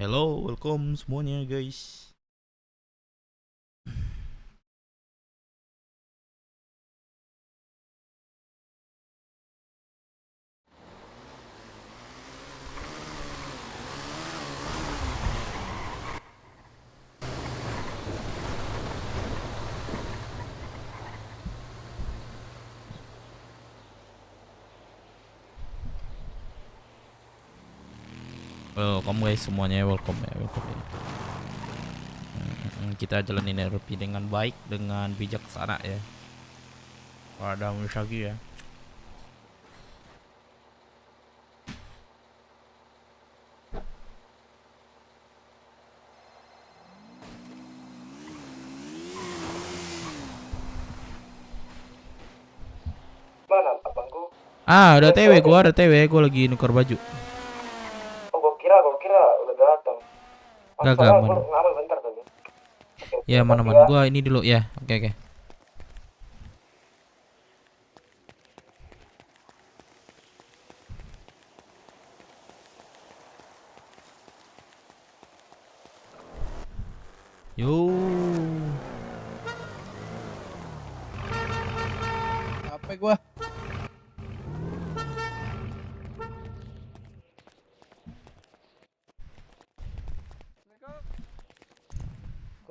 Hello, welcome semuanya guys. Welcome guys semuanya, welcome ya. Kita jalanin RP dengan baik, dengan bijaksana ya. Ada Misaki ya. Mana abangku? Udah TW, gua lagi nuker baju. Oh, gua kira udah datang. Gak, Gua ngambil bentar tadi. Ya mana-mana gua ini dulu ya. Oke. Yo. Capek gua.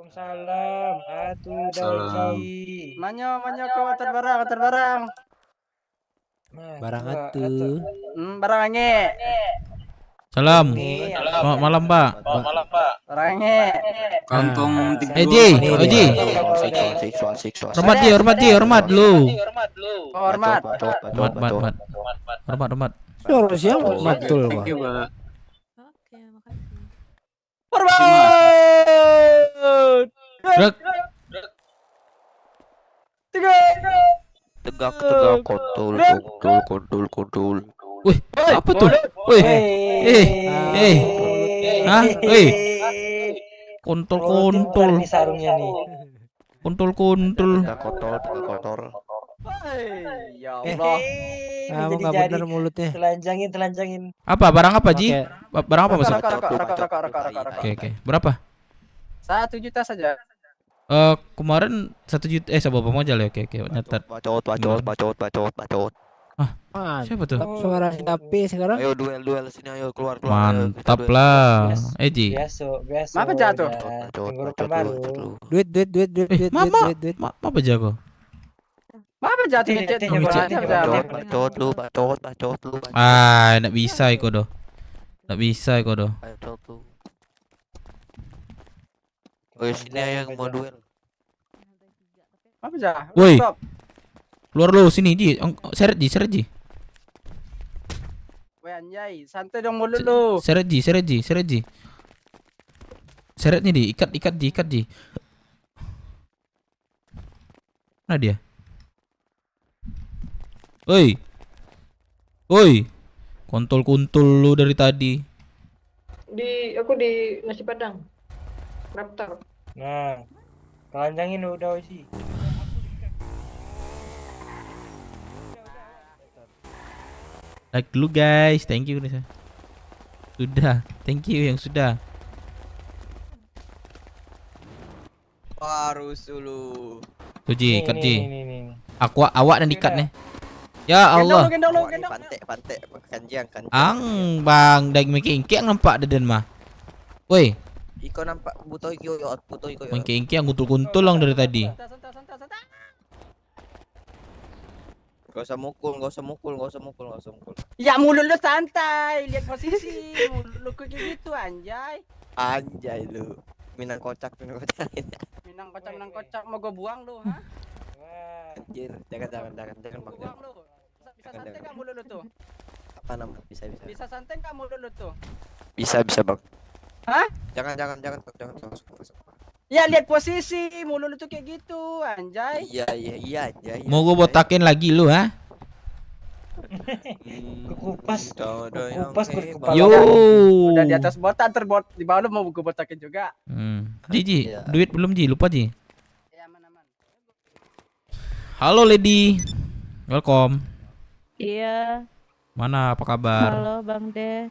Waalaikumsalam. Aduh, Dauji. Manyo ke antar barang. Barang atuh. Barangnya. Salam. Oke. Selamat malam, Pak. Barangnya. Kantong Oji. Hormat lu. Hormat. Hormat. Suara siapa? Betul, Pak. Thank you, Pak. Oke, makasih. Hormat. Rek. Tegak kotul. Wih, apa tuh? Wih. Hah? Wih. Kontol. Nih sarungnya nih. Kontol. kotor. Ya Allah. Kamu nggak bener mulutnya. Telanjangin. Apa? Barang apa, Ji? Pakai- Barang apa, Mas? Rokok. Oke. Berapa? 1 juta saja. Kemarin 1 juta. Seberapa modal ya? Oke. Nyatat. Bacot. Man, Siapa tuh? suara tapi sekarang Ayo duel sini, ayo keluar. Mantap lah. Ji. Biasa. Apa jatuh? Tenggorokan baru. duit. Apa jago? Apa jatuh Tidak, ngecet? tidak, Bacot lu. Nggak bisa iko doh. Bacot lu. Ayo sini ayo yang mau duel. Apa jatuh? Woi. Keluar lu sini, Ji. Seret Ji. Weh anjay, santai dong mulut lu. Seret Ji. Seretnya ikat Ji. Mana dia? Woi. Kontol kuntul lu dari tadi. Aku di nasi padang. Raptor. Nah, telanjangin udah isi. Like dulu guys. Thank you. Sudah. Thank you yang sudah. Harus dulu. Tuh Ji, ikat Ji. Nih. Awak dan ikat nih. Ya Allah. Gendong lu. Pantek kanjang. Bang, daging mengke-ingke nampak deden mah. Woi, Iko nampak buto iko yo. mengke-ingke yang kuntul-kuntul lang dari tadi. Santai. Gak usah mukul. Ya mulut lu santai, lihat posisi. Mulut lu kayak gitu anjay. Anjay lu. Minang kocak. Minang kocak mau gua buang lu, ha? Anjir, jangan Gua Bang. buang lu. Bisa santai enggak mulut lu tuh? Apa nama? Bisa. Bisa santai enggak mulut lu tuh? Bisa Bang. Hah? Jangan masuk. Ya lihat posisi, mulut lu tuh kayak gitu, anjay. Iya. Mau gua botakin lagi lu, ha? Kupas Yang kepala. Yo. Udah di atas botak, terbot di bawah lu mau gua botakin juga. Ji, Iya. duit belum Ji, lupa Ji. Ya aman. Halo Lady. Welcome. Iya. Mana apa kabar? Halo Bang De.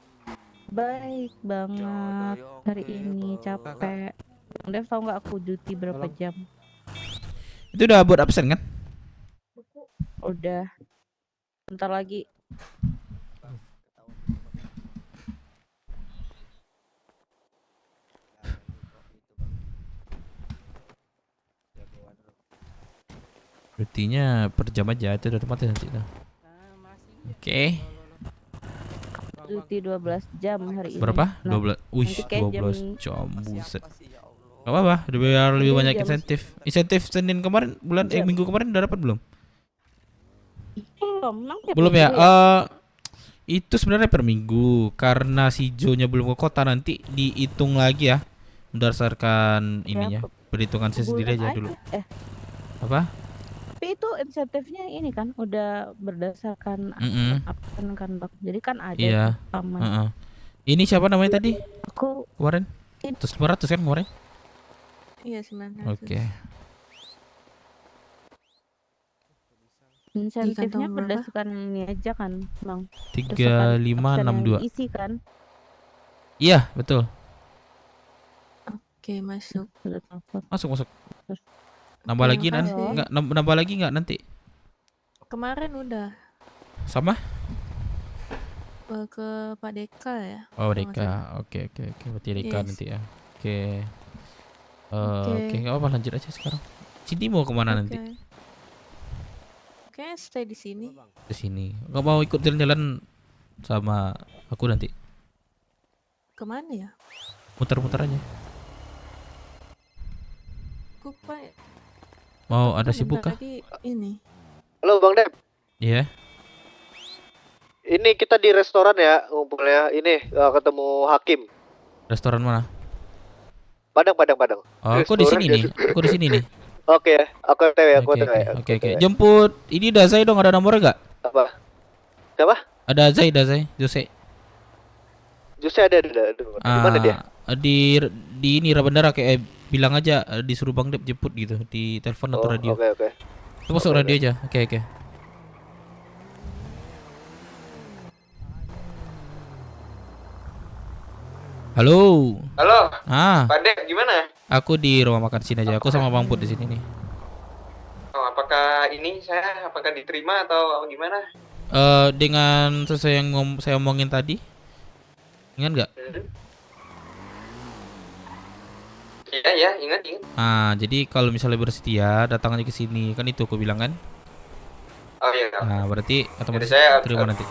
Baik banget. Hari ini capek. Bang Dev tau nggak aku cuti berapa jam? Itu udah buat absen kan? Udah. Bentar lagi. Rutinya per jam aja, itu udah otomatis nanti tuh. Oke. Cuti 12 jam hari ini. Berapa? Nah, 12. Wih, nanti kayak 12 jam- jam buset. Gak apa-apa, udah biar lebih Jadi banyak jam- insentif. Insentif Senin kemarin minggu kemarin udah dapat belum? Belum, emang tiap Belum ya? minggu Itu sebenarnya per minggu karena si Jo-nya belum ke kota, nanti dihitung lagi ya berdasarkan ininya. Perhitungan saya sendiri Bulan aja dulu. Apa? Apa? Tapi itu insentifnya ini kan udah berdasarkan Mm-mm. absen kan Bang. Jadi kan ada Iya. aman. Heeh. Ini siapa namanya tadi? Aku Kemarin? Terus 500 kan kemarin? Iya 900. Oke. insentifnya berapa? berdasarkan ini aja kan Bang. 3562. Isi kan. Iya, betul. Oke, masuk. Udah telepon. Masuk. Terus. Nambah Oke, lagi nanti makasih. enggak nambah lagi enggak nanti? Kemarin udah Sama? ke Pak Deka ya. Oh, kalau nggak Deka. salah. Oke. Berarti Deka Yes. nanti ya. Oke. Oke. Oke, enggak apa-apa, lanjut aja sekarang. Cindy mau kemana nanti? Oke, stay di sini. Ke sini. Enggak mau ikut jalan-jalan sama aku nanti? Kemana ya? Muter-muter aja. Aku Pak. Mau aku ada sibuk bentar kah? lagi ini. Halo Bang Dep, Iya. ini kita di restoran ya ngumpulnya. Ini ketemu Hakim. Restoran mana? Padang. Oh, aku di Restoran sini dia nih. juga. Aku di sini nih. Oke, aku OTW, aku Oke. OTW. Oke. Jemput ini Dazai dong, ada nomornya enggak? Apa? Siapa? Ada Dazai, Jose. Jusnya ada. Di mana dia? Di ini bandara kayak bilang aja disuruh Bang Dep jemput gitu di telepon atau radio. Oke. Itu masuk radio aja. Oke. Halo. Pak Dek, gimana? Aku di rumah makan sini aja. Aku sama Bang Put di sini nih. Oh, apakah apakah diterima atau gimana? Dengan sesuai yang saya omongin tadi. Ingat nggak? Iya, ingat. Jadi kalau misalnya bersedia datang aja ke sini. Kan itu aku bilang kan. Oh iya. Nah, berarti otomatis Jadi saya terima nanti.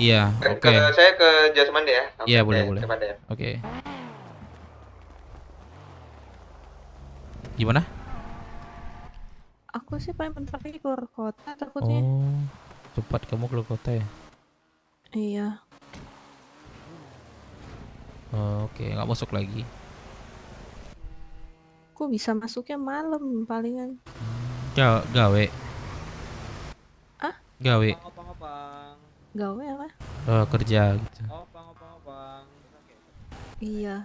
Iya, oke. Saya ke Jasmine ya. Iya, boleh. Kepada ya. Oke. Gimana? Aku sih paling bentar lagi keluar kota takutnya. Oh, cepat kamu keluar kota ya? Iya. Oh, oke, nggak masuk lagi. Aku bisa masuknya malam palingan. Gawe. Ah? Gawe. Gawe apa? Kerja gitu. Iya.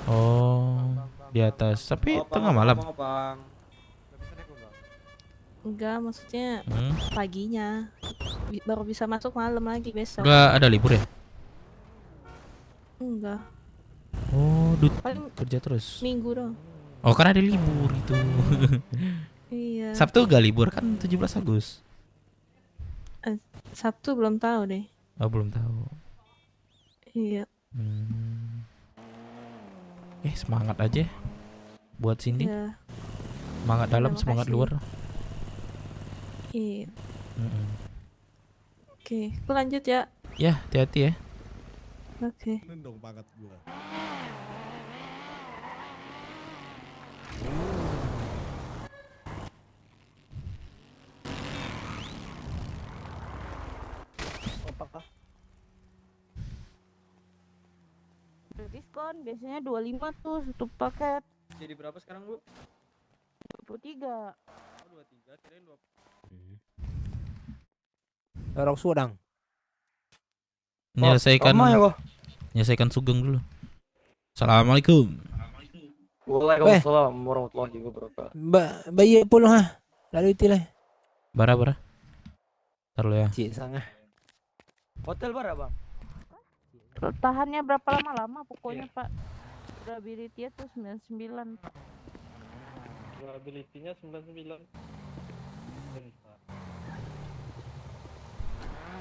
Oh, di atas. Tapi tengah malam. Enggak, maksudnya paginya. Baru bisa masuk malam lagi besok. Nggak ada libur ya? Enggak. Oh, Paling kerja terus. minggu dong. Oh, kan ada libur itu. Iya. Sabtu gak libur kan 17 Agustus. Sabtu belum tahu deh. Oh, belum tahu. Iya. Semangat aja buat sini. Iya. Semangat dalam, Terima semangat kasih. luar. Iya. Mm-mm. Oke, aku lanjut ya. Ya, hati-hati ya. Oke. Nendong banget gua. Diskon biasanya 25 tuh satu paket. Jadi berapa sekarang, Bu? 23. 23, kirain 20. Orang Sudang. Menyelesaikan sugeng dulu. Assalamualaikum. Waalaikumsalam warahmatullahi wabarakatuh. Bayi puluh ha. Lalu itulah. Bara. Taruh ya. Cik sangah. Hotel berapa bang? Tahannya berapa lama-lama pokoknya Pak. Durability-nya tuh 99 Pak. Durability-nya 99.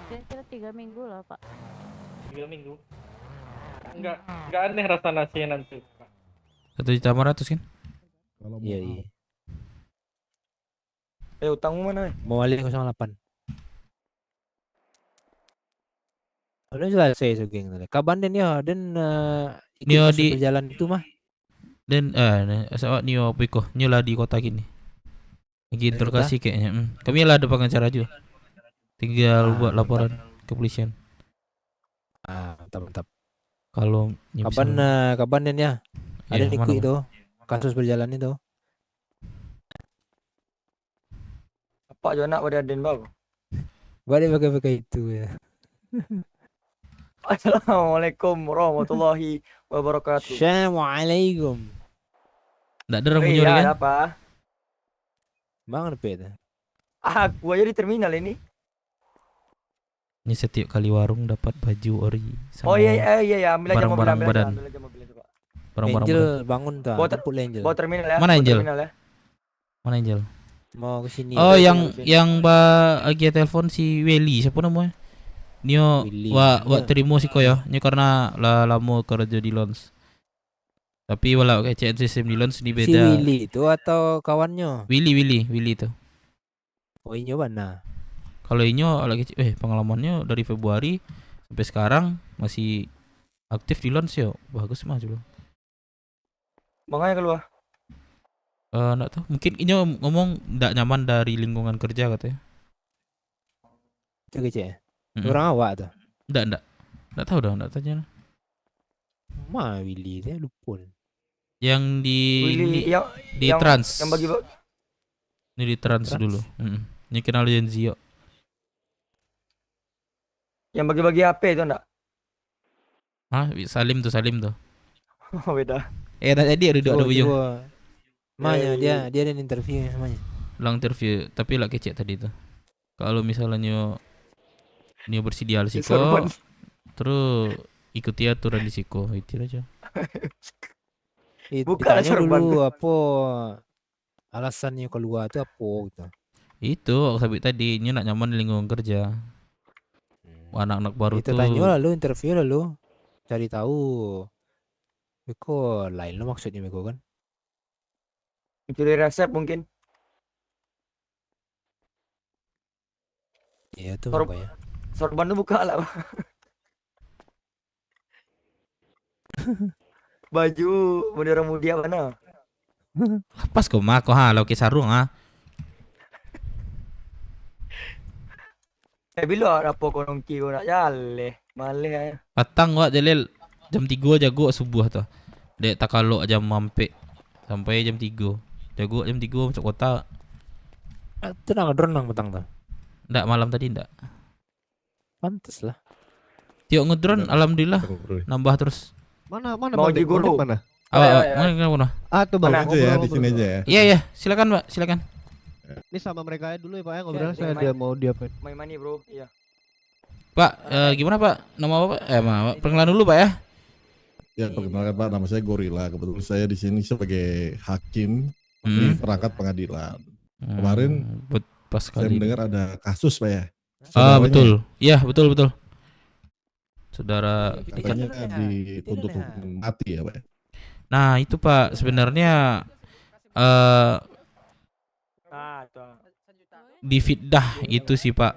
Kira-kira 3 minggu lah Pak. 3 minggu. Enggak aneh rasa nasinya nanti. 1.500.000 kan? Iya, iya. Utangmu mana? Mau balik 08. Udah selesai so geng. Kapan den ya? Den ikut Nio masuk di- berjalan itu mah. Dan asal Nio Piko, Nio lah di kota gini. Lagi interogasi kayaknya. Kami lah ada pengacara juga. Tinggal buat laporan ke polisian. Mantap. Kalau Nio Kapan bisa- kapan den ya? Ada Iya, ikut mana, itu kasus berjalan itu. Apa aja nak pada den bang? Balik pakai itu ya. Assalamualaikum warahmatullahi wabarakatuh. Assalamualaikum. Nggak ada orang punya Iya, kan? ada apa? Bang apa itu? Aku aja di terminal ini. Ini setiap kali warung dapat baju ori Oh sama iya, ambil aja mobil, barang-barang ambil badan. aja mobil itu Pak. barang-barang Angel badan. bangun tuh. Bawa Jemput Angel. Bawa terminal ya. Mana bawa Angel? Terminal ya. Mana Angel? Mau ke sini. Oh, Iya, yang lagi telepon si Welly, siapa namanya? Nio Willy. wa terima sih kok ya. Ini karena lama kerja di Lons. Tapi walau kayak CN sistem di Lons ini Si beda. Willy itu atau kawannya? Willy itu. Oh ini mana? Kalau Inyo lagi pengalamannya dari Februari sampai sekarang masih aktif di Lons yo. Bagus mah coba. Makanya keluar. Enggak tahu. Mungkin Inyo ngomong enggak nyaman dari lingkungan kerja katanya. Itu kecil. Mm-mm. Orang awak tuh. Enggak tahu dah, enggak tanya. Ma Willy dia lupa. Yang di Willy yang di yang- Trans. yang bagi Ini di Trans dulu. Ini kenal Gen Zio. yang bagi-bagi HP itu enggak? Hah, Salim tuh. Oh, beda. Tadi ada dua buyung. Manya dia ada interview namanya. Lang interview, tapi lah kecek tadi tuh. Kalau misalnya Nio bersedia al siko, Sorban. terus ikuti aturan di siko, itu aja. Bukan Ditanya sorban. dulu apa alasannya keluar tuh apa gitu. Itu aku sabit tadi, Nio nak nyaman di lingkungan kerja. Anak-anak baru Itu tuh. tanya lalu interview lalu cari tahu. Beko lain lo maksudnya Beko kan? Mencuri resep mungkin. Iya tuh Sorb- makanya. Sorban tuh buka lah. Baju bendera mulia mana? Lepas kau mah kau halau ke sarung ah. Bila ada apa kau nongki kau nak jale. Malih ya. Patang wak Jalil jam 3 jago subuh tuh. Dek tak kalau jam mampek sampai jam 3. Jago jam 3 masuk kota. Tenang renang petang tuh. Ndak malam tadi ndak. Pantes lah. Tiok ngedron alhamdulillah nambah terus. Mana Mau Bang Dek? Jigoro. Bang Dek mana? Awak ya. mana? Ah tuh Bang. Mana? ngobrol, aja ya di ngobrol, sini ngobrol. aja ya. Iya, silakan Mbak, silakan. Ini sama mereka aja dulu ya Pak ya ngobrol. Ya, Saya main. ada mau diapain. Main money bro. Iya. Pak, gimana Pak? Nama apa Pak? Maaf, perkenalan dulu Pak ya. Ya perkenalkan Pak, nama saya Gorila. Kebetulan saya di sini sebagai hakim di Hmm. perangkat pengadilan. Kemarin pas Saya kali. mendengar ada kasus Pak ya. Ah, Saudaranya betul. Iya, betul. Saudara Katanya dituntut hukuman mati ya Pak. Nah, itu Pak sebenarnya difitnah itu sih Pak.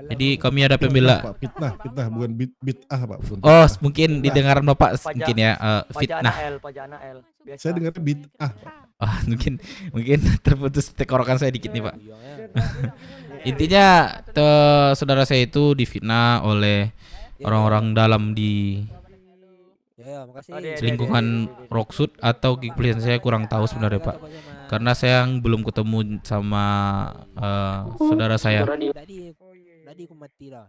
Jadi kami ada pembela. Pak, fitnah bukan bid'ah Pak. bukan Oh, fitnah. mungkin didengaran Bapak mungkin ya fitnah. Pajana L. Biasa. Saya dengar bid'ah Pak. Oh, mungkin terputus tenggorokan saya dikit nih Pak. Intinya saudara saya itu difitnah oleh orang-orang dalam di Ya, makasih. lingkungan Rocksud atau kepolisian, saya kurang tahu sebenarnya Pak. Karena saya yang belum ketemu sama saudara saya. Tadi aku mati lah.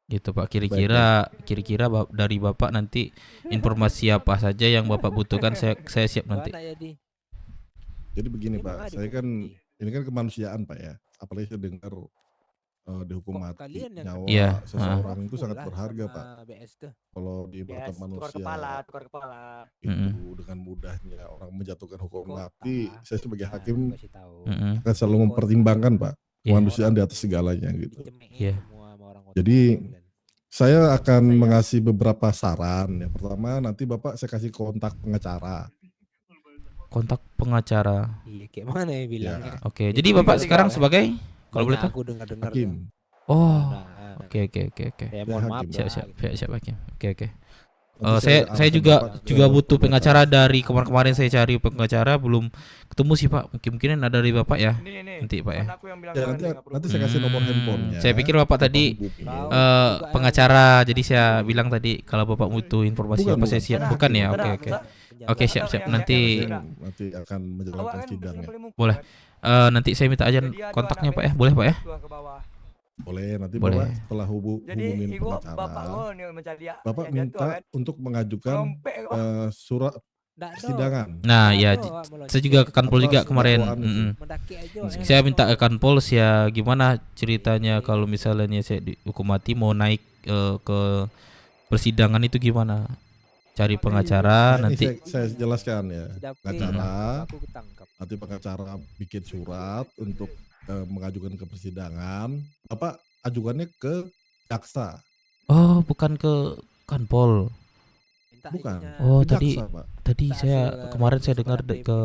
Gitu Pak. Kira-kira dari Bapak nanti informasi apa saja yang Bapak butuhkan saya siap nanti. Jadi begini Pak, saya kan ini kan kemanusiaan Pak ya. Apalagi saya dengar dihukum Kok mati. kalian yang Nyawa Iya, seseorang itu Pukul sangat lah berharga, sama Pak. BS tuh. Kalau diibaratkan tukar manusia kepala. itu dengan mudahnya orang menjatuhkan hukum Kota, mati, saya sebagai nah, hakim gua kasih tahu. akan selalu mempertimbangkan, Pak, Iya. kemanusiaan di atas segalanya gitu. Dicemein Iya. semua sama orang kota Jadi kalian. saya akan mengasih beberapa saran. Yang pertama, nanti Bapak saya kasih kontak pengacara. Kontak pengacara. Iya, kayak mana ya bilangnya? Oke, jadi Bapak sekarang sebagai kalau boleh tahu? Aku dengar-dengar Hakim. Oh, Nah, oke. ya mohon maaf Hakim. Siap, lah, siap, gitu. siap, siap, Hakim. Oke. Nanti Saya arahkan juga Bapak ke butuh pengacara pengacara. dari kemarin saya cari pengacara belum ketemu sih Pak. Mungkin ada dari Bapak ya. Nanti Pak ya. Ya, nanti saya kasih nomor handphonenya. Saya pikir Bapak tadi hubungi. pengacara. Jadi saya bilang tadi kalau Bapak butuh informasi Bukan, apa saya bukan. siap. Bukan ya? Oke. Oke, siap. Nanti Nanti akan menjalankan sidangnya. boleh. Nanti saya minta aja kontaknya Pak ya. Boleh Pak ya? Boleh, nanti Boleh. Bapak setelah hubungin pengacara, Bapak minta untuk mengajukan surat Nggak persidangan. Nah, ya Doa, malah saya juga ke Kanpol juga Atas kemarin. dakwaan itu. mendaki aja. Saya minta ke Kanpol ya gimana ceritanya kalau misalnya saya dihukum mati mau naik ke persidangan itu gimana? Cari pengacara Nah, ini nanti. saya jelaskan ya. Dapet, Pengacara, aku ketangkap. nanti pengacara bikin surat untuk mengajukan ke persidangan. Bapak ajukannya ke jaksa. Oh, bukan ke Kanpol. Minta Bukan. ininya. Oh, Ke tadi jaksa, Pak. tadi Minta saya hasil, kemarin saya surat dengar DP-nya, ke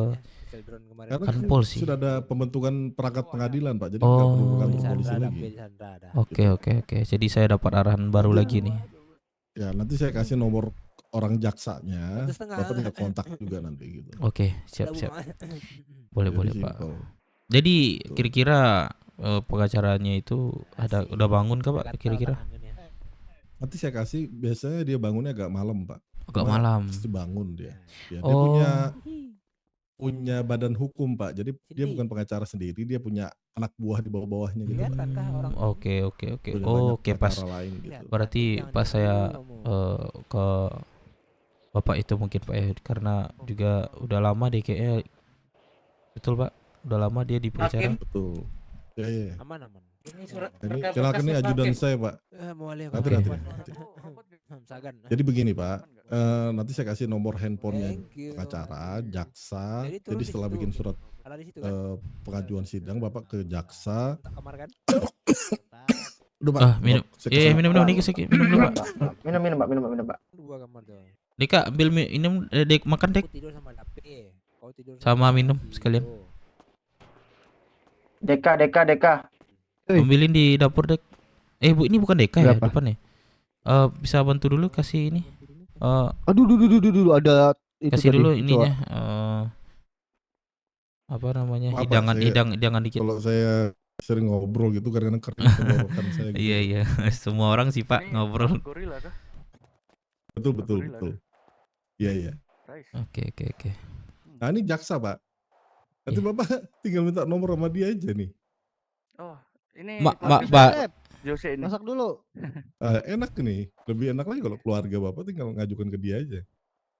Seldron kemarin. Karena Kanpol sih. sudah ada pembentukan perangkat pengadilan, Pak. Jadi Oh. nggak perlu ke kantor Di polisi Sandra, lagi. di Sandra ada. Oke. Jadi saya dapat arahan baru lagi nih. Ya, nanti saya kasih nomor orang jaksanya. 1,5. Bapak tinggal kontak juga nanti gitu. Oke, siap. Boleh Jadi Pak. simpel. Jadi kira-kira pengacaranya itu udah bangun kah Pak kira-kira? Nanti saya kasih, biasanya dia bangunnya agak malam, Pak. Agak Cuma malam. Pasti bangun dia. Ya, dia Oh. punya badan hukum, Pak. Jadi dia bukan pengacara sendiri, dia punya anak buah di bawah-bawahnya gitu, Pak. Kelihatan kah orang? Oke. Punya Oh, banyak oke pas. perkara lain gitu. Berarti pas saya ke Bapak itu mungkin Pak ya karena juga udah lama deh kayaknya. Betul Pak, udah lama dia di penjara. Betul. Ya. Aman. Ini surat Ini kenalkan ini ajudan saya, Pak. Mau lihat. Nanti. Sagan. Jadi begini, Pak. Nanti saya kasih nomor handphonenya Thank you. pengacara, jaksa. Jadi turun Jadi di setelah situ. bikin surat Ada di situ kan? pengajuan sidang, Bapak ke jaksa. Tak kamar kan? Udah, Pak. Minum. Saya Iya, kesana. minum nih sedikit. Minum dulu Pak. Minum, Pak. Dua kamar tuh. Deka ambil minum, Dek makan Dek. Aku tidur sama Dape. Kau tidur Sama minum Dapi. sekalian. Oh. Deka. Ambilin di dapur Dek. Bu ini bukan Deka ya Berapa? depan ya? Bisa bantu dulu kasih ini. Aduh, ada itu Kasih tadi, dulu itu, ininya. Apa namanya? Maaf, Pak, Hidangan dikit. Kalau saya sering ngobrol gitu kadang-kadang kering tenggorokan saya gitu. Iya. Semua orang sih Pak ngobrol. Gorila kah? Betul. Iya. Oke. Nah, ini jaksa, Pak. Nanti Bapak tinggal minta nomor sama dia aja nih. Oh, ini Pak. Jose ini. Masak dulu. Enak nih. Lebih enak lagi kalau keluarga Bapak tinggal ngajukan ke dia aja.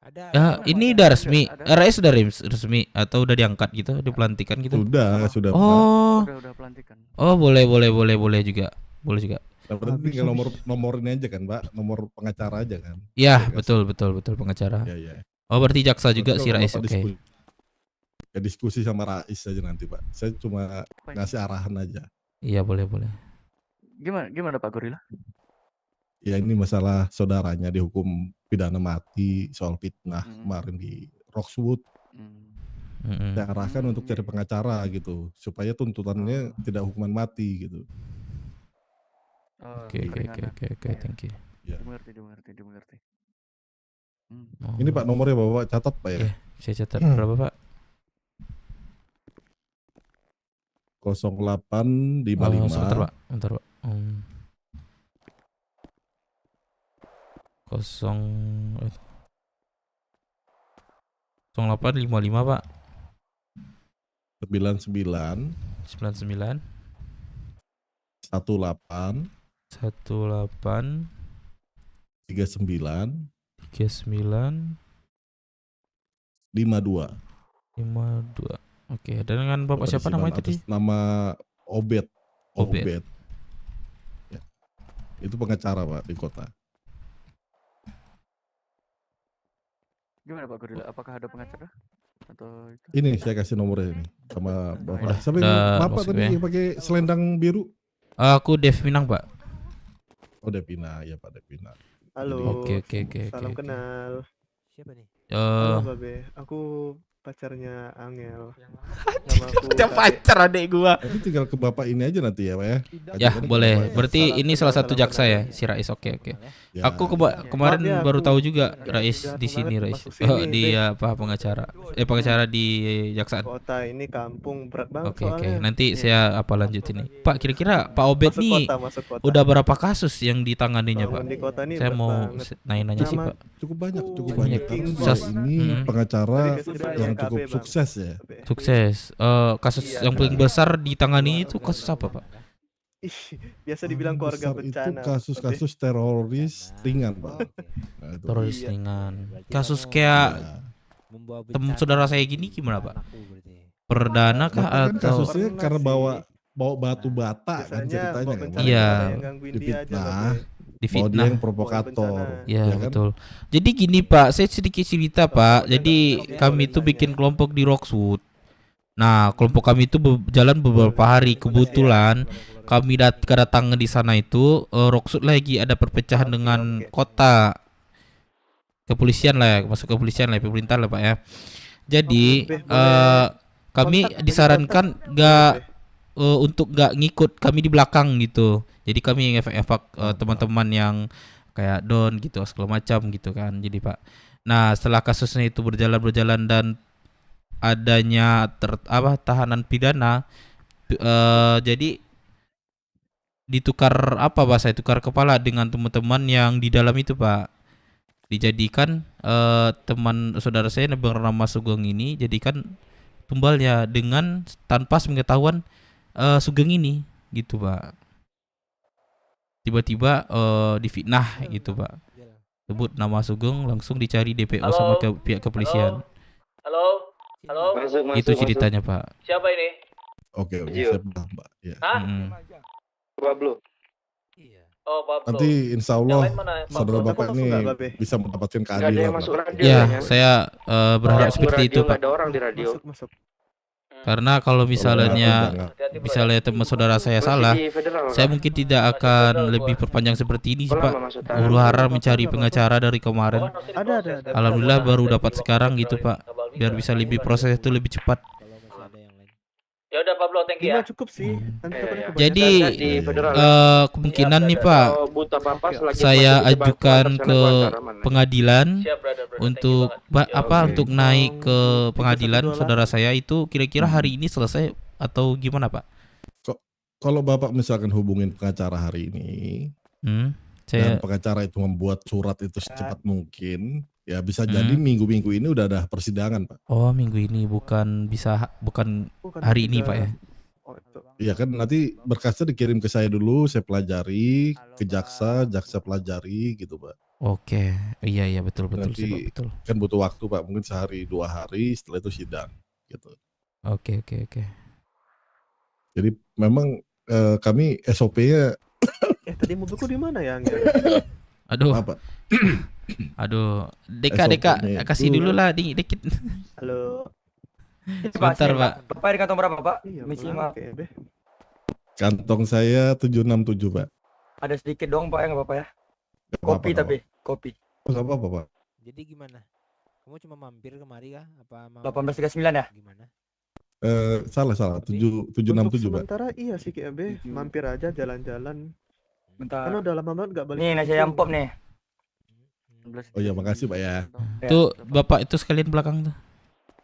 Ada. Ini udah resmi. RS udah resmi atau udah diangkat gitu, dipelantikan gitu? Sudah, Pak. Oh. Udah pelantikan. Oh, boleh juga. Boleh juga. Nah, berarti tinggal nomor ini aja kan, Pak? Nomor pengacara aja kan? Ya, Saya betul pengacara. Iya. Oh, berarti jaksa juga Nanti si kalau Rais. Bapak Oke. diskusi sama Rais aja nanti, Pak. Saya cuma ngasih arahan aja. Iya, boleh. Gimana Pak Gorila? Ya, ini masalah saudaranya dihukum pidana mati soal fitnah kemarin di Roxwood. Saya arahkan untuk cari pengacara gitu supaya tuntutannya tidak hukuman mati gitu. Oke, thank you. Ya. Dimengerti. Ini Pak nomornya Bapak catat, Pak ya. Iya, saya catat berapa Pak? 0855. Sebentar Pak. 0855 Pak. 99 18 18 39 39 52. Oke, dan dengan Bapak siapa namanya tadi? Nama Obed. Obed. Itu pengacara Pak di kota. Gimana Pak Gorilla? Apakah ada pengacara? Atau itu? Ini saya kasih nomornya ini sama Bapak. Udah, Siapa yang Bapak masuk tadi ya. yang pakai selendang biru? Aku Dev Minang, Pak. Oh Devina, ya Pak Devina. Halo. Oke. Salam kenal. Siapa nih? Halo Babe, aku pacarnya Angel. Nama aku Macam pacar adek gua. Jadi tinggal ke Bapak ini aja nanti ya Pak ya. Ya, Ajukan ke boleh. Bapak. Berarti ini salah satu jaksa ya, si Rais. Oke. Ya. Aku kemarin Maaf ya, baru aku tahu juga Rais udah di sini, kemarin Rais. masuk sini, Di pengacara. Pengacara di jaksaan. kota ini kampung berat banget Oke. soalnya. Nanti saya lanjut ini. Pak, kira-kira Pak Obed Masuk nih masuk kota. udah berapa kasus yang ditanganinya, Pak? Bangun di kota ini Saya berat mau banget. nanya sih, Nama- Pak. Cukup banyak banyak. Karena Sas- dia ini pengacara yang cukup sukses ya. Sukses. Kasus yang paling besar ditangani itu kasus apa, Pak? Ih, biasa dibilang keluarga Besar itu bencana. kasus-kasus teroris ringan Pak. Nah, itu. Teroris Iya. ringan. Kasus kayak Membawa temen bencana saudara saya gini gimana, Pak? anakku berarti. Perdana kah Bapak kan atau kasusnya Pernah karena sih. bawa batu bata kan Biasanya ceritanya bawa kan. bencana Iya. nggak ada yang gangguin dia aja, Difitnah, Babe. bahwa dia difitnah? yang provokator. bencana. Ya, kan? betul. Jadi gini, Pak, saya sedikit cerita, Pak. Jadi kami itu bikin kelompok di Roxwood. Nah, kelompok kami itu berjalan beberapa hari. Kebetulan kami kedatangan di sana itu Roxwood lagi ada perpecahan dengan kota. Kepolisian lah ya, masuk kepolisian lah, pemerintah lah, Pak ya. Jadi kami disarankan untuk nggak ngikut, kami di belakang gitu. Jadi kami ngefak teman-teman yang kayak Don gitu segala macam gitu kan. Jadi Pak, nah setelah kasusnya itu berjalan dan adanya tahanan pidana, jadi ditukar tukar kepala dengan teman-teman yang di dalam itu, Pak. Dijadikan teman saudara saya yang bernama Sugeng ini jadikan tumbalnya dengan tanpa pengetahuan Sugeng ini gitu, Pak. Tiba-tiba difitnah gitu, Pak. Sebut nama Sugeng, langsung dicari DPO sama pihak kepolisian. Halo? Itu ceritanya, Pak. Siapa ini? Oke, saya paham Pak. Ya. Hah? Pablo. Oh, Pablo. Nanti insya Allah Yang lain mana? saudara Pablo, Bapak kamu ini masuk nggak, Babe? bisa mendapatkan Nggak ada keadilan. yang masuk Pak. radio. Ya, kayaknya. saya berharap seperti itu, Pak. Ada orang di radio. Masuk. Karena kalau misalnya Hati-hati, misalnya teman saudara saya Masih salah, di federal, saya kan? mungkin tidak akan lebih perpanjang seperti ini, Kok Pak. lama masuk tahanan? Huru hara mencari pengacara dari kemarin. Ada. Alhamdulillah baru dapat sekarang gitu, Pak. Biar bisa lebih proses itu lebih cepat. Ya udah Pablo, thank you ya. Cuma cukup sih. Nanti kebanyakan. Jadi Di federal. kemungkinan nih, Pak, Kalau butuh apa-apa selagi saya masih bisa bantu ajukan atas sana ke acara mana. pengadilan Siap, brother, thank you untuk banget. Ya, oke. untuk naik ke pengadilan 312. saudara saya itu kira-kira hari ini selesai atau gimana, Pak? Kalau Bapak misalkan hubungin pengacara hari ini dan Saya pengacara itu membuat surat itu secepat mungkin, ya bisa jadi minggu-minggu ini udah ada persidangan, Pak. minggu ini bukan Bukan hari ini, bisa- Pak ya. Oh, itu. Iya kan nanti berkasnya dikirim ke saya dulu, saya pelajari, ke jaksa pelajari gitu, Pak. Oke, iya betul sih, Pak, Nanti betul. kan butuh waktu, Pak, mungkin sehari 2 hari setelah itu sidang gitu. Oke. Jadi memang kami SOP-nya Tadi mobilku di mana ya, Angel? Aduh, apa? aduh, Deka, SOP-nya kasih itu- dulu lah dikit. Halo. Sebentar, Pak. Bapak di kantong berapa, Pak? Iya, Misi kenapa maaf. kayak, Be? Kantong saya 767, Pak. Ada sedikit dong, Pak, ya nggak apa-apa ya. Nggak Kopi apa-apa, tapi, kopi. nggak apa-apa, Pak. Jadi gimana? Kamu cuma mampir kemari kah? Apa mau 1839 ya? gimana? Salah, 767, Untuk Pak. sementara iya sih kayak, Be. Mampir aja jalan-jalan. Bentar. Kan udah lama banget gak balik. Nih, nasi ayam pop nih. Oh iya, makasih, Pak ya. Tuh, Bapak itu sekalian belakang tuh.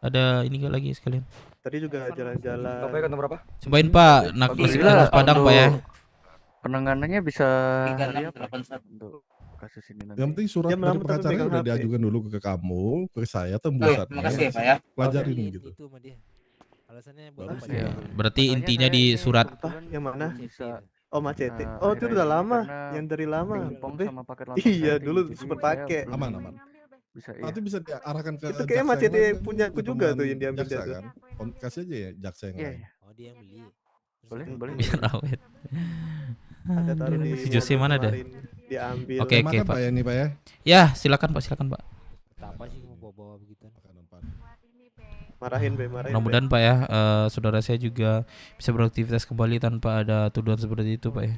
Ada ini nggak lagi sekalian. Tadi juga jalan-jalan. Bapak kantong berapa? Cobain, Pak, nasi Padang, Pak ya. Penanganannya bisa hari apa? 381. Untuk kasus ini nanti. Yang penting surat Dia dari melamar tapi pengacara megang udah HP. diajukan dulu ke kamu, ke saya tembusannya. makasih ya, Pak ya. Pelajarin Lihat gitu. itu sama dia. Alasannya buat Baru apa sih. dia? Berarti Makanya intinya saya di ini surat. Apa? Yang mana? Bisa Oh, Macete. Nah, Oh, itu akhir-akhir udah ini lama. karena Yang dari lama. pingpong Be. sama paket langsung Iya, saya dulu tinggi, sempet jadi saya pakai. belum Aman. Bisa iya. Nanti bisa diarahkan ke Itu kayaknya jaksa yang Macete lain, kan? punyaku Untuk juga tuh pembantu yang diambil jaksa, dia tuh. kan? Kasih aja ya jaksa yang Iya, lain. iya. Oh, dia yang beli. Terus Boleh, itu boleh. Biar awet. Ada taruh di Si Jose mana dah? kemarin, diambil. Oke oke Makan, Pak. Pak ya, ini Pak ya. Ya silakan Pak, silakan Pak. Apa sih mau bawa-bawa begitu? Marahin be, marahin. Mudah-mudahan Pak ya, saudara saya juga bisa beraktivitas kembali tanpa ada tuduhan seperti itu Pak ya.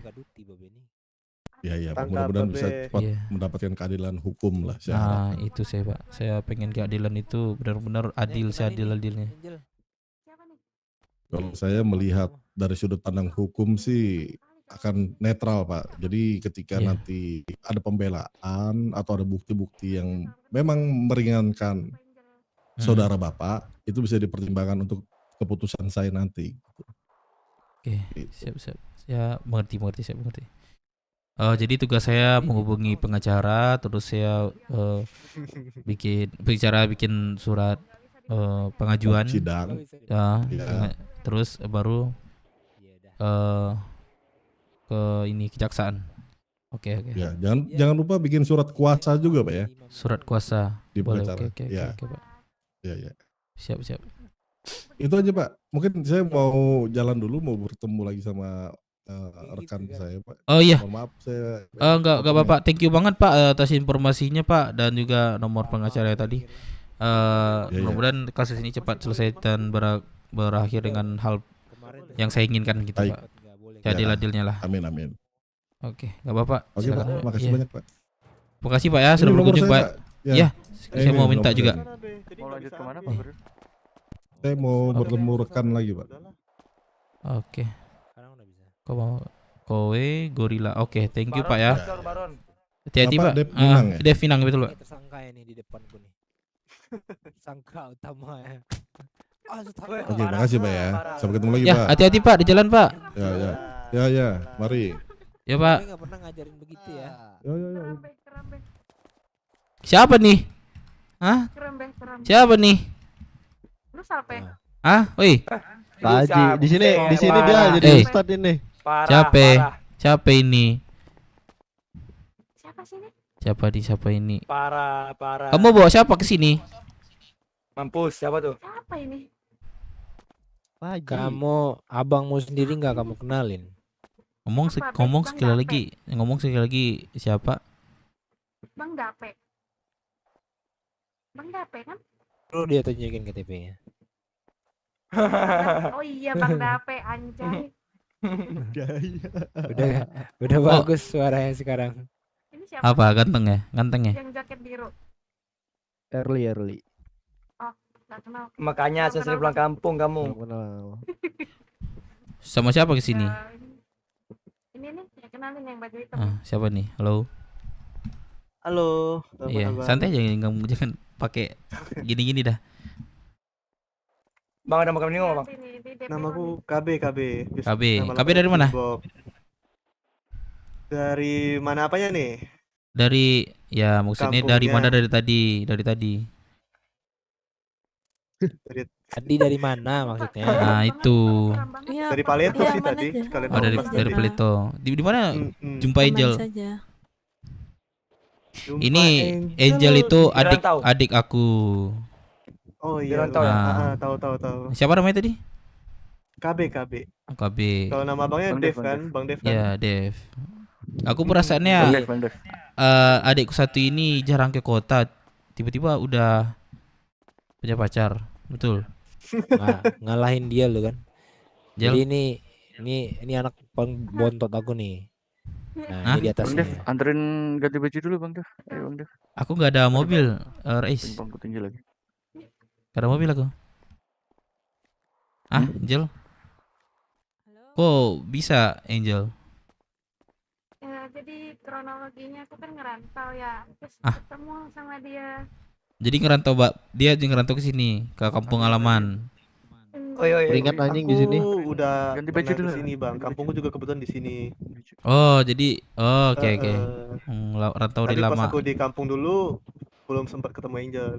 Ya, Tangkap, mudah-mudahan bisa Be. cepat Iya. mendapatkan keadilan hukum lah. Saya Nah harap. itu saya Pak, saya pengen keadilan itu benar-benar adil, seadil-adilnya. Kalau saya melihat dari sudut pandang hukum sih akan netral Pak. Jadi ketika Iya. nanti ada pembelaan atau ada bukti-bukti yang memang meringankan saudara Bapak, itu bisa dipertimbangkan untuk keputusan saya nanti. Oke, siap. Saya mengerti, saya mengerti. Jadi tugas saya menghubungi pengacara, terus saya bikin surat pengajuan Sidang. ya, Ya. terus baru ke ini kejaksaan. Oke. Ya, jangan lupa bikin surat kuasa juga Pak ya. Surat kuasa. Di Boleh. pengacara. Oke Ya. Pak. Ya. Siap. Itu aja Pak. Mungkin saya mau jalan dulu, mau bertemu lagi sama rekan saya Pak. Oh iya. Mohon maaf saya. Enggak apa-apa. Thank you banget Pak atas informasinya Pak, dan juga nomor pengacara tadi. Mudah-mudahan kasus ini cepat selesai dan berakhir dengan hal yang saya inginkan gitu Baik. Pak. Seadil-adilnya lah. Amin. Oke, nggak apa-apa. Oke Pak, Silakan. makasih Iya. banyak Pak. Makasih Pak ya Ini sudah nomor berkunjung saya, Pak. Pak. Ya, saya Ini mau minta nomor juga. saya. Mau lanjut kemana Pak Guru? Saya mau bertemu rekan lagi Pak. Oke. Kau mau kowe gorila. Oke, thank you Pak ya. Hati-hati Bapak Pak. Dev Minang ya? Dev Minang betul Pak. Tersangka ini di depanku nih. Sangka utama ya. Oke, makasih Pak ya. Sampai ketemu lagi Ya, Pak. hati-hati Pak di jalan Pak. Ya. Mari. Ya Pak. Saya nggak pernah ngajarin begitu ya. Ya. Siapa nih? Hah? Siapa nih? Lu sampai Ah, woi. Pak Haji, di sini dia jadi ustad ini. Siapa ini? siapa sih ini? Siapa ini? Parah. Kamu bawa siapa ke sini? Mampus, siapa tuh? Siapa ini? Pak Haji. Kamu abangmu sendiri nggak kamu kenalin? Ngomong sekali lagi siapa? Bang Dape. Bang Dape kan? Perlu dia tunjukin KTP-nya. Oh iya Bang Dape anjay. Udah bagus suaranya sekarang. Ini siapa? Apa ganteng ya? Yang jaket biru. Early. Oh, enggak kenal. Makanya saya sering pulang kampung kamu. Sama siapa ke sini? Ini nih, ya kenalin yang baju hitam. Siapa nih? Halo. Halo. Iya, santai aja, jangan pakai gini-gini dah. Bang ada makan ngomong Bang. Namaku KB. KB dari mana? Dari mana apanya nih? Dari ya maksudnya dari mana dari tadi? Tadi dari mana maksudnya? Nah, itu. Iya, Dari Paleto iya, sih aman tadi. aja. Sekalian Oh, dari ngobrol. Paleto. Di mana jumpa Aman Angel? saja. Jumpa Ini Angel itu Dirantau. adik aku. Oh iya. Dirantau ya? Tahu. Siapa namanya tadi? KB. KB. Kalau nama abangnya Bang Dev Dev, kan? Bang Dev kan? Ya, Dev. Aku perasaannya Bang Dev. adikku satu ini jarang ke kota. Tiba-tiba udah punya pacar. Betul. Ngalahin dia lu kan. Jel. Jadi ini anak bontot aku nih. Nah, Hah? ini di Bang Dev, atasnya. anterin ganti baju dulu Bang Dev. Ayo Bang Dev. Aku nggak ada mobil, Rais. Bangku tinggi lagi. Gak ada mobil aku. Angel? Kok bisa Angel? Ya, jadi kronologinya aku kan ngerantau ya. Terus Ah. ketemu sama dia. Jadi ngerantau, dia ngerantau ke sini, ke kampung halaman. Oh iya. Peringat anjing di sini. Aku udah Ganti baju pernah dulu. ke sini bang. Kampungku juga kebetulan di sini. Oh, jadi oke. Rantau Tapi dari pas lama. aku di kampung dulu belum sempat ketemu Angel.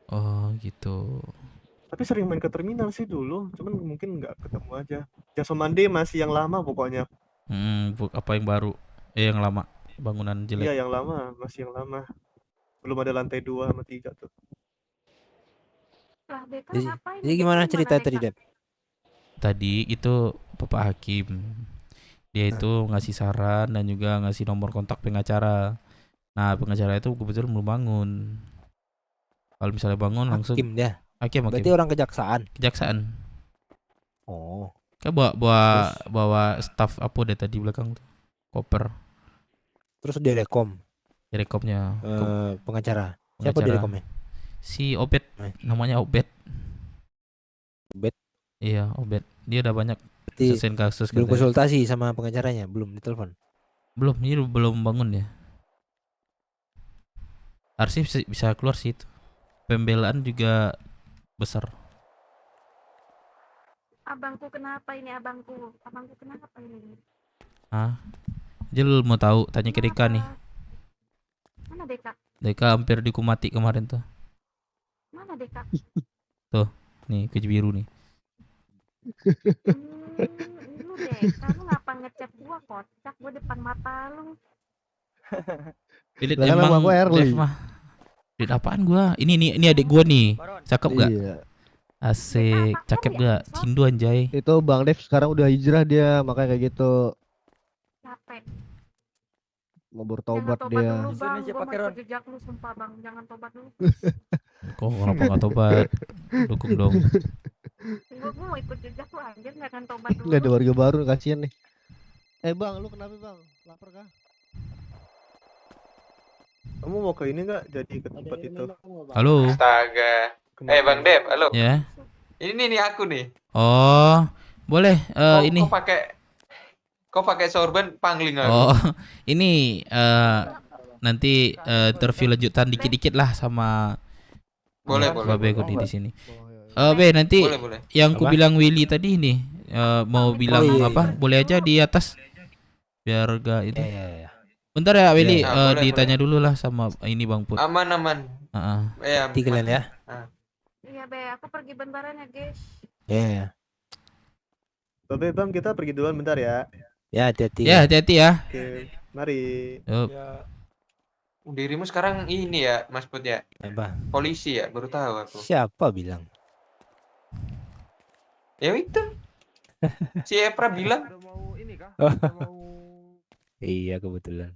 Oh, gitu. Tapi sering main ke terminal sih dulu. Cuman mungkin nggak ketemu aja. Jasomande masih yang lama pokoknya. Apa yang baru? Yang lama. Bangunan jelek. Iya yang lama, masih yang lama. Belum ada lantai 2 sama 3 tuh. Lah, Deka Jadi, ngapain? jadi gimana cerita tadi, Deka? Dep? Tadi itu Bapak Hakim. Dia itu ngasih saran dan juga ngasih nomor kontak pengacara. Nah, pengacara itu kebetulan belum bangun. Kalau misalnya bangun langsung Hakim dia. hakim. Berarti orang kejaksaan. Kejaksaan. Oh. Kan bawa staff apa deh tadi belakang tuh. Koper. Terus direkom Rekomnya pengacara. Siapa direkomnya? Si Obet, namanya Obet. Obet. Iya, Obet. Dia udah banyak Berarti selesaiin kasus. belum katanya. konsultasi sama pengacaranya, belum ditelepon. Belum, ini belum bangun ya. Harusnya bisa keluar sih itu. Pembelaan juga besar. Abangku kenapa ini abangku? Abangku kenapa ini? Hah? Jel mau tahu, tanya ke Deka nih. Mana Deka? Deka hampir dihukum mati kemarin tuh. Mana Deka? Tuh, nih baju biru nih. Lu Deka, lu ngapa ngecap gua kocak? Gua depan mata lu. Pilit Lah kan emang nama gua Erli. Dev mah. Pilit apaan gua? Ini adik gua nih. Cakep gak? Iya. Asik, cakep gak? Cindu anjay. Itu Bang Dev sekarang udah hijrah dia, makanya kayak gitu. Capek. Mau bertobat Jangan tobat dia. dulu bang, gua mau ikut jejak lu sumpah bang. Jangan tobat dulu. Kok kenapa gak tobat? Dukung dong. Gua mau ikut jejak lu anjir, jangan tobat dulu. Nggak ada warga baru, kasihan nih. Bang, lu kenapa bang? Lapar kah? Kamu mau ke ini nggak? Jadi ke tempat itu. Halo. Astaga. Bang Dev, halo. Ya. Ini nih aku nih. Oh, boleh ini. Kok pakai sorban pangling aku? Oh, ini nanti interview lanjutan dikit-dikit lah sama Boleh. Babe aku di sini. Be nanti Boleh. yang ku Apa? bilang Willy tadi ini mau bilang iya, apa? Boleh aja di atas biar gak itu. Ya. Bentar ya Willy, Ya, boleh, ditanya dulu lah sama ini Bang Put. Aman. Hati kalian ya. Iya be, aku pergi bentaran ya guys. Ya. Babe bang, kita pergi duluan bentar ya. Ya, hati-hati. Ya, hati-hati ya. Oke, mari. Yup. Dirimu sekarang ini ya, Mas Put ya. Apa? Polisi ya, baru tahu aku. Siapa bilang? Ya itu. Si Epra bilang. Iya, kebetulan.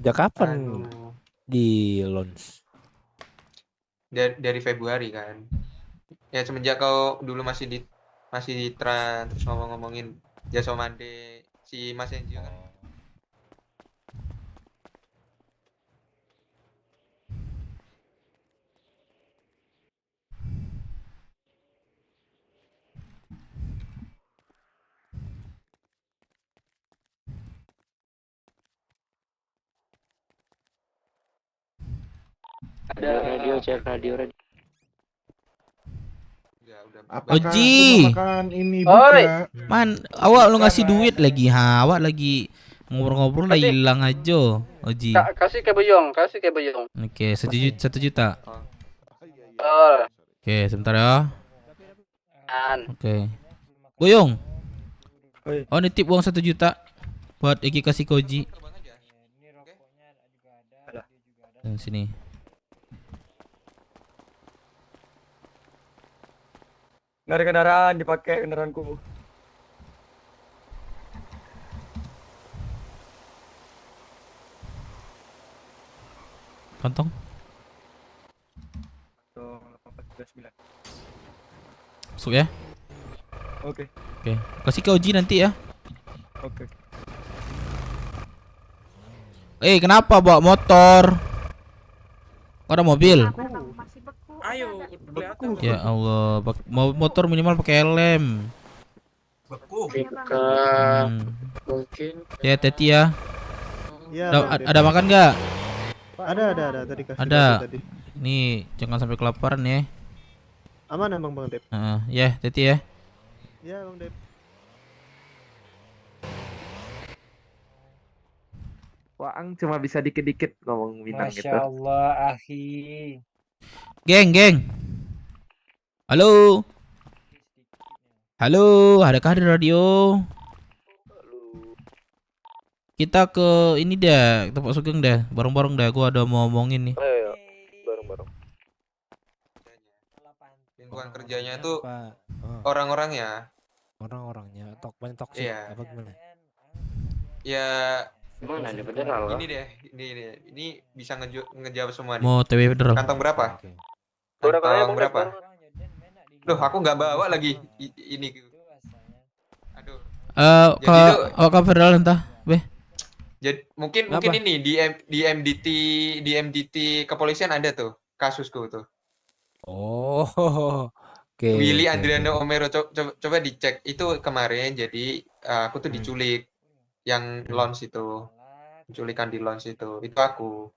Sejak kapan Aduh, di launch? dari Februari kan. Ya semenjak kau dulu masih di Trans terus ngomongin Jasa Mande si Mas Enjo kan. Ada radio, cek radio. Ya udah. Oji. Makan ini Oi. buka. Man, awak lu ngasih duit lagi, awak lagi ngobrol-ngobrol lah hilang aja, Oji. Kasih ke Beyong, Oke, 1 juta. Oh, Oke, sebentar ya. an. Oke. Boyong. Oi. Oh, nitip uang 1 juta buat Eki kasih ke Oji. Sini. Nggak ada kendaraan, dipakai kendaraanku. Kantong. Masuk ya. Oke. Oke. Kasih ke Oji nanti ya. Oke. Kenapa bawa motor? Kok ada mobil? Ayo, Ya Allah, mau motor minimal pakai helm. Mungkin. Ya, hati-hati ya. Ya, Ada makan nggak? ada tadi kasih Ada. tadi. Nih, jangan sampai kelaparan ya. Aman emang Bang Dep. Ya, hati-hati ya. Ya Bang Dep. Waang cuma bisa dikit-dikit ngomong Minang gitu. Masya Allah, akhi. Geng. Halo. Halo, adakah di radio? Kita ke ini dah, tempat Sugeng dah, bareng-bareng dah. Gua ada mau ngomongin nih. Ayo, bareng-bareng. Lingkungan kerjanya tuh orang-orangnya. orang-orangnya banyak toksik Iya. apa gimana? Ya Gimana nih federal? ini bisa ngejawab semua nih. Mau TW federal. Kantong berapa? Oke. Kantong berapa? Loh, aku nggak bawa lagi ini. Aduh. Ke federal entah, Beh. Jadi mungkin ini di MDT kepolisian ada tuh kasusku tuh. Oh, oke. Willy Adriano Omero, coba dicek itu kemarin. Jadi aku tuh diculik yang launch itu, penculikan di launch itu aku.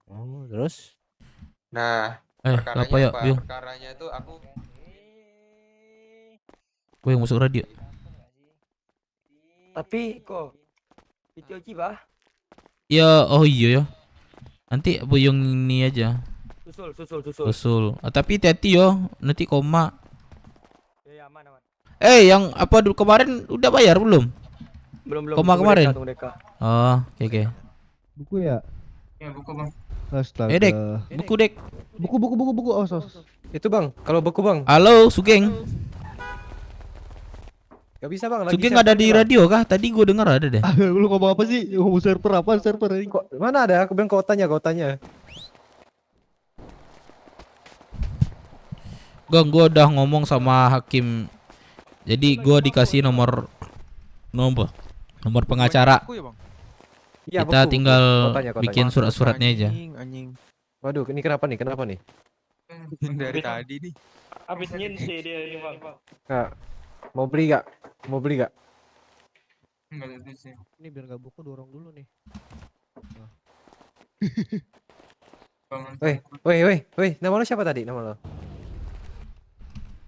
Oh, terus? Nah, apa ya, Byung? perkaranya itu aku. Gue yang masuk radio. Tapi kok video bah? Ya, oh iya ya. Nanti Buyung ini aja. Susul. Tapi hati-hati yo, nanti koma. Ya, aman. Yang apa dulu kemarin udah bayar belum? Belum. Koma kemarin. Oh, oke. Buku ya? Ya, buku Bang. Astaga. Dek. Buku Dek. Buku. Oh, Itu Bang, kalau buku Bang. Halo, Sugeng. Gak bisa Bang, lagi Sugeng ada di radio kah? Tadi gue dengar ada deh. Lu ngomong apa sih? Ngomong server ini. Kok mana ada? Aku bilang kotanya. Gang, gue udah ngomong sama hakim. Jadi gue dikasih nomor pengacara. Iya, Kita buku. tinggal Kotanya. bikin surat-suratnya aja. Waduh, ini kenapa nih? Dari tadi nih. Abis nyinsi dia ini Bang. Kak, mau beli gak? Enggak ada sih. Ini biar gak buku dorong dulu nih. Weh, nama lo siapa tadi? Nama lo?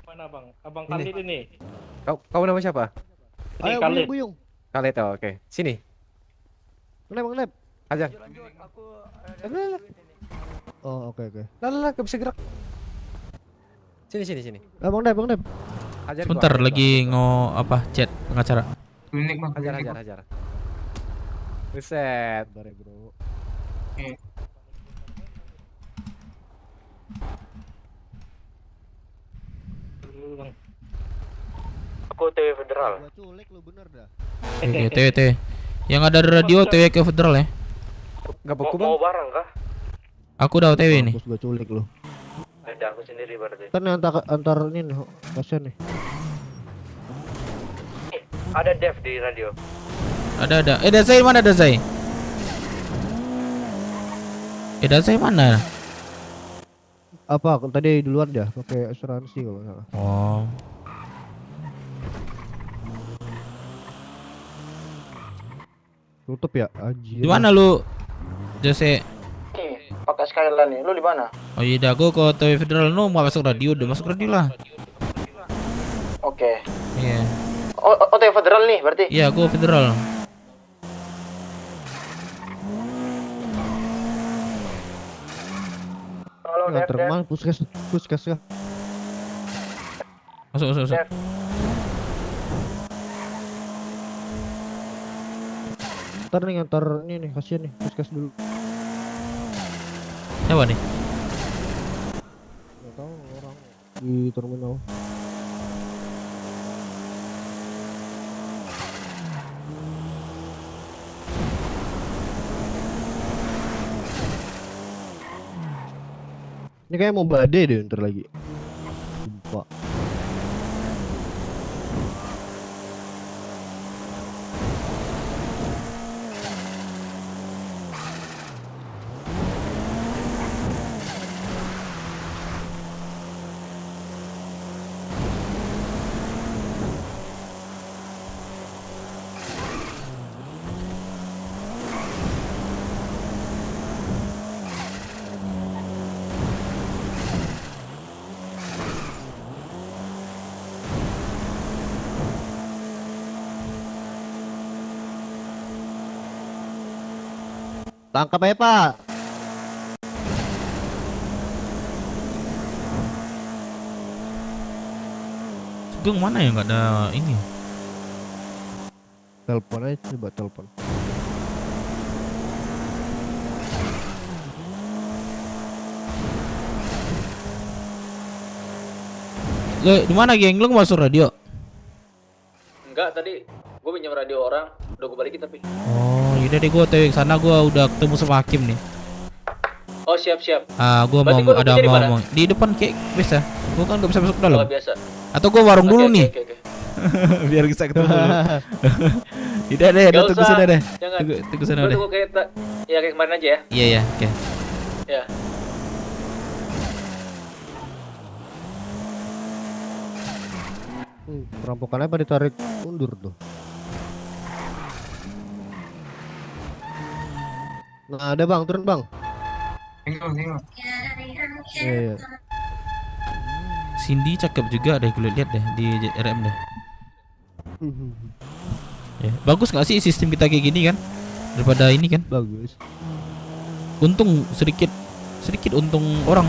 Mana Bang? Abang Khalid ini. Kau nama siapa? Ini Ayo Khalid. Buyung. Khalid, oke. Sini. Lep. Ajar. Oh, oke. Lah, gak bisa gerak. Sini. Bang Dep. Ajar Sebentar gua. lagi chat pengacara. Klinik Bang. Hajar. Buset. Bentar ya, Bro. Aku TW federal. Gua culik lu bener dah. Oke, TW. Yang ada di radio TW ke federal ya. Gak buku Bang. Mau barang kah? Aku udah TW nih. Gua culik lu. Ada aku sendiri berarti. Kan antar ini nih, kasian nih. Ada dev di radio. Ada. Dazai mana Dazai? Dazai mana? Apa tadi di luar dah pakai asuransi kalau nggak salah. Oh. Tutup ya, anjir. Di mana lu? Jose. Pakai Skyline nih. Lu di mana? Oh iya, gue ke TV Federal mau masuk radio, udah masuk radio lah. Oke. Iya. Oh, TW federal nih berarti. Iya, gue federal. Halo, Nggak termal puskes ya. Masuk. Ntar nih ngantar ini nih, kasian nih, puskes dulu. Siapa nih? Nggak tahu orang di terminal. Ini kayak mau badai deh ntar lagi. Sumpah. Tangkap aja Pak. Sugeng mana ya, nggak ada ini. Telepon aja, coba telepon. Lu di mana geng? Lu masuk radio? Enggak, tadi gue pinjam radio orang, udah gue balikin tapi. Oh, yaudah deh, gue OTW ke sana, gue udah ketemu sama Hakim nih. Oh, siap. Gue mau ada mau ngomong di depan kayak biasa. Gue kan gak bisa masuk ke dalam. Oh, biasa. Atau gue warung dulu nih. Oke. Biar bisa ketemu dulu. Tidak deh, Gak tunggu usah, sana deh. jangan. Tunggu sana Gua deh. tunggu kayak kemarin aja ya. Iya, oke. Ya. Perampokannya apa ditarik mundur tuh? Nah, ada bang, turun bang. Tengok. Iya. Cindy cakep juga deh, gue lihat deh di RM deh. Ya, bagus nggak sih sistem kita kayak gini kan? Daripada ini kan? Bagus. Untung sedikit untung orang.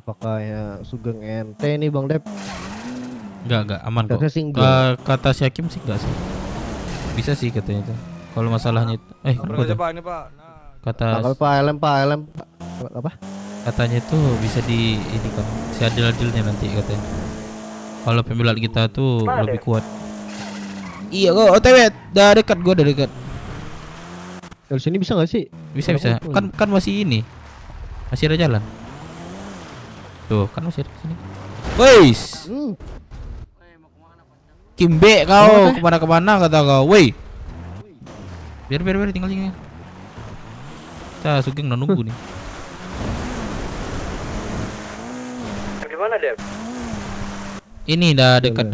Apakah ya Sugeng ente nih Bang Dep? Enggak aman kok. Katanya sih enggak. Kata si Hakim sih enggak sih. Bisa sih katanya itu. Kalau masalahnya itu kenapa tuh? Pak, ini Pak. Kata Pak LM apa? katanya itu bisa di ini kan si adil-adilnya nanti katanya. Kalau pembelaan kita tuh lebih kuat. Iya kok OTW udah dekat. Dari sini bisa nggak sih? Bisa. Kan masih ini. Masih ada jalan. Tuh, kan masih ada sini. Weis. Kimbe kau kemana kata kau. Woi. Biar tinggal sini. Kita Sugeng udah nunggu nih. Gimana, Dep? Ini udah dekat.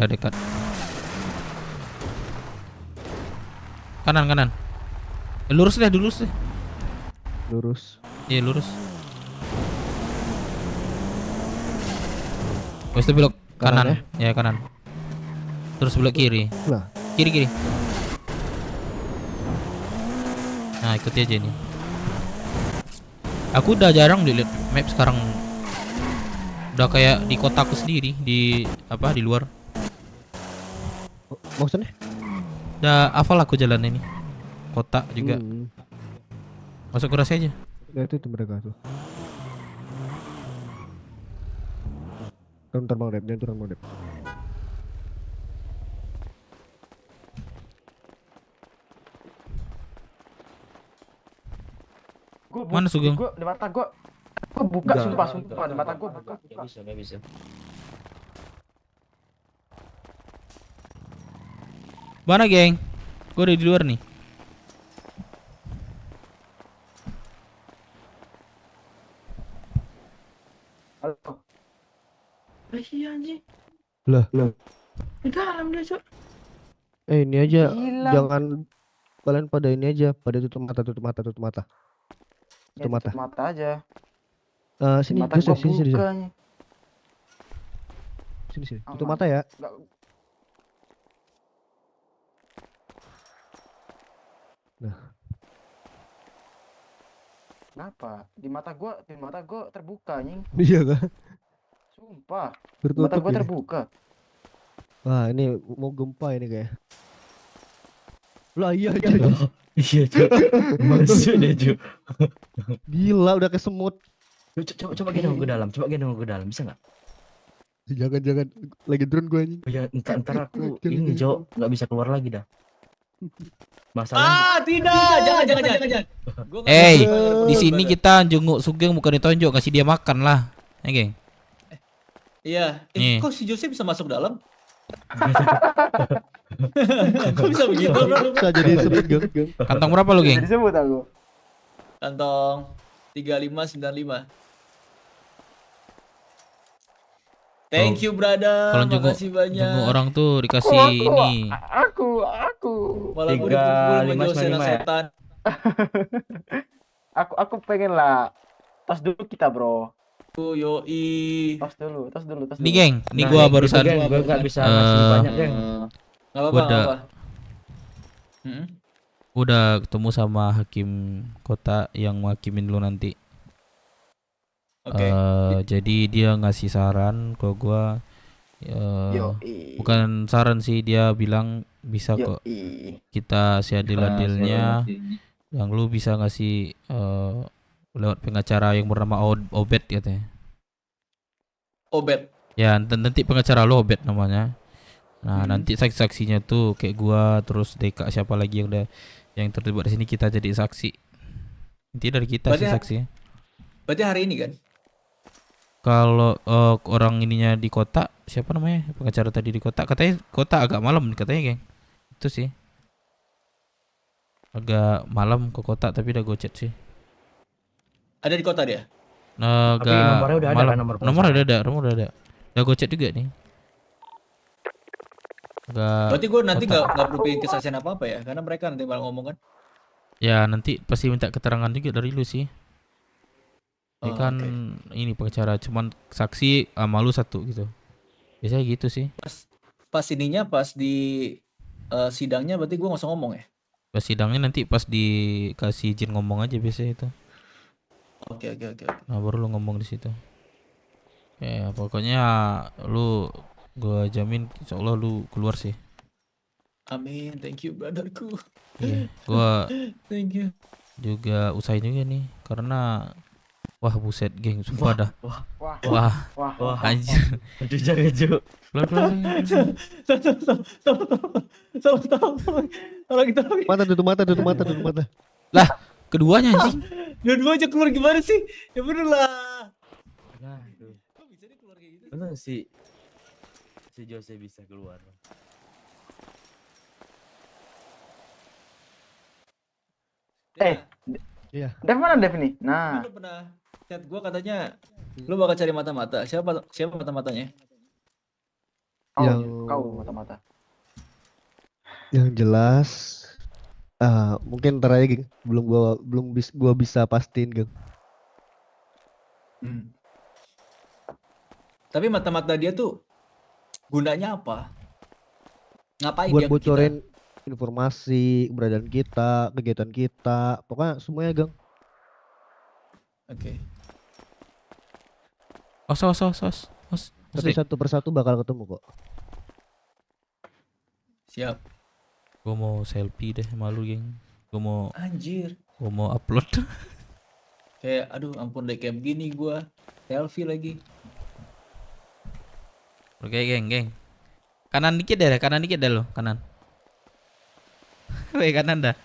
Kanan. Lurus deh. Lurus. Iya, lurus. Terus itu belok kanan. Ya, kanan. Terus belok kiri. Nah. Kiri. Nah, ikuti aja nih. Aku udah jarang dilihat map sekarang. Udah kayak di kotaku sendiri, di luar. Maksudnya? Udah hafal aku jalan ini. Kota juga. Masuk keras aja. Ya itu mereka tuh. Turun Bang Dep, turun Bang Dep. Mana Sugeng? Di mata gua buka, sumpah di mata gua buka. Gak bisa. Mana, geng? Gua udah di luar nih. Halo. Iya anjing. Lah. Di dalam dia, Cok. Ini aja, Hilang. jangan kalian pada ini aja, pada tutup mata. Tutup mata aja. Sini, mata gua sini. buka nih. Sini. Tutup mata ya. Nah. Kenapa? Di mata gua terbuka anjing. Iya kan? Sumpah. Tertutup Mata gua ini. terbuka. Wah, ini mau gempa ini kayak. Lah iya. Iya, Cuk. Masuk deh, Cuk. Gila, udah kesemut. Coba gendong ke dalam, bisa nggak? Jangan, lagi turun gue anjing. Oh ya, entar aku ini Jo, nggak bisa keluar lagi dah. Masalah. Tidak, jangan. Di sini kita jenguk Sugeng bukan ditonjok, kasih dia makan lah. Ya, geng. Iya, Nih. kok si Jose bisa masuk dalam? Kok bisa begitu, bro? Bisa jadi disebut geng. Kantong berapa lu, geng? Disebut aku. Kantong 3595. Thank you, brother. Kalau Makasih banyak. jenguk orang tuh dikasih ini. Aku. Malah gue dipukul sama Jose anak setan. Aku pengen lah. Tas dulu kita, bro. Yoi. Tas dulu. Ini, geng, ini gua barusan Gua nggak bisa ngasih banyak, geng. Nggak apa-apa. Udah ketemu sama hakim kota yang menghakimin lu nanti. Oke. Jadi dia ngasih saran ke gua Yoi. Bukan saran sih, dia bilang bisa kok Yoi. kita seadil-adilnya. Yang lu bisa ngasih lewat pengacara yang bernama Obet katanya. Obet. Ya nanti pengacara lu Obet namanya. Nah nanti saksi-saksinya tuh kayak gua, terus Deka, siapa lagi yang terlibat di sini, kita jadi saksi. Inti dari kita Berarti sih saksi. Berarti hari ini kan? Kalau orang ininya di kota, siapa namanya pengacara tadi di kota, katanya kota agak malam katanya, geng. Itu sih agak malam ke kota, tapi udah gocet sih. Ada di kota dia? Tapi nomornya udah ada malam. kan, nomor Nomor udah ada. Udah gocet juga nih. Berarti gue nanti nggak perlu bikin kesaksian apa ya, karena mereka nanti malah ngomong kan. Ya nanti pasti minta keterangan juga dari lu sih. Ya kan ini pengacara, cuman saksi sama lu satu gitu. Biasanya gitu sih. Pas ininya, pas di sidangnya berarti gue nggak usah ngomong ya? Pas sidangnya nanti pas dikasih izin ngomong aja biasanya itu. Oke. Nah baru lu ngomong di situ. Ya pokoknya lu, gua jamin insyaallah lu keluar sih. Amin, thank you brotherku. Iya, gua Thank you. juga usahain juga nih, karena wah buset geng, sumpah dah. Wah, anjir. Aduh jangan Ju. Tolong. Mata tutup mata. Lah, keduanya anjing. Dua-dua aja keluar gimana sih? Ya bener lah. Nah, itu. Bener sih. Si Jose bisa keluar. Iya. Dev mana Dev nih? Nah. Lu pernah chat gue katanya lu bakal cari mata-mata. Siapa mata-matanya? Kau mata-mata. Yang jelas mungkin ntar aja geng, belum gua bisa pastiin geng. Tapi mata-mata dia tuh gunanya apa? Ngapain Buat dia ke bocorin informasi keberadaan kita, kegiatan kita, pokoknya semuanya geng. Oke. Os. Tapi satu persatu bakal ketemu kok. Siap. Gua mau selfie deh, malu geng. Gua mau upload. Kayak aduh ampun deh, kayak begini gua. Selfie lagi. Oke geng. Kanan dikit deh lo, kanan. Weh kanan dah.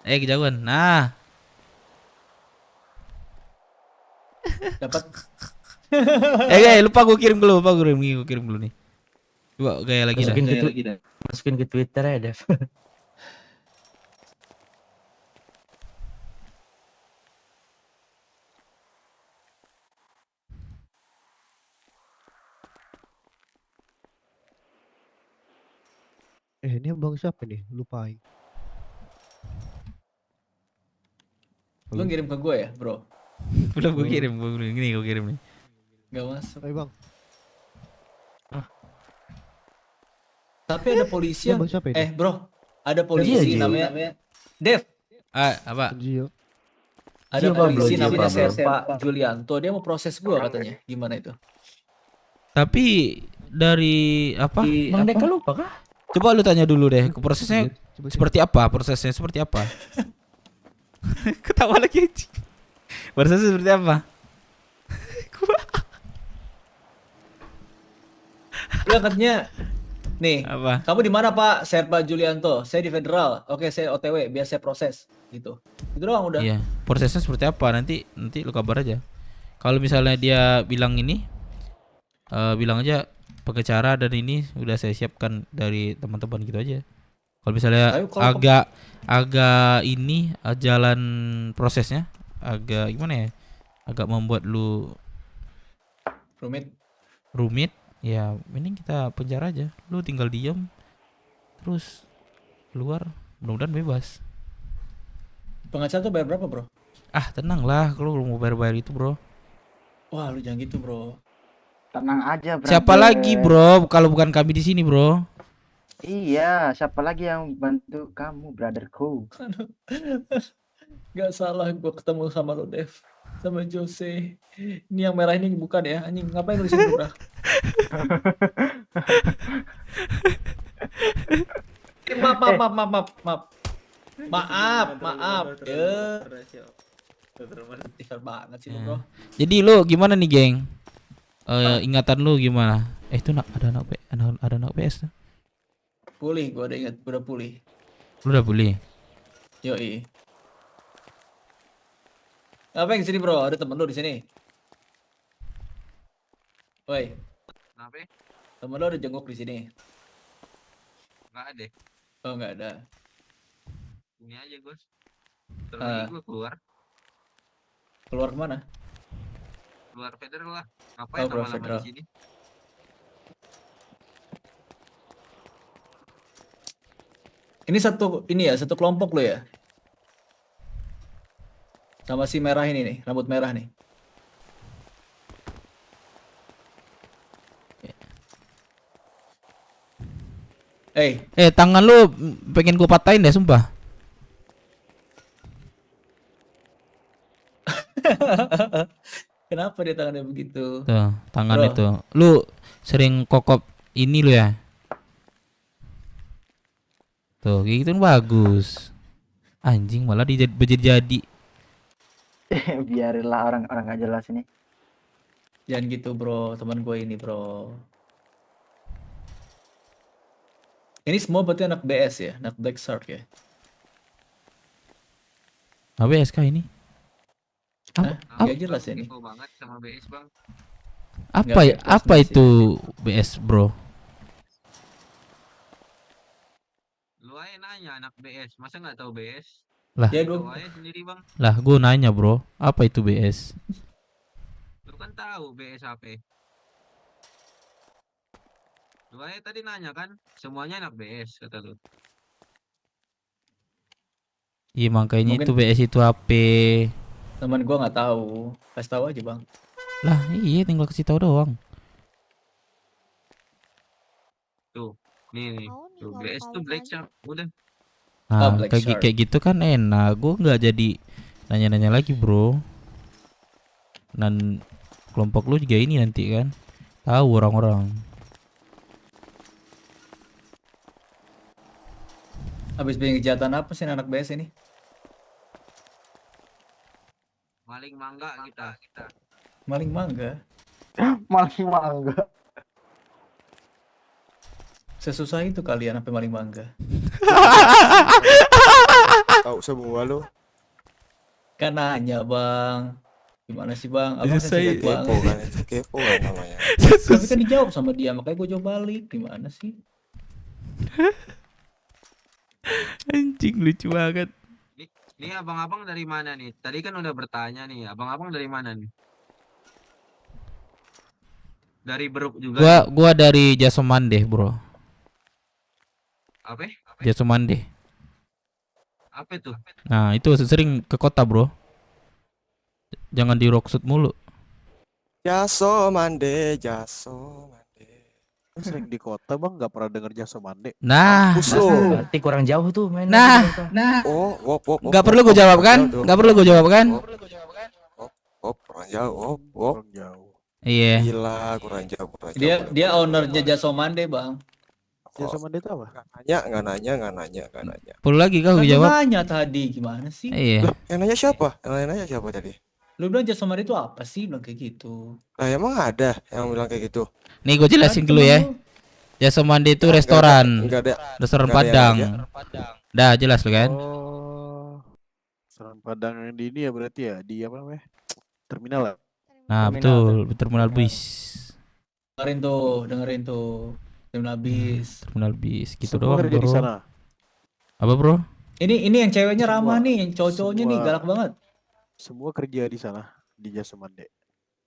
Kejauhan. Nah. Dapat. Lupa gue kirim dulu nih. Coba gaya lagi dah. Masukin ke Twitter ya, Dev. Ini abang siapa nih? Lupain. Lu ngirim ke gue ya, bro? Belum gue kirim, gue kirim nih. Gak masuk. Ayo bang. Tapi ada polisi yang bro, ada polisi namanya Dev. Apa? Ada polisi namanya Pak Julianto, dia mau proses gua katanya. Gimana itu? Tapi dari apa? Bang Deka lupa kah? Coba lu tanya dulu deh, prosesnya seperti apa? Ketawa lagi anjing. Prosesnya seperti apa? Dia katanya, nih, apa? Kamu di mana Pak? Saya Pak Julianto, saya di Federal. Oke, saya OTW, biar saya proses gitu. Itu doang udah. Iya, prosesnya seperti apa? Nanti lu kabar aja. Kalau misalnya dia bilang ini, bilang aja pengacara dan ini udah saya siapkan dari teman-teman gitu aja. Kalau misalnya agak ini jalan prosesnya agak gimana ya? Agak membuat lu rumit, ya mending kita penjara aja. Lu tinggal diam terus keluar, mudah-mudahan bebas. Pengacara tuh bayar berapa, bro? Tenang lah, kalau lu mau bayar itu, bro. Wah, lu jangan gitu, bro. Tenang aja, bro. Siapa lagi, bro? Kalau bukan kami di sini, bro. Iya, siapa lagi yang bantu kamu, brotherku? Gak salah gua ketemu sama lo, Dev. sama Jose. Ini yang merah ini bukan ya? Anjing, ngapain lu di sini, Bro? Maaf. Ya. Tikar banget sih, Bro. Jadi lu gimana nih, geng? Ingatan lu gimana? Itu ada anak PS tuh. Pulih, gua udah ingat, gua udah pulih. Lu udah pulih? Yoi. Ngapain di sini, Bro? Ada temen lu di sini. Woi. Kenapa? Temen lu ada jenguk di sini. Nggak ada. Oh, nggak ada. Ini aja Gus. Terus gue keluar. Keluar kemana? Keluar federal lah. Ngapain lama-lama di sini? Ini satu kelompok lo ya? Sama si merah ini nih, rambut merah nih. Tangan lu pengen gua patahin deh, sumpah. Kenapa dia tangannya begitu? Tuh, tangan Bro. itu. Lu sering kokop ini lu ya? Tuh, kayak gitu kan bagus. Anjing malah jadi. Biarinlah orang-orang gak jelas ini. Jangan gitu, Bro. Teman gue ini, Bro. Ini semua berarti anak BS ya? Anak Black Shark ya? Apa SK ini? Nggak jelas ya ini. Info banget sama BS, Bang. Apa itu BS, Bro? Lu aja nanya anak BS, masa nggak tahu BS? Lah. Ya, Tahu aja sendiri, Bang. Lah, gua nanya, Bro. Apa itu BS? Lu kan tahu BS apa? Lu aja tadi nanya kan, semuanya anak BS kata lu. Iya, makanya Mungkin- itu BS itu apa? Teman gue nggak tahu. Kasih tahu aja, Bang. Lah, iya tinggal kasih tahu doang. Tuh, nih. Tuh, BS tuh Black Shark, udah. Nah, Black Shark. kayak gitu kan enak. Gua nggak jadi nanya-nanya lagi, Bro. Dan kelompok lu juga ini nanti kan. Tahu orang-orang. Habis bikin kejahatan apa sih anak BS ini? Maling mangga kita. Maling mangga. Maling mangga. Sesusah itu kalian sampai maling mangga. Tahu semua lu. Kan nanya, Bang. Gimana sih, Bang? Abang Susah sensitif ya. Kepo banget. kan itu, kepo kan namanya. Tapi kan dijawab sama dia, makanya gue jawab balik. Gimana sih? Anjing lucu banget. Nih abang-abang dari mana nih? Tadi kan udah bertanya nih, abang-abang dari mana nih? Dari Beruk juga. Gua dari Jasomande, Bro. Apa? Jasomande. Apa itu? Nah, itu sering ke kota, Bro. Jangan di Rocksud mulu. Jasomande. Sering di kota bang, nggak pernah denger Jasomande. Nah, Berarti kurang jauh tuh main. Oh, nggak perlu gue jawab kan? Nggak perlu gue jawab kan? kurang jauh. Kurang jauh. Iya. Gila, kurang jauh. Dia ownernya Jasomande, Bang. Jasomande itu apa? Nggak nanya. Perlu lagi kau Kan jawab? nanya tadi, gimana sih? Iya. Yang nanya siapa? Tadi? Lu bilang Jasomande itu apa sih? Bilang kayak gitu. Nah, emang ada yang bilang kayak gitu? Nih gue jelasin dulu ya. Jasomande itu restoran. Restoran Padang. Dah jelas lu kan? Oh, restoran Padang yang di ini ya berarti ya, di apa namanya? Terminal lah. Nah, betul, terminal bis. Dengerin tuh. Terminal bis. Terminal bis gitu Semua doang, kerja di Bro. sana. Apa, Bro? Ini yang ceweknya ramah Semua- nih, yang cowok-cowoknya nih semua- galak banget. Semua kerja di sana, di Jasomande.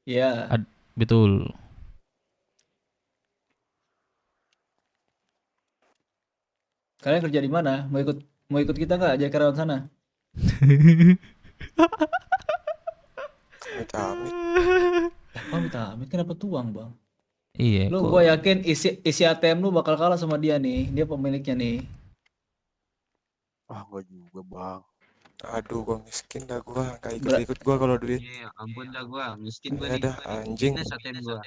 Iya. Betul. Kalian kerja di mana? Mau ikut kita nggak jadi karyawan sana? Amit-amit kenapa tuang, Bang? Iya. Lu gua yakin isi ATM lu bakal kalah sama dia nih. Dia pemiliknya nih. Ah, enggak juga, Bang. Aduh, gua miskin dah gua, nggak ikut-ikut gua kalau duit. Iya, ampun dah gua, miskin gua Ya nih. dah, anjing. Saten gua.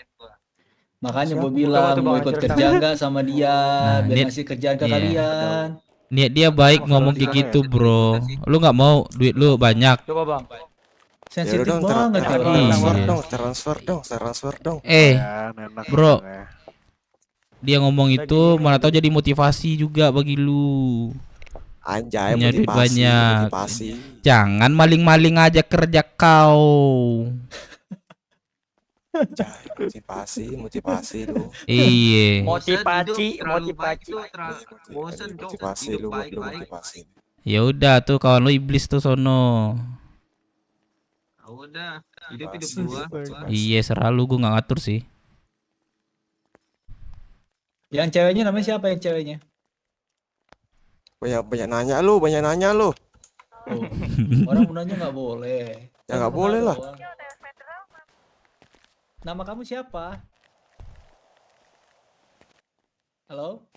Makanya Siapa? gue bilang Coba mau Bang, ikut cerita. kerja nggak sama dia, biar Niat- ngasih kerjaan ke iya. kalian. Niat dia baik ngomong kayak gitu, bro. Lu nggak mau duit lu banyak. Coba bang. Ya Sensitif udah dong, banget ya. transfer dong. Bro. Dia ngomong itu mana tahu jadi motivasi juga bagi lu. Anjay, Punya duit motivasi, banyak. motivasi. Jangan maling-maling aja kerja kau. Motivasi lu. Iya. Motivasi. Bosen dong. Motivasi lu, motivasi. Ya udah tuh kawan lu iblis tuh sono. Udah, hidup gua. Iya, serah lu, gua nggak ngatur sih. Yang ceweknya namanya siapa yang ceweknya? Banyak nanya lu. Oh. Orang mau nanya nggak boleh. Ya nggak boleh lah. Nama kamu siapa? Halo?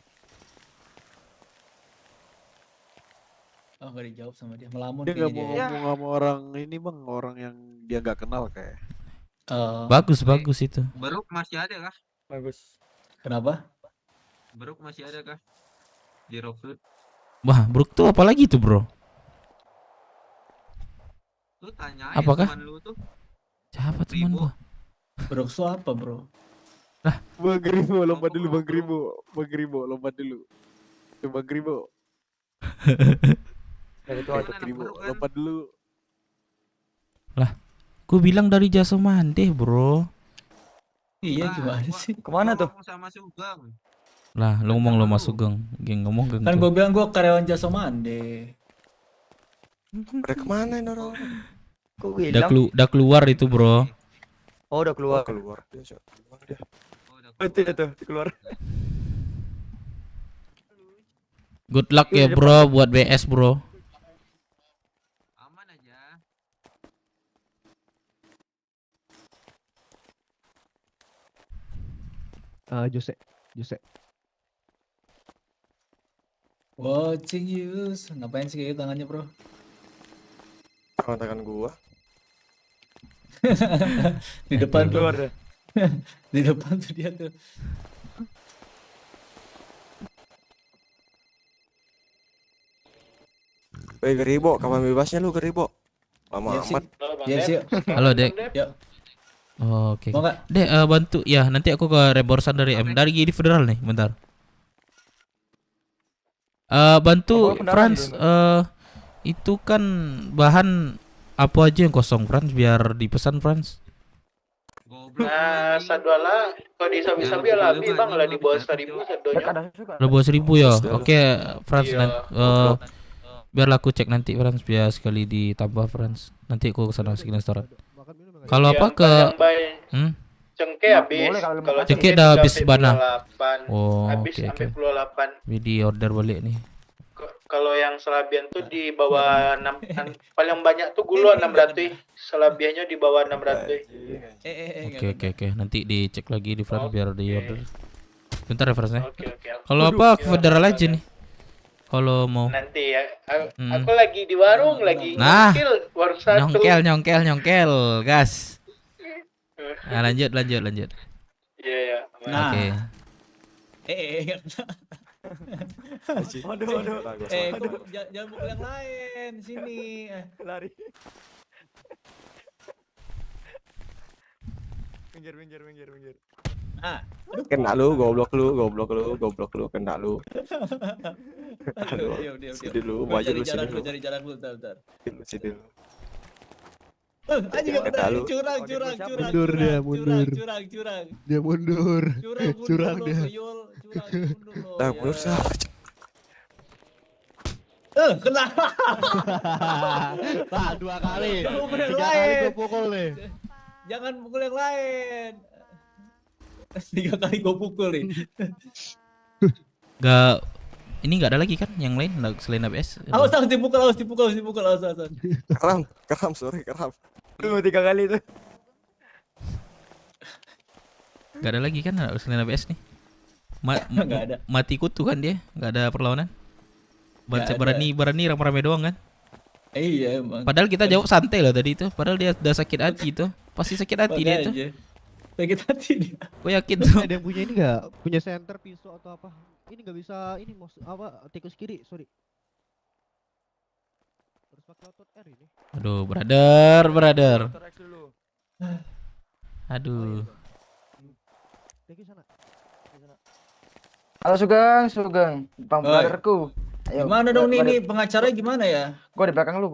Oh, nggak dijawab sama dia. Melamun Dia nggak kayaknya mau dia. ngomong sama orang ini bang, orang yang dia nggak kenal kayak. Bagus itu. Beruk masih ada kah? Bagus. Kenapa? Beruk masih ada kah? Di Rockwood. Wah, Brook tuh apa lagi tuh, bro? Lu tanyain Apakah? teman lu tuh. Siapa teman gua? Bro, so apa bro? Bang Gribo, lompat dulu Bang Gribo, lompat dulu. Tuh Bang Gribo. Lompat dulu. Lah, gua bilang dari Jasa Mande, bro. Iya, gimana sih? Kemana tuh? Sama Sugeng. Lah, lu ngomong lu masuk gang. Geng ngomong gang. Kan tuh. gue bilang gue karyawan jasa mande. Mereka kemana ini orang? Kok Udah keluar itu, bro. Oh, udah keluar. Dia. Itu keluar. Good luck ya, bro, buat BS, bro. Aman aja. Jose. Watching you. Ngapain sih kayak gitu tangannya bro? Tangan gua. Di depan tuh. Keluar deh. Di depan tuh dia tuh. Weh Geribo, kapan bebasnya lu Geribo? Lama Iya, amat. Iya sih. Halo, Dek. Yuk. Oh, oke. Mau nggak? Dek, bantu ya. Nanti aku ke reborsan dari M. Dari GD Federal nih, bentar. Bantu Franz. Itu kan bahan apa aja yang kosong, Franz, biar dipesan, Franz. Nah, sadwala kalau di sabi-sabi alabi bang lah di bawah 1.000 sadonya. Udah bawa 1.000 ya. Oke, Franz. Iya. Biar aku cek nanti, Franz, biar sekali ditambah, Franz. Nanti aku kesana sini restoran. Kalau apa ke Cengke habis. Kalau cengke udah habis bana. 8. Oh, habis oke, sampai oke. 28. Jadi order balik nih. Kalau yang selabian tuh di bawah 6, paling banyak tuh gula 600. Selabiannya di bawah 600. Oke. Nanti dicek lagi di Franz biar di order. Bentar ya, Franz. Oke. Kalau apa ke Federal aja nih. Kalau mau. Nanti ya. Aku lagi di warung lagi. Nah, nyongkel, warung satu. nyongkel, gas. Nah, lanjut. Iya. Nah. Oke. Waduh. Kok jangan mukul yang lain sini. Lari. Minggir. Ah, Kena lu, goblok lu, kena lu. Diam. Sini dulu, maju dulu, sini dulu. Cari jalan dulu, bentar. Sini dulu. Anjing Kena lu. curang. Mundur dia, mundur. Curang. Dia mundur. Curang lo, dia. Yul. Mundur lo. Nah, ya. mundur siapa? Kena. Nah, 2 kali. Jangan mukul yang 3 kali lain. gua pukul nih. Jangan pukul yang lain. 3 kali gue pukul nih. Ini nggak ada lagi kan yang lain selain ABS? Awas dipukul. Keram, sorry, keram. Lu 3 kali tuh. Nggak ada lagi kan selain ABS nih? Nggak ada. Mati kutu kan dia, nggak ada perlawanan. Nggak ada. Berani rame-rame doang kan? Iya emang. Padahal kita jawab santai loh tadi itu. Padahal dia udah sakit hati itu. Pasti sakit hati dia itu. Makanya. Sakit hati dia. Gue yakin tuh. Ada yang punya ini nggak? Punya senter, pisau atau apa? Ini nggak bisa. Ini mau apa? Tikus kiri, sorry. Harus pakai otot R ini. Aduh, brother. Aduh. Halo Sugeng, Bang Oi. brotherku. Ayo, Gimana dong gua ini di- pengacaranya gimana ya? Gua di belakang lu.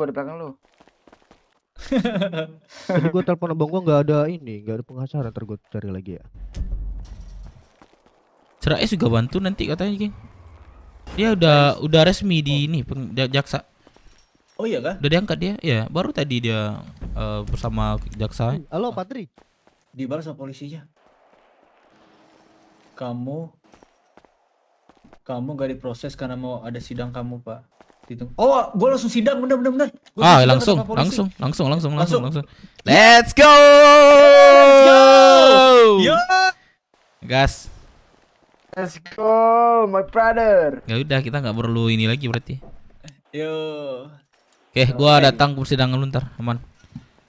Tadi gua telepon abang gua nggak ada ini, nggak ada pengacara. Ntar gua cari lagi ya. Cerais juga bantu nanti katanya, geng. Dia udah resmi di ini jaksa. Oh iya kah? Udah diangkat dia. Ya, baru tadi dia bersama jaksa. Halo Patri. Dibalas sama polisinya. Kamu gak diproses karena mau ada sidang kamu, Pak. Ditunggu. Oh, gue langsung sidang, bener. Gua Ah, sidang sama polisi. langsung. Let's go. Yo. Gas. Let's go, my brother. Ya udah, kita nggak perlu ini lagi berarti. Yo. Oke, gua datang ke persidangan lu ntar, aman.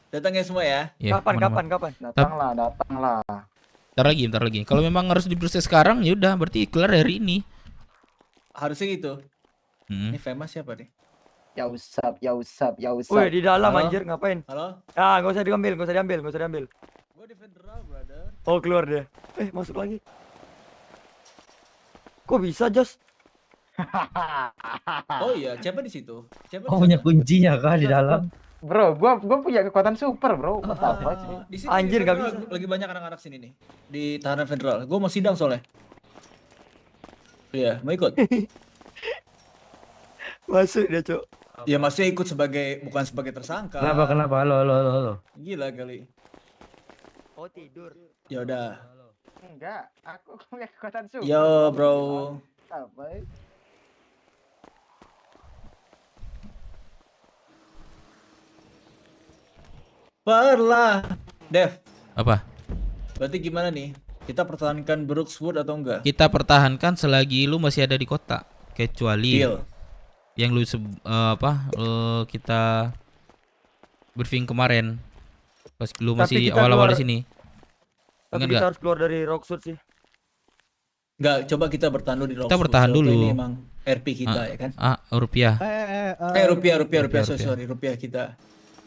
Datang ya semua ya. Iya, aman. Kapan? Datanglah. Bentar lagi. Kalau memang harus diproses sekarang, ya udah, berarti kelar hari ini. Harusnya gitu. Hmm. Ini famous siapa nih? Ya usap. Woi, di dalam Halo? anjir ngapain? Halo? Ah, nggak usah diambil. Gue di federal, brother. Oh, keluar dia. Masuk lagi. Kok bisa, Jos? Oh iya, siapa di situ? Siapa Oh, punya kuncinya kah di dalam? Bro, gua punya kekuatan super, bro. Apa sih? Di sini Anjir, di nggak federal lagi banyak anak-anak sini nih. Di tahanan federal. Gue mau sidang soalnya. Iya, mau ikut? Masuk dia, Cok. Ya maksudnya ikut bukan sebagai tersangka. Kenapa? Halo. Gila kali. Oh, tidur. Ya udah. Enggak, aku punya kekuatan super. Yo, bro. Apa? Dev, Apa? berarti gimana nih? Kita pertahankan Brookswood atau enggak? Kita pertahankan selagi lu masih ada di kota. Kecuali Deal. yang lu kita briefing kemarin pas lu Tapi masih kita awal-awal di keluar- sini. Tapi Ingat kita nggak? harus keluar dari Rocksuit sih. Enggak, coba kita bertahan dulu di Rockswood. Kita bertahan Soalnya dulu. Ini emang RP kita ya kan? Rupiah. Rupiah. Sorry, rupiah kita.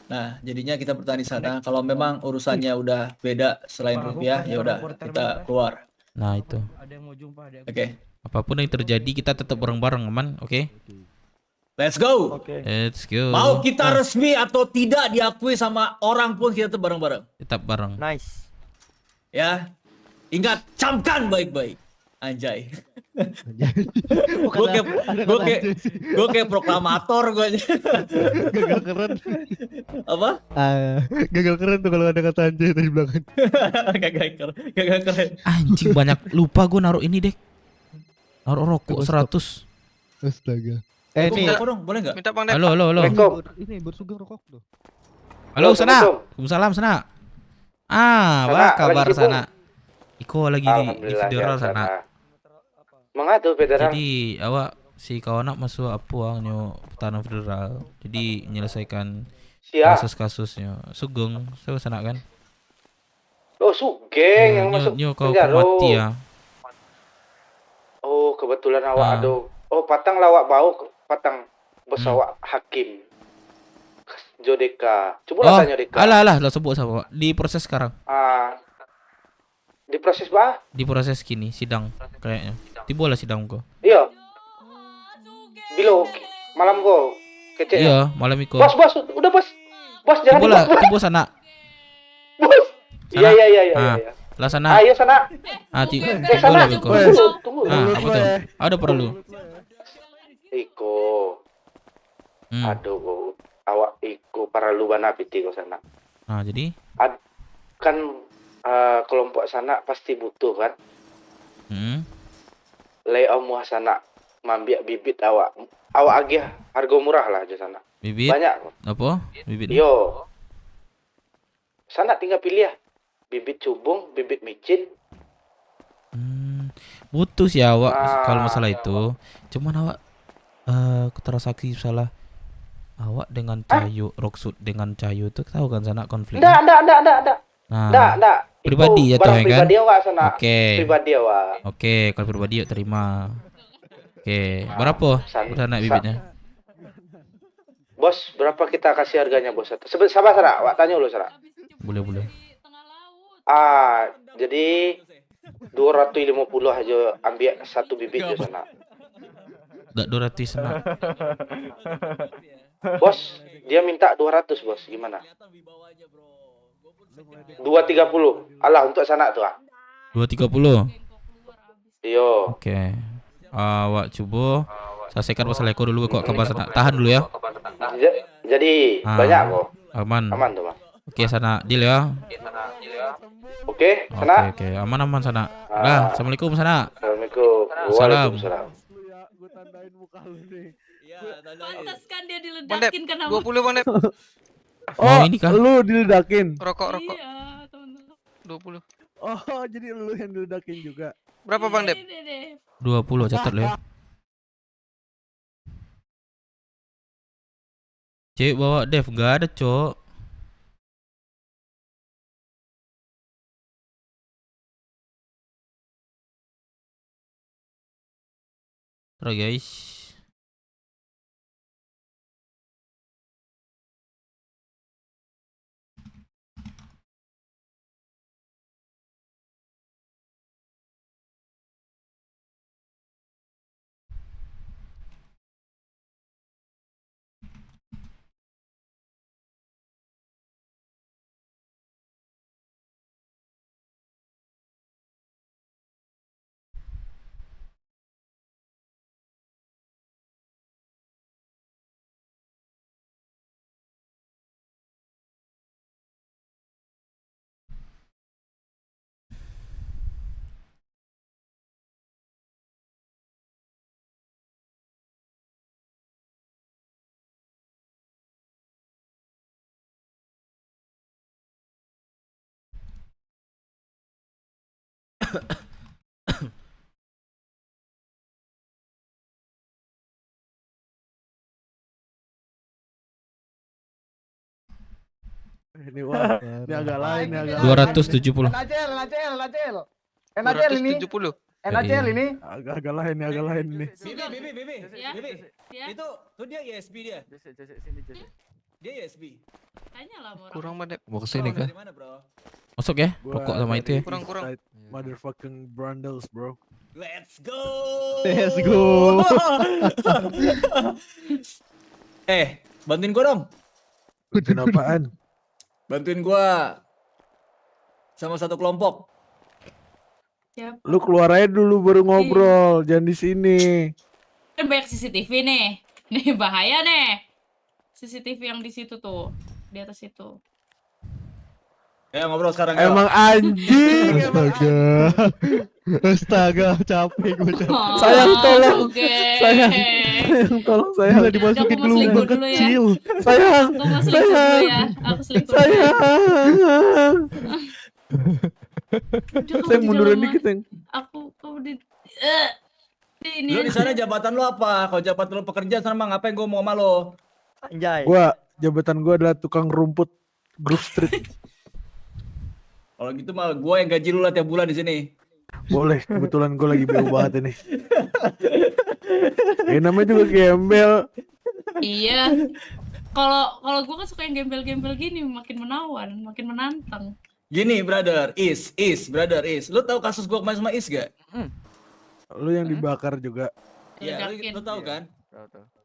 Nah, jadinya kita bertahan di sana. Kalau memang urusannya udah beda selain rupiah, ya udah kita keluar. Nah, itu. Ada yang mau jumpa, Oke. Apapun yang terjadi kita tetap bareng-bareng, aman, oke? Let's go. Let's go. Mau kita resmi atau tidak diakui sama orang pun kita tetap bareng-bareng. Tetap bareng. Nice. Ya. Ingat, camkan baik-baik. Anjay. Gue kayak proklamator gue. Gagal keren. Apa? Gagal keren tuh kalau ada kata anjay tadi belakang. Gagal keren. Anjing banyak lupa gue naruh ini deh. Naruh rokok 100. Astaga. Nih. Nih. Dong, boleh nggak? Minta Bang Dev. Halo. Ini bersugeng rokok tuh. Halo, Sana. Waalaikumsalam, Sana. Apa kabar lagi Sana? Iko lagi di federal Sana. Mengadu federal. Jadi awak si kawan nak masuk apa nyo pertahanan federal. Jadi menyelesaikan Siap. kasus-kasusnya. Sugeng, saya Sana kan? Oh, Sugeng yang masuk Nyo kau penjara. mati ya. Oh, kebetulan awak aduh. Oh, patang lawak bau patang bos awak hakim. Jodeka. Coba tanya Jodeka. Alah, lah sebut sama. Diproses sekarang. Diproses bah? Diproses kini sidang kayaknya. Tiba lah sidang kok. Iya. Bilo malam kok. Kece. Iya, malam itu. Bos, udah bos. Bos jangan Tiba lah, dibos, Bos. tiba Sana. Bos. Sana. Iya. Lah Sana. Ayo sana. Tiba sana. lah Biko. Tunggu. Apa tuh? Ada perlu. Iko. Aduh, awak Iko para lubana piti kok sana. Nah, jadi Kan kelompok sana pasti butuh kan? Lei omuh sana mambiak bibit awak agih harga murah lah aja sana. Bibit? Banyak. Apa? Bibit? Yo. Sana tinggal pilih ya. Bibit cubung, bibit micin. Butuh sih awak kalau masalah itu. Cuman awak keterasaksi salah Awak dengan Cayu, Rocksud dengan Cayu tuh tahu kan sana konflik? Enggak. Nah, Enggak. pribadi Itu ya tuh barang ya kan? pribadi awak sana. Oke. Pribadi awak. Oke, kalau pribadi yuk terima. Oke, berapa sana bibitnya? Bos, berapa kita kasih harganya, Bos? Sabar, Sara. Awak tanya dulu, Sara. Boleh. Jadi 250 aja ambil satu bibit di sana. Enggak 200 sana. Bos, dia minta 200, Bos. Gimana? 230. Alah, untuk sana tuh. 230. Iyo. Oke. Awak coba selesaikan masalah Eko dulu kok kabar sana. Tahan dulu ya. Jadi banyak kok. Aman. Aman tuh, Bang. Oke, sana deal ya. Oke, sana. Oke, aman sana. Dah, assalamualaikum sana. Assalamualaikum. Salam. Waalaikumsalam. Pantas kan dia diledakin karena 20 Bang Dep. Oh, ini kah? Lu diledakin. Rokok. Iya, teman-teman. 20. Oh, jadi lu yang diledakin juga. Berapa Bang Dep? 20 catat lo ya. Cewek bawa Dev gak ada, Cok. Terus guys. Ini wah, ini agak lain, ini agak 270. Enacel. 270. Enacel ini. Agak lain, ini agak lain nih. Bibi. Ya. Itu dia ISB dia. Dia ISB. Tanya lah orang. Kurang Bang Dep. Mau kesini kah? Masuk ya, rokok sama itu ya. Kurang. Motherfucking brandles, bro. Let's go. Let's go. Bantuin gua dong. Bantuin apaan? Bantuin gua sama satu kelompok. Siap. Lu keluar aja dulu baru ngobrol, jangan di sini. Kan banyak CCTV nih. Nih bahaya nih. CCTV yang di situ tuh, di atas itu. Ya ngobrol sekarang. Emang anjing. Astaga, capek gue. Sayang tolong. Oke. Sayang tolong saya. Bisa dimasukin ke lubang kecil. Sayang. Aku mau selingkuh dulu ya. Aku selingkuh. Sayang. Saya munduran dikit, Teng. Aku di ini. Lu di sana jabatan lu apa? Kalau jabatan lu pekerja sama ngapain gua mau sama lu? Anjay. Jabatan gua adalah tukang rumput Grove Street. Kalau gitu mah gua yang gaji lu lah tiap bulan di sini. Boleh, kebetulan gua lagi beu banget ini. Namanya juga gembel. Iya. Kalau gua kan suka yang gembel-gembel gini, makin menawan, makin menantang. Gini, brother, brother. Lu tahu kasus gua kemarin sama Is gak? Lu yang dibakar juga. Iya, lu tahu kan?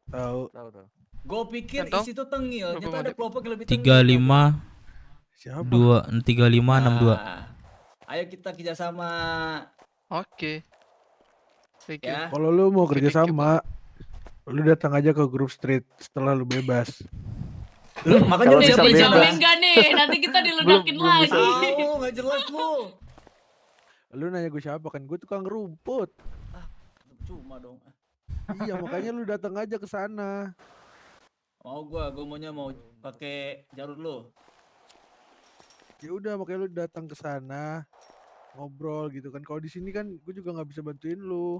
Tahu. Gua pikir Is itu tengil, ternyata ada kelompok yang lebih tengil. 35 Siapa? 3562. Ayo kita kerjasama. Oke. Ya. Kalau lu mau kerja sama, lu datang aja ke Grove Street setelah lu bebas. Makanya lu siapa Dijamin gak nih? Nanti kita diledakin lagi. Oh, nggak jelas lu. Lu nanya gue siapa kan? Gue tukang rumput. Cuma dong. Iya, makanya lu datang aja ke sana. Gua maunya mau pakai jarur lu. Ya udah, makanya lu datang ke sana ngobrol gitu kan. Kalau di sini kan gue juga nggak bisa bantuin lu.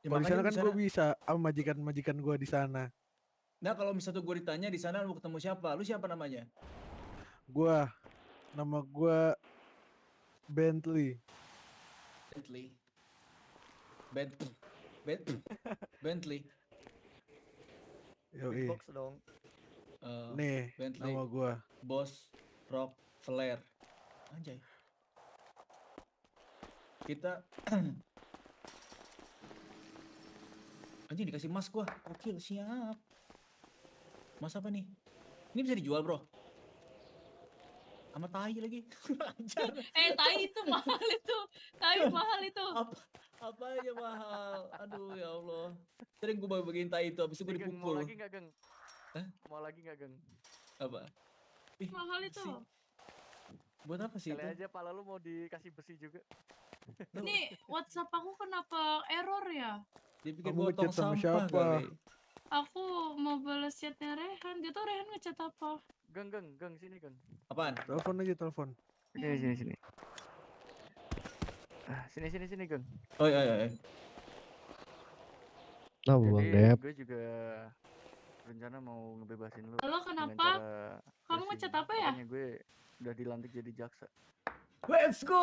Ya, Kalau di sana makanya kan gue bisa sama majikan gue di sana. Nah, kalau misalnya gue ditanya di sana lu ketemu siapa? Lu siapa namanya? Nama gua Bentley. Bentley. Yoi. Beatbox dong. Nih, Bentley. nama gua. Bos Rock Flair. Anjay. Kita anjing dikasih emas gua. Oke, siap. Mas apa nih? Ini bisa dijual, Bro. Sama tai lagi. Anjir. Tai itu mahal itu. Tai mahal itu. Apa aja mahal. Aduh ya Allah. Sering gue bagiin tai itu habis itu gue Geng, dipukul. mau lagi nggak, Geng? Hah? Mau lagi nggak, Geng? Apa? Mahal itu. Buat apa sih Kali itu? aja pala lu mau dikasih besi juga. Nih, WhatsApp aku kenapa error ya? Dia pikir Kamu gue tong ngechat sama sampah siapa? kali. Aku mau balas chatnya Rehan. Gak tau Rehan ngechat apa. Geng, sini, Geng. Apaan? Telepon aja, telepon. Sini. Sini, Geng. Oh iya. Nah, Bang Jadi Dep. gue juga rencana mau ngebebasin lu. Halo, kenapa? Kamu ngechat apa ya? Makanya gue udah dilantik jadi jaksa. Let's go,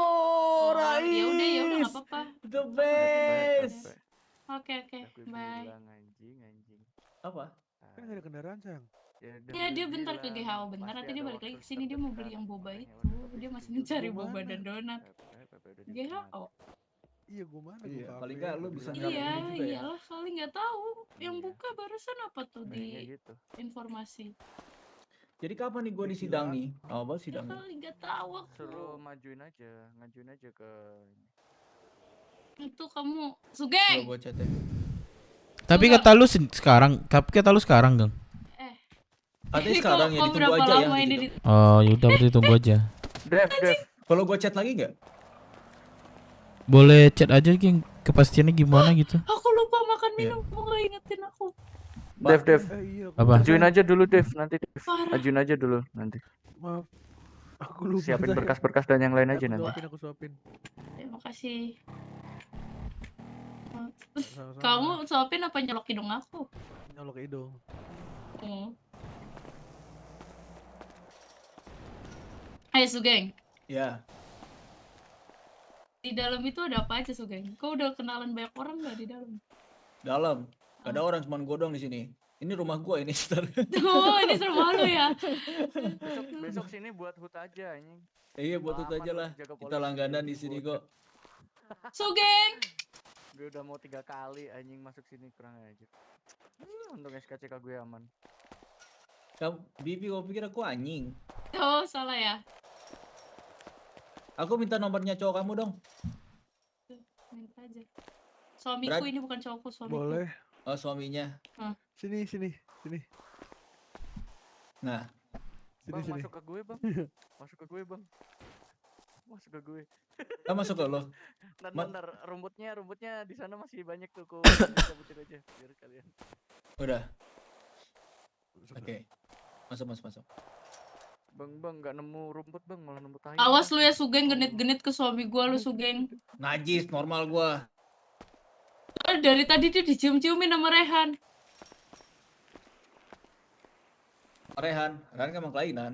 Rais. Ya udah nggak apa-apa. The best. Oke, Aku bye. bilang anjing. Apa? Kan gak ada kendaraan, sayang. Ya dia bentar ke GHO bentar, nanti dia balik lagi ke sini, dia mau beli yang boba itu. Dia masih mencari boba dan donat. GHO. Iya, gua mana? Iya, Gua paling kafe. nggak lu bisa Iya, nyalain juga ya. iyalah kali nggak tahu. Yang buka barusan apa tuh di gitu. informasi. Jadi kapan nih gue disidang nih? Apa Ya sidang? kali nggak tahu aku. Suruh ngajuin aja ke Itu kamu Sugeng. Gue chat ya. Tapi kata lu sekarang, Gang. Katanya sekarang ya Kok ditunggu berapa aja ya. lama ini gitu. di- Oh, yaudah berarti tunggu aja. Dev. Kalau gue chat lagi nggak? Boleh chat aja, Gang. Kepastiannya gimana gitu. Aku lupa makan minum, kamu nggak ingetin aku. Dev. Apa? Ajuin aja dulu, Dev. Nanti Dev. Parah. Ajuin aja dulu nanti. Maaf. Aku lupa. Siapin sayang. berkas-berkas dan yang lain aja nanti. Aku suapin. Terima kasih. Sama-sama. Kamu suapin apa nyolok hidung aku? Nyolok hidung. Ayo Sugeng, Ya. di dalam itu ada apa aja Sugeng? Kau udah kenalan banyak orang nggak di dalam? Dalam. Gak ada orang, cuma gue doang di sini. Ini rumah gue ini. Oh, ini rumah lu ya? Besok sini buat hut aja anjing. Iya, buat itu Aman aja lu lah. dijaga Kita polisi, langganan di sini kok. Sugeng. Gue udah mau 3 kali anjing masuk sini kurang aja. Untung SKCK gue aman. Kamu, Bibi, kau pikir aku anjing? Oh, salah ya. Aku minta nomornya cowok kamu dong. Minta aja. Suamiku Berat. ini bukan cowokku, suamiku. Boleh. Oh, suaminya. Sini. Nah, Bang, Sini. masuk ke gue, Bang. Masuk ke gue, Bang. Masuk ke gue. kita masuk ke lo. Ntar, rumputnya di sana masih banyak tuh, kok. Cabutin aja biar kalian. Udah. Oke. Masuk. Bang, nggak nemu rumput, Bang, malah nemu tai. Awas lu ya Sugeng, genit-genit ke suami gua lu Sugeng. Najis, normal gua. Dari tadi dia dicium-ciumin sama Rehan. Rehan kan emang kelainan.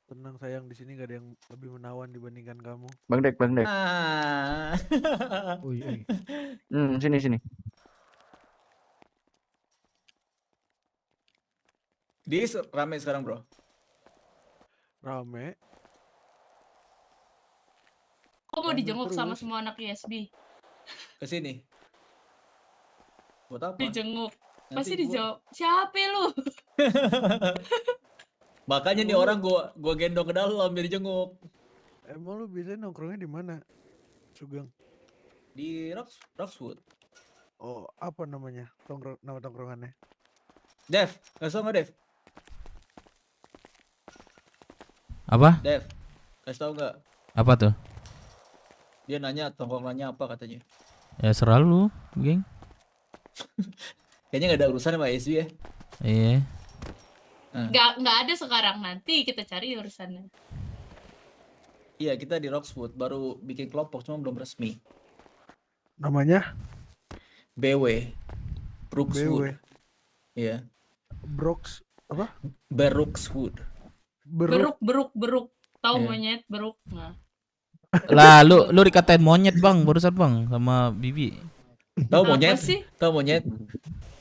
Tenang sayang, di sini gak ada yang lebih menawan dibandingkan kamu. Bang Dek. Ah. Sini. Dis rame sekarang, Bro. Rame. Kok mau Rame dijenguk sama terus. semua anak ISB? Ke sini. Buat apa? Dijenguk. Nanti Pasti gua- dijawab, siapa lu? Makanya nih orang gua gendong ke dalam biar jenguk. Emang lu biasanya nongkrongnya di mana? Sugeng. Di Roxwood. Oh, apa namanya? Nama tongkrongannya? Dev, kasih tau nggak Dev? Apa? Dev, kasih tau nggak? Apa tuh? Dia nanya tongkrongannya apa katanya. Ya serah lu, Geng. Kayaknya nggak ada urusan sama SB ya. Iya. Nggak ada sekarang, nanti kita cari urusannya. Iya, kita di Roxwood baru bikin kelompok cuma belum resmi. Namanya? BW. Brookswood. Iya. Brooks apa? Berookswood. Beruk. Tahu Iya. monyet beruk. Nah. Lah lu dikatain monyet bang barusan bang sama Bibi. Tahu Apa monyet? sih? Tahu monyet?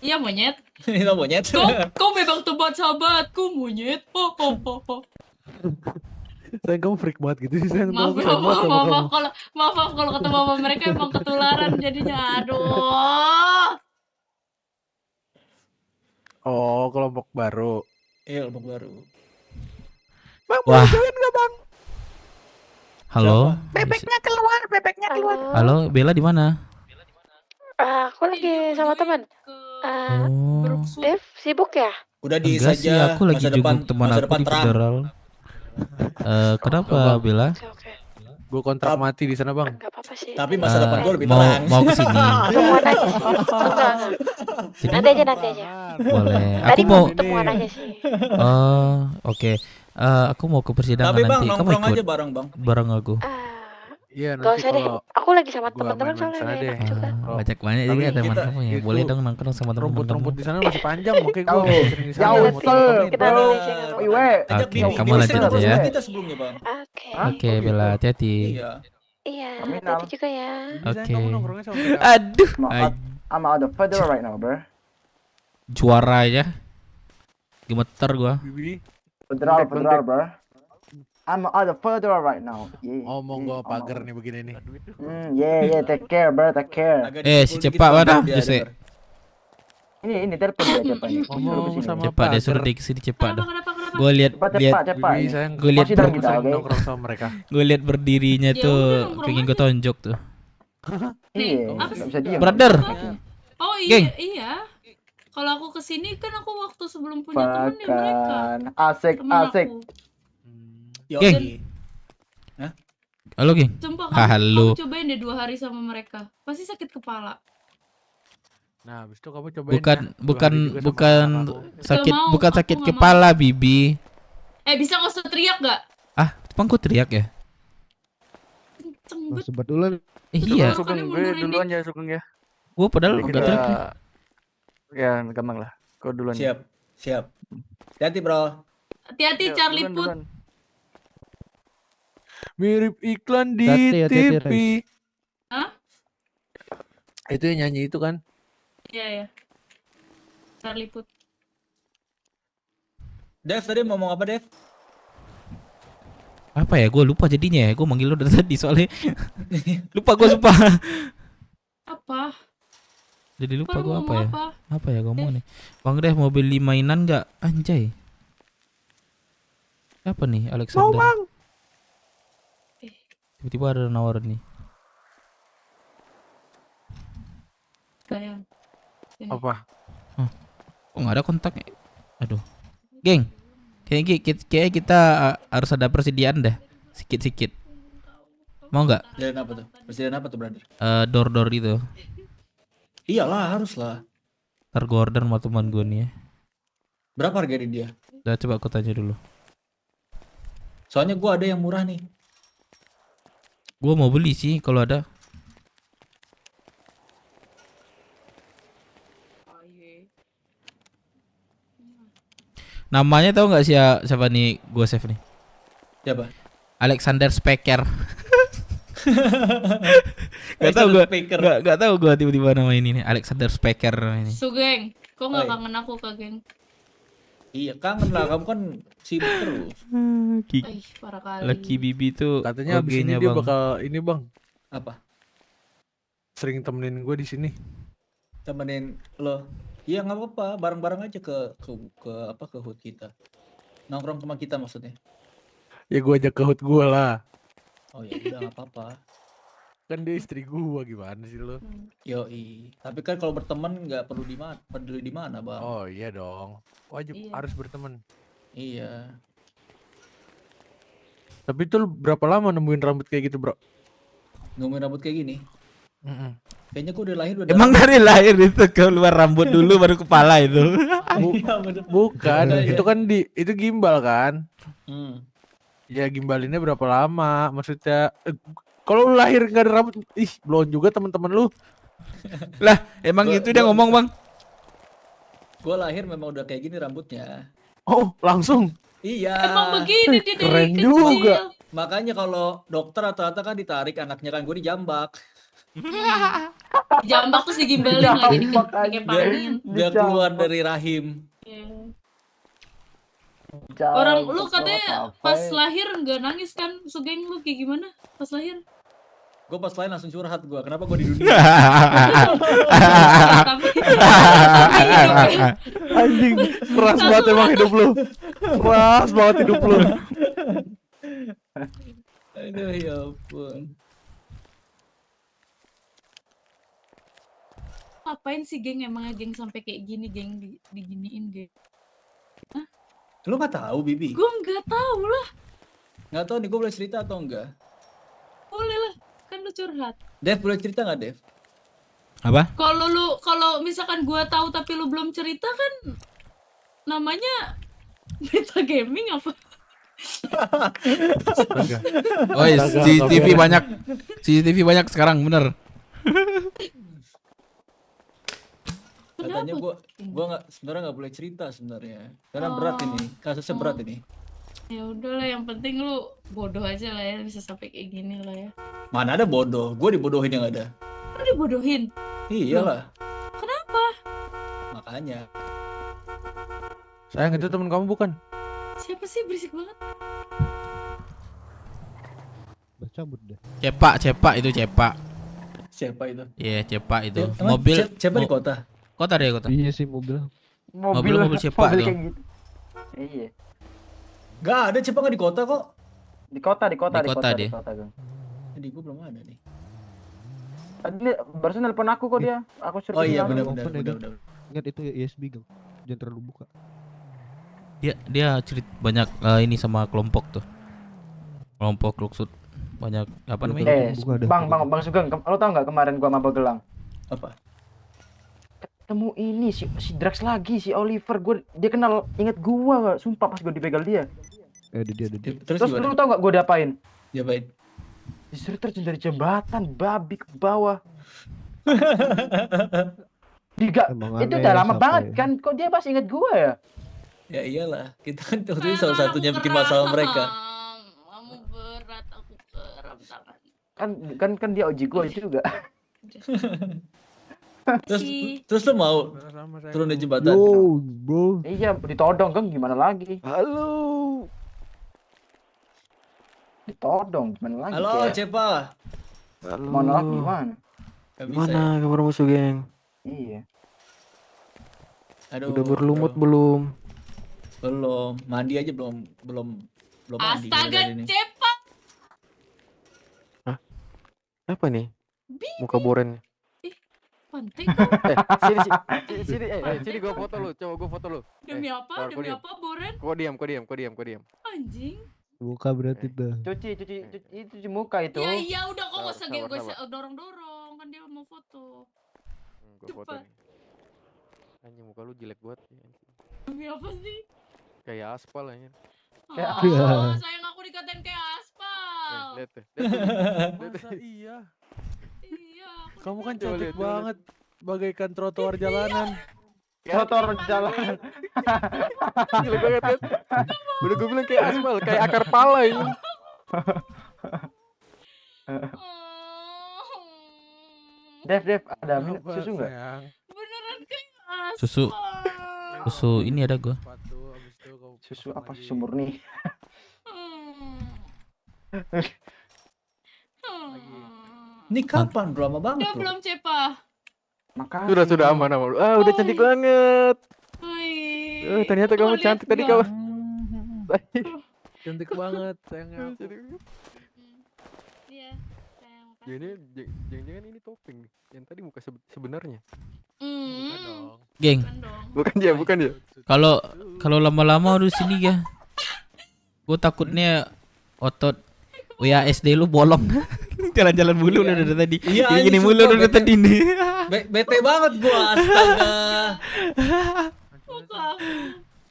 Iya monyet. Tahu monyet? Kau memang tempat sahabatku monyet. Ho. Sayang kamu freak banget gitu sih sayang. Maaf, Aku sayang banget sama kamu. kalau ketemu sama mereka emang ketularan jadinya. Aduh. Oh, kelompok baru. Iya, kelompok baru. Bang, Wah. mau join nggak bang? Halo. Bebeknya keluar. Halo, Bella di mana? Aku lagi sama teman. Dev sibuk ya? Udah di Enggak sih, saja aku lagi masa depan jenguk teman masa aku depan di terang. federal. Kenapa Bella? Gue kontrak mati di sana bang. Gak apa-apa sih. Tapi masa depan gue lebih mau terang. mau ke sini. Ketemuan aja sih. Enggak. Nanti aja. Boleh. Aku Tadi mau. mau ketemuan aja sih. Oh, oke. Aku mau ke persidangan Tapi bang nanti. Kamu nongkrong ikut? aja bareng bang. Bareng aku. Iya Gak nanti usah deh. kalau Aku lagi sama gua teman-teman main-main soalnya sana enak deh. juga. Banyak Tapi juga teman kita kamu ya. itu Boleh dong nongkrong sama teman-teman rumput-rumput kamu. di sana masih panjang makanya gue Jauh. sering di sana Jauh, sama teman-teman. Kita nanti aja nggak apa-apa. Ajak Oke, Bibi. kamu Bibi lanjut sering aja ya. ketemu kita sebelumnya bang. Oke. Oke, Bella, hati-hati. Iya. Iya, hati juga ya. Oke. Kamu nongkrongnya sama mereka. Aduh. I'm out of federal right now, bro. Juara ya. Gemeter gua. Bibi. Federal, bro. I'm out of federal right now. Yeah. Ngomong gue pagar nih begini nih. Yeah. Take care, bro. Take care. Si Cepak mana? Jose. Ini telepon dia Cepak nih. Ngomong sama Cepak dia suruh dia kesini Cepak dah. Gue lihat Cepat. Bibi sayang. Gue lihat Masih dalam kita, oke? nongkrong sama mereka. gue lihat berdirinya Ya tuh udah, nongkrong pengen gue tonjok tuh. Iya. Apa Nggak sih? bisa diam. Brother. Oh Geng. iya. Kalau aku kesini kan aku waktu sebelum punya temen ya mereka. Makan. Asik. Temen aku. Geng. Halo geng. Sumpah Halo. kamu cobain deh 2 hari sama mereka. Pasti sakit kepala. Nah, habis itu kamu cobain Bukan ya. bukan 2 hari juga sama bukan anak aku. sakit Gak mau, bukan aku sakit gak kepala Bibi. Bisa nggak usah teriak gak? Ah, emang gue teriak ya? Kenceng Oh, banget. sebetulan Iya. Sugeng, gue duluan ya Sugeng ya. Gue padahal Jadi enggak teriak. Ya. Ya, gampang lah. Kau duluan. Siap. Hati bro. Hati-hati Charlie Put. Mirip iklan di Hati-hati, TV. Hah? Itu yang nyanyi itu kan? Iya. Charlie Put. Dev tadi mau ngomong apa Dev? Apa ya? Gue lupa jadinya ya. Gue manggil lo dari tadi soalnya. Lupa gue sumpah. Apa? Jadi lupa gue Ngomong apa ya? apa? Apa ya ngomong nih? Bang Dev mau beli mainan nggak? Anjay. Apa nih Alexander? Mau bang. Tiba-tiba ada nawaran nih. Sayang. Sini. Apa? Oh nggak ada kontaknya. Aduh. Geng. Kayaknya kita harus ada persediaan dah. Sikit-sikit. Mau nggak? Persediaan apa tuh? Persediaan apa tuh brother? Door itu. Iyalah haruslah. Ntar gue order sama teman gue nih ya. Berapa harga dia? Udah coba aku tanya dulu. Soalnya gua ada yang murah nih. Gue mau beli sih kalau ada. Namanya tahu nggak siapa nih? Gue save nih. Siapa? Alexander Specker. Gak tau gue. Gak tau gue tiba-tiba nama ini nih. Alexander Specker ini. Sugeng, kok nggak Oi. kangen aku Kak Geng? Iya kangen lah, kamu kan sibuk terus. Ih, parah kali. Lucky Bibi tuh Katanya abis ini OG-nya, dia Bang. bakal ini bang. Apa? Sering temenin gue di sini. Temenin lo. Iya nggak apa-apa, bareng-bareng aja ke hood kita. Nongkrong sama kita maksudnya. Ya gue ajak ke hood gue lah. Oh ya udah nggak apa-apa. Kan dia istri gue, gimana sih lo? Yoi. Tapi kan kalau berteman nggak perlu peduli di mana bang. Oh iya dong. Wajib harus berteman. Iya. Tapi itu lu berapa lama nemuin rambut kayak gitu bro? Ngomongin rambut kayak gini. Kayaknya gue udah lahir udah. Emang dari lahir itu keluar rambut dulu baru kepala itu. Bukan, itu kan itu gimbal kan? Ya gimbalinnya berapa lama? Maksudnya kalau lu lahir nggak ada rambut, ih belum juga teman-teman lu. Lah, emang itu dia ngomong bang. Gua lahir memang udah kayak gini rambutnya. Oh, langsung. Iya. Emang begini dia dari Keren kecil. juga. Makanya kalau dokter rata-rata kan ditarik anaknya kan, gue dijambak. Jambak terus digimbalin lagi dikepangin. Biar keluar dari rahim. Orang lu katanya pas lahir nggak nangis kan? Sugeng lu kayak gimana pas lahir? Gue pas lain langsung curhat gue. Kenapa gue di dunia? Anjing, keras banget emang hidup lu. Keras banget hidup lu. Aduh ya ampun. Ngapain sih geng emangnya geng sampai kayak gini geng diginiin geng? Hah? Lu nggak tahu Bibi? Gue nggak tahu lah. Nggak tahu nih gue boleh cerita atau enggak? Boleh lah, kan lu curhat. Dev boleh cerita nggak Dev? Apa? Kalau misalkan gue tahu tapi lu belum cerita kan namanya meta gaming apa? Oh, CCTV banyak sekarang bener. Katanya gue nggak sebenarnya nggak boleh cerita sebenarnya karena berat ini, kasusnya berat ini. Ya udahlah, yang penting lu bodoh aja lah ya, bisa sampai kayak gini lah ya. Mana ada bodoh, gue dibodohin yang ada. Lu dibodohin? Iyalah. Kenapa? Makanya. Sayang, itu temen kamu bukan? Siapa sih, berisik banget? Udah cabut deh. Cepak itu cepak. Siapa itu? Iya, cepak itu. Emang Mobil. Siapa di kota? Kota deh kota. Iya sih mobil. Mobil cepak tuh. Kayak gitu. Iya. Gak ada cepak nggak di kota kok. Di kota dia. Gang. Jadi gue belum ada nih. Tadi barusan nelpon aku kok dia. Aku suruh. Oh iya bilang. benar. Ingat itu USB Gang. Jangan terlalu buka. Dia cerita banyak ini sama kelompok tuh. Kelompok Luxut banyak apa namanya? Bang Sugeng, lo tau nggak kemarin gua sama Bagelang? Apa? Ketemu ini si Drax lagi, si Oliver. Dia kenal, inget gua, sumpah pas gua dibegal dia. Ada dia. Terus lu tau nggak gua diapain? Diapain? Disuruh terjun dari jembatan, babi ke bawah. Itu udah lama banget kan, kok dia masih inget gua ya? Ya iyalah, kita kan waktu itu salah satunya bikin masalah mereka. Kamu berat, aku keram tangan. Kan dia oji gua juga. Terus lu mau turun dari jembatan? Yo, bro. Iya, ditodong kan gimana lagi? Halo. Ditodong gimana lagi? Halo, Cepa. Halo. Mau nolak gimana? Gimana kabar musuh, geng? Iya. Aduh. Udah berlumut belum? Belum. Mandi aja belum mandi. Astaga, Cepa. Hah? Apa nih? Muka boren. Pantai Sini gua foto lu, coba gua foto lu. Demi apa? Demi apa, Boren? Kau diam. Anjing. Muka berarti tuh. Cuci muka itu. Ya udah kok gak usah dorong-dorong, kan dia mau foto. Gua foto nih. Anjing muka lu jelek banget. Demi apa sih? Kayak aspal anjing. Sayang aku dikatain kayak aspal. Lihat tuh. Masa iya? Kamu kan cantik banget, bagaikan trotoar jalanan. Trotoar jalan. Jelek banget kan? Udah gue bilang kayak aspal, kayak akar pala ini. Dev, ada susu nggak? Beneran kayak Susu ini ada gua. Susu apa? Susu murni. Ini kapan? Lama banget. Udah belum, Cepa? Makasih. Sudah aman. Udah cantik banget. Ternyata kamu cantik tadi kau. Cantik banget, sayangnya aku. Iya, sayang. Ini jangan-jangan ini topeng nih. Yang tadi muka sebenarnya. Bukan dong. Geng. Bukan ya. Kalau lama-lama udah sini ya. Gue takutnya otot WASD lu bolong. Jalan-jalan mulu udah dari tadi. Iya, gini mulu udah tadi nih. Bete banget gua, astaga.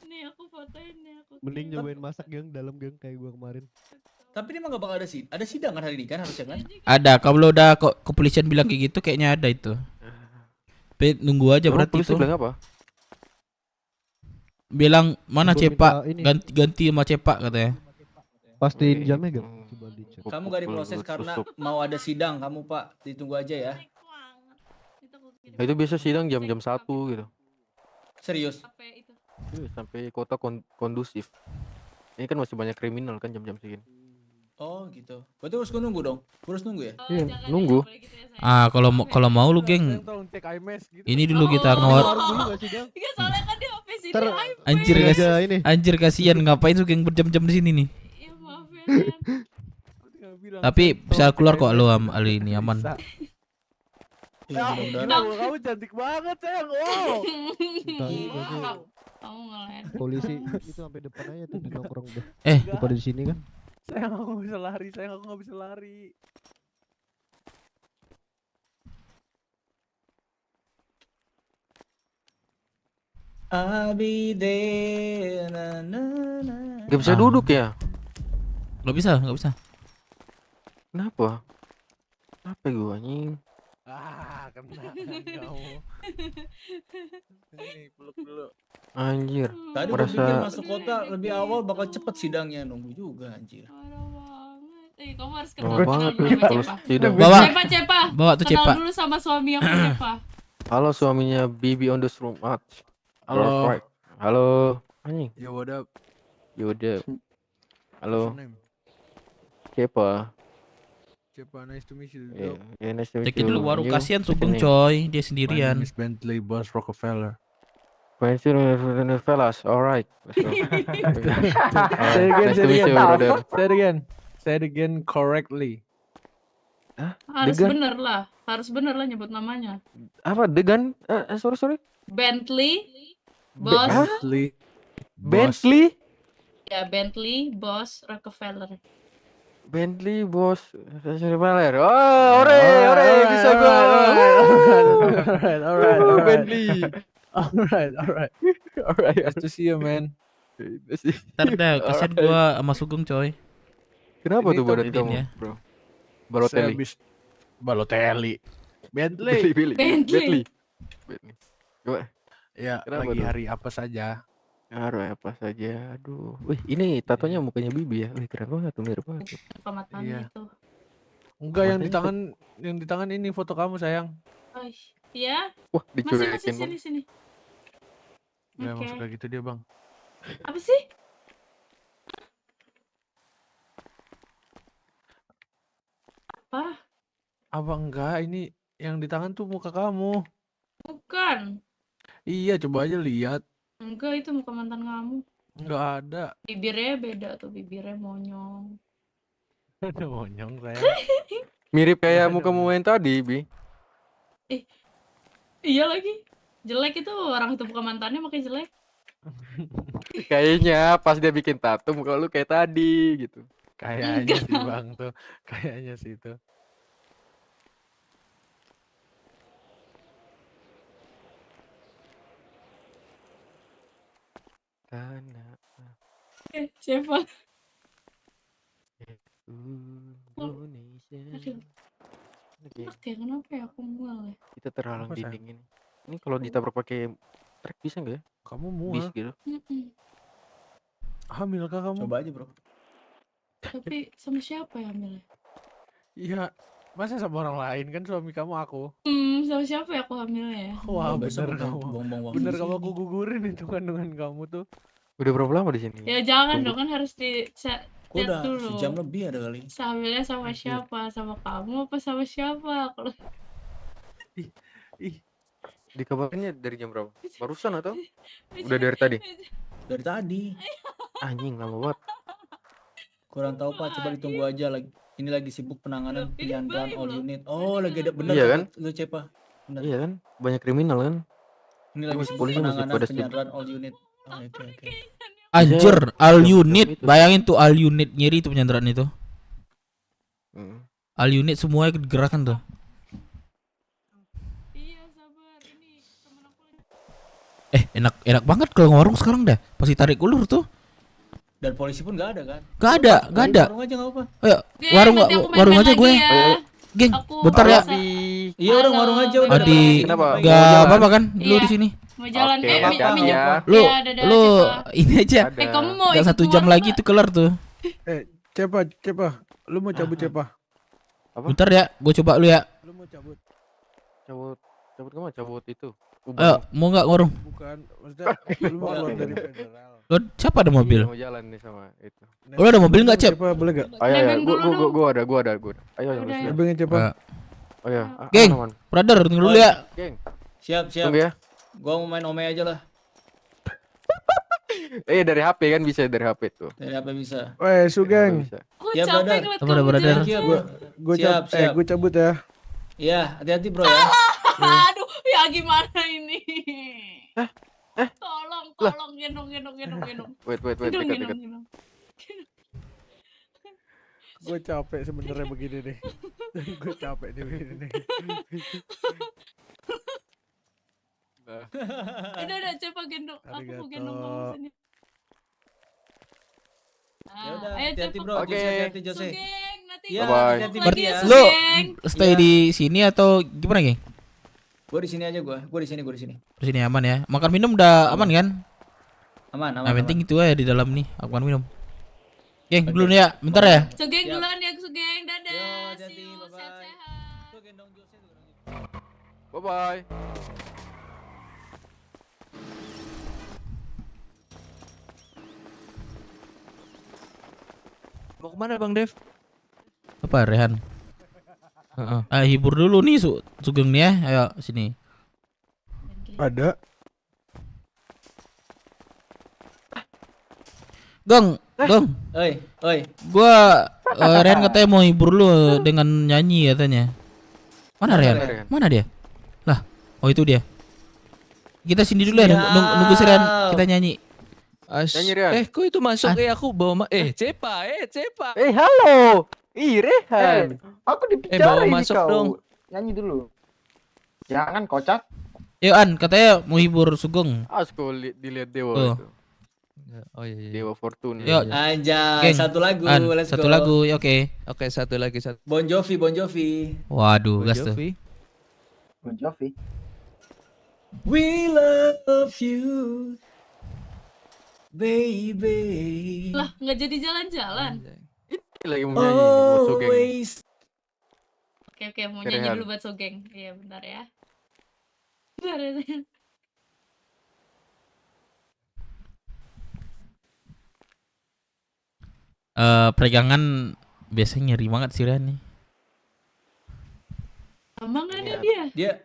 Nih aku fotoin nih aku. Mending nyobain masak Gang dalam Gang kayak gua kemarin. Tapi ini emang gak bakal ada sidang kan hari ini kan harusnya kan? Ada, kalau udah kepolisian bilang kayak gitu kayaknya ada itu. Nunggu aja berarti itu. Polisi bilang apa? bilang mana Gua Cepak, minta ini. ganti sama Cepak katanya. Pastiin jamnya gak? Coba dicek. Kamu gak diproses karena mau ada sidang kamu Pak, ditunggu aja ya. Nah, itu biasa sidang jam-jam 1 gitu. Serius? Iya, sampai kota kondusif. Ini kan masih banyak kriminal kan jam-jam segini. Oh gitu. Berarti harus nunggu dong. Harus nunggu ya? Iya, nunggu. Ah, kalau mau lu geng. Ini dulu kita ngawar. Iya, soalnya kan dia HP sini Anjir guys, anjir kasihan ngapain tuh geng berjam-jam di sini nih. Iya, maaf ya. Tapi bisa keluar kok lu Ali ini aman. Kamu cantik banget sayang. Oh. Kamu ngelain. Polisi itu sampai depan aja tuh di nongkrong deh. Eh, daripada di sini kan. Sayang aku nggak bisa lari, sayang aku nggak bisa lari. Abide Gak bisa duduk ya? Gak bisa. Kenapa? Apa gue anjing? Kena kamu. Nih, peluk dulu. Anjir. Tadi gua pikir masuk kota lebih awal bakal cepet sidangnya, nunggu juga anjir. Kamu harus Lama kenal banget dulu nih sama kalau Cepa. sidang. Cepa. Bawa tuh Cepa. Kenal dulu sama suami aku Cepa. Halo suaminya Bibi on the room. Halo. Right. Halo. Anjing. Yo, what up? Yaudah. Halo. What's your name? Siapa? Cepa, nice to meet you. Yeah, nice to meet Cek you. dulu warung You? kasihan What's your Sugeng name? coy, dia My sendirian. name is Bentley Boss Rockefeller. Fancy fellas, alright. Say it again correctly. Harus Degan? bener lah. Harus bener lah nyebut namanya. Apa Degan? Sorry. Bentley, Boss. Bentley? Ya, Bentley, Boss Rockefeller. Bentley Boss Rockefeller. Oh, ore, bisa gua. Alright. Bentley. Alright. Nice to see you, man. Ntar dah, kasihan gua sama Sugeng coy. Kenapa Ini tuh badan tuh kamu, ya. bro? Saya Balotelli. Balotelli. Bentley. Bentley. Coba. Ya, Kenapa lagi tuh? hari apa saja? Hari apa saja. Aduh. Wih, ini tatonya mukanya Bibi ya. Wih, keren banget tuh, mirip banget. Kematannya itu. Enggak, yang di Matanya tangan ini foto kamu sayang. Oh, iya. Wah, Masih dicuekin bang. sini. Nggak Oke. emang suka gitu dia bang. Apa sih? Apa? Apa enggak? Ini yang di tangan tuh muka kamu. Bukan. Iya, coba aja lihat. Enggak, itu muka mantan kamu. Enggak ada. Bibirnya beda tuh, bibirnya monyong. Ada monyong sayang. Mirip kayak mukamu yang tadi, Bi. Iya lagi. Jelek itu orang itu bukan mantannya makanya jelek. Kayaknya pas dia bikin tato muka lu kayak tadi gitu. Kayaknya sih bang tuh. Kayaknya sih itu. Siapa? Indonesia. Oke, kenapa ya aku mual ya? Kita terhalang Apa, sayang? dinding ini. Ini kalau ditabrak pakai trek bisa nggak ya? Kamu Bis mual. gitu. Hamil kah kamu? Coba aja, Bro. Tapi sama siapa ya hamilnya? Iya. Masa sama orang lain kan suami kamu aku. Sama siapa ya aku hamilnya ya? Wah, besok bener kamu. buang-buang Bener di kamu sini. aku gugurin itu kandungan kamu tuh. Udah berapa lama di sini? Ya jangan Tunggu. dong, kan harus Kok lihat udah dulu. sejam lebih ada kali. Hamilnya sama siapa? Sama kamu apa sama siapa? Kalau Dikabarinnya dari jam berapa? Barusan atau? Udah dari tadi? Dari tadi. Anjing lama banget. Kurang tahu Pak, coba ditunggu aja lagi. Ini lagi sibuk penanganan penyanderaan all unit. Oh, lagi ada bener Iya kan? Lu Cepa. Bener. Iya kan? Banyak kriminal kan? Ini lagi Masih sibuk polisi masih penanganan pada sibuk. penyanderaan all unit. Oh, oke. Anjir, Iya, all iya, unit. itu. Bayangin tuh all unit nyeri itu penyanderaan itu. Hmm. All unit semuanya digerakkan tuh. Enak banget kalau ngewarung sekarang dah. Pasti tarik ulur tuh. Dan polisi pun nggak ada kan? Gak ada. Warung aja nggak apa. Ayo, Oke, warung nanti aku main-main warung aja lagi gue. ya. Geng, Aku bentar ya. bisa- Iya, udah warung aja udah. Adi, Kenapa? gak apa-apa kan? Lu Iya. di sini. Mau jalan Oke, apa-apa. minjem. Lu Ya, dadah, lu Cepa. ini aja. Kamu mau Gak ikut 1 jam keluar lagi nggak? tuh kelar tuh. Cepa, lu mau cabut Cepa? Bentar ya, gue coba lu ya. Lu mau cabut? Cabut kemana? Cabut itu. Ayo, mau nggak ngurung? Bukan, maksudnya lu mau keluar dari federal. Lo siapa ada mobil? Mau jalan nih sama itu. Lo ada mobil nggak, Cep? Cepa boleh gak? Ayo, Nebeng dulu dong. gua ada. Ayo, Udah, Lucy. ya. Nebengin Cepa. Oh ya, Geng, aman. brother, tunggu dulu ya. Geng. Siap. Tunggu ya. Gua mau main Ome aja lah. Dari HP kan bisa dari HP tuh. Dari apa bisa? Weh, Sugeng. Aku Ya, capek brother. ngeliat Apa kamu brother? jalan. Gue Siap. gue cabut ya. Iya, hati-hati bro ya. Aduh, ya gimana ini? Tolong gendong. Wait, Gendong. dekat. Gue capek sebenarnya begini nih. Gue capek nih begini nih. Udah, coba gendong. Aku mau gendong kamu sini. Ya udah, Ayo hati-hati cepet. bro. Oke. Hati-hati Jose. Sugeng, nanti Iya, Bye-bye. hati-hati Lagi lagi ya. Lu Sugeng. stay Iya. di sini atau gimana, geng? Gua di sini aja gua. Gua di sini. Di sini aman ya. Makan minum udah aman kan? Aman. Nah, penting itu aja di dalam nih. Aku makan minum. Geng, dulu nih ya. Bentar ya. Sugeng Siap. duluan ya, Sugeng. Dadah. Yo, See hati-hati, you. bye-bye. Sehat-sehat. Tuh gendong Jose tuh. Bye-bye. Mau kemana Bang Dev? Apa, Rehan? Heeh. Hibur dulu nih Sugeng nih ya. Ayo sini. Ada. Gong. Oi. Gua Rehan katanya mau hibur lu dengan nyanyi katanya. Mana Rehan? Mana dia? Lah, oh itu dia. Kita sini dulu ya, nunggu si Rehan kita nyanyi. Nyanyi, Rian. Kok itu masuk aku bawa Cepa. Halo. Rehan. Aku dibicara bawa ini masuk kau. dong. Nyanyi dulu. Jangan kocak. Yuk An, katanya mau hibur Sugeng. Asko dilihat Dewa Oh. itu. Oh iya. Dewa Fortune. Yuk. Anjay, Geng, satu lagu. An, Let's satu go. lagu, ya oke. Oke, satu lagi. Bon Jovi. Waduh, gas tuh. Bon Jovi. We love you, baby. Lah, nggak jadi jalan-jalan. Lagi mau nyanyi buat Sugeng. Always. Oke, mau nyanyi Rehan. dulu buat Sugeng. Iya, bentar ya. Bentar ya. Peregangan biasanya nyeri banget sih Rehan nih. Emang ada dia?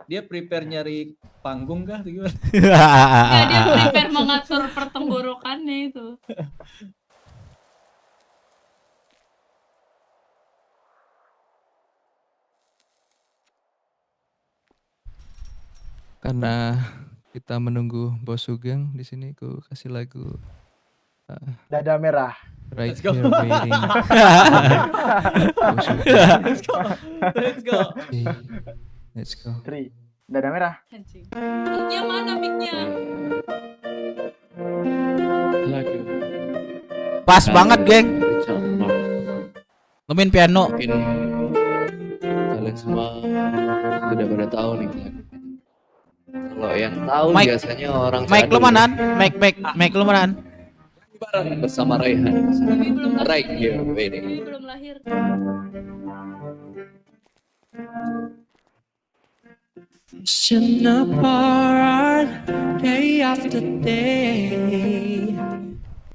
Dia prepare nyari panggung kah atau gimana? Nggak, dia prepare mengatur pertenggorokannya itu. Karena kita menunggu Bos Sugeng di sini, ku kasih lagu Dada merah. Right Let's go. Here Waiting. Bos Sugeng. Let's go. Okay, let's go. Tri. Dada merah. Anjing. Mic-nya mana mic-nya? Lagu. Pas banget, geng. Lo main piano. Mungkin kalian semua sudah pada tahu nih. Kalau yang tahu Mike. biasanya orang Mike Jadul. lu manan? Mike lu manan? Bareng bersama Raihan. Right Here Waiting. Ini belum lahir. Pushing apart day after day,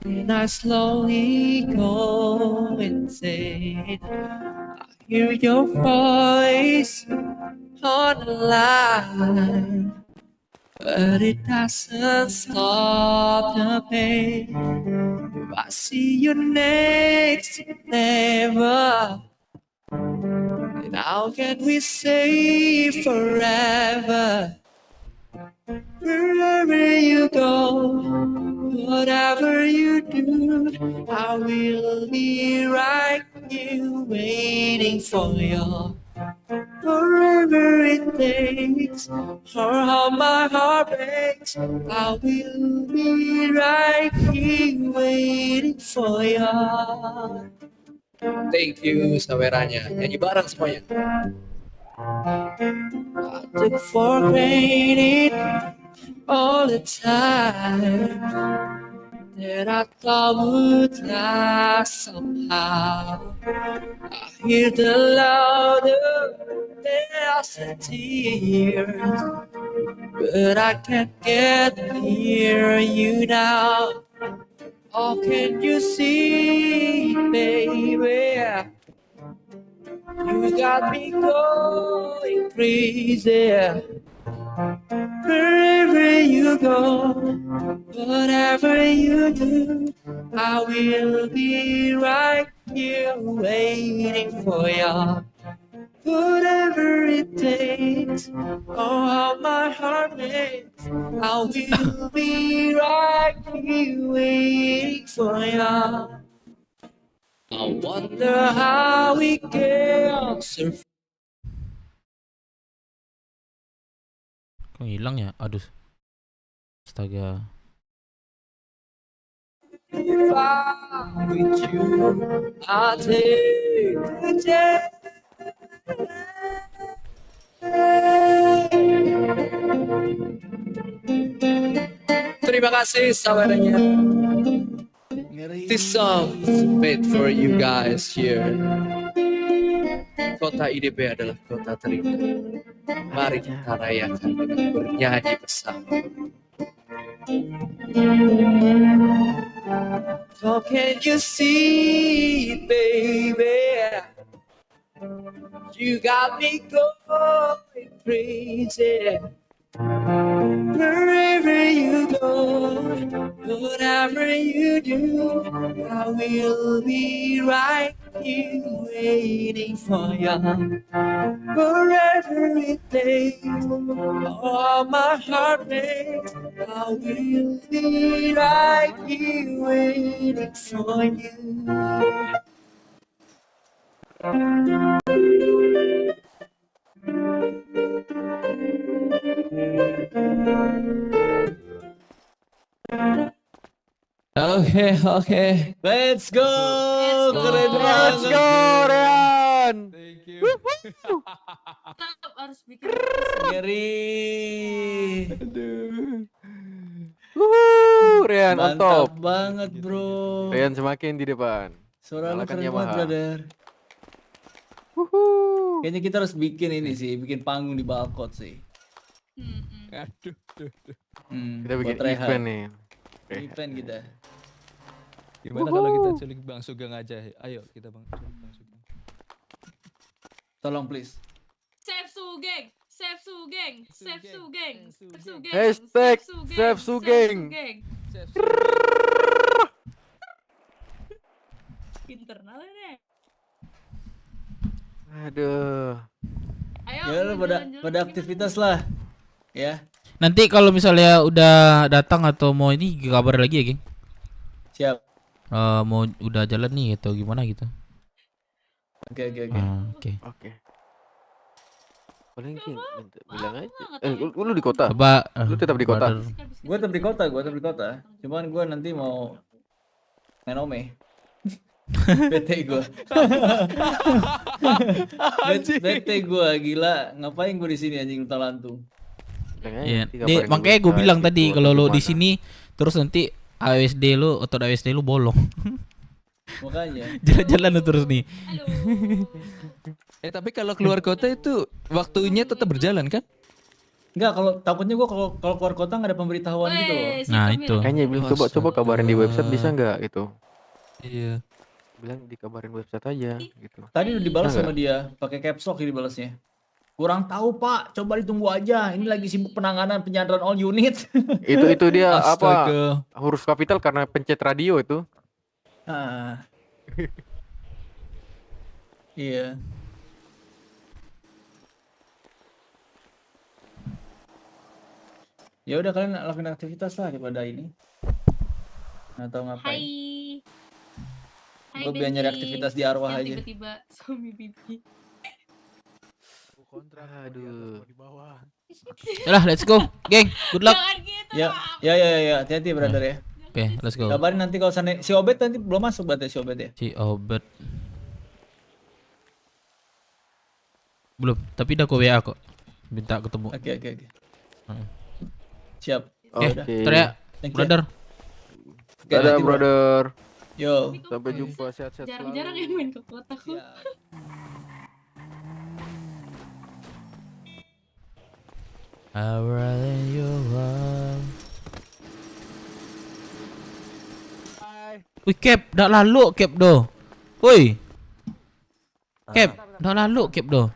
and I slowly go insane. I hear your voice on the line, but it doesn't stop the pain. If I see you next, never. And how can we say forever? Wherever you go, whatever you do, I will be right here waiting for you. Wherever it takes, or how my heart breaks, I will be right here waiting for you. Thank you saweranya. Nyanyi bareng semuanya. I took for granted all the time that I thought would last somehow. I hear the louder there's a tears, but I can't get near you now. Oh, can you see, baby? You got me going crazy. Wherever you go, whatever you do, I will be right here waiting for you. Whatever it takes, oh how my heart beats, I will be right here waiting for you. I wonder how we can survive. Kok hilang ya? Aduh. Astaga. If I'm with you, I'll take the chance. Terima kasih saudara-saudara. This song is made for you guys here. Kota IDB adalah kota terindah. Mari kita rayakan dengan bernyanyi bersama. Oh, can you see, baby? You got me going crazy. Wherever you go, whatever you do, I will be right here waiting for you. Wherever it takes, oh my heart makes, I will be right here waiting for you. Oke. Let's go. Keren banget. Let's go, Rehan. Thank you. Tetap harus bikin Ngeri. Rehan on Mantap top. banget, bro. Rehan semakin di depan. Suara lu Kalahkan keren banget, Yamaha. brother. Kayaknya kita harus bikin ini sih, bikin panggung di balkon sih. Aduh. Kita Kita bikin event nih. Event kita. Gimana kalau kita culik Bang Sugeng aja? Ayo kita culik Bang Sugeng. Tolong please. Save Sugeng. Save Sugeng. Save Sugeng. Save Sugeng. Hashtag Save Sugeng. Internal deh. Aduh. Ayo. Ya lu pada aktivitas lah. Ya. Nanti kalau misalnya udah datang atau mau ini kabar lagi ya, geng. Siap. Mau udah jalan nih atau gimana gitu. Oke. Oke. Paling bilang aja. Lu di kota? Coba, Lu tetap di kota? Gue tetap di kota, Cuman gue nanti mau main ome. BT gue. BT gue gila, ngapain gue di sini anjing luta lantung. Iya. Makanya gue bilang tadi kalau lo di sini terus nanti AWSD lu atau AWSD lu bolong. Makanya. Jalan-jalan lu terus nih. Tapi kalau keluar kota itu waktunya tetap berjalan kan? Enggak, kalau takutnya gua kalau keluar kota nggak ada pemberitahuan gitu loh. Nah, itu. Kayaknya bilang coba kabarin di website bisa nggak gitu. Iya. Bilang dikabarin website aja gitu. Tadi udah dibalas Bisa sama nggak? dia, pakai caps lock dibalasnya. Kurang tahu Pak, coba ditunggu aja. Ini lagi sibuk penanganan penyandaran all unit. Itu dia apa? Astaga. Huruf kapital karena pencet radio itu. Ah. Iya. Ya udah kalian lakukan aktivitas lah daripada ini. Nggak tahu ngapain. Hai Gue biar nyari aktivitas di arwah yang aja. tiba-tiba suami bibi. Aduh. Yalah, let's go, geng. Good luck. Ya, hati-hati brother ya. Oke, let's go. Kabarin nanti kalau sana si Obet nanti belum masuk berarti si Obet ya. Si Obet. Belum, tapi udah ke WA kok. Minta ketemu. Oke. Siap. Teriak, Thank you. brother. Dadah brother. Yo. Sampai jumpa, sehat-sehat Jarang-jarang selalu. yang main ke kotaku. Wih, Cap, dah lalu Cap doh. Woi. Cap, dah lalu Cap doh.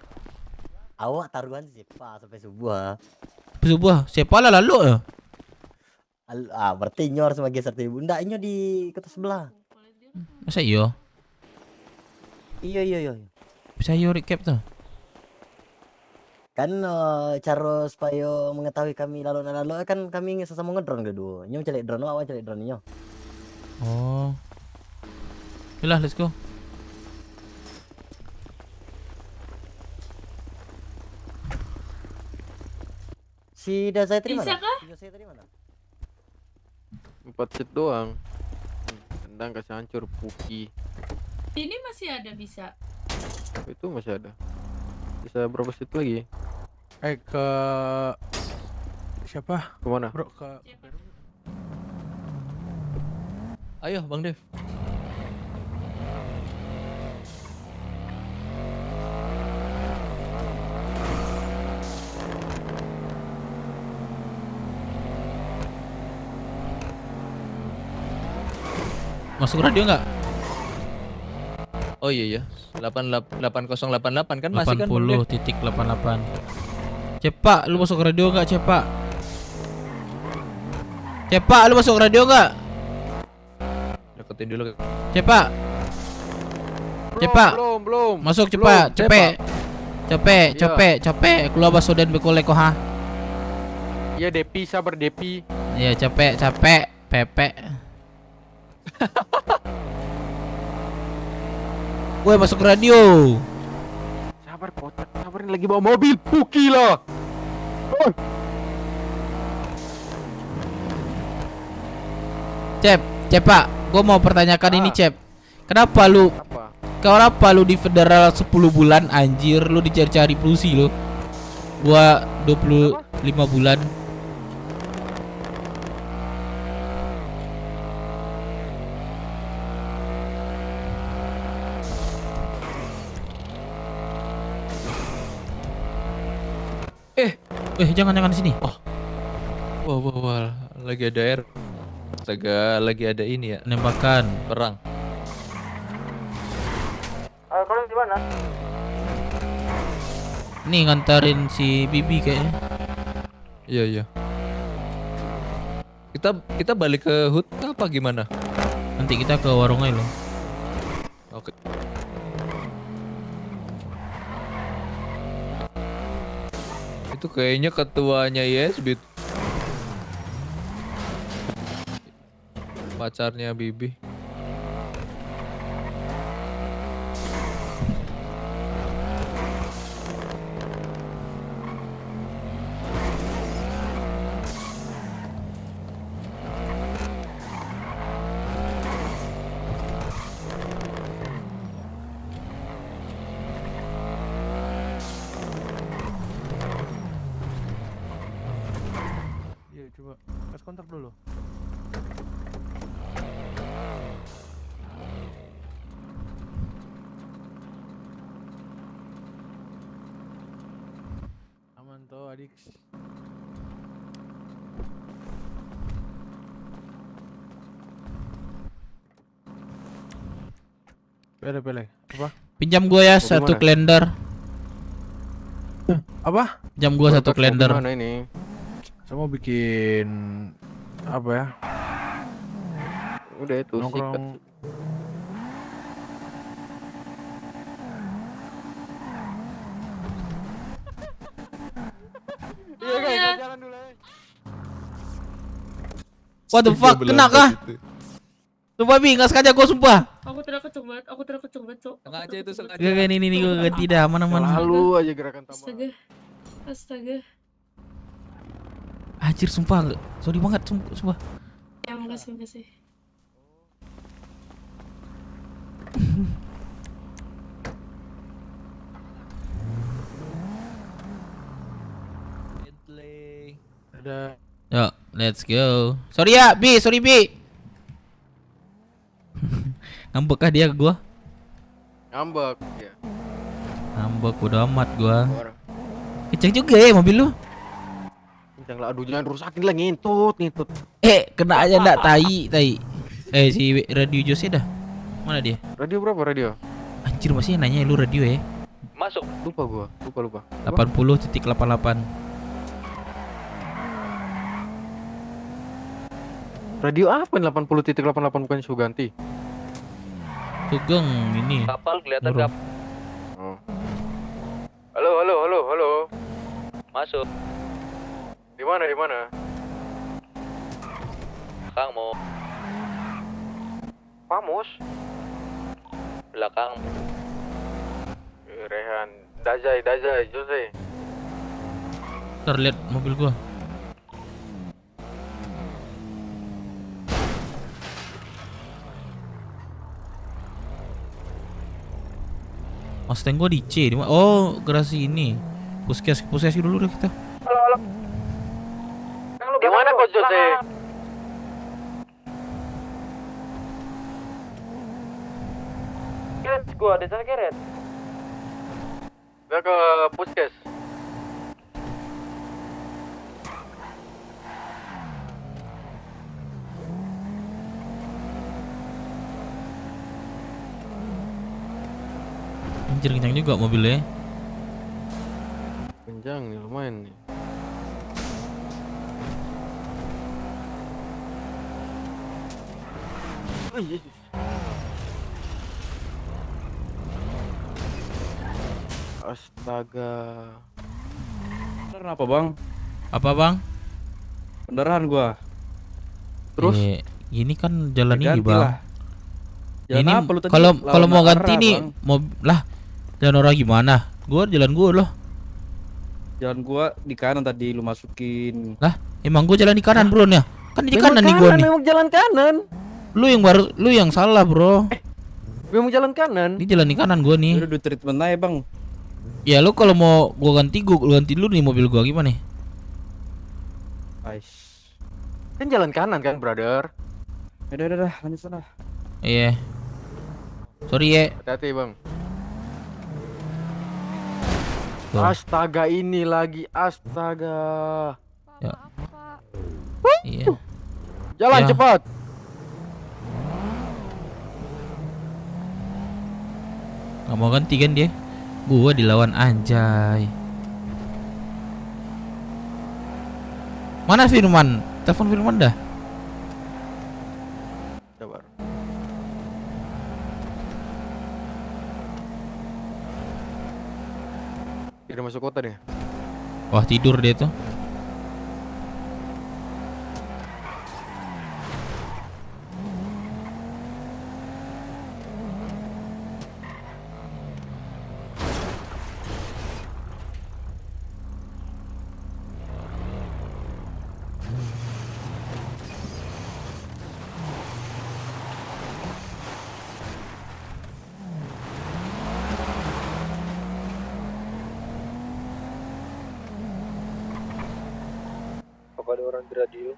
Awak taruhan siapa sampai subuh? Subuh, siapa lah lalu ya? Berarti nyor sebagai serta ibu. Ndak, inyo di kota sebelah. Masa iyo? Iya. Bisa iyo recap tuh. Kan cara supaya mengetahui kami lalu kan kami sesama ngedrone kedua. Nyo celek drone, awak celek drone nyo. Oh. Yalah, let's go. Si Dazai tadi Bisa mana? kah? Si Dazai tadi mana? 4 set doang. Tendang kasih hancur Puki. Ini masih ada bisa. Itu masih ada. Bisa berapa set lagi? Ke siapa? Kemana? Bro, ke Ayo Bang Dev. Masuk radio nggak? Oh iya. 8088 kan masih kan Bang Dev? 80.88. Cepak, lu masuk radio nggak, Cepak? Cepak, lu masuk radio nggak? Deketin dulu. Cepak. Cepak. Belum. Masuk cepat, cepet. Iya. Cepet. Keluar basodan bekolek kok ha. Iya Depi, sabar Depi. Iya, capek, Pepe. Gue masuk radio. Sabar kocak, sabar ini lagi bawa mobil Puki loh. Pak, gue mau pertanyakan ini, Cep. Kenapa lu di federal 10 bulan anjir, lu dicari-cari Prusi lu. Gua 25 bulan. Jangan sini. Wah, lagi ada air. Astaga, lagi ada ini ya. Nembakan. Perang. Kalian di mana? Nih ngantarin si Bibi kayaknya. Iya. Kita balik ke HUT apa gimana? Nanti kita ke warung aja loh. Oke. Itu kayaknya ketuanya YSBit. Pacarnya Bibi. Iya, coba kasih kontak dulu. Aman toh, adik. Pele. Apa? Pinjam gua ya satu kalender. Apa? Pinjam gua satu kalender. Mana ini? Saya mau bikin apa ya? Udah itu sikat. Iya guys, jalan dulu ya. What the fuck, kena kah? Sumpah Bi, nggak sengaja gua sumpah. aku tidak kecok banget, Cok. Sengaja itu sengaja. Gak ini gua ganti dah, aman. Lalu aja gerakan tambah. Astaga. Anjir sumpah, sorry banget sumpah. Ya makasih. Ada. Ya. Let's go. Sorry ya, sorry Bi. Ngambek kah dia ke gua? Ngambek. Ya. Ngambek udah amat gua. Kenceng juga ya mobil lu. Kenceng lah, aduh jangan rusakin lah, ngintut. Kena aja ndak tai. Si radio Jose dah. Mana dia? Radio berapa radio? Anjir masih nanya lu radio ya. Masuk. Lupa gua, lupa. 80.88. Radio apa 80.88 bukan Suganti? Sugeng ini. Kapal kelihatan kap. Oh. Halo. Masuk. Di mana? Kang mau Pamos. belakang. Rehan, Dajai, Jose. Terlihat mobil gua. Mustang gua di C. Oh, garasi ini. Puskes dulu deh kita. Halo. Di mana kok Jose? Keret gua, ada sana keret. Udah ke puskes. Anjir kencang juga mobilnya. Kencang nih, lumayan nih. Astaga. Beneran apa bang? Apa bang? Beneran gua. Terus? Gini kan jalan ini Ganti bang. lah. Jalan Ini apa lu tadi? kalau mau Lawan ganti arah, nih Bang. mau lah jalan orang gimana? Jalan gua loh. Jalan gua di kanan tadi lu masukin. Lah, emang gua jalan di kanan bro nih. Kan di Memang kanan nih gua nih. Memang jalan kanan. Lu yang salah bro. Memang jalan kanan. Ini jalan di kanan gua nih. Udah treatment aja bang. Ya lu kalau mau gua ganti dulu nih mobil gua gimana nih? Kan jalan kanan kan, brother. Udah, lanjut sana. Iya. Sorry ya. Hati-hati, Bang. Tuh. Astaga, ini lagi astaga. Ya. Iya. Jalan Ya. cepat. Nggak mau ganti kan dia? Gua dilawan anjay. Mana Firman? Telepon Firman dah. Sabar. Udah masuk kota deh. Wah, tidur dia tuh. Apa ada orang di radio?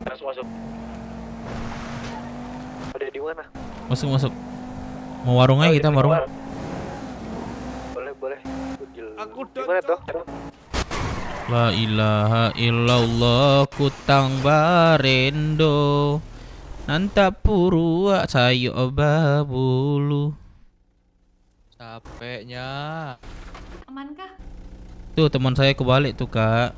Masuk. Ada di mana? Masuk. Mau warung aja kita warung. Boleh. Aku di mana toh? La ilaha illallah kutang barendo nanta purua sayo babulu. Capeknya. Amankah? Tuh teman saya kebalik tuh kak.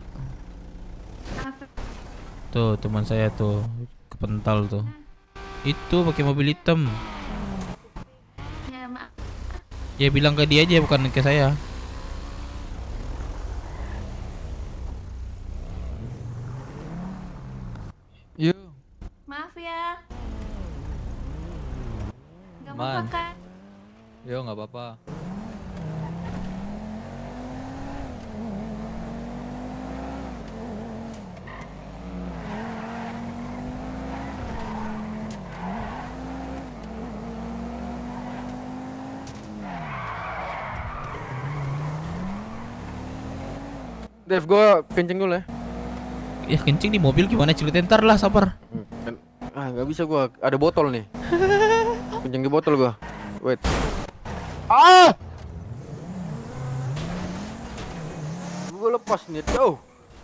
Tuh teman saya tuh kepental tuh. Itu pakai mobil hitam. Ya maaf. Ya bilang ke dia aja bukan ke saya. Yuk. Maaf ya. Gak Man. apa-apa kan? Yo nggak apa-apa. Dev, gua kenceng dulu ya. Ya kencing di mobil gimana ceritain ntar lah, sabar. Nggak bisa gua, ada botol nih. Kencing di botol gua. Wait. Gua lepas nih.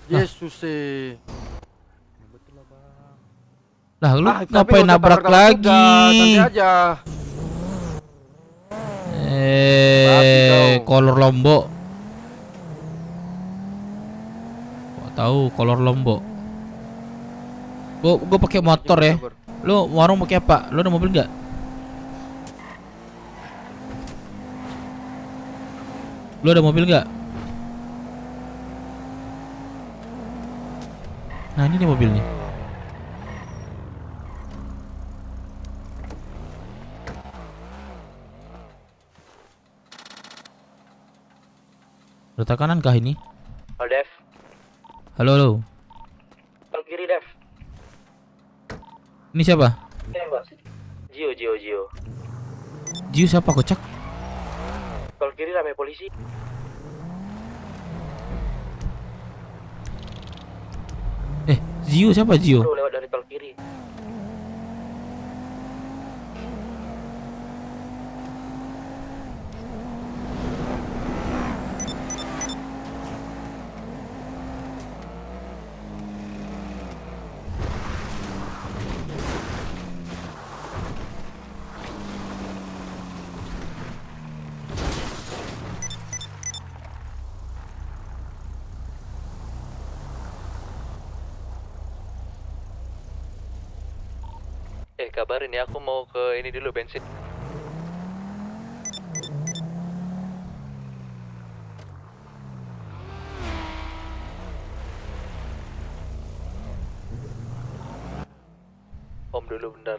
Yesus Lah lu tapi ngapain nggak usah nabrak taruh-taruh lagi? juga, santai aja. Kolor Lombok. Gua tahu kolor Lombok. Gua pakai motor ya. Lu warung pakai apa? Lu ada mobil nggak? Lu ada mobil nggak? Nah ini nih mobilnya. Letak kanan kah ini? Halo Dev. Halo halo. Tol kiri Dev. Ini siapa? Gio. Jiu siapa kocak? Tol kiri ramai polisi. Jiu siapa Jiu? Lu lewat dari tol kiri. Kabarin ya, aku mau ke ini dulu bensin. Om dulu bentar.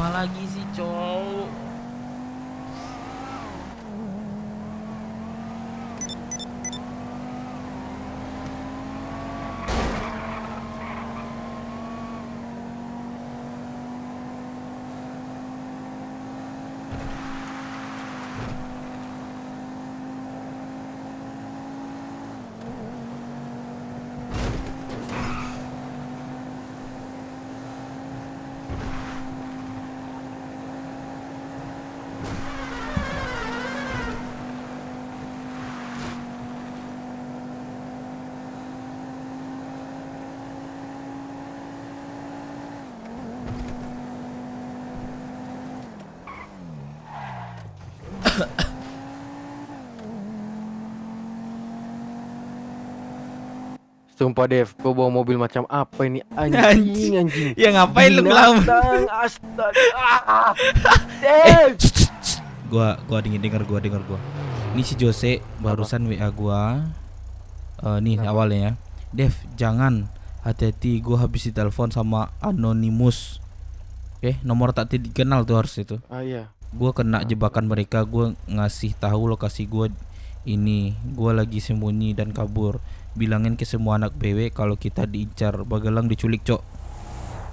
Apalagi sih cowok? Sumpah Dev, kau bawa mobil macam apa ini? Anjing. Ya ngapain lu ngelamun? Astaga. Dev. Gua dengar gua. Ini si Jose barusan WA gua. Nih awalnya ya. Dev, jangan, hati-hati, gua habis ditelepon sama Anonymous. Oke, nomor tak dikenal tuh harus itu. Iya. Gua kena jebakan mereka, gua ngasih tahu lokasi gua ini. Gua lagi sembunyi dan kabur. Bilangin ke semua anak BW kalau kita diincar, Bagelang diculik, Cok.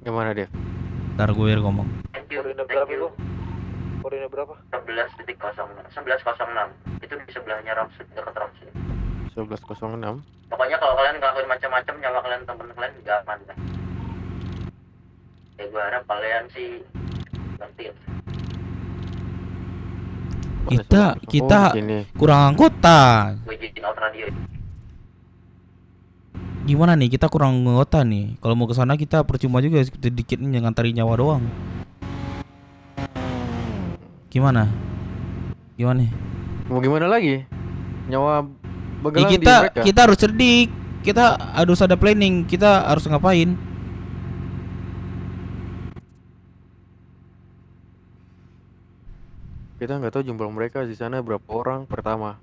Yang mana dia? Ntar gue ngomong. Koordinat berapa bro? Koordinat berapa? 11.06. Itu di sebelahnya Ramsud, dekat Ramsud. 11.06. Pokoknya kalau kalian ngelakuin macam-macam, nyawa kalian temen kalian nggak aman kan? Ya gue harap kalian sih ngerti ya. Kita kurang anggota. Gue izin out radio. Gimana nih, kita kurang anggota nih. Kalau mau ke sana kita percuma juga, sedikit ngantarin nyawa doang. Gimana? Mau gimana lagi? Nyawa begalang di kita mereka. kita harus cerdik. Kita harus ada planning. Kita harus ngapain? Kita nggak tahu jumlah mereka di sana berapa orang pertama.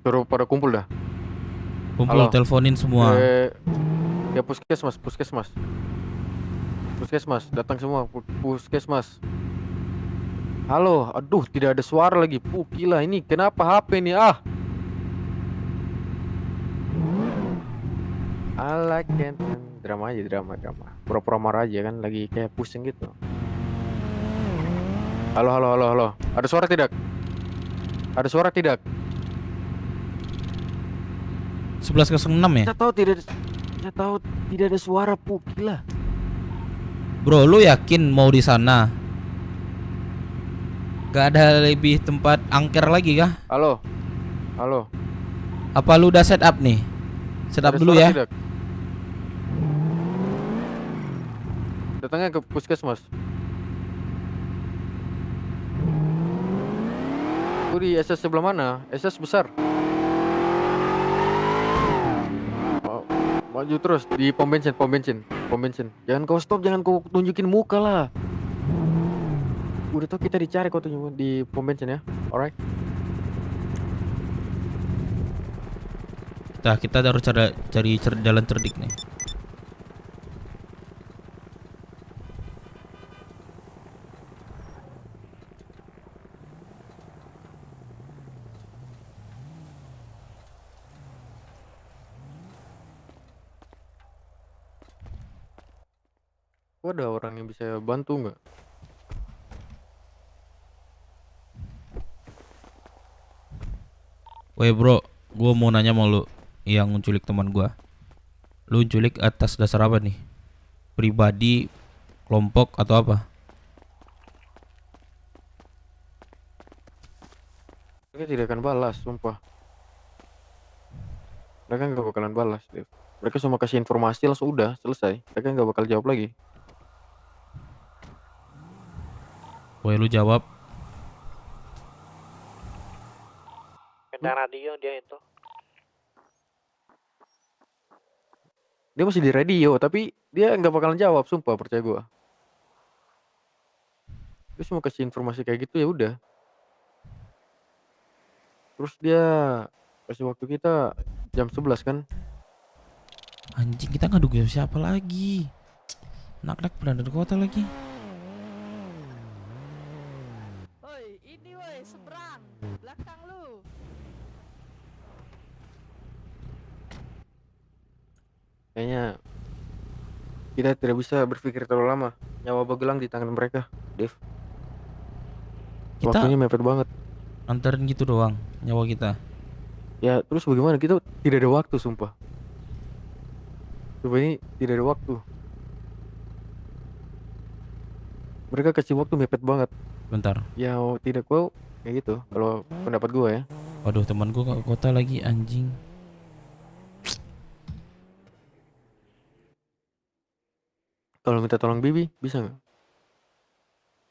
Suruh pada kumpul dah. Kumpul, teleponin semua. Ya puskesmas. Puskesmas, datang semua puskesmas. Halo, aduh tidak ada suara lagi. Gila ini kenapa HP nih I like it. Drama. Pura-pura marah aja kan, lagi kayak pusing gitu. Halo. Ada suara tidak? 11.06 ya? Saya tahu tidak ada suara, gila. Bro, lu yakin mau di sana? Gak ada lebih tempat angker lagi kah? Halo. Apa lu udah set up nih? Set up Ada dulu suara ya. tidak? Datangnya ke puskesmas. Lu di SS sebelah mana? SS besar. Maju terus di pom bensin. Jangan kau stop, jangan kau tunjukin muka lah. Udah tau kita dicari, kau tunjukin di pom bensin ya. Alright. Kita harus cari jalan cerdik nih. Kok ada orang yang bisa bantu nggak? Weh bro, gua mau nanya sama lu yang menculik teman gua. Lu menculik atas dasar apa nih? Pribadi, kelompok atau apa? Mereka tidak akan balas, sumpah. Mereka nggak bakalan balas, Dev. Mereka cuma kasih informasi langsung udah selesai. Mereka nggak bakal jawab lagi. Weh lu jawab. Bintang radio dia itu. Dia masih di radio, tapi dia nggak bakalan jawab, sumpah, percaya gua. Dia cuma kasih informasi kayak gitu ya udah. Terus dia kasih waktu kita jam 11 kan? Anjing, kita ngadu siapa lagi? Nak berada di kota lagi. Woi, ini woi, seberang. Belakang lu. Kayaknya kita tidak bisa berpikir terlalu lama. Nyawa begelang di tangan mereka, Dev. Waktunya mepet banget. Antarin gitu doang nyawa kita. Ya terus bagaimana? Kita tidak ada waktu, sumpah. Coba ini tidak ada waktu. Mereka kasih waktu mepet banget. Bentar. Ya tidak, gua kayak gitu kalau pendapat gua ya. Waduh, teman gua ke kota lagi, anjing. Kalau minta tolong Bibi bisa nggak?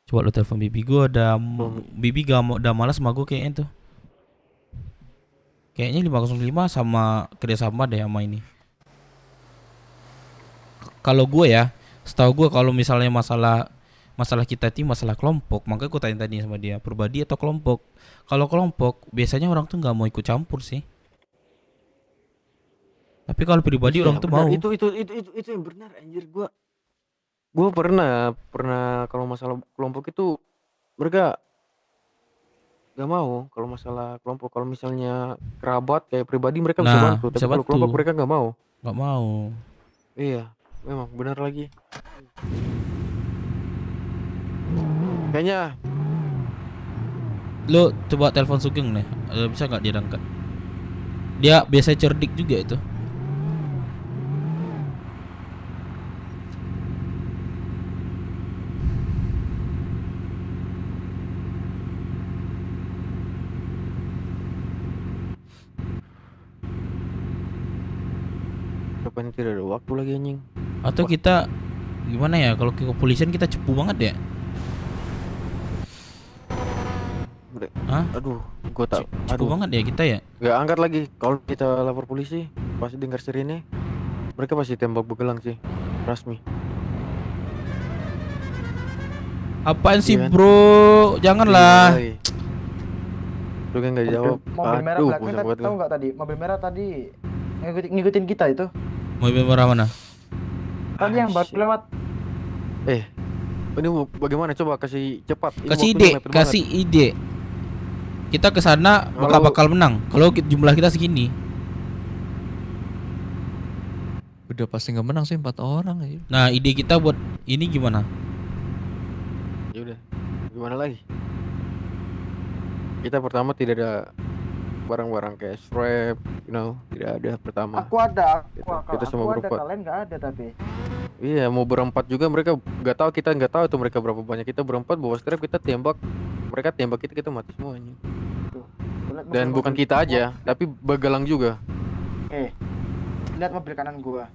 Coba lu telepon Bibi gua. Bibi udah malas sama gua kayaknya tuh. Kayaknya 505 sama kerjasama deh sama ini. Kalau gue ya, setahu gue kalau misalnya masalah kita tim masalah kelompok, makanya gue tanya tadi sama dia, pribadi atau kelompok. Kalau kelompok biasanya orang tuh nggak mau ikut campur sih. Tapi kalau pribadi orang tuh benar. mau. Itu yang benar, anjir. Gua pernah kalau masalah kelompok itu mereka gak mau. Kalau masalah kelompok, kalau misalnya kerabat kayak pribadi mereka bisa bantu, tapi kalau kelompok mereka gak mau. Nggak mau. Iya, memang benar lagi. Kayaknya Lu coba telepon Sugeng nih. Bisa nggak dia angkat? Dia biasa cerdik juga itu. kapan tidak ada waktu lagi anjing. Atau kita gimana ya, kalau ke kepolisian kita cepu banget ya? Hah? Aduh, gua tak. Cepu banget ya kita ya? Gak angkat lagi. Kalau kita lapor polisi, pasti dengar sirine, mereka pasti tembak begelang sih, resmi. Apaan sih Iya kan? bro? Janganlah. Lu kan gak dijawab. Mobil merah belakang tadi tahu nggak tadi? Mobil merah tadi ngikutin kita itu. Mobil merah mana? Tadi yang baru lewat. Ini bagaimana? Coba kasih cepat. Ini Kasih waktunya ide, mepet kasih banget. ide. Kita ke sana bakal menang. Kalau jumlah kita segini. Udah pasti nggak menang sih 4 orang aja. Nah, ide kita buat ini gimana? Ya udah, gimana lagi? Kita pertama tidak ada barang-barang kayak strap, tidak ada pertama. Aku ada, Kita semua aku ada, berempat. kalian nggak ada tapi. Iya, mau berempat juga mereka nggak tahu, kita nggak tahu tuh mereka berapa banyak. Kita berempat bawa strap, kita tembak, mereka tembak kita mati semuanya. Dan bukan kita aja, tapi begalang juga. Lihat mobil kanan gua.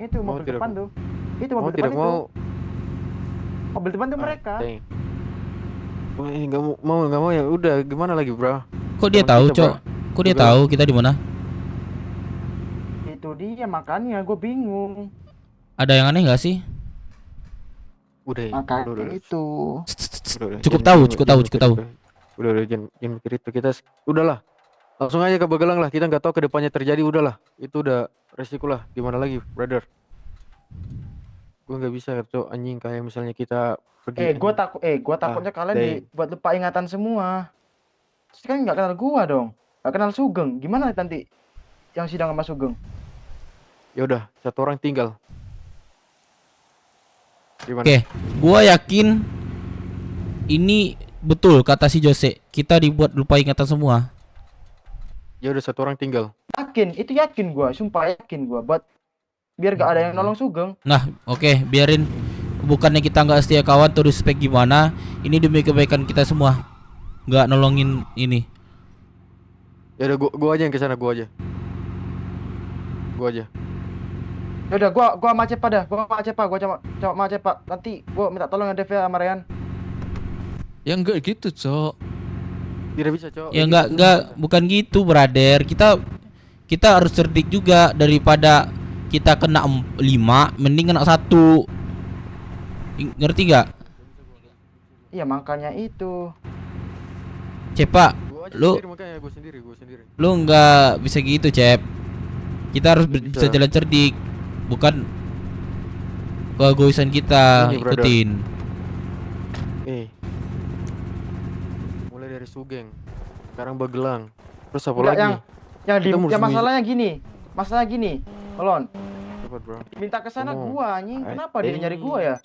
Itu Mau mobil tidak depan mau? tuh. Itu Mau mobil depan tidak itu. mau? Mobil depan tuh mereka. Nggak mau ya udah, gimana lagi bro? Kok dia Teman tahu, kita, Cok? bro. Kok dia Juga. tahu kita di mana? Itu dia makanya gue bingung. Ada yang aneh nggak sih? Udah. Makanya itu. Cukup tahu. Udah, jangan mikir itu. Kita udahlah. Langsung aja ke Begalang lah. Kita nggak tahu ke depannya terjadi, udahlah. Itu udah resiko lah. Gimana lagi, brother? Gue nggak bisa tuh anjing kayak misalnya kita pergi. Gua takutnya kalian buat lupa ingatan semua. Terus kan nggak kenal gua dong. Nggak kenal Sugeng. Gimana nanti yang sidang sama Sugeng? Ya udah, 1 orang tinggal. Gimana? Oke, gua yakin ini betul kata si Jose. Kita dibuat lupa ingatan semua. Ya udah, 1 orang tinggal. Yakin gua, sumpah yakin gua. Buat biar gak ada yang nolong Sugeng. Nah, oke, biarin. Bukannya kita nggak setia kawan atau respect gimana. Ini demi kebaikan kita semua. Nggak nolongin ini. Ya udah, gua aja yang kesana, gua aja. Ya udah, gua sama Cepa dah. Gua coba sama Cepa. Nanti gua minta tolong ya Dev ya sama Ryan. Ya enggak gitu, Cok. Tidak bisa, Cok. Ya enggak, bukan gitu, brother. Kita harus cerdik juga. Daripada kita kena 5, mending kena 1. Ngerti gak? Iya, makanya itu. Cepa, lu nggak bisa gitu, Cep. Kita harus bisa jalan cerdik, bukan keegoisan kita Ini, brother. ikutin. Mulai dari Sugeng, sekarang Begelang, terus apa Enggak, lagi? yang masalahnya gini. Kolon. Cepat, bro. Minta ke sana Ngomong. gua anjing. Kenapa dia nyari gua ya?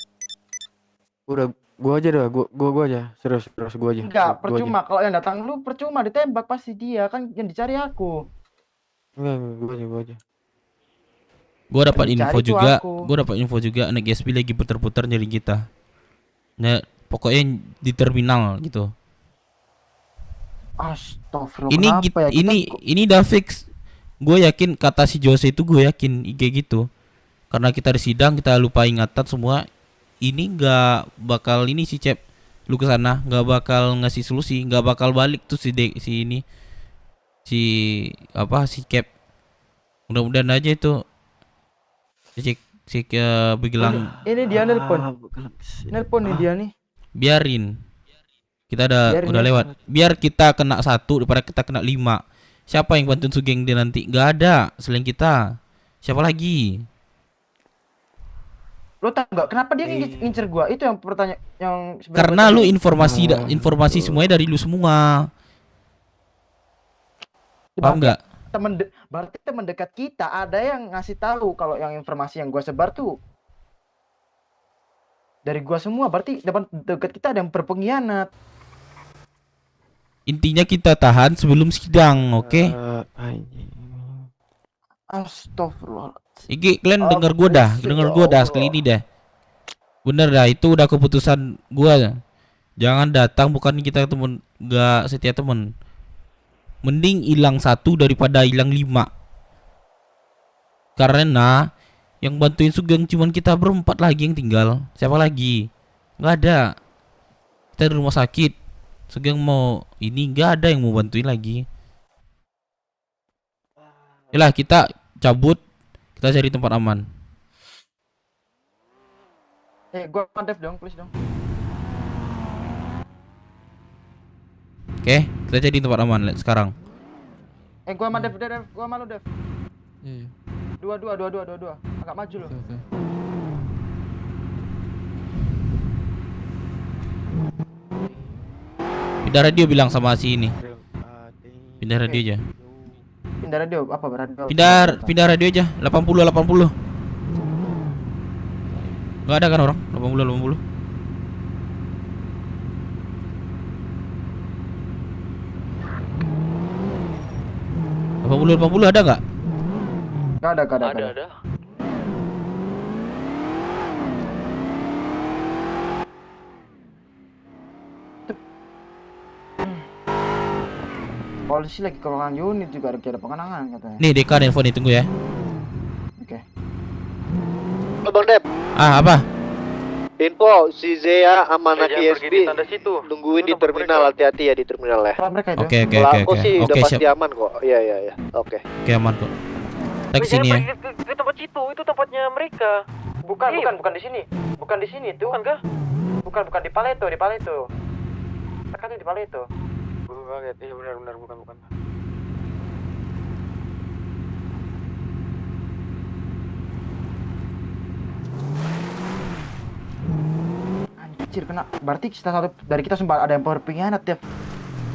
Udah, gua aja dah, gua aja. Serius gua aja. Enggak, Gua percuma kalau yang datang lu percuma ditembak pasti dia kan yang dicari aku. Enggak, gua aja. Gua dapat Yang info dicari tuh juga, aku. anak GSP lagi putar-putar nyari kita. Nah, pokoknya di terminal gitu. Astagfirullah. Ini kenapa ya? ini udah fix. Gue yakin kata si Jose itu, gue yakin kayak gitu. Karena kita di sidang, kita lupa ingatan semua. Ini nggak bakal ini si Cep. Lu kesana nggak bakal ngasih solusi, nggak bakal balik tuh si Cap. Mudah-mudahan aja itu si Begelang. Ini dia nelpon. Nelpon nih dia nih. Biarin. Kita udah lewat. Biar kita kena 1 daripada kita kena 5. Siapa yang bantuin Sugeng dia nanti? Gak ada selain kita. Siapa lagi? Lo tau nggak kenapa dia ngincer gua? Itu yang pertanyaan yang Karena lu informasi semuanya dari lu semua. Paham nggak? Berarti teman dekat kita ada yang ngasih tahu kalau yang informasi yang gua sebar tuh dari gua semua. Berarti teman dekat kita ada yang berpengkhianat. Intinya kita tahan sebelum sidang, oke? Astagfirullah. Iki kalian denger gua dah sekali ini dah. Bener dah, itu udah keputusan gua. Jangan datang, bukan kita temen, nggak setia temen. Mending hilang 1 daripada hilang 5. Karena yang bantuin Sugeng cuman kita berempat lagi yang tinggal. Siapa lagi? Nggak ada. Kita di rumah sakit. Sugeng mau ini, nggak ada yang mau bantuin lagi. Yalah, kita cabut. Kita cari tempat aman. Gua mandep dong, please dong. Oke, kita cari tempat aman sekarang. Gua mandep, Dev. Gua malu, Dev. Iya. Dua. Agak maju loh. Pindah radio bilang sama si ini. Pindah radio aja. Pindah radio apa radio? Pindah radio aja. 80. Nggak ada kan orang? 80. 80 ada nggak? Nggak ada. Ada. Polisi lagi kekurangan unit juga ada pengenangan katanya. Nih Deka nelfon nih, tunggu ya. Oke. Bang Dep. Apa? Info si Zea sama Jangan Naki pergi SB di tanda situ. nungguin di terminal, hati-hati ya di terminal ya. Mereka itu. Oke. Kalau aku sih udah Oke, pasti siap. aman kok. Iya. Oke. Oke, aman kok. Kita kesini ya. Di tempat situ, itu tempatnya mereka. Bukan di sini. Bukan di sini tuh. Bukan kah? Bukan di Paleto. Tekan di Paleto. Bukan, iya benar bukan. Anjir kena. Berarti satu dari kita sempat ada yang berpengkhianat, Dev.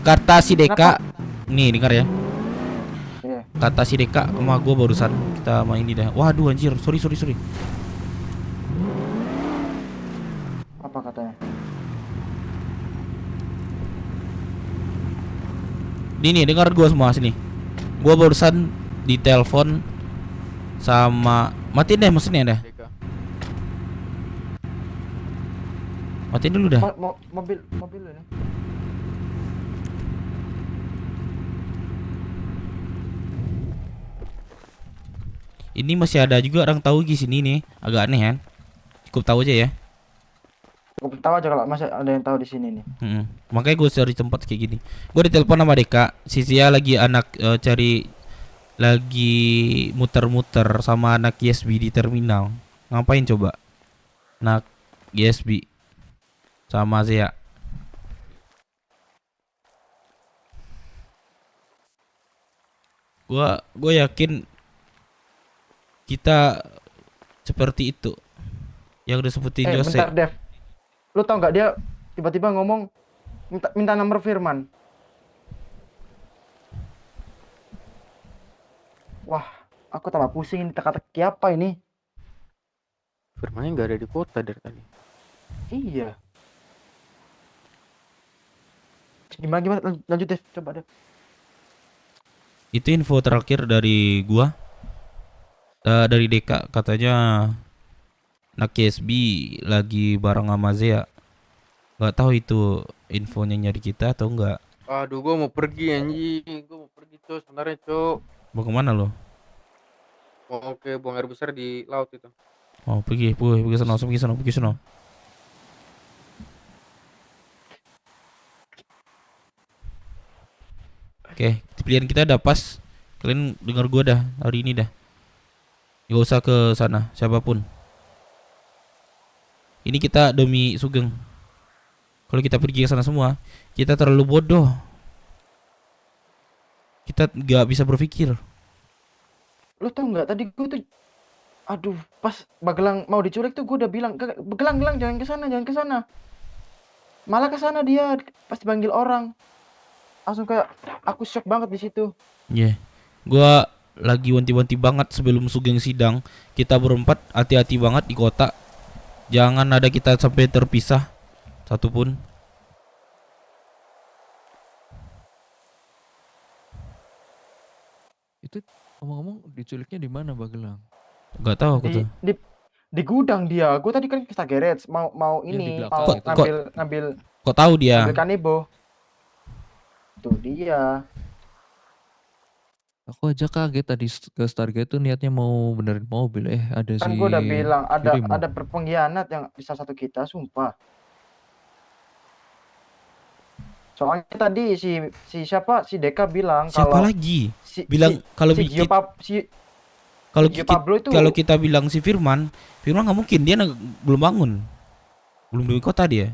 Kata si Deka. Nih, dengar ya. Iya. Kata si Deka sama gue barusan kita main ini dah. Waduh anjir, sorry. Apa katanya? Ini nih, dengar gue semua sini. Gue barusan ditelepon sama, matiin deh mesinnya dah. Matiin dulu dah. Mobil ini. Ini masih ada juga orang tahu di sini nih, agak aneh kan? Cukup tahu aja ya. Cukup tahu aja kalau masih ada yang tahu di sini nih. Makanya gue cari tempat kayak gini. Gue ditelepon sama Deka, si Sia lagi cari lagi muter-muter sama anak YSB di terminal. Ngapain coba? Anak YSB sama Zea. Gue yakin kita seperti itu yang udah sebutin Jose. Bentar, Dev. Lu tau nggak dia tiba-tiba ngomong minta nomor Firman. Wah, aku tambah pusing ini teka-teki apa ini? Firmannya nggak ada di kota dari tadi. Iya. Gimana lanjut Dev, coba Dev. Itu info terakhir dari gua. Dari Deka katanya anak KSB lagi bareng sama Zea. Gak tahu itu infonya nyari kita atau enggak. Aduh, gua mau pergi anjing. Gua mau pergi, Cok. Sebenarnya, Cok. Mau kemana lo? Mau ke buang air besar di laut itu. Oh, pergi sana. Oke, pilihan kita udah pas. Kalian dengar gua dah hari ini dah. Gak usah ke sana siapapun. Ini kita demi Sugeng. Kalau kita pergi ke sana semua, kita terlalu bodoh. Kita nggak bisa berpikir. Lu tau nggak tadi gue tuh, aduh, pas Bagelang mau diculik tuh gue udah bilang, Gelang jangan ke sana. Malah ke sana dia pas dipanggil orang. langsung kayak aku shock banget di situ. Iya. Gua lagi wanti-wanti banget sebelum Sugeng sidang. Kita berempat hati-hati banget di kota. Jangan ada kita sampai terpisah satupun. Itu ngomong-ngomong diculiknya di mana Bagelang? Gak tahu aku Di, tuh. di gudang dia. Gue tadi kan ke Stagerets mau Yang di ini belakang mau itu. ngambil Kok tahu dia? ngambil kanebo. Tuh dia. Aku aja kaget tadi ke Stargate tuh niatnya mau benerin mobil. Ada Kan si gue udah bilang Firimo. ada pengkhianat yang di salah satu kita, sumpah. Soalnya tadi si siapa si Deka bilang Siapa kalau lagi? Bilang kalau si Gio kalau Gio Pablo itu kalau kita bilang si Firman nggak mungkin, dia belum bangun. Belum di kota dia.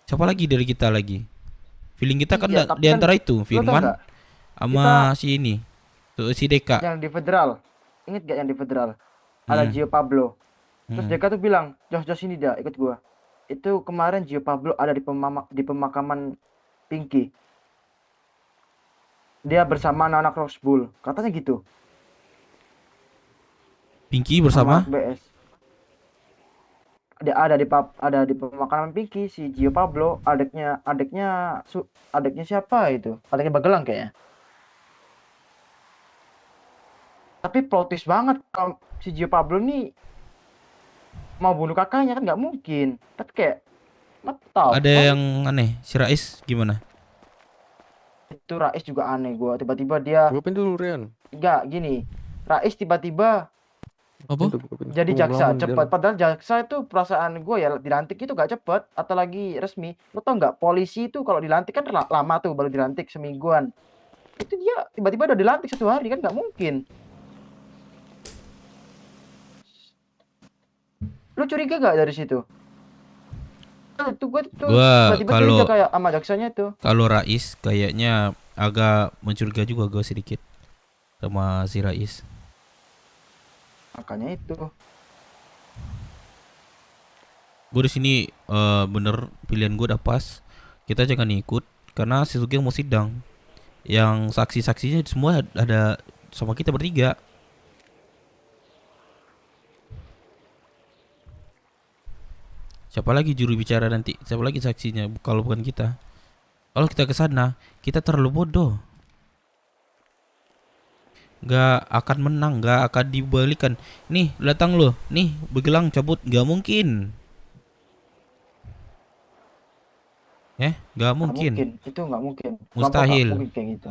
Siapa lagi dari kita lagi? Feeling kita kan Iya, tapi di antara kan itu lo tau Firman nggak? sama si ini. Tuh si Deka. Yang di Federal. Ingat gak yang di Federal? Ada Gio Pablo. Terus Deka tuh bilang, "Jos ini dah, ikut gua." Itu kemarin Gio Pablo ada di pemakaman Pinky. Dia bersama anak-anak Rosbull. Katanya gitu. Pinky bersama? Sama BS. Dia ada di pemakaman Pinky si Gio Pablo, adiknya siapa itu? Adiknya Bagelang kayaknya. Tapi plot twist banget kalau si Gio Pablo nih mau bunuh kakaknya, kan nggak mungkin. Tapi kayak Ada yang aneh. Si Rais gimana? itu Rais juga aneh gua. Tiba-tiba dia dulu Rian. Enggak, gini. Rais tiba-tiba jadi jaksa cepat. Padahal jaksa itu perasaan gue ya dilantik itu gak cepat atau lagi resmi. Lo tau nggak polisi itu kalau dilantik kan lama tuh, baru dilantik semingguan. Itu dia tiba-tiba udah dilantik 1 hari, kan nggak mungkin. Lu curiga gak dari situ? Itu gue tiba-tiba curiga kayak sama jaksanya itu. Kalau Rais kayaknya agak mencuriga juga gue sedikit sama si Rais. Makanya itu. Gue di sini bener pilihan gue udah pas. Kita jangan ikut karena si Sugeng mau sidang. Yang saksi-saksinya semua ada sama kita bertiga. Siapa lagi juru bicara nanti? Siapa lagi saksinya kalau bukan kita? Kalau kita ke sana, kita terlalu bodoh. Gak akan menang, gak akan dibalikan. Nih, datang lo. Nih, Bagelang cabut, gak mungkin. Gak mungkin. Itu nggak mungkin. Mustahil. Nggak mungkin kayak gitu.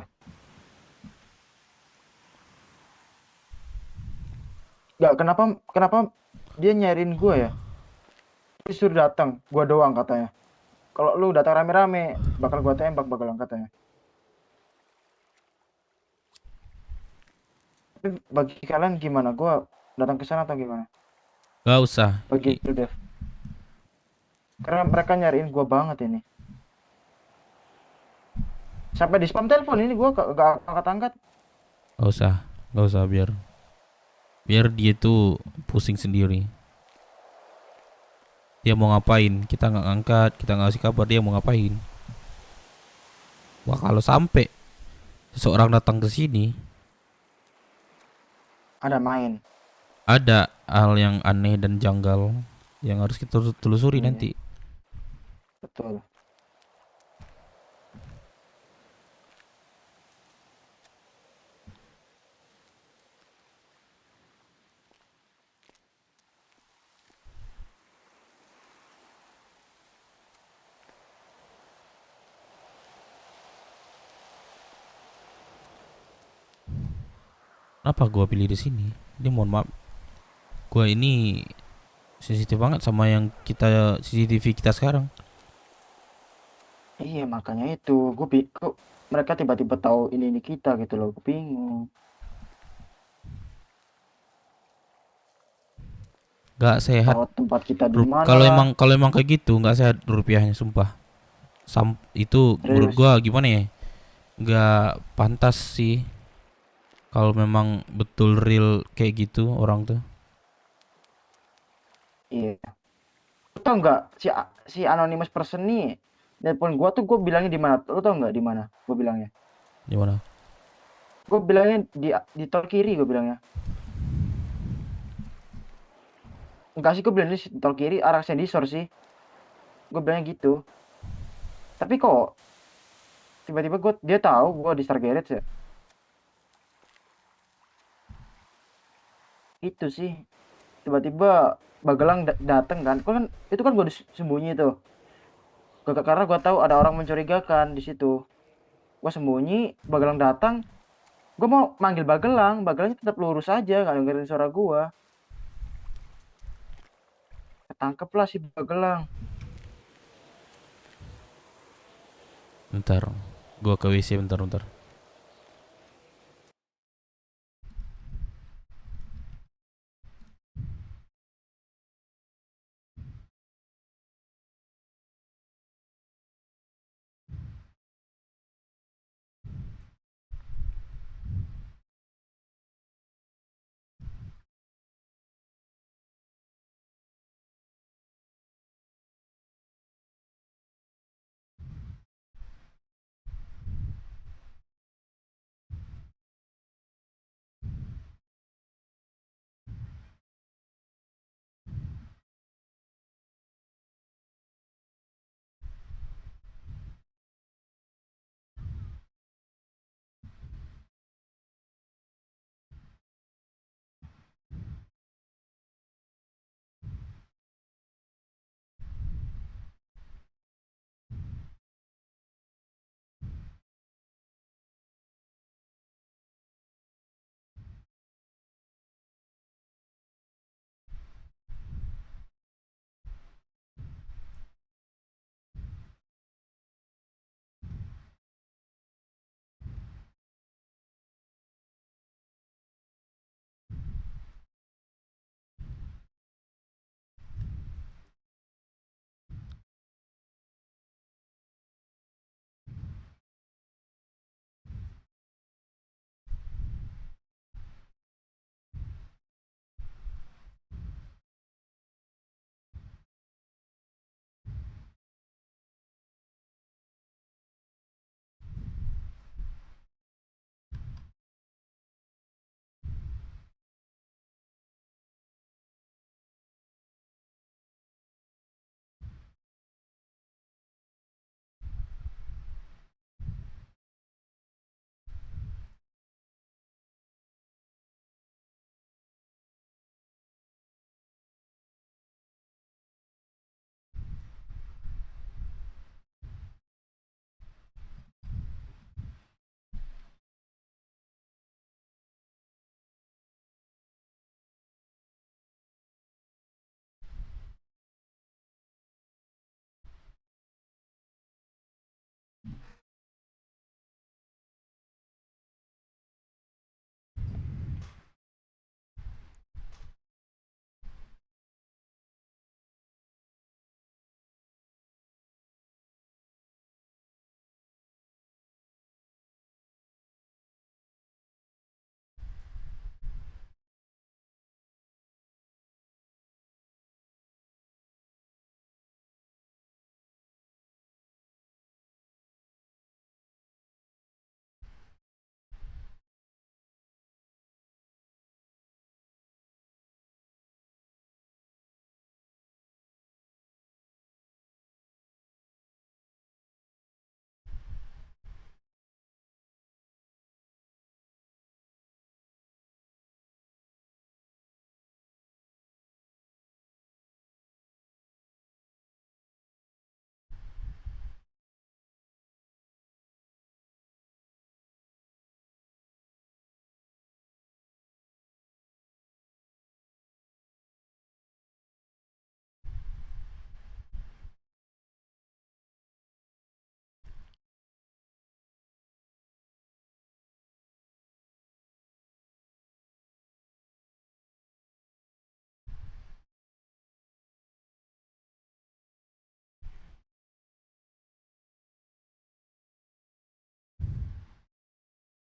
Gak, kenapa dia nyariin gue ya? Disuruh datang, gue doang katanya. Kalau lu datang rame-rame, bakal gue tembak Bagelang katanya. Tapi bagi kalian gimana? Gue datang ke sana atau gimana? Gak usah. Bagi lu, Dev. Karena mereka nyariin gue banget ini. Sampai di spam telepon ini gue gak angkat-angkat. Gak usah biar dia tuh pusing sendiri. Dia mau ngapain, kita nggak angkat, kita nggak kasih kabar dia mau ngapain. Wah, kalau sampai seseorang datang ke sini, ada main. Ada hal yang aneh dan janggal yang harus kita telusuri nanti. Betul. Kenapa gua pilih di sini? Ini mohon maaf, gua ini sensitif banget sama yang kita CCTV kita sekarang. Iya, makanya itu kok mereka tiba-tiba tahu ini kita gitu loh, gue bingung. Gak sehat. Tahu tempat kita di mana. Kalau emang kayak gitu nggak sehat rupiahnya, sumpah. Itu menurut gua gimana ya? Gak pantas sih. Kalau memang betul real kayak gitu orang tuh. Iya. Tahu nggak si anonymous person nih Telepon gua tuh gua bilangnya di mana? Lu tau nggak di mana? Gua bilangnya. Di mana? Gua bilangnya di tol kiri gua bilangnya. Enggak sih, gua bilangnya di tol kiri arah Sendisor sih. Gua bilangnya gitu. Tapi kok tiba-tiba dia tahu gua di Star Garage ya. Itu sih. Tiba-tiba Bagelang dateng kan. Itu kan gua sembunyi tuh. Karena gua tahu ada orang mencurigakan di situ. Gua sembunyi, Bagelang datang. Gua mau manggil Bagelangnya tetap lurus aja, nggak dengerin suara gua. Ketangkep lah si Bagelang. Bentar, gua ke WC bentar.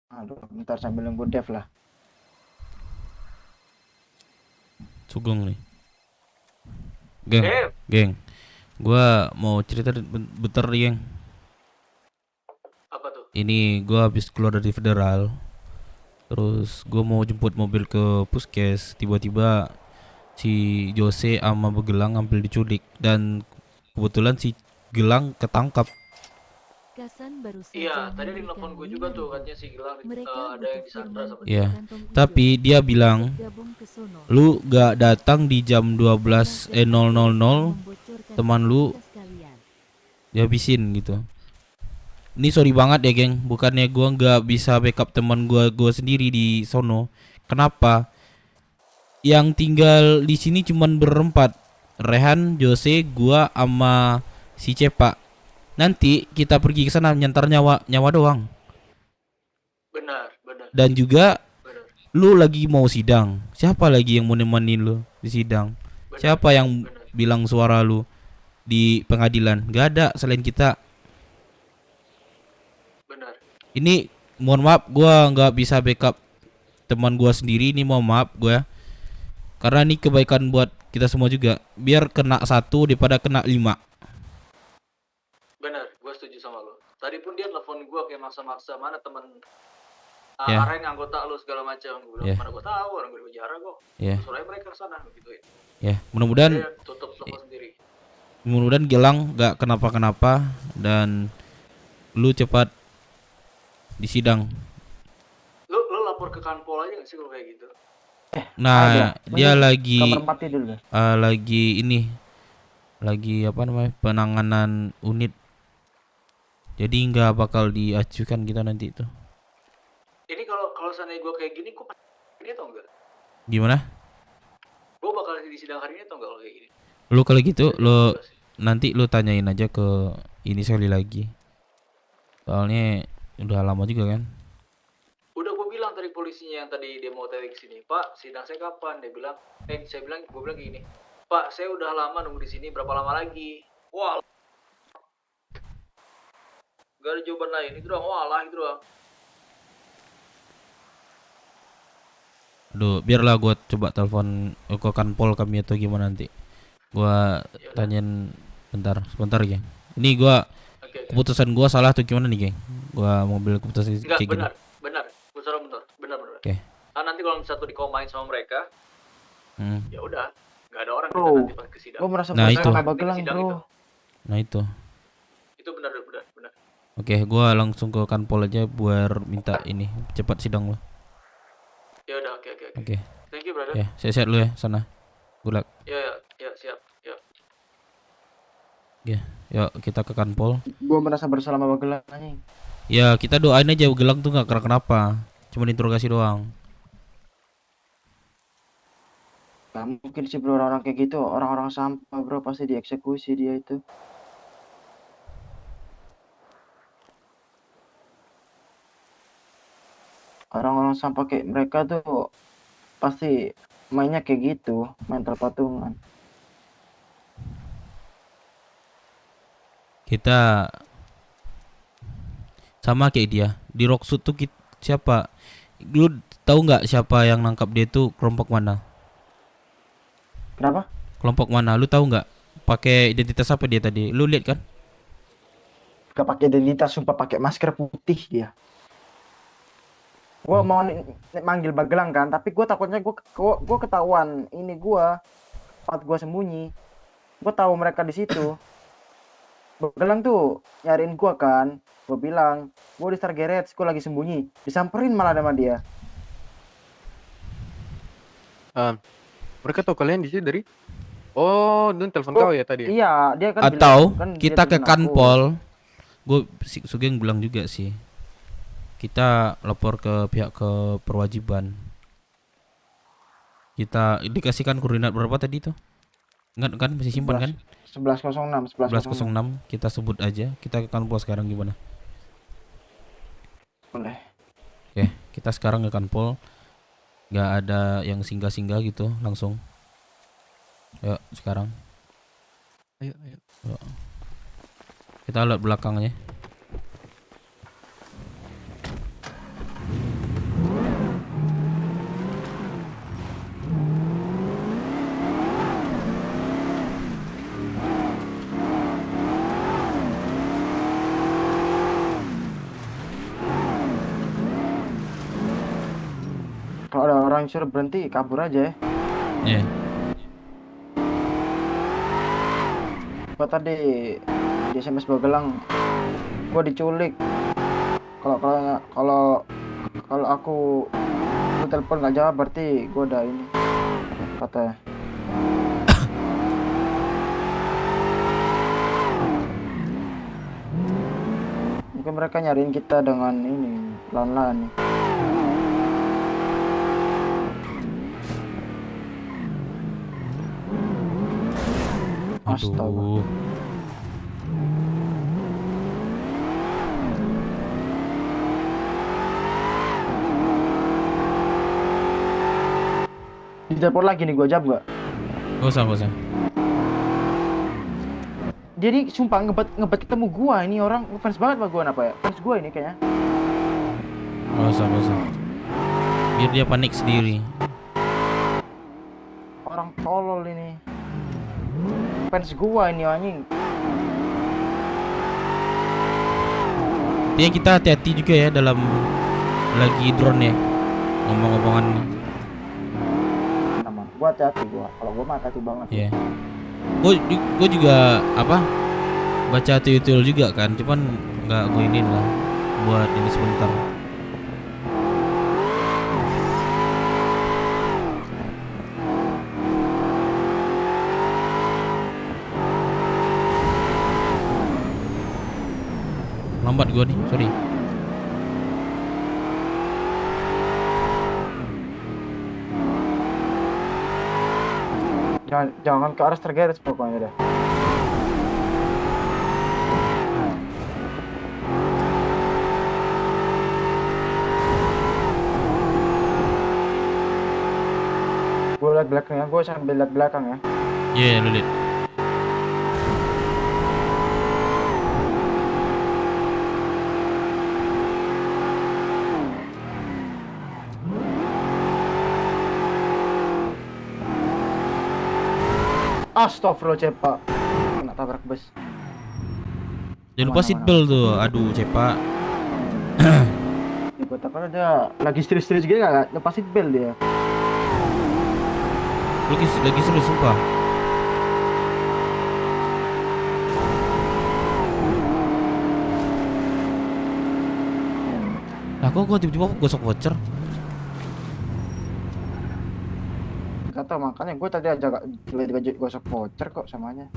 Aduh, bentar sambil nunggu Dev lah. Sugeng nih. Geng. Gua mau cerita bentar, Geng. Apa tuh? Ini gua habis keluar dari federal. Terus gua mau jemput mobil ke puskes, tiba-tiba si Jose sama Begelang hampir diculik dan kebetulan si Gelang ketangkap. Iya, tadi di telepon gue juga tuh katanya si Gilang ada yang disandra sama Ya, tapi dia bilang lu gak datang di jam 12.000 teman lu dihabisin gitu. Ini sorry banget ya, geng. Bukannya gua nggak bisa backup teman gua sendiri di sono. Kenapa? Yang tinggal di sini cuman berempat. Rehan, Jose, gua sama si Cepak. Nanti kita pergi ke sana nyantar nyawa doang. Benar. Dan juga lu lagi mau sidang. Siapa lagi yang mau nemenin lu di sidang? Siapa yang bilang suara lu di pengadilan? Gak ada selain kita. Ini mohon maaf, gua nggak bisa backup teman gua sendiri. Ini mohon maaf gua, karena ini kebaikan buat kita semua juga. Biar kena 1 daripada kena 5. Benar, gue setuju sama lo. Tadi pun dia telepon gue kayak maksa-maksa, mana teman Ya. arahin anggota lo segala macam. Gue bilang, Ya. mana gue tahu, orang gue di penjara kok. Ya. Suruh aja mereka ke sana gituin. Ya, mudah-mudahan Dia tutup telepon sendiri. mudah-mudahan Gilang nggak kenapa-kenapa dan lu cepat disidang. Lo lapor ke Kanpol aja nggak sih kalau kayak gitu? Nah, ada. dia Mending lagi kamar mati dulu deh. lagi apa namanya, penanganan unit. Jadi nggak bakal diajukan kita nanti itu. Ini kalau seandainya gue kayak gini, gue pasti ini atau enggak? Gimana? Gue bakal di sidang hari ini atau enggak kalau kayak gini? Lu kalau gitu lu nanti lu tanyain aja ke ini sekali lagi. Soalnya udah lama juga kan. Udah gue bilang tadi polisinya yang tadi dia mau tanya ke sini, Pak, sidang saya kapan? Dia bilang, gue bilang gini, Pak, saya udah lama nunggu di sini, berapa lama lagi? Wah, gak ada jawaban lain, itu doang, walah itu doang. Aduh, biarlah gua coba telepon ke Kanpol kami atau gimana nanti. Gua tanyain sebentar geng. Ini gua keputusan gua salah atau gimana nih geng? Gua mau ambil keputusan Enggak, kayak gini. benar, benar. Oke. Nah, nanti kalau misalnya tuh dikomain sama mereka, ya udah, nggak ada orang kita Bro, nanti pas ke sidang. gue merasa Nah, bersalah itu. sama Bagelang, bro. Nah itu. Itu benar. Oke, gua langsung ke Kanpol aja buat minta ini cepat sidang lo. Ya udah, oke. Oke. Thank you, brother. Ya, sehat-sehat lu ya sana. Good luck. Ya, siap. Ya. Ya, yuk kita ke Kanpol. Gue merasa bersalah sama Bagelang anjing. Ya, kita doain aja Gelang tuh nggak kenapa. Cuma interogasi doang. Gak mungkin sih bro, orang-orang kayak gitu, orang-orang sampah bro, pasti dieksekusi dia itu. Orang-orang sampah kayak mereka tuh pasti mainnya kayak gitu, mental patungan. Kita sama kayak dia di Rocksuit tuh siapa? Lu tahu nggak siapa yang nangkap dia tuh kelompok mana? Kenapa? Kelompok mana? Lu tahu nggak? Pakai identitas apa dia tadi? Lu lihat kan? Gak pakai identitas, sumpah pakai masker putih dia. Gua mau manggil Bagelang kan, tapi gue takutnya gue ketahuan ini tempat gue sembunyi. Gue tahu mereka di situ. Bagelang tuh nyariin gue kan. Gue bilang, gue di Star Garage, gue lagi sembunyi. Disamperin malah sama dia. Mereka tahu kalian di sini dari? Oh, Dun telepon kau ya tadi? Iya, dia kan Atau bilang, kan kita dia ke telepon aku. Kanpol. Gue Sugeng bilang juga sih. Kita lapor ke pihak keperwajiban. Kita dikasihkan koordinat berapa tadi tuh? Ingat kan, masih simpan kan? 11.06. 11.06 kita sebut aja. Kita ke Kanpol sekarang gimana? Boleh. Oke, kita sekarang ke Kanpol. Gak ada yang singgah-singgah gitu, langsung. Yuk, sekarang. Ayo. Yuk. Kita lihat belakangnya. orang yang suruh berhenti kabur aja ya. Iya. Gua tadi di SMS Bagelang gua diculik. Kalau aku lu telepon nggak jawab berarti gua udah ini katanya. Mungkin mereka nyariin kita dengan ini lawan-lawan nih. Aduh. Di dapur lagi nih, gua jawab gak? Gak usah. Jadi sumpah ngebet ketemu gua, ini orang fans banget sama gua, apa ya? Fans gua ini kayaknya. Gak usah. Biar dia panik sendiri. Orang tolol ini. Fans gua ini anjing. Ya kita hati-hati juga ya dalam lagi drone ya. Ngomong-ngomongan nih. Gua hati-hati kalau gua mah hati-hati banget. Iya. Gue juga apa? Baca tutorial juga kan, cuman nggak gue ini lah buat ini sebentar. Lambat gue nih, sorry. Jangan ke arah tergaris pokoknya deh. Gue liat belakangnya, gue sambil liat belakang ya. Iya, lu liat. Astagfirullah Cepa, kena tabrak bus. Jangan lupa seatbelt tuh, aduh Cepa. Gue takut ada lagi serius-serius gini gak lepas seatbelt dia. Lagi serius sumpah. Nah kok gue tiba-tiba gosok voucher? Gak tau, makanya gue tadi aja gosok voucher kok samanya.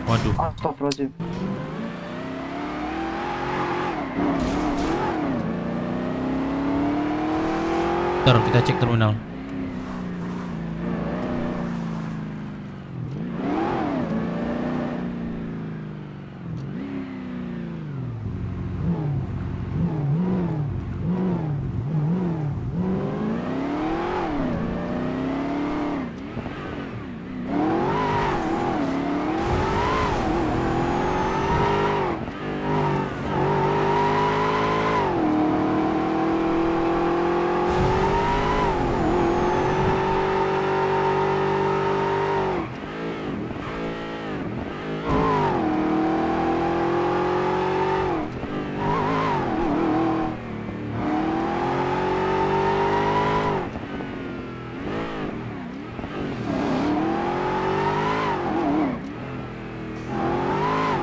Waduh. Astagfirullahaladzim. Ntar kita cek terminal.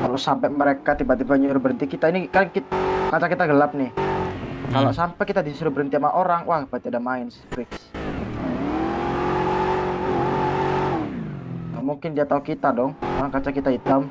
Kalau sampai mereka tiba-tiba nyuruh berhenti kita, ini kan kaca kita gelap nih. Kalau sampai kita disuruh berhenti sama orang, wah berarti ada main fix. Nah, mungkin dia tahu kita dong, orang kaca kita hitam.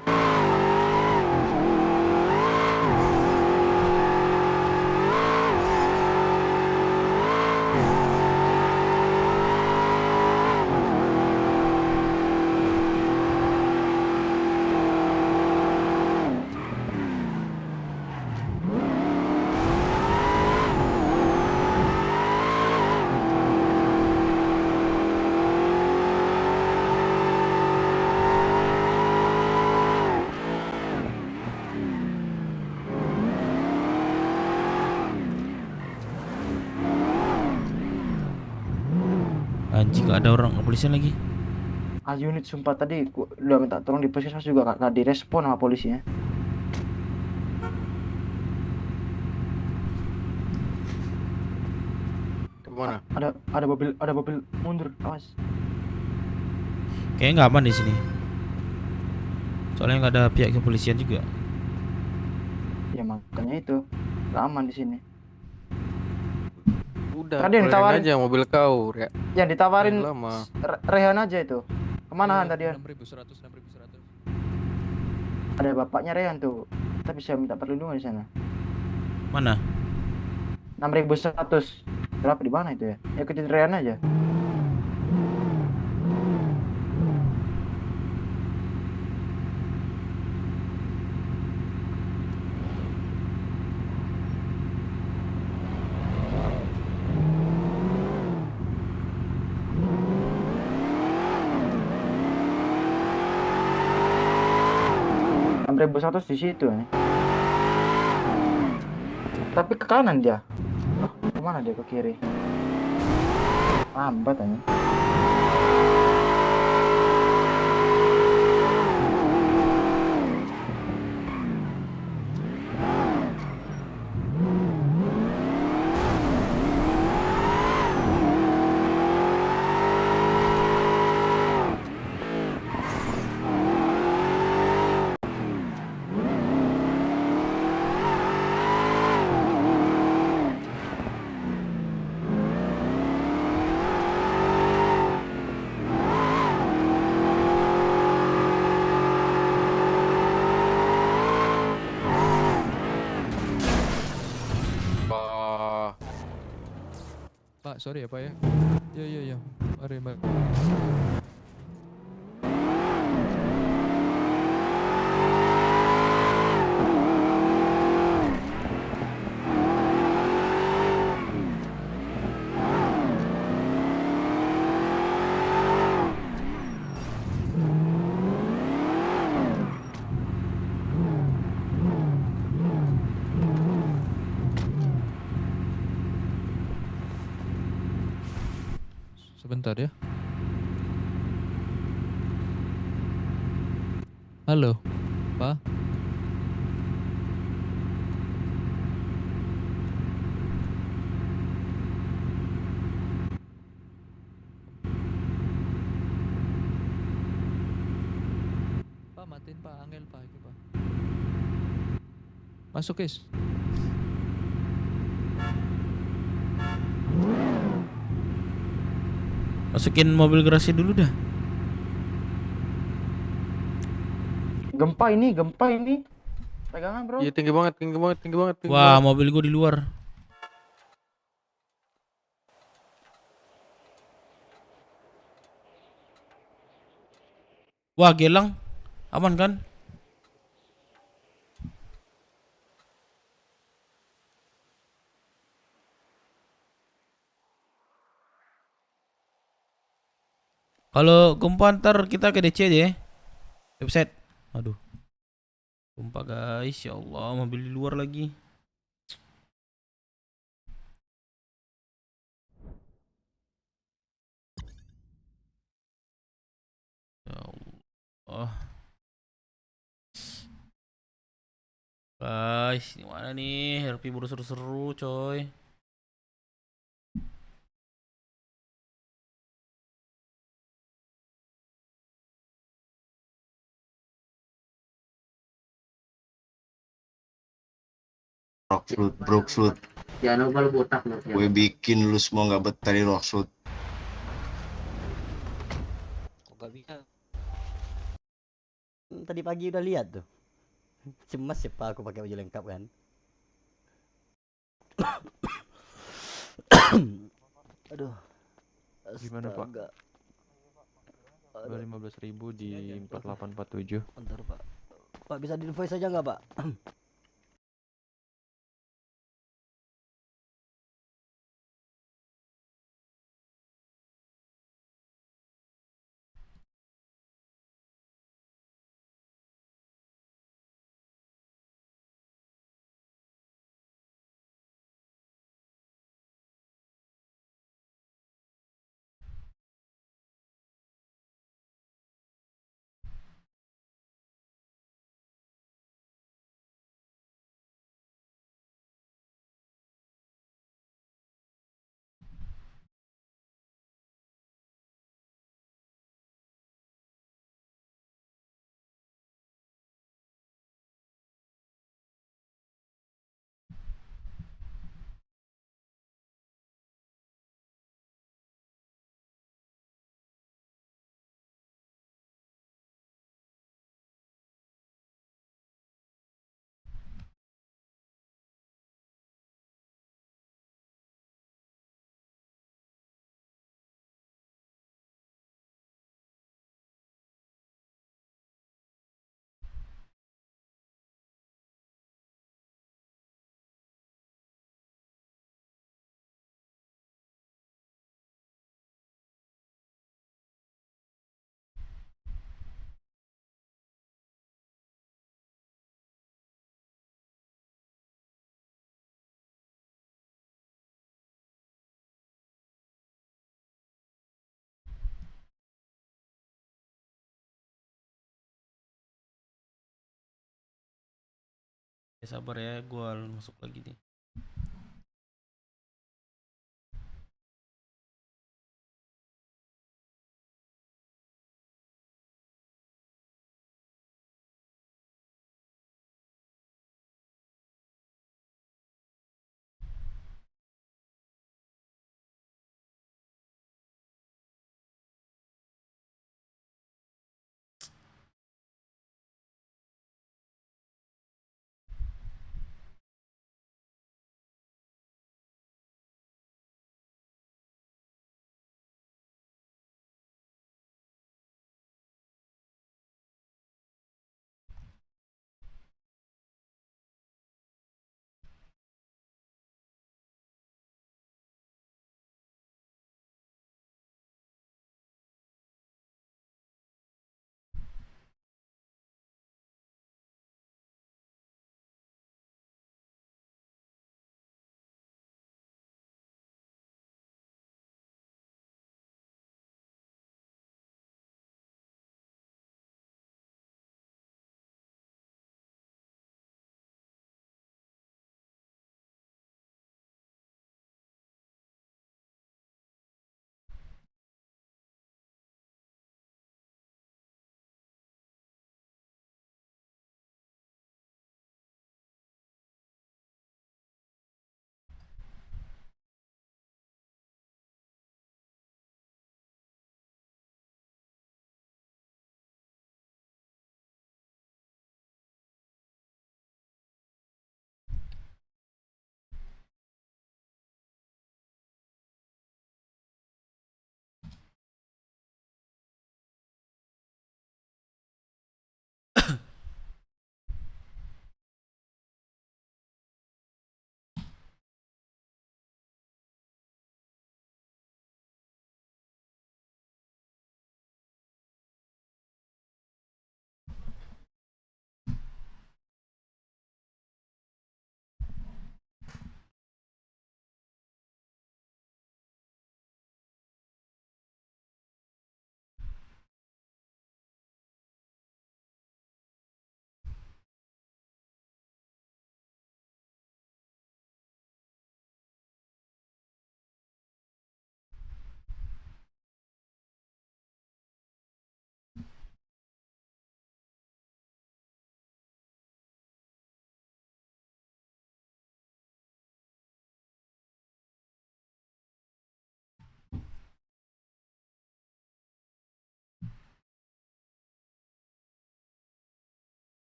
Anjing, gak ada orang kepolisian lagi. unit sumpah tadi gua udah minta tolong di puskesmas juga nggak direspon sama polisinya. Kemana? Ada mobil mundur, awas. Kayaknya nggak aman di sini. Soalnya nggak ada pihak kepolisian juga. Ya makanya itu nggak aman di sini. Udah, Tadi yang keluarin ditawarin aja mobil kau, Rek. yang ditawarin Jangan lama. Rehan aja itu. Kemana Han tadi Han? 6.100, 6.100. Ada bapaknya Rehan tuh. Kita bisa minta perlindungan di sana. Mana? 6.100. Berapa di mana itu ya? Ya ikutin Rehan aja. Seratus di situ nih. Tapi ke kanan dia. Oh, kemana dia ke kiri? Lambat aja. Pak, sorry ya Pak ya. Iya. Mari. Sebentar ya. Halo, Pak. Pak, matiin Pak, Angel Pak, itu Pak. Masuk, guys. Masukin mobil garasi dulu dah. Gempa ini. Pegangan, Bro. Iya, tinggi banget. Wah, mobil gua di luar. Wah, Gelang. Aman kan? Kalau gempa ntar kita ke DC aja ya. Website. Aduh. Gempa guys, ya Allah, mobil di luar lagi. Ya Allah. Guys, ini mana nih? RP baru seru-seru, coy. Rockfruit. Jangan lupa lu botak lu. Gue bikin lu semua nggak betah di Rockfruit. Gak bisa. Tadi pagi udah lihat tuh. Cemas ya Pak, aku pakai baju lengkap kan. Aduh. Gimana Pak? Astaga. Udah 15.000 di 4847. Bentar Pak. Pak bisa di voice aja nggak Pak? Ya sabar ya, gua masuk lagi nih.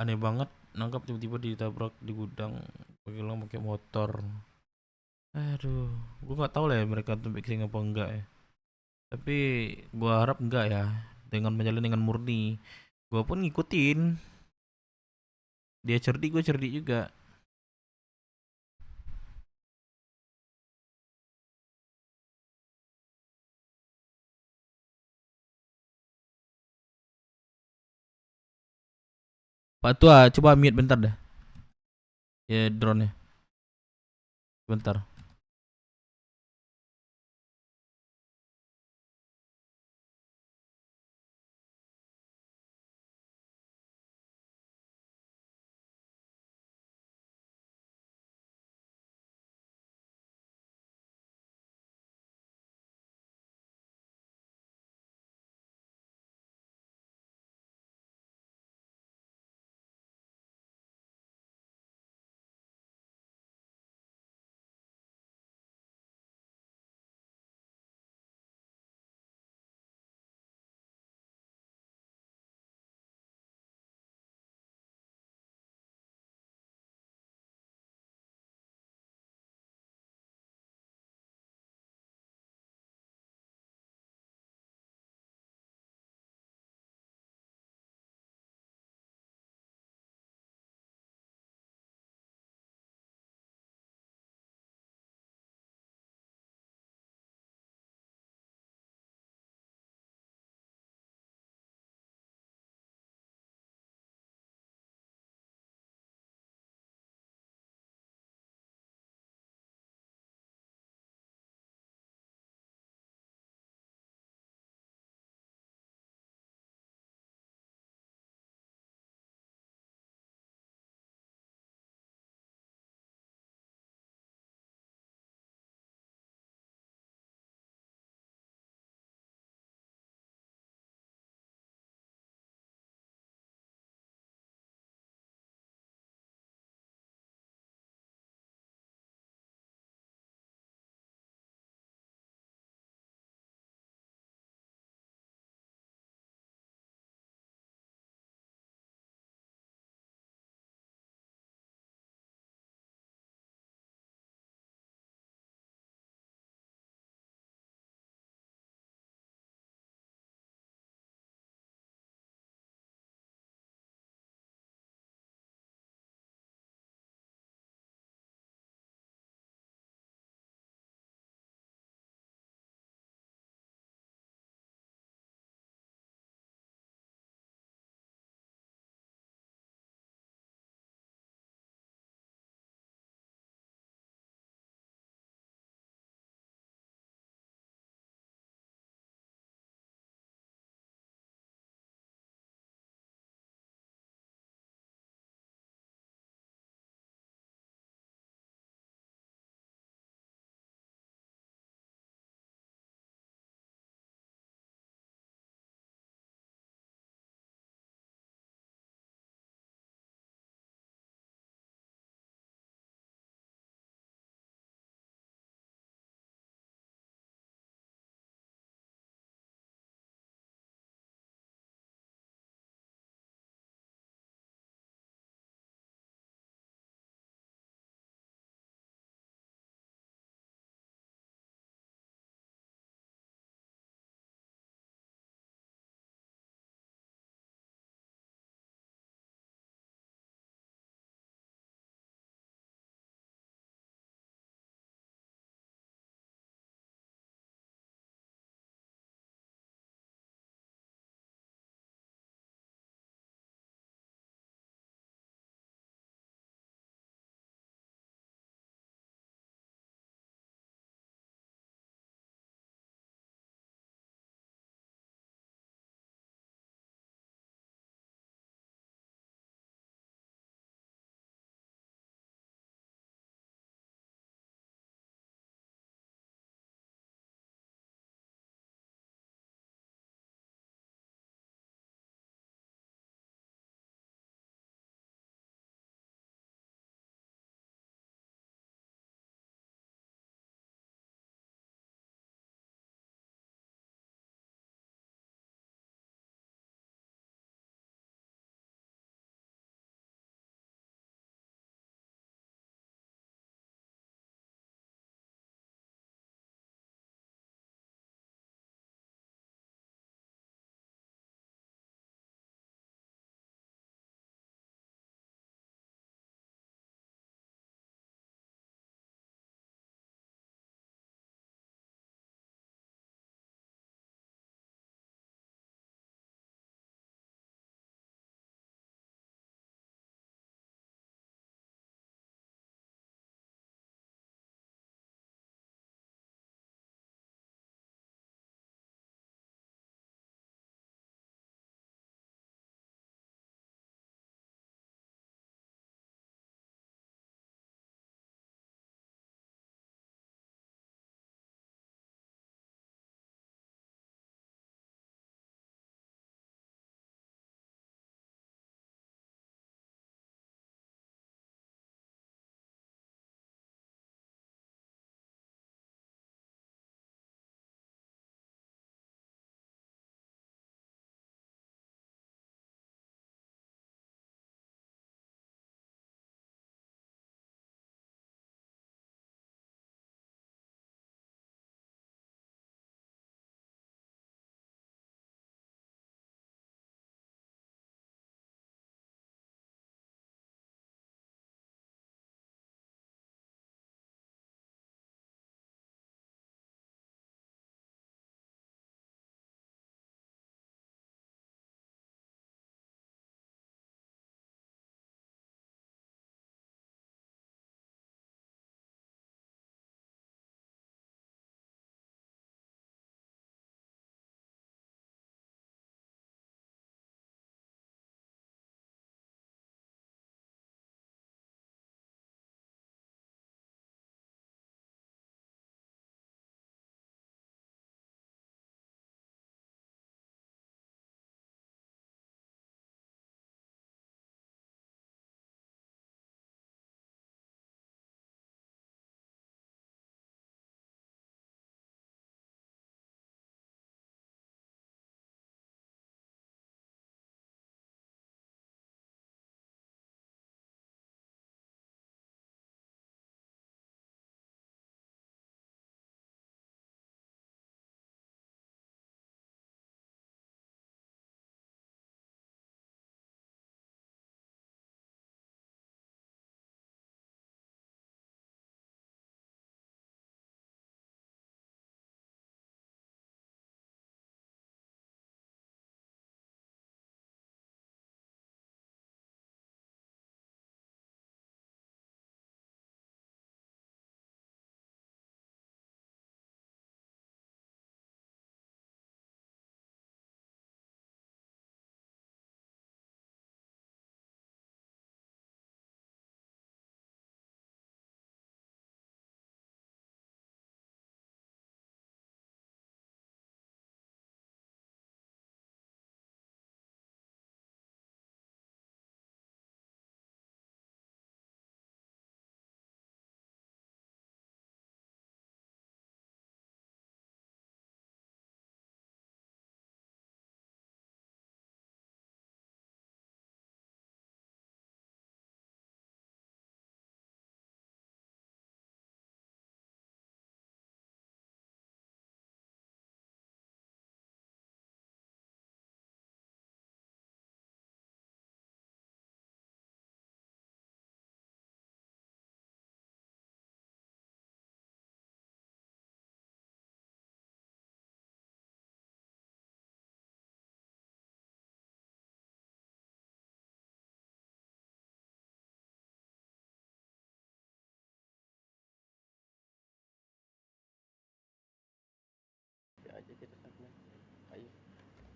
Aneh banget nangkap tiba-tiba ditabrak di gudang pakai lang pakai motor. Aduh, gua nggak tahu lah ya mereka tuh fixing apa enggak ya. Tapi gua harap enggak ya. Dengan menjalin dengan murni. Gua pun ngikutin. Dia cerdik, gua cerdik juga. Pak Tua, coba mute bentar dah. Ya drone-nya. Bentar.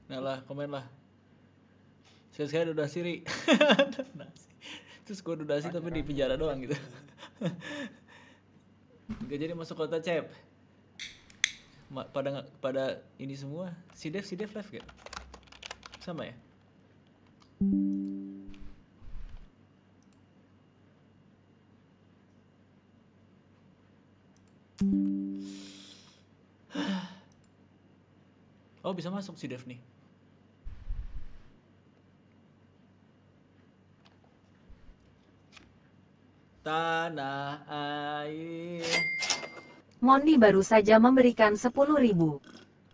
Nah lah, komen lah. Sekali udah siri. Terus gue dudasi tapi di penjara doang gitu. Gak jadi masuk kota cep. Pada ini semua. Si Dev live gak? Sama ya? Oh bisa masuk si Dev nih. Tanah air. Mondi baru saja memberikan 10.000.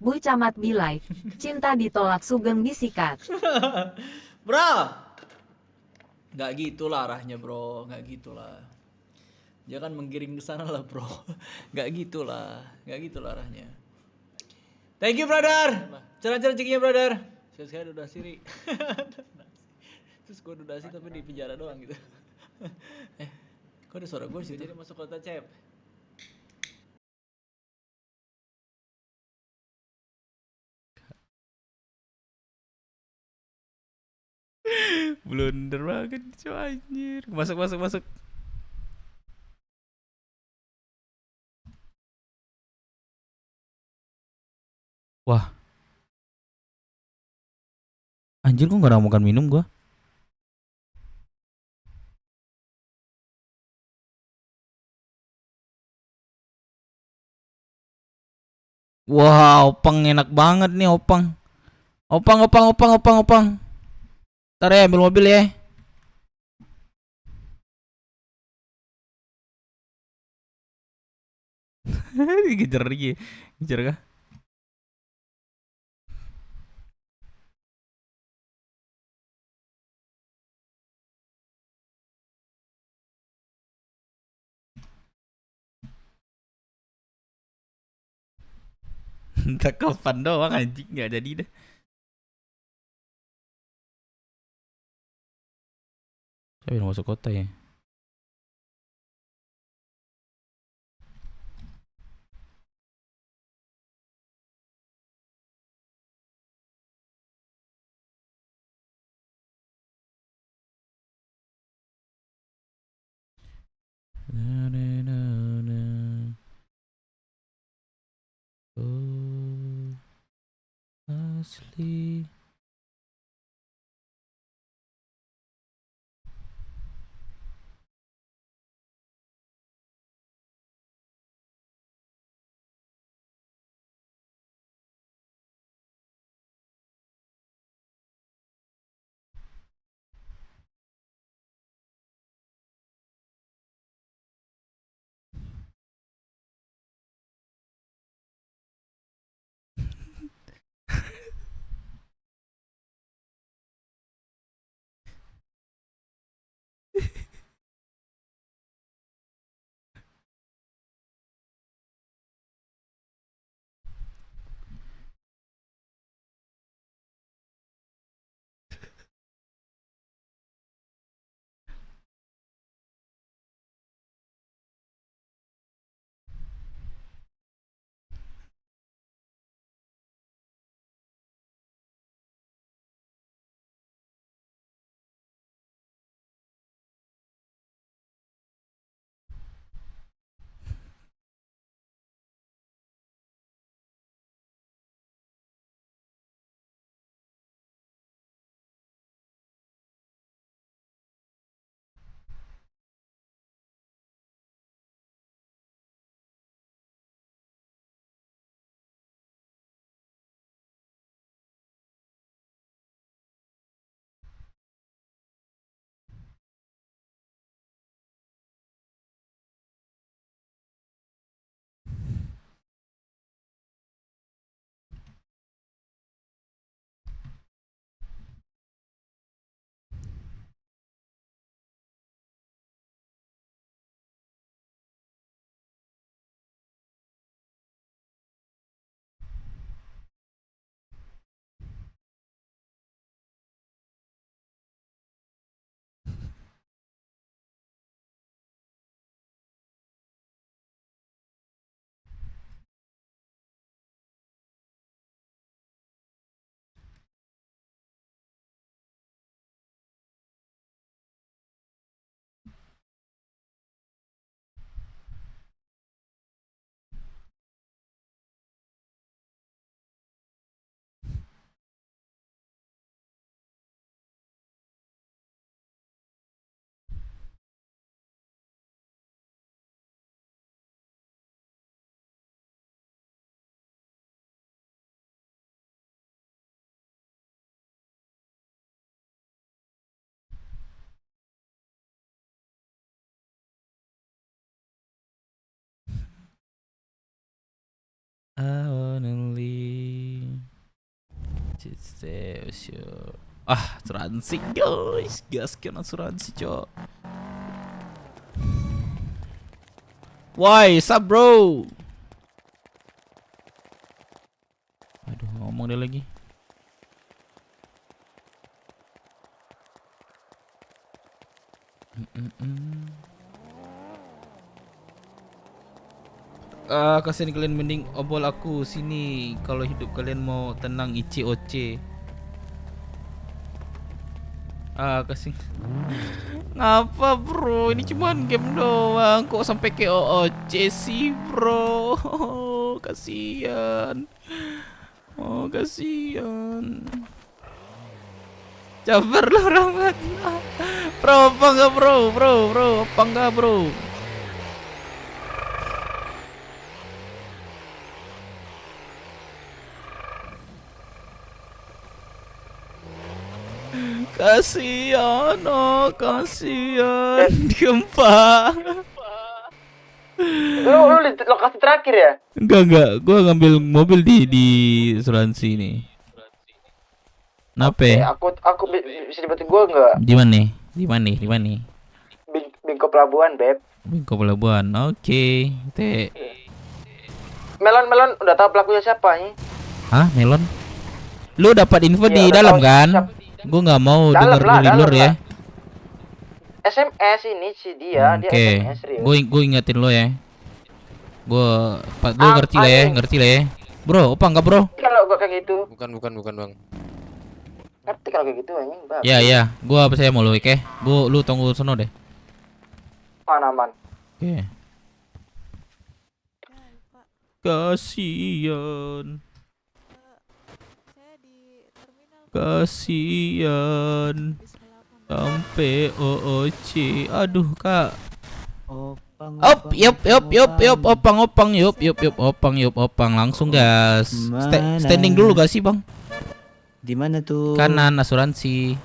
Bu Camat Bilai, cinta ditolak Sugeng disikat. Bro, nggak gitulah arahnya bro, nggak gitulah. Jangan menggiring ke sana lah bro, nggak gitulah arahnya. Thank you brother, cara-cara cekinya brother. Sekali udah siri. Terus gue dudasi tapi di penjara doang gitu. Kok ada suara gue sih? Jadi masuk kota cep. Blunder banget cuy anjir. Masuk. Wah. Anjir gua gak ramukan minum gua. Wah, opang enak banget nih opang. Opang. Ntar ya ambil mobil ya. Dikejar lagi. Ngejar kah? Entah kapan doang anjing, gak jadi deh. Saya udah masuk kota ya. Oh, asli. Asuransi guys, gaskan asuransi cok. Why, sub bro? Aduh, ngomong dia lagi. Kasihan kalian, mending obol aku sini kalau hidup kalian mau tenang ICOC. Kasihan. Ngapa bro? Ini cuman game doang, kok sampai ke OOC sih bro? Kasihan. Oh kasihan. Cabar lah Rahmat. Bro apa enggak bro? Bro apa enggak bro? Kasihan, oh kasihan. Gempa. Lu di lokasi terakhir ya? Enggak. Gua ngambil mobil di asuransi nih. Nape? Aku bisa dibantu gua enggak? Di mana? Bingko Pelabuhan, Beb. Bingko Pelabuhan. Oke. Melon udah tahu pelakunya siapa nih? Hah, Melon? Lu dapat info di dalam kan? Gua nggak mau denger dari luar ya. SMS ini si dia SMS serius. Gue ingetin lo ya. Gue ngerti lah ya. Bro, apa enggak bro? Kalau gua kayak gitu. Bukan bang. Ngerti kalau kayak gitu anjing, Bang. Ya, gua percaya mau lo, oke? Lu tunggu sono deh. Aman. Oke. Kasihan. Sampai OOC. Aduh, Kak. Opang langsung gas. Standing dulu gak sih, Bang? Di mana tuh? Kanan asuransi.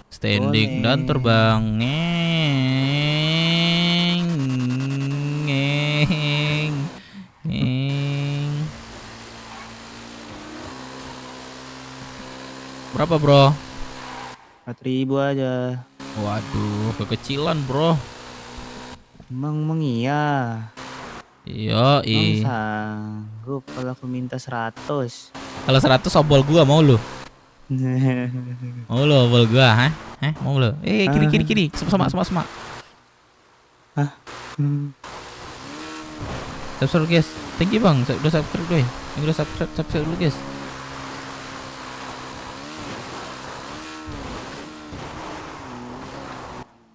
Standing dan terbang. Ngeng. Berapa, Bro? 4.000 aja. Waduh, kekecilan, Bro. Emang iya. Iya, sanggup kalau aku minta 100. Kalau 100 obol gua mau lu. Mau lu obol gua, hah? Mau lu? Kiri. Sama. Hah? Subscribe guys. Thank you, Bang. Udah subscribe gue. Yang udah subscribe dulu, guys.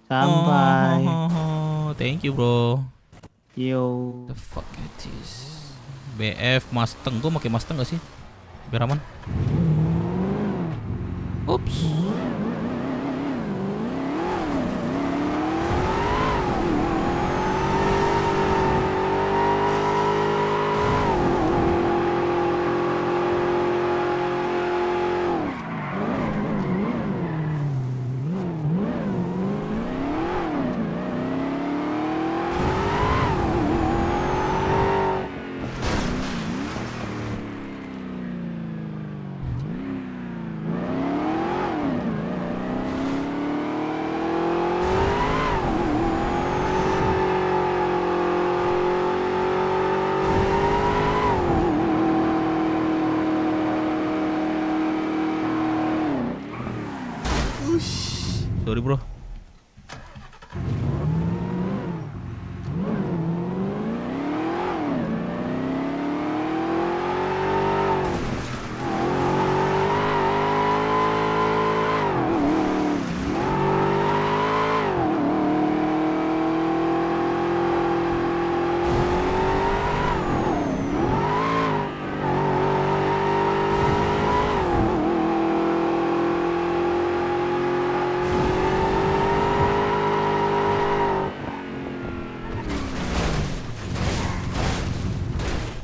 Sampai. Thank you, bro. Yo. The fuck it is. BF Mustang. Gue pakai Mustang gak sih? Biar aman. Ups. Sorry, bro.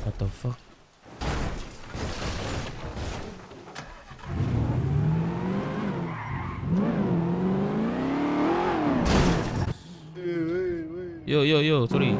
What the fuck? Yo, sorry.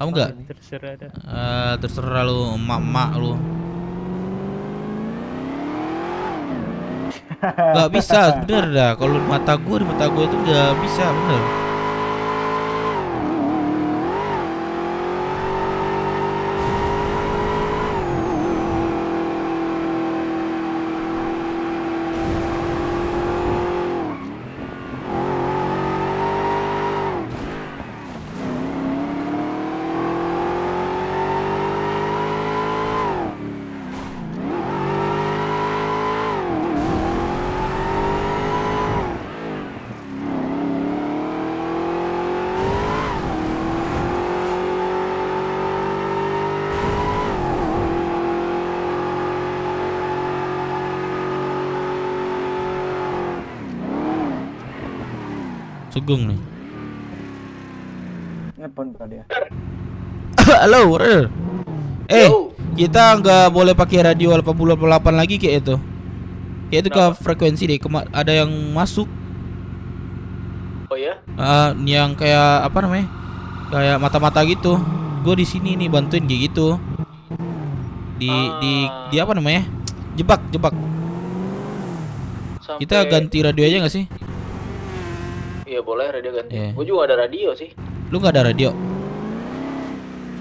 Kamu enggak? Terserah dah. Terserah lu, emak-emak lu. Gak bisa, bener dah. Kalau di mata gue itu gak bisa, bener. Sugeng nih. Nelpon kali ya. Halo, brother. Kita nggak boleh pakai radio 88 lagi kayak itu. Kayak itu ke frekuensi deh. Ada yang masuk. Oh ya? Yang kayak apa namanya? Kayak mata-mata gitu. Gue di sini nih bantuin kayak gitu. Di apa namanya? Jebak. Kita ganti radio aja nggak sih? Iya boleh radio ganti. Yeah. Gue juga ada radio sih. Lu nggak ada radio?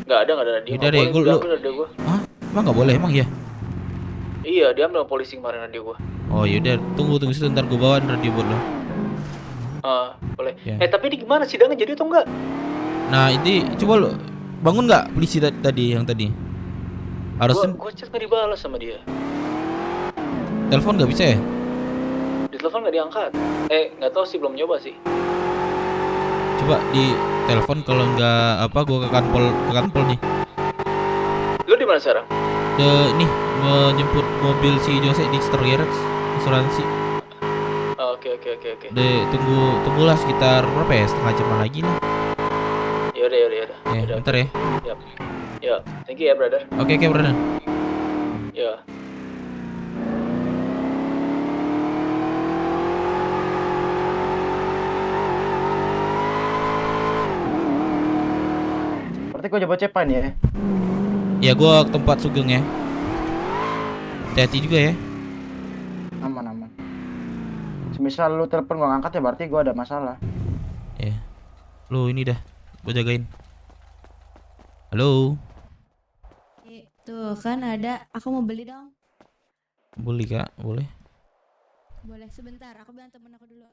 Nggak ada radio. Udah deh, Boleh diambil radio gue. Hah? Emang nggak boleh emang ya? Iya, diambil sama polisi kemarin radio gue. Oh yaudah, tunggu situ ntar gue bawain radio buat lo. Boleh. Ya. Tapi ini gimana sidangnya jadi atau enggak? Nah ini coba lo bangun nggak polisi tadi yang tadi? Harusnya Gue chat nggak dibalas sama dia. telepon nggak bisa ya? Di telepon nggak diangkat. Nggak tahu sih, belum nyoba sih. Coba di telepon, kalau nggak apa gue ke kanpol nih. Lu di mana sekarang? Nih menjemput mobil si Jose di Star Garage asuransi. Oke. Tunggulah sekitar berapa ya, setengah jam lagi lah. Yaudah. Bentar ya. Ya, thank you ya brother. Oke brother. Ya. Berarti kau coba cepan ya? Ya gua ke tempat Sugeng ya. Hati-hati juga ya. Aman. Semisal lu telepon gua ngangkat ya berarti gua ada masalah. Ya. Lu ini dah, gua jagain. Halo. Tuh kan ada, aku mau beli dong. Boleh kak, boleh. Boleh sebentar, aku bilang temen aku dulu.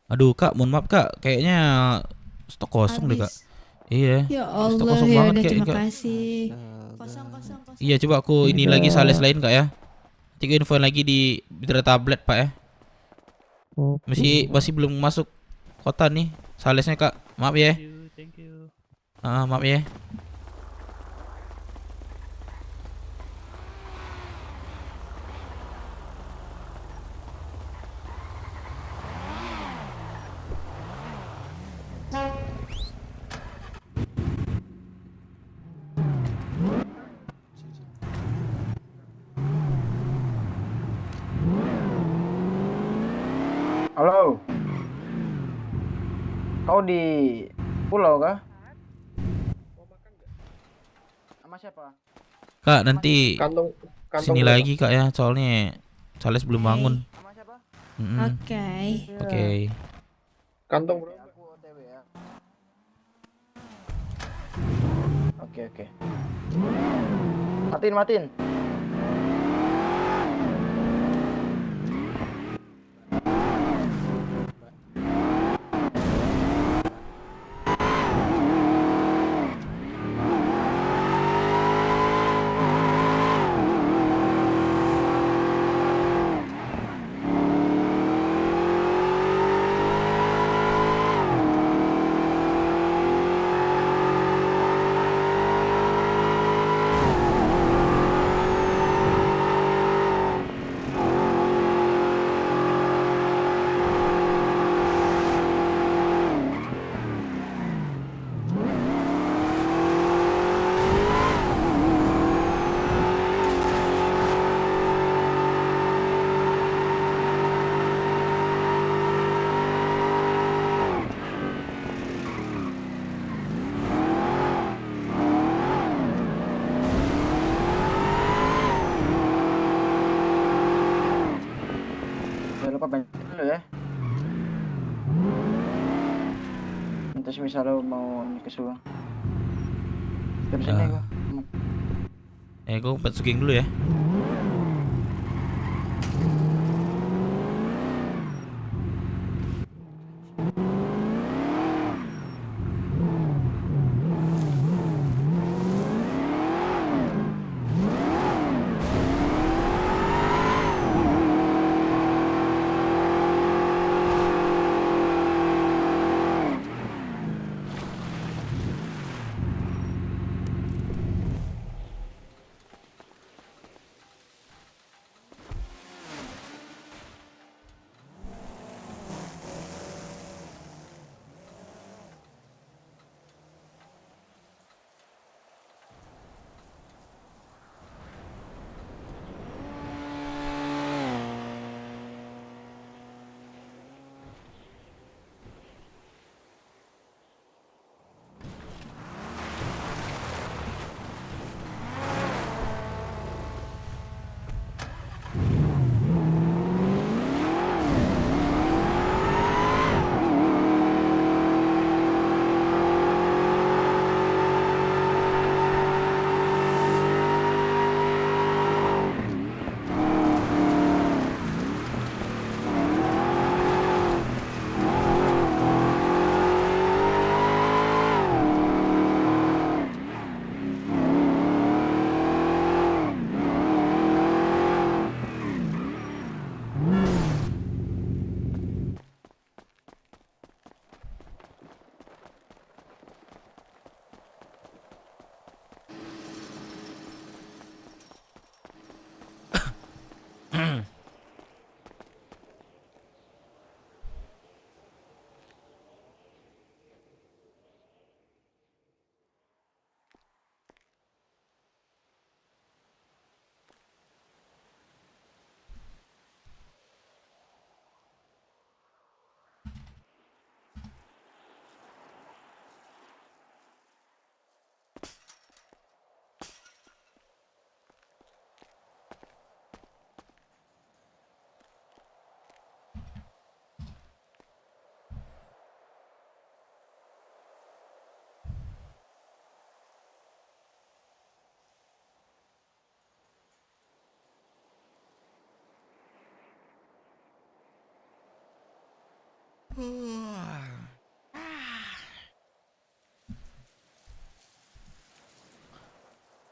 Aduh kak, mohon maaf kak, kayaknya stok kosong deh kak. Iya. Ya Stok Allah, kosong ya banget udah kayak terima kak. kasih. Kosong. Iya coba aku ini lagi sales lain kak ya. Nanti gue infoin lagi di Mitra Tablet pak ya. Masih belum masuk kota nih salesnya kak. Maaf ya. Thank you. Maaf ya. Halo. Kau di pulau kah? Sama siapa? Kak nanti Kantong sini berapa? lagi kak ya, soalnya sales belum bangun. Oke. Oke. Kantong berapa? Oke. Matiin. Nanti semisal lo mau ini ke Suang. Terus ini gua. Gue ngumpet Sugeng dulu ya.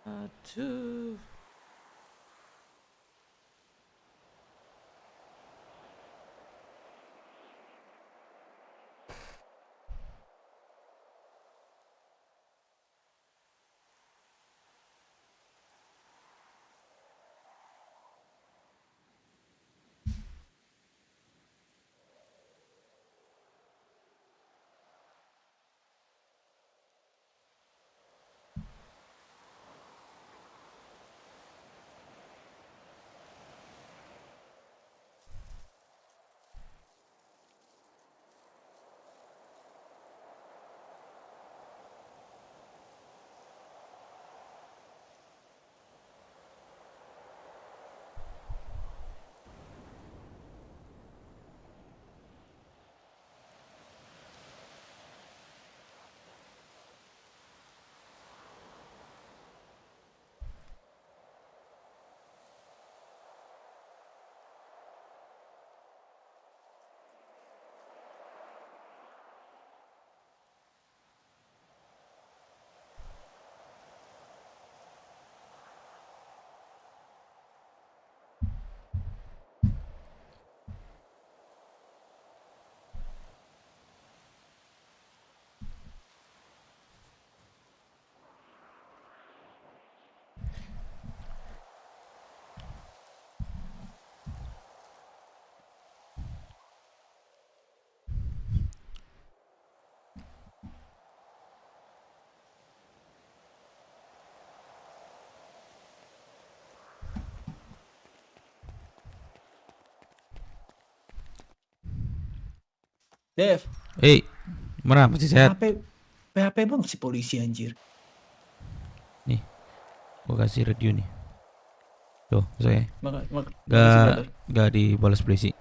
Aduh. Dev, Mana masih sehat? PHP bang si polisi anjir. Nih, gua kasih radio nih. Tuh, saya. Makasih, brother. Gak dibalas polisi.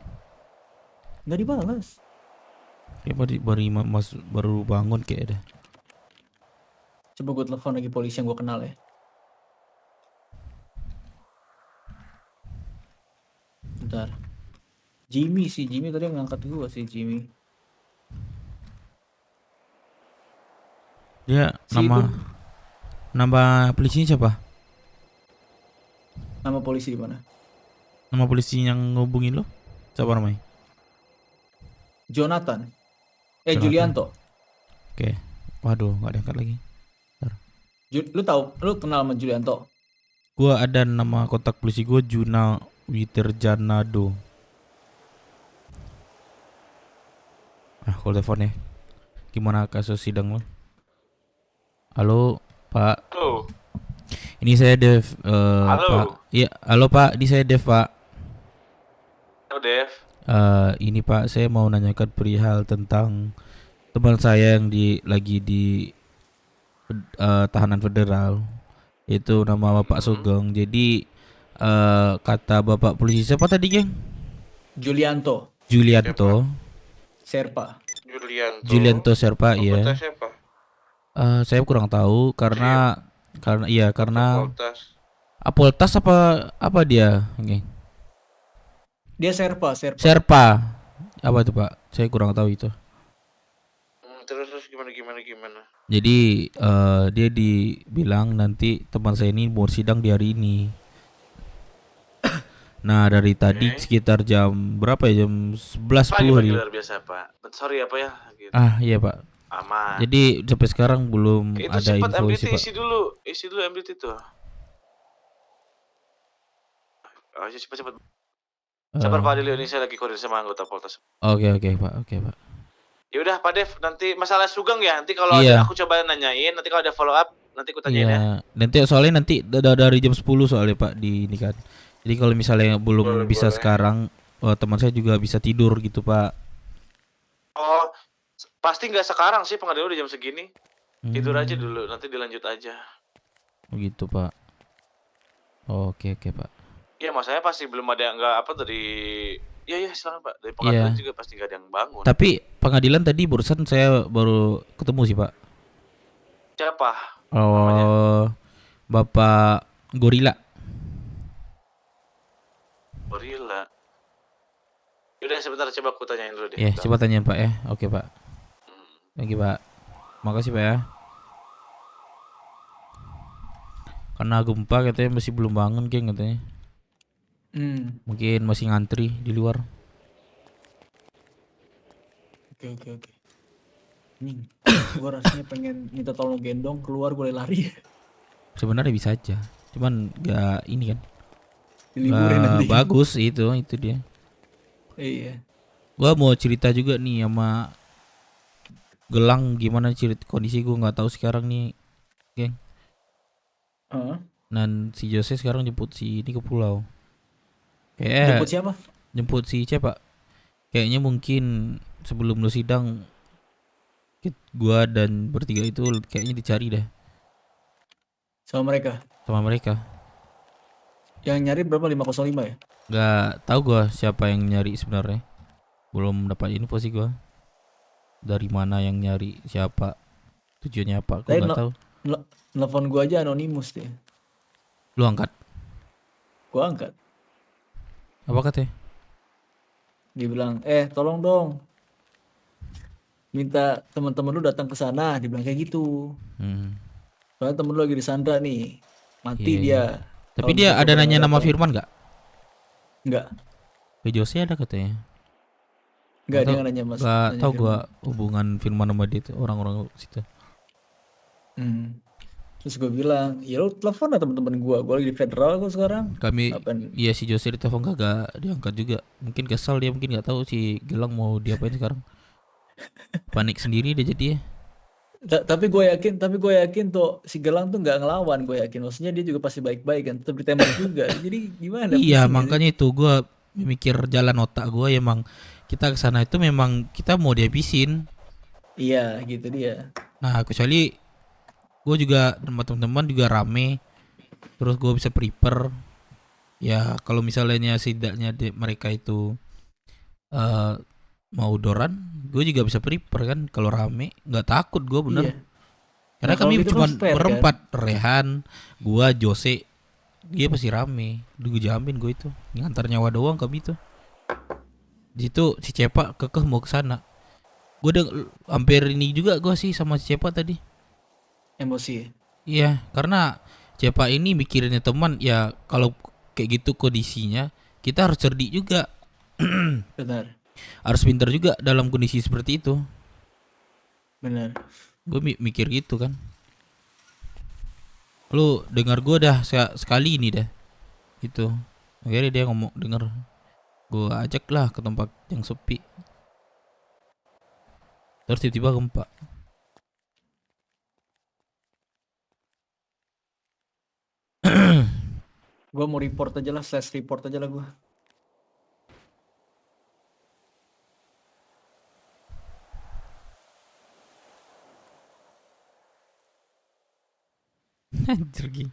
Nggak dibalas. Kayak baru bangun kayak ada. Coba gue telepon lagi polisi yang gue kenal ya. Bentar. Jimmy tadi yang ngangkat gue si Jimmy. Dia Si nama polisinya siapa? Nama polisi di mana? Nama polisi yang ngubungin lo? Siapa namanya? Jonathan. Jonathan. Julianto. Oke. Waduh, nggak diangkat lagi. Lu kenal sama Julianto? Gua ada nama kontak polisi gua Juna Witerjanado. Call telepon ya. Gimana kasus sidang lo? Halo, Pak. Halo. Ini saya Dev. Halo. Pak. Iya, halo Pak. Ini saya Dev, Pak. Halo Dev. Ini Pak, saya mau nanyakan perihal tentang teman saya yang lagi di tahanan federal. Itu nama Bapak Sugeng. Jadi kata Bapak polisi siapa tadi, geng? Julianto. Serpa. Julianto. Julianto Serpa, iya. Anggota siapa? Saya kurang tahu karena Poltas. Poltas apa dia, geng? Dia Serpa. Apa itu, Pak? Saya kurang tahu itu. Terus gimana? Jadi dia dibilang nanti teman saya ini mau sidang di hari ini. Nah, dari tadi sekitar jam berapa ya? Jam 11.10 Luar biasa, Pak. Sorry apa ya? Gitu. Iya, Pak. Aman. Jadi sampai sekarang belum Itu ada cepat info MBT Pak. isi dulu MBT itu. Cepat. Sabar Pak Adelio, ini saya lagi koordinasi sama anggota Poltas. Oke, Pak. Ya udah Pak Dev, nanti masalah Sugeng ya. Nanti kalau Iya. ada aku coba nanyain, nanti kalau ada follow up nanti aku tanyain ya. Nanti soalnya nanti dari jam 10 soalnya Pak di ini kan. Jadi kalau misalnya belum bisa sekarang, teman saya juga bisa tidur gitu, Pak. Oh, pasti nggak sekarang sih, pengadilan udah jam segini. Tidur aja dulu, nanti dilanjut aja. Begitu, Pak. Oke, Pak. Iya, maksudnya pasti belum ada dari Iya, silakan Pak. Dari pengadilan juga pasti nggak ada yang bangun. Tapi pengadilan tadi barusan saya baru ketemu sih, Pak. Siapa? Bapak Gorila. Yaudah sebentar, coba aku tanyain dulu deh. Ya, coba tanya Pak ya. Oke, Pak. Oke, Pak. Makasih, Pak ya. Karena gempa katanya masih belum bangun, geng, katanya. Mungkin masih ngantri di luar. Oke. Gue rasanya pengen minta tolong gendong keluar, gue lari. Sebenarnya bisa aja, cuman gak ini kan. Diliburin nanti. Bagus itu dia. Iya. Gua mau cerita juga nih sama Gelang gimana kondisi gue nggak tahu sekarang nih, geng. Dan si Jose sekarang jemput si ini ke pulau. Jemput siapa? Jemput si siapa? Kayaknya mungkin sebelum lu sidang gua dan bertiga itu kayaknya dicari dah. Sama mereka. Yang nyari berapa? 505 ya? Gak tahu gua siapa yang nyari sebenarnya. Belum dapat info sih gua. Dari mana yang nyari, siapa, tujuannya apa, gua nggak tahu. Nelfon gua aja anonimus deh. Lu angkat? Gua angkat. Apa katanya? Dia bilang, tolong dong, minta teman-teman lu datang ke sana. Dia bilang kayak gitu. Soalnya temen lu lagi disandra nih, mati dia. Tapi dia ada nanya nama Firman nggak? Nggak. Jose ada katanya. Nggak, dia nggak nanya mas. Nggak tahu gua hubungan Firman sama dia itu, orang-orang situ. Terus gue bilang, ya lu telepon lah teman-teman gue lagi di federal kok sekarang. Iya si Jose ditelepon kagak diangkat juga. Mungkin kesal dia, mungkin nggak tahu si Gelang mau diapain sekarang. Panik sendiri dia jadi ya. Tapi gue yakin tuh si Gelang tuh nggak ngelawan, gue yakin. Maksudnya dia juga pasti baik-baik kan, tetap ditembak juga. Jadi gimana? Iya, makanya itu gue mikir jalan otak gue ya, emang kita kesana itu memang kita mau dihabisin. Iya, gitu dia. Nah, kecuali gue juga teman-teman juga rame, terus gue bisa prepare. Ya kalau misalnya setidaknya mereka itu mau doran, gue juga bisa prepare kan kalau rame, nggak takut gue bener. Iya. Karena Nah, kalau kami gitu cuma kan spare, kan? berempat, Rehan, gua, Jose, dia pasti rame. Gue jamin gue itu ngantar nyawa doang kami itu. Di situ si Cepa kekeh mau ke sana. Gue udah hampir ini juga gue sih sama si Cepa tadi. Emosi. Iya, karena Cepa ini mikirinnya teman ya, kalau kayak gitu kondisinya kita harus cerdik juga. Benar. Harus pintar juga dalam kondisi seperti itu. Benar. Gue mikir gitu kan. Lu dengar gue dah sekali ini dah. Gitu. Akhirnya dia ngomong denger. Gue ajak lah ke tempat yang sepi. Terus tiba-tiba gempa. Gua mau report aja lah, slash report aja lah gua. Anjir gini.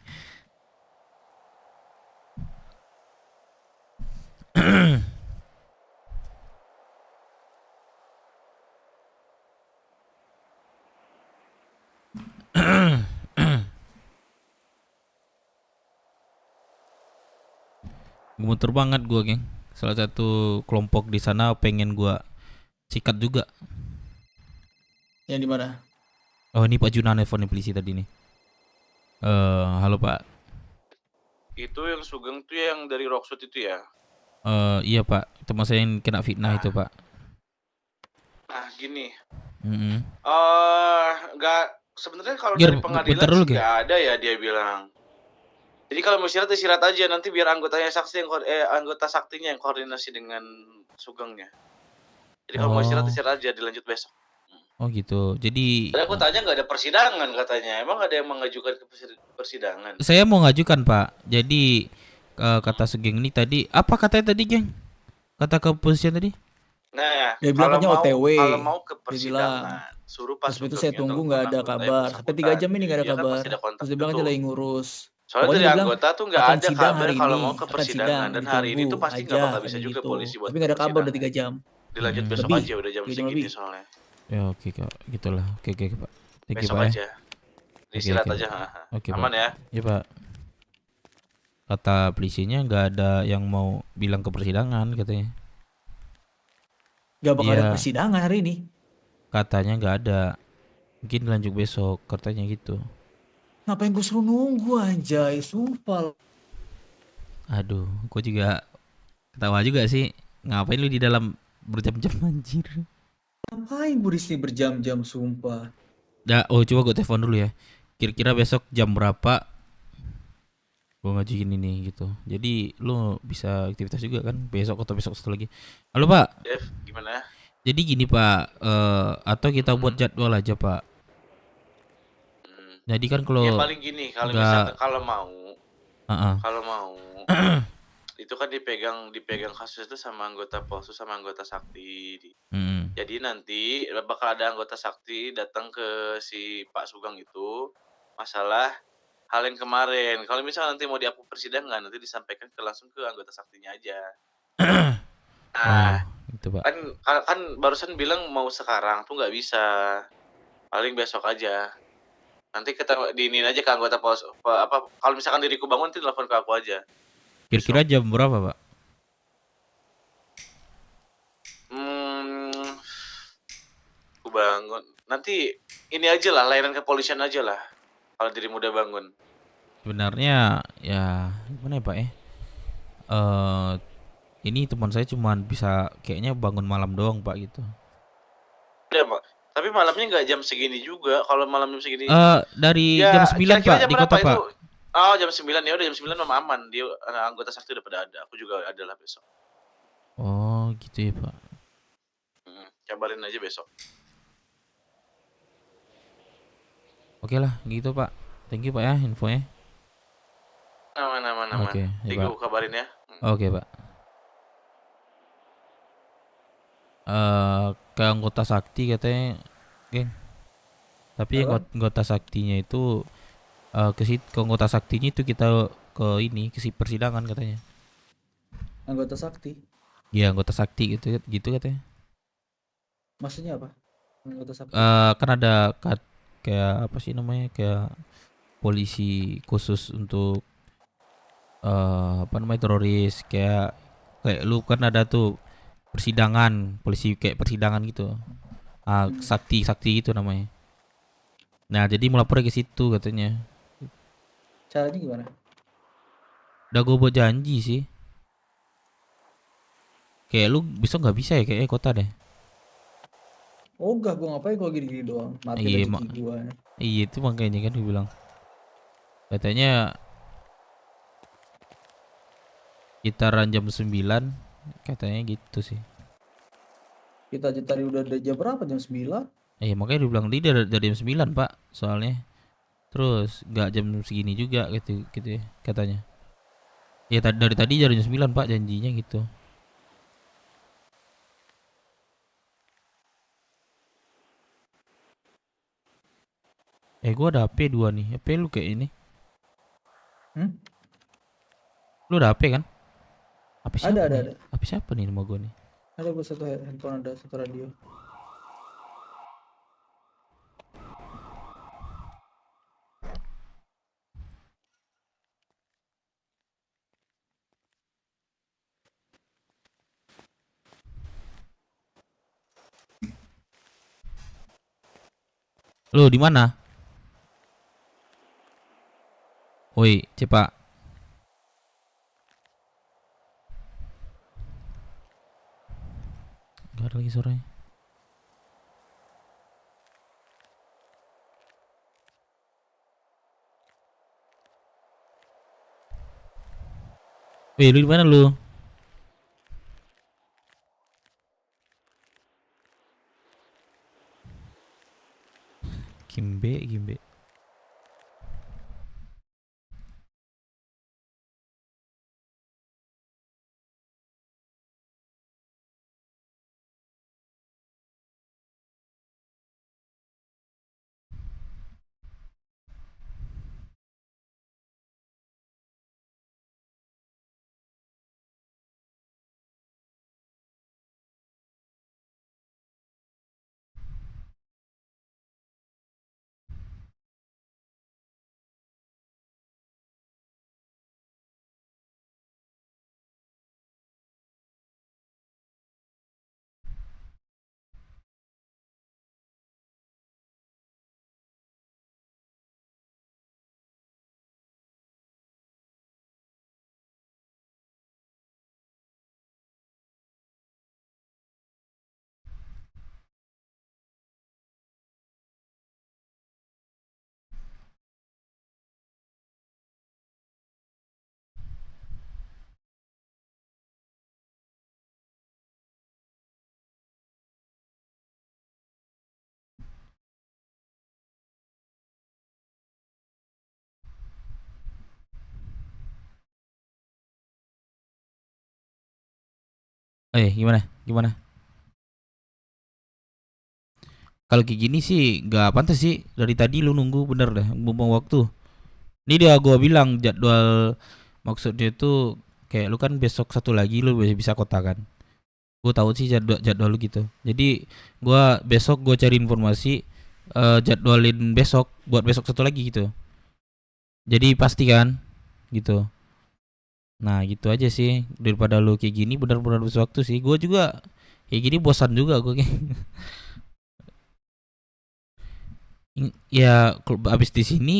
Gemeter banget gua, geng. Salah satu kelompok di sana pengen gua sikat juga. Yang di mana? Oh, ini Pak Junan nelfon polisi tadi nih. Halo Pak. Itu yang Sugeng tuh yang dari Rockshoot itu ya? Iya Pak, teman saya yang kena fitnah itu Pak. Nah gini, Mm-mm. nggak sebenarnya kalau Gir, dari pengadilan bentar dulu, sih Gir. nggak ada ya dia bilang. Jadi kalau mau istirahat aja, nanti biar anggotanya saksi yang anggota saktinya yang koordinasi dengan Sugengnya. Jadi kalau mau istirahat aja, dilanjut besok. Oh gitu. Jadi Tadi aku tanya nggak ada persidangan katanya. Emang ada yang mengajukan ke persidangan? saya mau ngajukan Pak. Jadi kata Sugeng ini tadi apa katanya tadi, geng? Kata kepolisian tadi? Nah, Dia bilang katanya OTW. kalau mau ke Dia bilang, persidangan, suruh pas terus itu saya tunggu nggak ada kabar. Sampai 3 jam ini nggak ada kabar. Terus dia bilang aja lagi ngurus. Soalnya Pokoknya dari dia bilang, anggota tuh nggak akan ada sidang kabar hari kalau ini, mau ke akan persidangan, sidang, dan hari ini tuh ditunggu pasti nggak aja, bakal bisa katanya juga gitu. polisi buat Tapi nggak ada kabar udah 3 jam. dilanjut besok Lebih, aja udah jam 3 jam segini lebih. soalnya. Ya oke Kak, gitulah. Oke Pak. Thank you Besok Pak. aja. Istirahat aja. Oke Aman Pak. ya? Iya Pak. Kata polisinya nggak ada yang mau bilang ke persidangan katanya. Gak bakal ada Iya. persidangan hari ini. Katanya nggak ada. Mungkin lanjut besok, katanya gitu. Ngapain gue suruh nunggu anjay, sumpah. Aduh, gue juga ketawa juga sih. Ngapain lu di dalam berjam-jam anjir? Ngapain gue di sini berjam-jam, sumpah. Coba gue telepon dulu ya. Kira-kira besok jam berapa gue ngajuin ini gitu. Jadi lu bisa aktivitas juga kan besok atau besok satu lagi. Halo Pak. Dev, gimana? Jadi gini Pak, atau kita buat jadwal aja Pak. Jadi kan kalau Ya paling gini, kalau nggak- misalkan kalau mau, Uh-uh. kalau mau, itu kan dipegang kasus itu sama anggota Polsus sama anggota Sakti. Mm. Jadi nanti bakal ada anggota Sakti datang ke si Pak Sugeng itu masalah hal yang kemarin. Kalau misalnya nanti mau diapuk persidangan, nanti disampaikan langsung ke anggota Saktinya aja. Nah, Gitu Pak. kan barusan bilang mau sekarang tuh nggak bisa. Paling besok aja. Nanti kita diinin aja ke anggota kalau misalkan diriku bangun nanti telepon ke aku aja. Kira-kira jam berapa Pak? Aku bangun. Nanti ini aja lah, layanan kepolisian aja lah. Kalau dirimu udah bangun. Sebenarnya ya gimana ya Pak ya? Ini teman saya cuma bisa kayaknya bangun malam doang Pak gitu. Udah, Pak. Tapi malamnya nggak jam segini juga. Kalau malam jam segini. Dari Ya, jam 9 kira-kira Pak jam di berapa kota itu? Pak. Oh, jam 9 ya udah jam 9 mah aman. Dia anggota Sakti udah pada ada. Aku juga ada lah besok. Oh gitu ya Pak. Kabarin aja besok. Oke lah gitu Pak. Thank you Pak ya infonya. Aman. Oke, ya, Tunggu Pak. kabarin ya. Oke Pak. Ke anggota Sakti katanya, geng. Tapi Apa? anggota Saktinya itu ke anggota Saktinya itu kita ke persidangan katanya. Anggota Sakti. Iya anggota Sakti gitu katanya. Maksudnya apa? Anggota sakti. Kan ada kayak apa sih namanya, kayak polisi khusus untuk apa namanya, teroris, kayak lu kan ada tuh persidangan, polisi kayak persidangan gitu. Sakti itu namanya. Nah, jadi melapor ke situ katanya. Caranya gimana? Udah gue buat janji sih. Kayak lu bisa nggak bisa ya, kayaknya kota deh. Oh enggak, gua ngapain gua gini-gini doang. Mati Iya, rezeki gua. iya itu makanya kan gue bilang. Katanya sekitaran jam 9, katanya gitu sih. Kita aja tadi udah jam berapa? Jam 9? Makanya dibilang dari jam 9 pak, soalnya. Terus nggak jam segini juga gitu ya katanya. Ya dari tadi jam 9 pak janjinya gitu. Gua ada HP 2 nih. HP lu kayak ini. Lu ada HP kan? HP siapa Ada. nih? HP siapa nih nama gua nih? Ada gua satu handphone, ada satu radio. Lu di mana? Woi, Cepak. Gak ada lagi suaranya. Woi, lu di mana lu? Gimbe. Gimana? Kalau kayak gini sih nggak pantas sih. Dari tadi lu nunggu bener deh, buang waktu. Ini dia gua bilang jadwal, maksudnya itu kayak lu kan besok satu lagi lu bisa kota kan. Gua tahu sih jadwal lu gitu. Jadi besok gua cari informasi, jadwalin besok buat besok satu lagi gitu. Jadi pasti kan gitu. Nah gitu aja sih, daripada lu kayak gini benar-benar habis waktu sih. Gua juga kayak gini bosan juga gua kayak. Ya abis di sini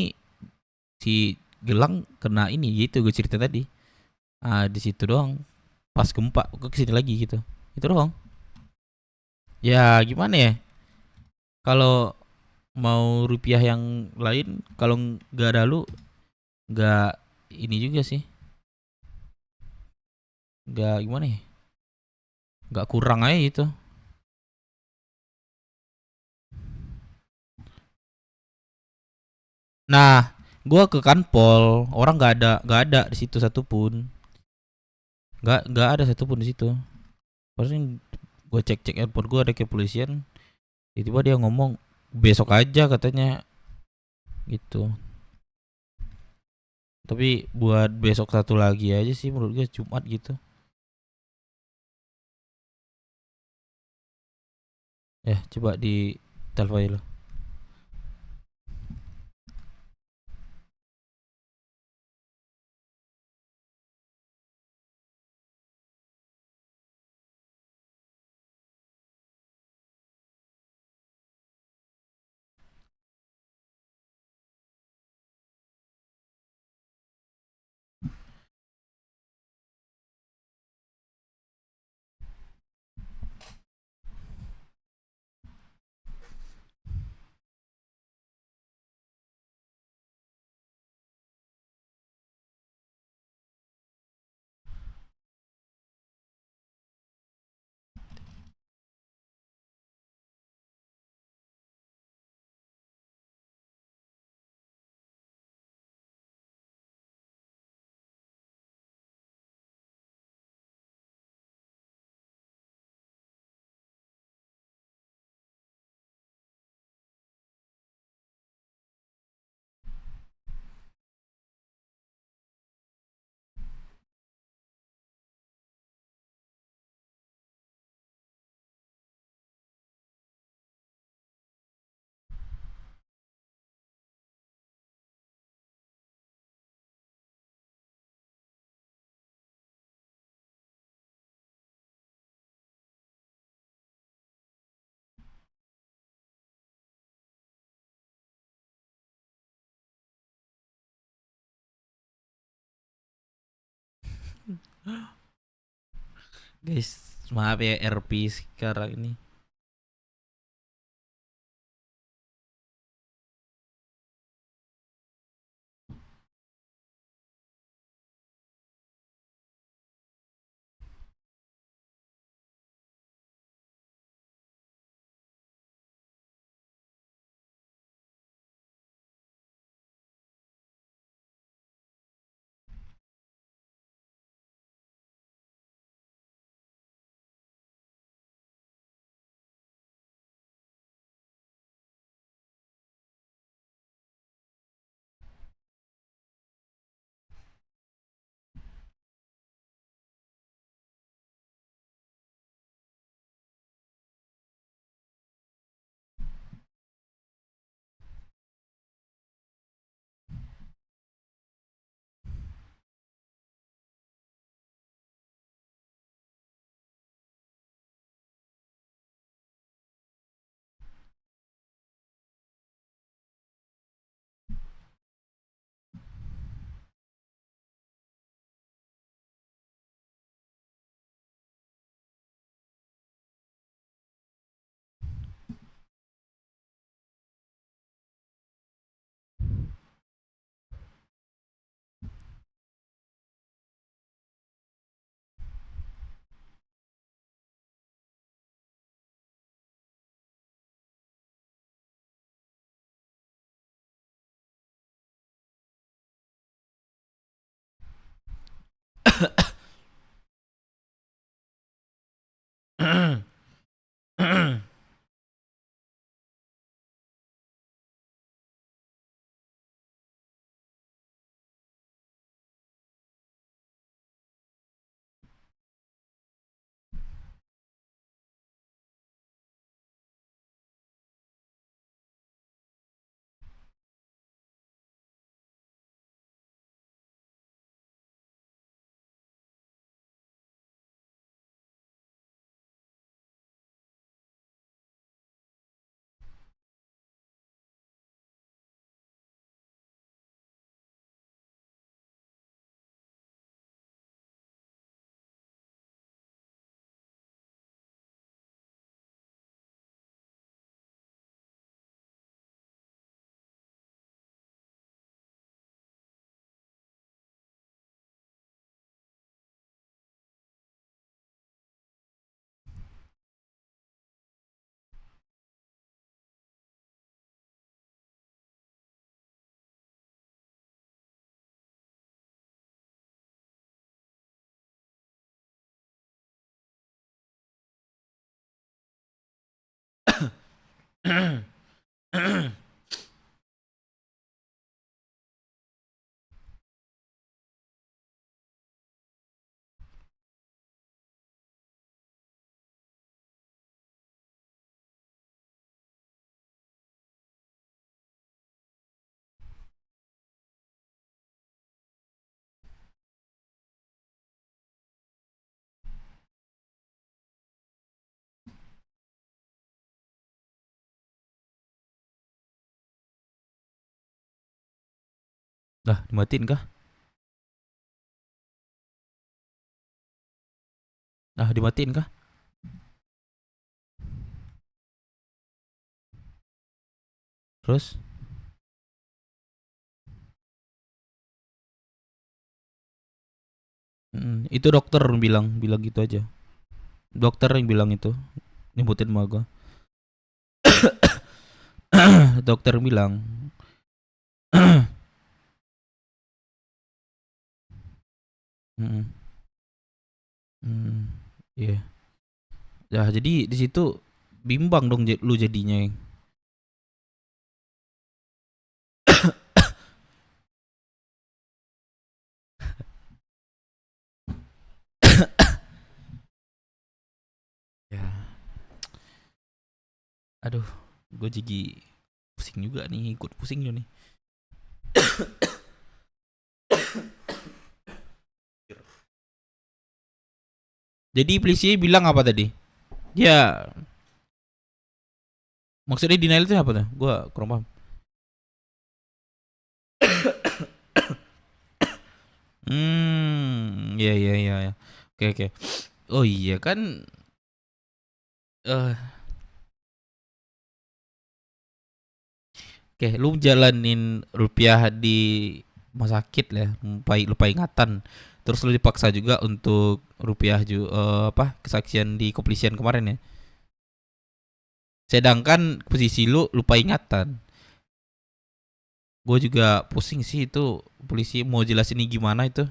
si Gelang kena ini gitu, gue cerita tadi. Di situ doang. Pas gempa gue kesini lagi gitu. Itu doang. Ya gimana ya? Kalau mau rupiah yang lain, kalau nggak ada lu, nggak ini juga sih. Nggak gimana ya? Nggak kurang aja gitu. Nah, gua ke Kanpol, orang nggak ada di situ satupun. Nggak ada satupun di situ. Paling gua cek handphone gua ada kepolisian. Tiba-tiba dia ngomong besok aja katanya, gitu. Tapi buat besok satu lagi aja sih menurut gue, Jumat gitu. Ya, coba di telepon lo. Guys, maaf ya RP sekarang ini. Dah dimatiin kah? Dimatiin kah? Terus? Itu dokter bilang gitu aja. Dokter yang bilang itu, nyebutin sama gua. Dokter bilang. Iya. Ya jadi di situ bimbang dong lu jadinya. Ya. Aduh, gue jadi pusing juga nih, ikut pusing nih. Jadi polisi bilang apa tadi? Ya, maksudnya denial itu apa tuh? Gua kurang paham. Iya. Oke. Oh iya kan. Oke, lu jalanin rupiah di rumah sakit lah, lupa ingatan. Terus lu dipaksa juga untuk rupiah kesaksian di kepolisian kemarin ya. Sedangkan posisi lu lupa ingatan. Gue juga pusing sih itu polisi mau jelasin ini gimana itu.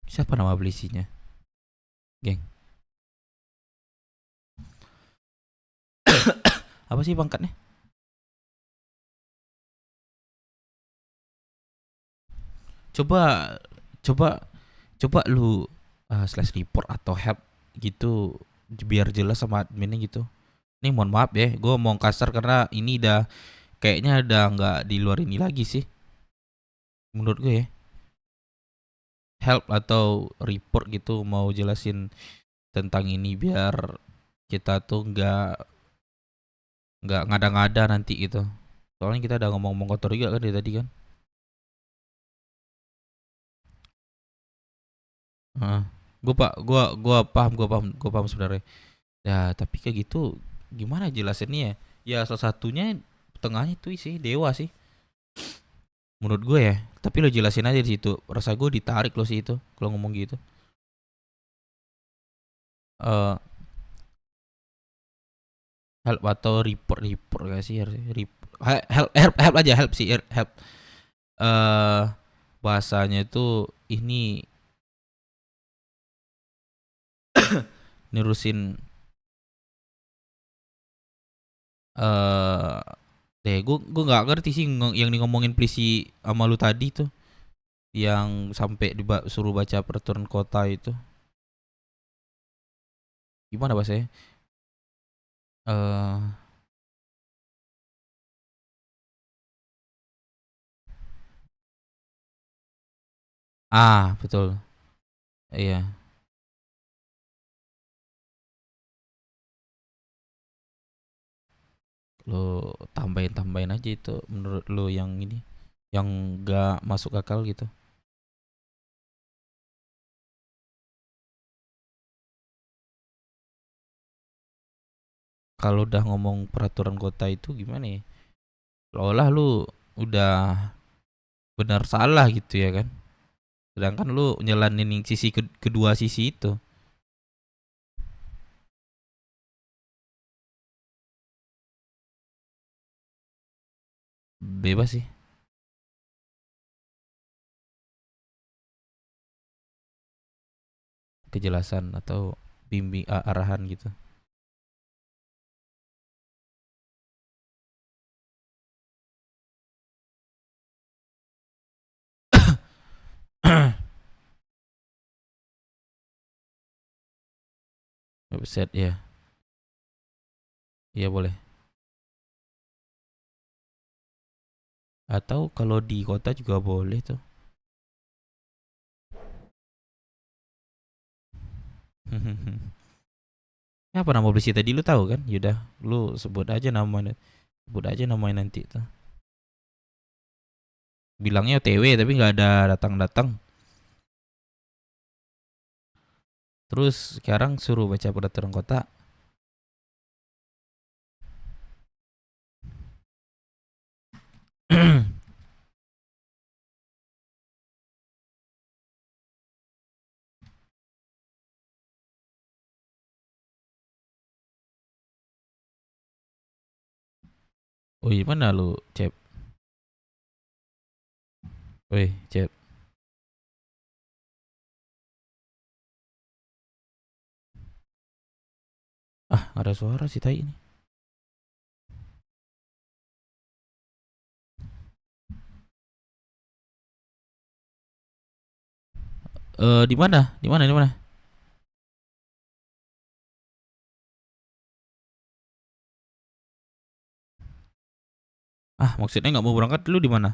Siapa nama polisinya? Geng. Apa sih pangkatnya? Coba lu slash report atau help gitu biar jelas sama adminnya gitu. Ini mohon maaf ya, gue mau kasar karena ini udah kayaknya udah nggak di luar ini lagi sih. Menurut gue ya. Help atau report gitu mau jelasin tentang ini biar kita tuh nggak ngada-ngada nanti gitu. Soalnya kita udah ngomong-ngomong kotor juga kan dari tadi kan. Gua paham sebenarnya. Ya tapi kayak gitu gimana jelasinnya ya? Ya salah satunya tengahnya tuh sih Dewa sih. Menurut gue ya. Tapi lo jelasin aja di situ. Rasa gue ditarik lo sih itu kalau ngomong gitu. Help atau report gak sih harus help aja help sih help. Bahasanya itu ini nerusin gue nggak ngerti sih yang ngomongin polisi sama lu tadi tuh yang sampai suruh baca peraturan kota itu gimana bahasanya betul iya. Lo tambahin aja itu menurut lo yang ini yang gak masuk akal gitu. Kalau udah ngomong peraturan kota itu gimana ya? Seolah lu udah benar salah gitu ya kan. Sedangkan lu nyelanin sisi kedua sisi itu. Bebas sih. Kejelasan atau bimbing arahan gitu. Website ya. Iya boleh. Atau kalau di kota juga boleh tuh. Apa nama polisi tadi lu tahu kan? Yaudah, lu sebut aja namanya nanti tuh. Bilangnya OTW tapi nggak ada datang-datang. Terus sekarang suruh baca peraturan kota. Woi, mana lu, Cep? Woi, Cep. Ah, nggak ada suara sih tai ini. Di mana? Di mana? Di mana? Ah, maksudnya nggak mau berangkat, lu di mana?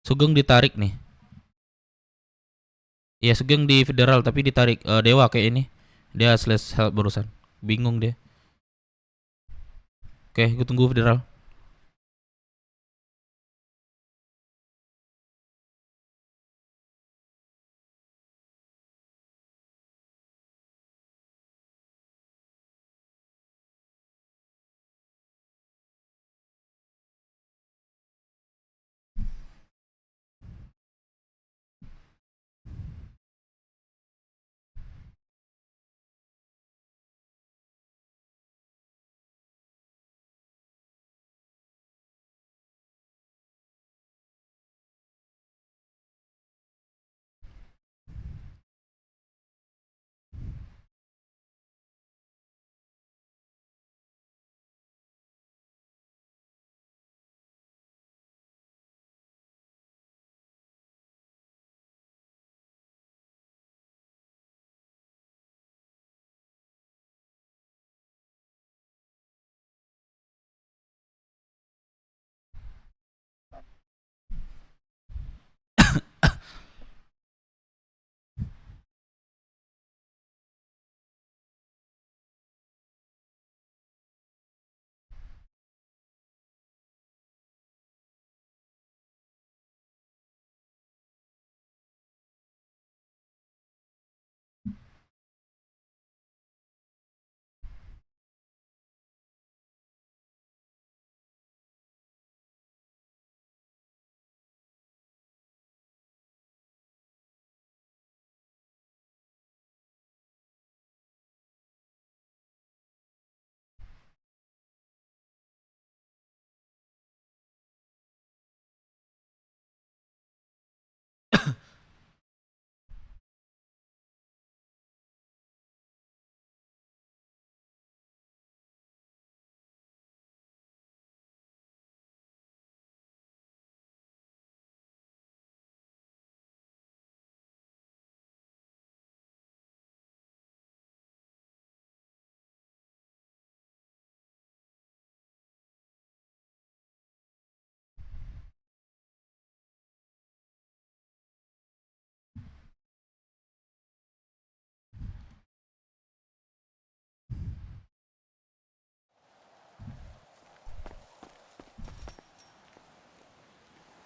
Sugeng ditarik nih. Iya, Sugeng di federal tapi ditarik Dewa kayak ini. Dia slash help barusan. Bingung dia. Oke, gue tunggu federal.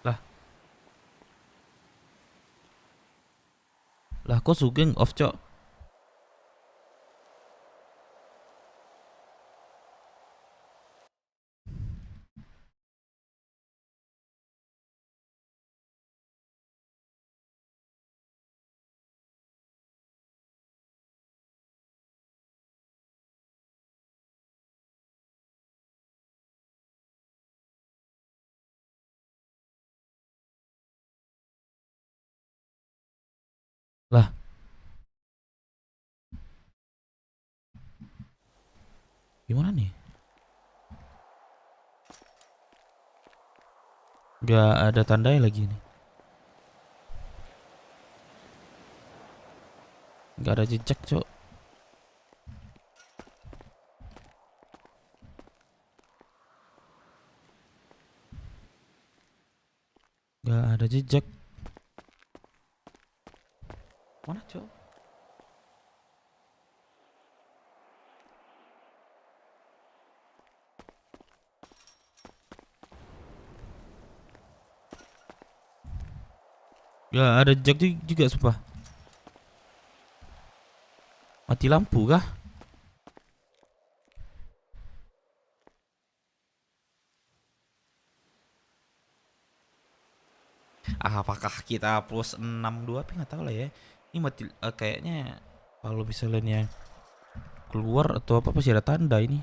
Lah, lah kok Sugeng off, Cok? Lah, gimana nih? Gak ada tandanya lagi nih. Gak ada jejak, Cok. Gak ada jejak. Mana, Cok? Ya ada jejak juga sumpah. Mati lampu kah? Apakah kita plus 62 tapi nggak tahu lah ya. Ini mati kayaknya kalau misalnya keluar atau apa pasti ada tanda ini.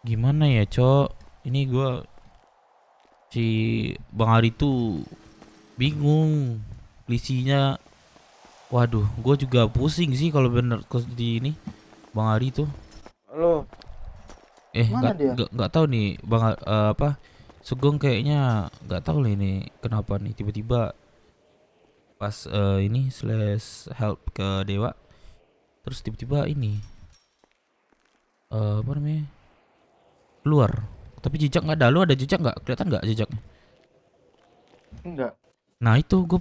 Gimana ya, Cok? Ini gua si Bang Ari tuh bingung polisinya. Waduh, gua juga pusing sih kalau bener di ini Bang Ari tuh. Halo. Mana dia? Nggak tahu nih Bang apa Sugeng kayaknya nggak tahu nih ini kenapa nih tiba-tiba pas ini slash help ke Dewa terus tiba-tiba ini apa namanya keluar tapi jejak nggak ada. Lu ada jejak nggak? Kelihatan nggak jejaknya? Enggak. Nah itu gue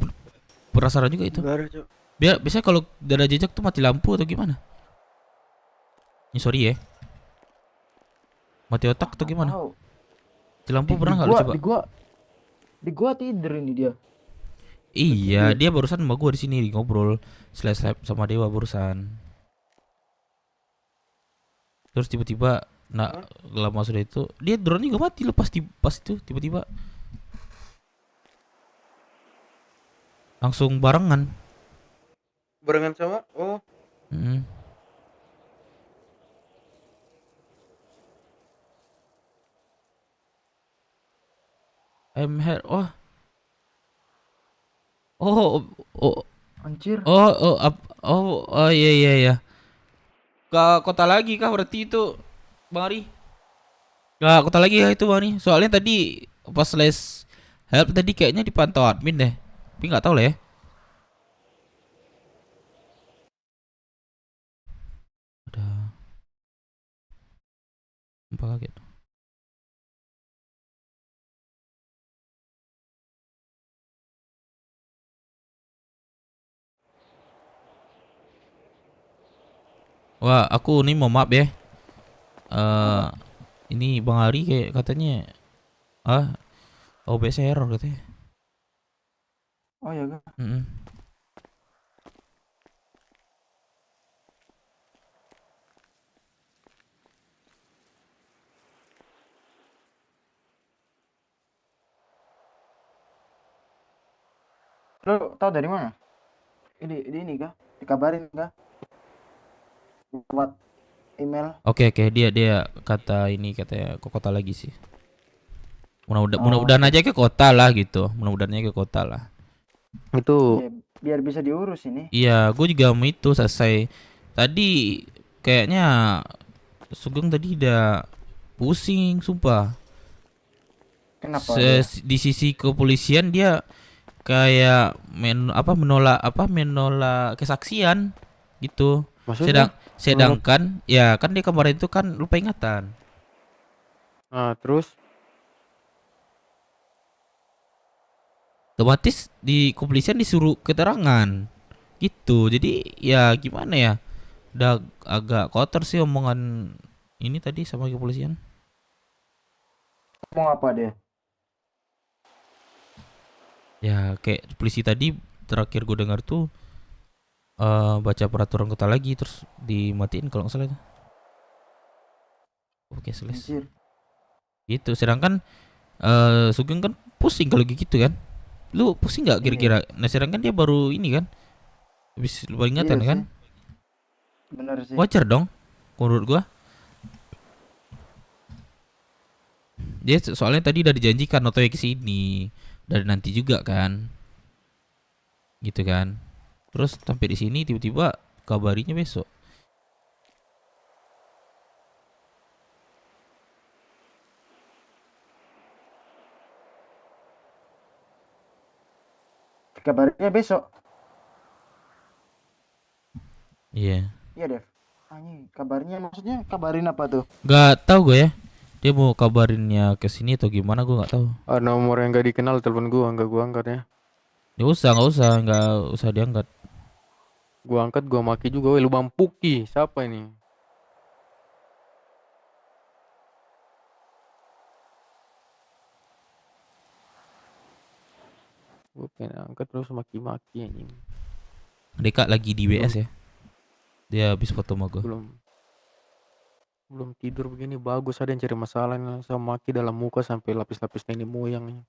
penasaran juga itu. Enggak ada, Cok. Biasanya kalau ada jejak tuh mati lampu atau gimana? Ini sorry ya. Mati otak atau gimana? Mati lampu pernah nggak lu coba? Di gua tidur ini dia. Iya, dia barusan sama gua di sini ngobrol slash sama Dewa barusan. Terus tiba-tiba lama sudah itu dia drone juga mati lepas pas itu tiba-tiba langsung barengan sama I'm here. Oh anjir. Oh iya ke kota lagi kah berarti itu Bang Ari? Ke kota lagi ya itu Bang Ari. Soalnya tadi pas slash help tadi kayaknya dipantau admin deh. Tapi nggak tahu lah ya. Ada apa kaget? Wah, aku nih mau maaf ya. Ini Bang Ari kayak katanya OBS error katanya. Oh ya kak. Lo tahu dari mana? Ini kah? Dikabarin kah? Buat email. Oke, dia kata ini katanya ke kota lagi sih. Mudah-mudahan aja ke kota lah gitu. Mudah-mudahan aja ke kota lah. Itu Ya, biar bisa diurus ini. Iya, gue juga mau itu selesai. Tadi kayaknya Sugeng tadi udah pusing, sumpah. Kenapa? Di sisi kepolisian dia kayak menolak kesaksian gitu. Maksudnya? Sedangkan ya kan dia kemarin itu kan lupa ingatan. Terus otomatis di kepolisian disuruh keterangan gitu. Jadi ya gimana ya, udah agak kotor sih omongan ini tadi sama kepolisian. Ngomong apa dia? Ya kayak polisi tadi terakhir gue dengar tuh baca peraturan kota lagi terus dimatiin kalau nggak salah itu. Oke selesai. Gitu. Sedangkan Sugeng kan pusing kalau gitu kan. Lu pusing nggak kira-kira? Nah sedangkan dia baru ini kan habis lupa ingatan Iya kan. Bener sih. Wajar dong menurut gua. Dia soalnya tadi udah dijanjikan otw ke sini dari nanti juga kan. Gitu kan. Terus sampai di sini tiba-tiba kabarinya besok. Kabarnya besok. Iya. Iya Dev. Anjing, kabarnya maksudnya kabarin apa tuh? Gak tahu gue ya. Dia mau kabarinnya ke sini atau gimana gua nggak tahu. Nomor yang gak dikenal telepon gua, enggak gua angkat ya. Nggak usah diangkat. Gua angkat, gua maki juga. Weh, lu Bampuki, siapa ini? Gua pengen angkat terus maki-maki anjing. Deka lagi di BS ya. Dia habis foto sama gua. Belum tidur begini bagus, ada yang cari masalah nih, sama maki dalam muka sampai lapis-lapis nenek moyang.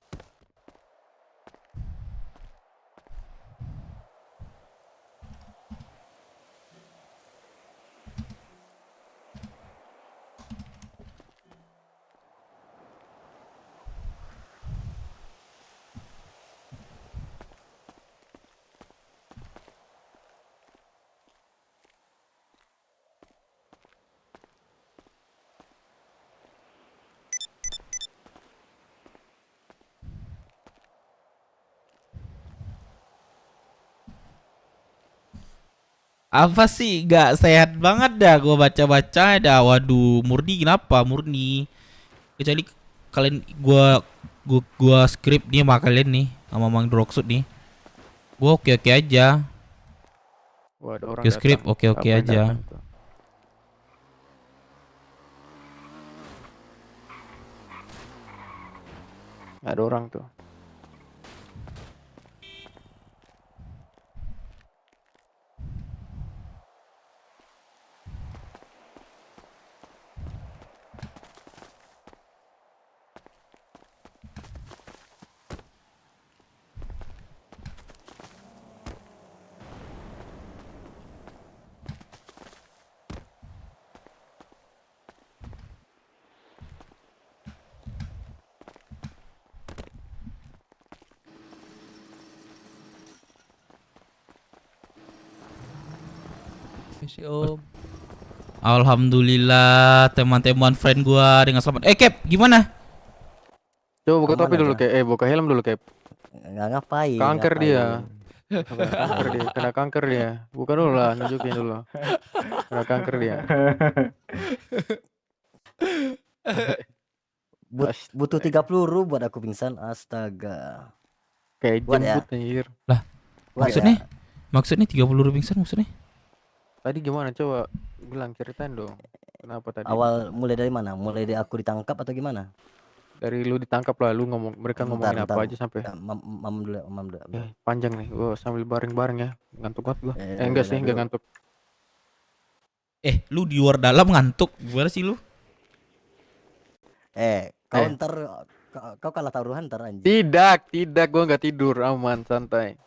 Apa sih gak sehat banget dah gua baca-baca dah. Waduh, Murni kenapa? Murni. Kecuali kalian gua skrip nih sama kalian nih sama Mang Droxut nih. Gua oke-oke aja. Wah, ada orang Ke skrip datang. oke-oke Siapa yang aja. datang tuh? Ada orang tuh. Si Om. Alhamdulillah teman-teman friend gua dengan selamat. Cap, gimana? Coba buka Aman topi dulu, aja. Cap. Buka helm dulu, Cap. Nggak ngapain. Kanker dia. ngapain. Kena kanker dia. Buka dulu lah, nunjukin dulu. Kena kanker dia. Butuh 30 buat aku pingsan. Astaga. Kayak Buat ya? jembut anjir. Lah, Buat maksudnya? ya? Maksudnya 30 pingsan maksudnya? Tadi gimana, coba bilang, ceritain dong. Kenapa tadi? Awal mulai dari mana? Mulai dari aku ditangkap atau gimana? Dari lu ditangkap lah, lu mereka ngomongin apa aja sampai. Mam dulu. Panjang nih, gua sambil bareng-bareng ya. Ngantuk banget gua. Enggak sih, enggak ngantuk. Lu di luar dalam ngantuk. Gimana sih lu? Kau ntar kau kalah taruhan ntar anjing. Tidak, gua nggak tidur, aman, santai.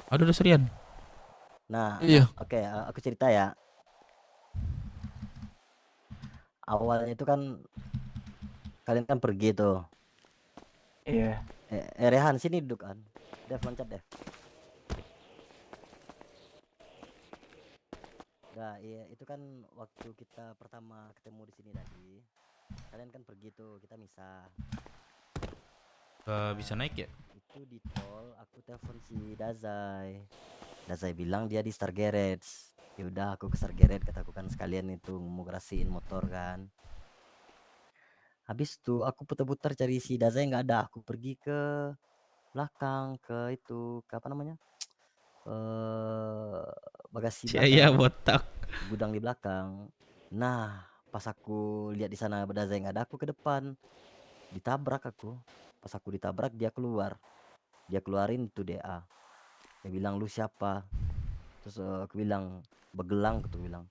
Aduh, udah serian. Nah, Iya. oke, aku cerita ya. Awalnya itu kan kalian kan pergi tuh. Iya. Rehan sini duduk kan. Dev loncat Dev. Nah, iya itu kan waktu kita pertama ketemu di sini tadi. Kalian kan pergi tuh, kita misah. Bisa naik ya? Itu di tol aku telepon si Dazai. Dazai bilang dia di Star Garage. Ya udah aku ke Star Garage, kataku kan sekalian itu mau gerasiin motor kan. Habis tuh aku putar-putar cari si Dazai nggak ada. Aku pergi ke belakang ke itu ke apa namanya? Bagasi Iya, botak. Gudang di belakang. Nah, pas aku lihat di sana Dazai nggak ada, aku ke depan. Ditabrak aku. Pas aku ditabrak dia keluar. Dia keluarin tuh DA. Dia bilang lu siapa? Terus aku bilang Begelang, aku bilang.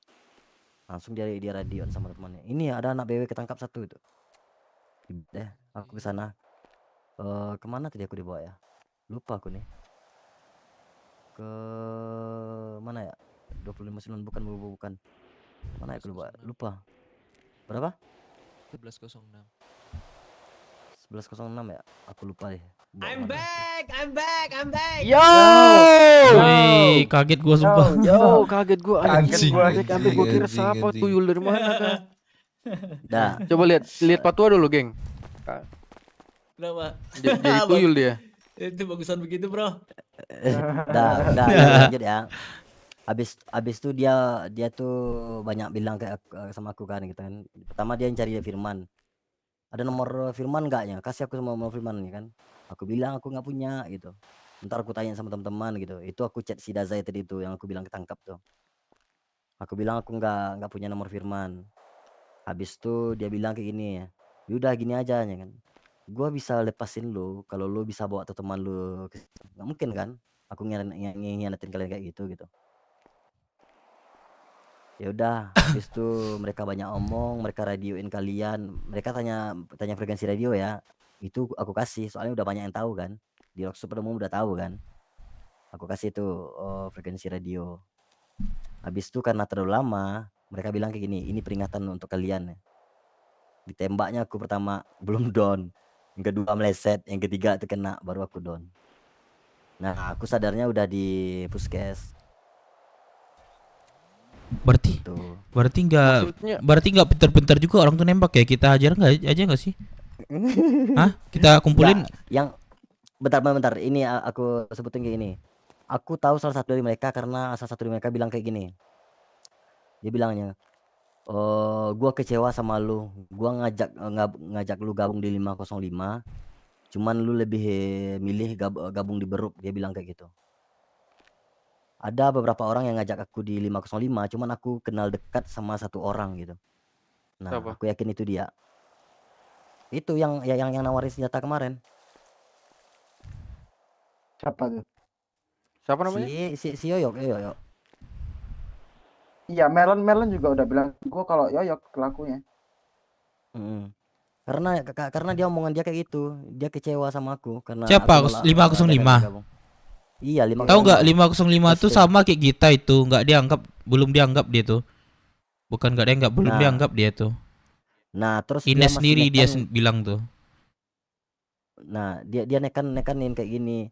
Langsung dia radioan sama temannya. Ini ada anak BW ketangkap satu itu. Aku ke sana. Kemana tadi aku dibawa ya? Lupa aku nih. Ke mana ya? 25 bukan. Mana ya aku lupa. Berapa? 1106. 1106 ya? Aku lupa deh. I'm back. Yo! Wih, kaget gua sumpah. Yo, kaget gua. Kaget gua. Sampai gua kira siapa tuyul dari mana kan? Dah. Coba lihat patua dulu, geng. Kenapa? Jadi tuyul dia. Itu bagusan begitu, Bro. Dah, lanjut ya. Abis itu dia tuh banyak bilang kayak sama aku kan gitu kan. Pertama dia yang cari Firman. Ada nomor Firman enggaknya? Kasih aku sama nomor Firman ya kan. Aku bilang aku nggak punya gitu. Ntar aku tanya sama teman-teman gitu. Itu aku chat si Dazai tadi itu yang aku bilang ketangkap tuh. Aku bilang aku nggak punya nomor Firman. Habis itu dia bilang kayak gini ya. Udah gini aja ya kan. Gua bisa lepasin lu kalau lu bisa bawa tuh teman lu ke situ. Nggak mungkin kan? Aku ngianatin kalian kayak gitu gitu. Ya udah, habis itu mereka banyak omong, mereka radioin kalian, mereka tanya frekuensi radio ya. Itu aku kasih, soalnya udah banyak yang tahu kan. Di Rocksuit pada umum udah tahu kan. Aku kasih itu frekuensi radio. Habis itu karena terlalu lama, mereka bilang kayak gini, ini peringatan untuk kalian ya. Ditembaknya aku pertama belum down, yang kedua meleset, yang ketiga itu kena, baru aku down. Nah, aku sadarnya udah di puskes. Berarti nggak pintar-pintar juga orang tuh nembak ya, kita ajar nggak sih? Hah? Kita kumpulin Nggak, yang bentar, ini aku sebutin kayak gini. Aku tahu salah satu dari mereka karena salah satu dari mereka bilang kayak gini. Dia bilangnya, gua kecewa sama lu. Gua ngajak lu gabung di 505. Cuman lu lebih milih gabung di Beruk. Dia bilang kayak gitu. Ada beberapa orang yang ngajak aku di 505, cuman aku kenal dekat sama satu orang gitu. Nah, Siapa? aku yakin itu dia. Itu yang nawarin senjata kemarin. Siapa tuh? Siapa namanya? Si Yoyok. Iya, Melon juga udah bilang gua kalau Yoyok pelakunya. Karena dia omongan dia kayak gitu. Dia kecewa sama aku karena siapa? 505. Iya, 505. Tahu nggak 505 tuh sama kayak kita itu, belum dianggap dia tuh. Bukan nggak dianggap, belum dianggap dia tuh. Nah, terus Ines sendiri dia bilang tuh. Nah, dia nekanin kayak gini.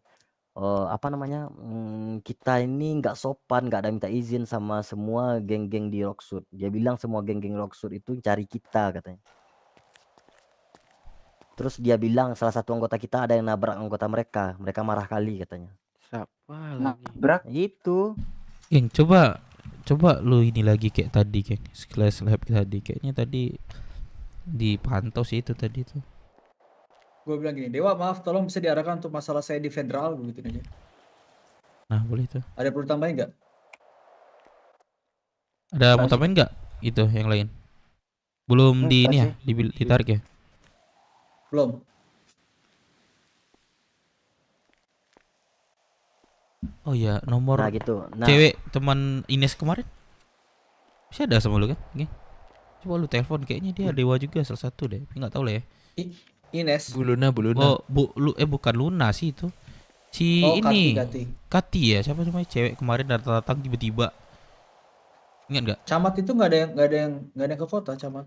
Apa namanya? Kita ini nggak sopan, nggak ada minta izin sama semua geng-geng di Rocksuit. Dia bilang semua geng-geng Rocksuit itu cari kita katanya. Terus dia bilang salah satu anggota kita ada yang nabrak anggota mereka. Mereka marah kali katanya. Siapa nabrak? Itu. Geng, coba lu ini lagi kayak tadi, geng. Sekelas lab tadi kayaknya tadi dipantau sih itu tadi tuh. Gue bilang gini, Dewa maaf tolong bisa diarahkan untuk masalah saya di federal begitu aja. Nah, boleh tuh. Ada perlu tambahin nggak? Ada mau tambahin nggak? Itu yang lain. Belum di ini ya, ditarik ya? Belum. Oh ya, nomor gitu. Cewek teman Ines kemarin bisa ada sama lu kan? Coba lu telepon, kayaknya dia dewa juga salah satu deh. Nggak tahu lah ya. Ines. Bu Luna. Oh, bukan Luna sih itu. Si ini. Kati ya, siapa namanya cewek kemarin datang tiba-tiba. Ingat nggak? Camat itu nggak ada yang ke kota, Camat.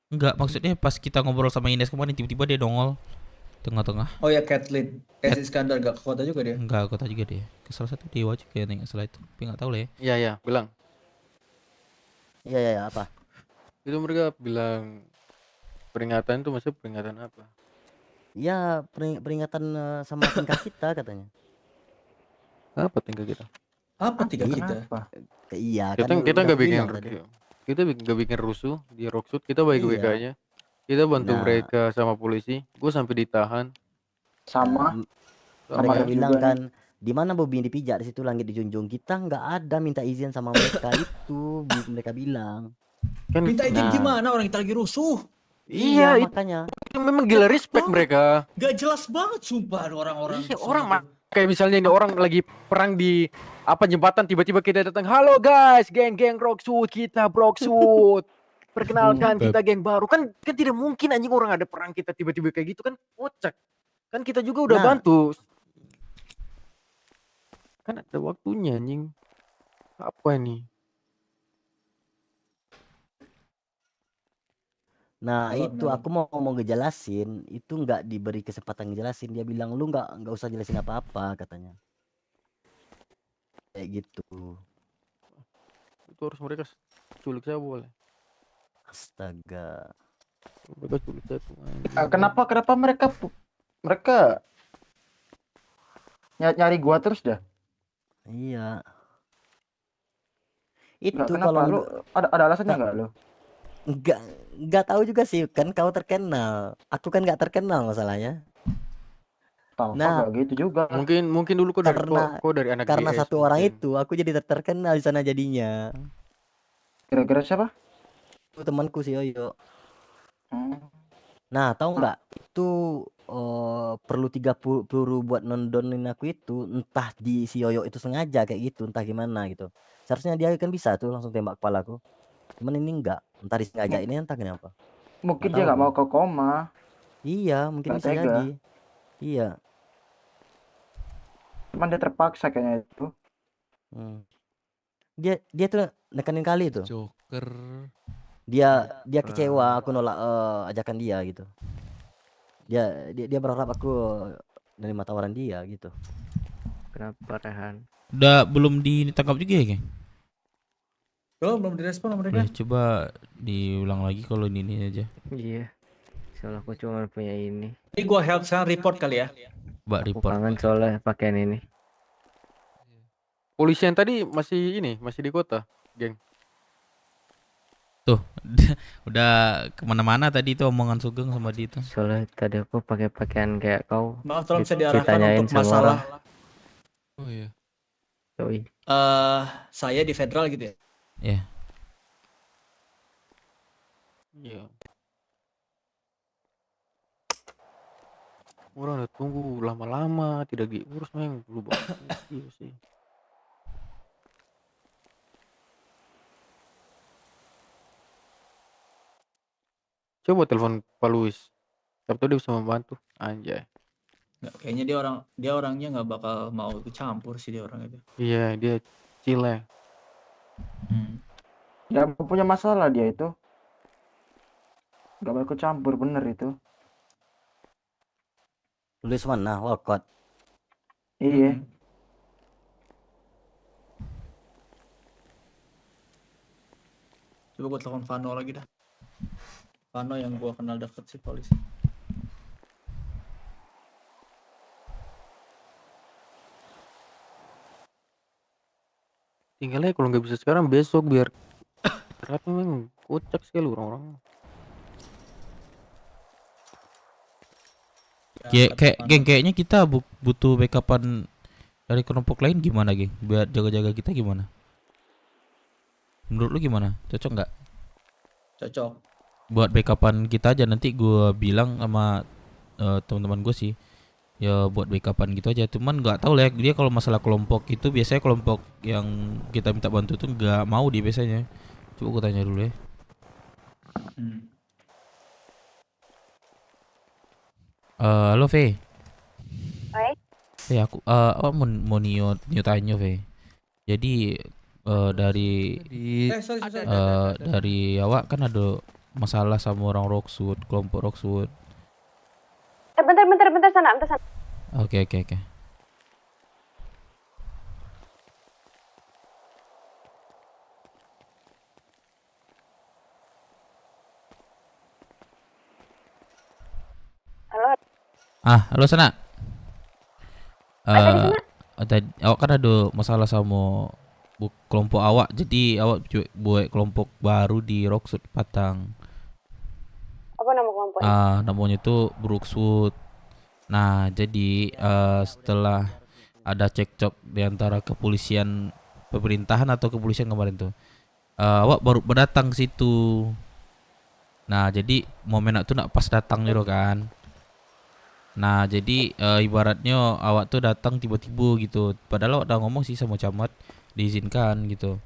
Enggak, maksudnya pas kita ngobrol sama Ines kemarin tiba-tiba dia dongol tengah-tengah. Oh ya, Kathleen Iskandar gak ke kota juga dia? Enggak, ke kota juga dia. Ke salah satu dewa juga ya, salah itu. Tapi nggak tahu lah ya. Iya, bilang. Iya, apa? Itu mereka bilang peringatan itu maksudnya peringatan apa? Ya, peringatan sama tingkah kita katanya. Apa tingkah kita? Apa tingkah kita? Iya, kita nggak bikin kita nggak bikin rusuh di Rocksuit, kita baik-baik aja. Kita bantu mereka sama polisi. Gue sampai ditahan. Mereka bilang kan, di mana Bobby dipijak, di situ langit dijunjung. Kita nggak ada minta izin sama mereka itu, mereka bilang. Kan minta izin gimana orang kita lagi rusuh? Iya, makanya. Memang gila respect mereka. Gak jelas banget sumpah orang-orang. Iya, orang kayak misalnya ini orang lagi perang di jembatan, tiba-tiba kita datang, halo guys, geng-geng Rocksuit, kita Rocksuit. Perkenalkan kita geng baru. Kan tidak mungkin anjing orang ada perang kita tiba-tiba kayak gitu kan, kocak. Kan kita juga udah bantu. Kan ada waktunya anjing. Apa ini? Nah, itu aku mau ngejelasin, itu nggak diberi kesempatan ngejelasin. Dia bilang lu nggak usah jelasin apa-apa katanya. Kayak gitu. Itu harus mereka culik saya boleh. Astaga. Mereka culik saya tuh. Kenapa mereka nyari gua terus dah? Iya. Enggak, Itu kenapa? kalau Lu ada alasannya enggak lu? Enggak tahu juga sih, kan kau terkenal. Aku kan nggak terkenal masalahnya. Tampak Nah, enggak gitu juga. Mungkin dulu kok dari anak karena GS satu orang mungkin. itu aku jadi terkenal di sana jadinya. Kira-kira siapa? Itu temanku si Yoyo. Hmm. Nah, tahu nggak itu perlu 30 peluru buat nondonin aku itu, entah di si Yoyo itu sengaja kayak gitu, entah gimana gitu. Seharusnya dia kan bisa tuh langsung tembak kepalaku. Cuman ini enggak, entah disengaja ini entah kenapa. Mungkin Nggak dia tahu nggak gua. mau ke koma. Iya, mungkin Nggak bisa tega. jadi. Iya. Cuman dia terpaksa kayaknya itu. Dia tuh nekenin kali tuh. Joker. Dia kecewa aku nolak ajakan dia gitu. Dia berharap aku nerima tawaran dia gitu. Kenapa Rehan? Udah belum ditangkap juga ya, geng? Belum direspon sama mereka. Boleh coba diulang lagi kalau ini aja. Iya. Soalnya aku cuma punya ini. Ini gua help sekarang report kali ya. Mbak Aku report. kangen soalnya pakaian ini. Polisi yang tadi masih di kota, geng. Tuh, udah kemana-mana tadi itu omongan Sugeng sama dia tuh. Soalnya tadi aku pakai pakaian kayak kau. Maaf, tolong bisa diarahkan Ditanyain untuk sama masalah. orang. Oh iya. Yoi. Saya di federal gitu ya. Ya. Iya. Orang udah tunggu lama-lama tidak diurus, memang perlu banget. Iya sih. Coba telepon Pak Luis. Siapa tahu dia bisa membantu. Anjay. Nggak, kayaknya dia orangnya nggak bakal mau ikut campur sih dia orang itu. Iya, dia chill ya. Ya punya masalah dia itu. Gak mau ikut campur, bener itu. Luis mana? Walcott. Iya. Coba gue telepon Vano lagi dah. Vano yang gua kenal deket sih polisi. Tinggalnya kalau nggak bisa sekarang besok biar karena memang kocak sekali orang-orang. Kayaknya kita butuh backupan dari kelompok lain gimana, geng? Biar jaga-jaga kita gimana? Menurut lu gimana? Cocok nggak? Cocok. Buat backupan kita aja, nanti gua bilang sama teman-teman gue sih. Ya buat backupan gitu aja. Cuman nggak tahu lah ya, dia kalau masalah kelompok itu biasanya kelompok yang kita minta bantu tuh nggak mau dia biasanya. Coba gua tanya dulu ya. Halo Fe. Hai. Fe, aku mau tanya Fe. Jadi dari dari awak kan ada masalah sama orang Rockwood, kelompok Rockwood. Bentar sana. Oke. Halo. Halo Sana. Tadi awak kan ada masalah sama kelompok awak, jadi awak buat kelompok baru di Rockwood Patang. Apa nama kelompoknya? Namanya itu Brookswood. Nah, jadi setelah ada cekcok di antara kepolisian pemerintahan atau kepolisian kemarin tuh, awak baru berdatang ke situ. Nah, jadi momen itu nak pas datang gitu kan. Nah, jadi ibaratnya awak tuh datang tiba-tiba gitu. Padahal awak udah ngomong sih sama camat diizinkan gitu.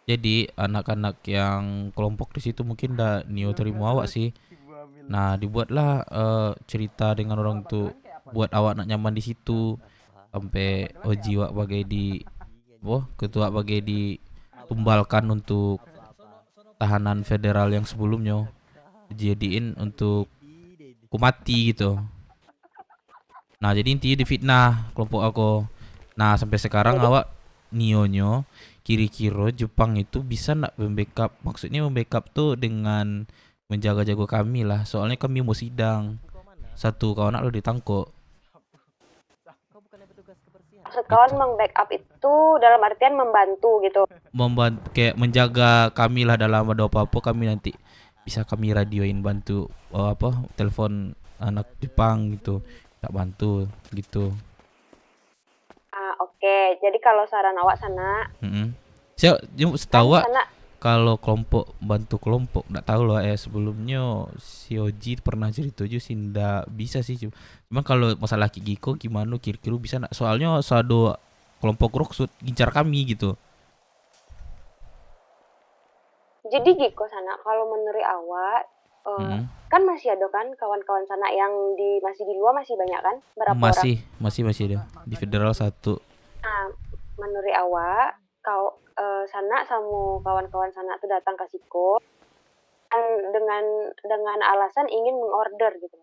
Jadi anak-anak yang kelompok di situ mungkin udah terima awak sih. Nah, dibuatlah cerita dengan orang itu buat awak nak nyaman di situ. Sampai Oji wak bagai ketua bagai ditumbalkan untuk tahanan federal yang sebelumnya. Dijadiin untuk mati gitu. Nah, jadi intinya difitnah kelompok aku. Nah, sampai sekarang awak nionyo kira-kira Jepang itu bisa nak membackup, maksudnya membackup tuh dengan menjaga-jaga kami lah, soalnya kami mau sidang. Satu kawan lo ditangkap. maksud kawan meng-backup itu dalam artian membantu gitu. Membantu kayak menjaga kami lah dalam ada apa-apa, kami nanti bisa kami radioin bantu telepon anak Jepang gitu, tak bantu gitu. Oke. Jadi kalau saran awak sana, Saya setahu sana kalau kelompok bantu kelompok nggak tahu loh sebelumnya si Oji pernah cerita juga sih ndak bisa sih, cuma kalau masalah Kigiko gimana kira-kira bisa nak, soalnya sado kelompok Roksut gincar kami gitu. jadi Giko sana kalau menurut awak kan masih ada kan kawan-kawan sana yang masih di luar, masih banyak kan? Berapa orang? Masih ada di federal 1. Nah, menurut awak kau sana sama kawan-kawan sana tuh datang ke Siko dengan alasan ingin mengorder gitu.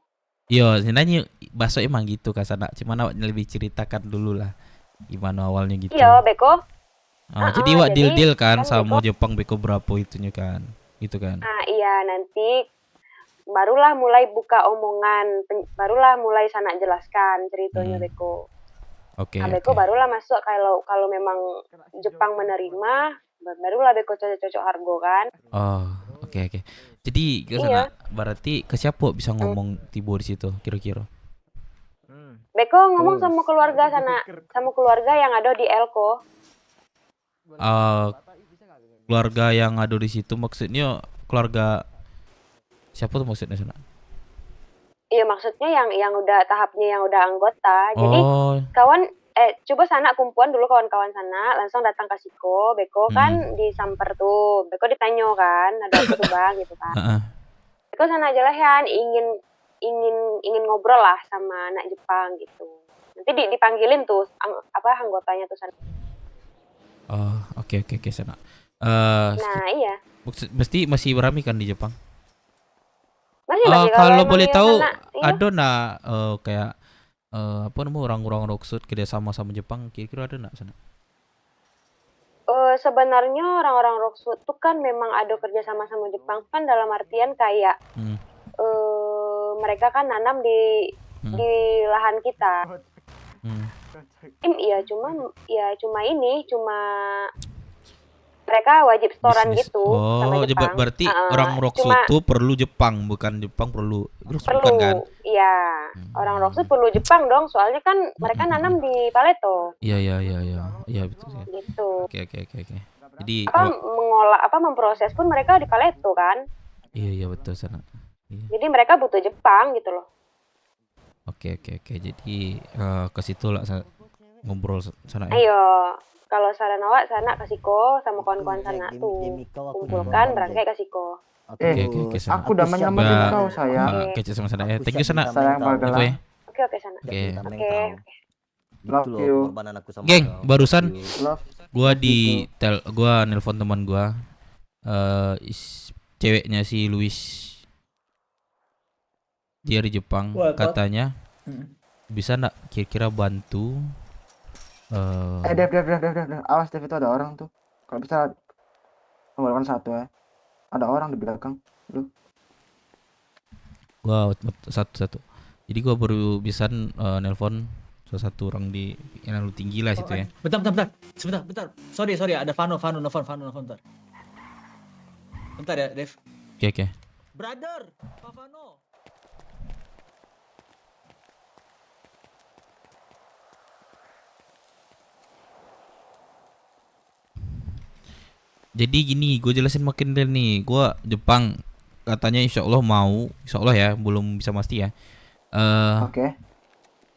Iya, sebenarnya bakso emang gitu Kak Sana. Cuman awak lebih ceritakan dulu lah gimana awalnya gitu. Iya, Beko. Jadi awak deal kan sama Beko. Jepang Beko berapa itunya kan. Gitu kan. Nah, iya nanti barulah mulai buka omongan, barulah mulai sana jelaskan ceritanya Beko. Oke. Beko barulah masuk kalau memang Jepang menerima, barulah Beko cocok harga kan. Oh, oke. Jadi ke sana berarti ke siapa bisa ngomong Tibo di situ kira-kira? Beko ngomong sama keluarga sana, sama keluarga yang ada di Elko. Keluarga yang ada di situ maksudnya keluarga siapa tuh maksudnya sana? Iya maksudnya yang udah tahapnya yang udah anggota. Jadi kawan coba sana kumpulan dulu kawan-kawan sana langsung datang ke Siko, Beko kan disamper tuh. Beko ditanya kan, ada apa tuh Bang gitu kan. Beko sana aja lah ya ingin ngobrol lah sama anak Jepang gitu. Nanti dipanggilin tuh anggotanya tuh sana. Oh, oke sana. Nah, iya. Mesti masih beramai kan di Jepang? Masih kalau boleh tahu sana, ada kayak orang-orang Roksut kerja sama Jepang kira-kira ada nak sana? Sebenarnya orang-orang Roksut tuh kan memang ada kerja sama Jepang kan dalam artian kayak mereka kan nanam di lahan kita. Cuma mereka wajib setoran gitu sama Jepang. Berarti orang Roksut tuh perlu Jepang, bukan Jepang perlu Roksut kan? Iya, orang Roksut perlu Jepang dong, soalnya kan mereka nanam di Paleto. Iya betul. Gitu. Oke. Jadi memproses pun mereka di Paleto kan? Iya betul sana. Iya. Jadi mereka butuh Jepang gitu loh. Oke. Jadi ke situ lah ngobrol sana. Ayo. Kalau saran awak sana ke Siko sama kawan-kawan sana tuh kumpulkan berangkai ke Siko. Oke, aku udah menyelamatkan kau sayang. Kece sama sana. Thank you sana. Sayang Pagela. Oke sana. Oke. Love you. Geng, barusan gua nelpon teman gua. Ceweknya si Luis. Dia di Jepang, katanya bisa nggak kira-kira bantu Dev, awas Dev, itu ada orang tuh. Kalau bisa nomor 1 ya. Ada orang di belakang lu. Gua satu. Jadi gua baru bisa nelpon salah satu orang di yang lu tinggi lah situ ya. Bentar. Sebentar. Sorry, ada Vano bentar. Bentar ya, Dev. Oke. Brother, Pak Vano. Jadi gini, gue jelasin makin detail nih. Gue Jepang katanya insya Allah ya, belum bisa pasti ya. Oke.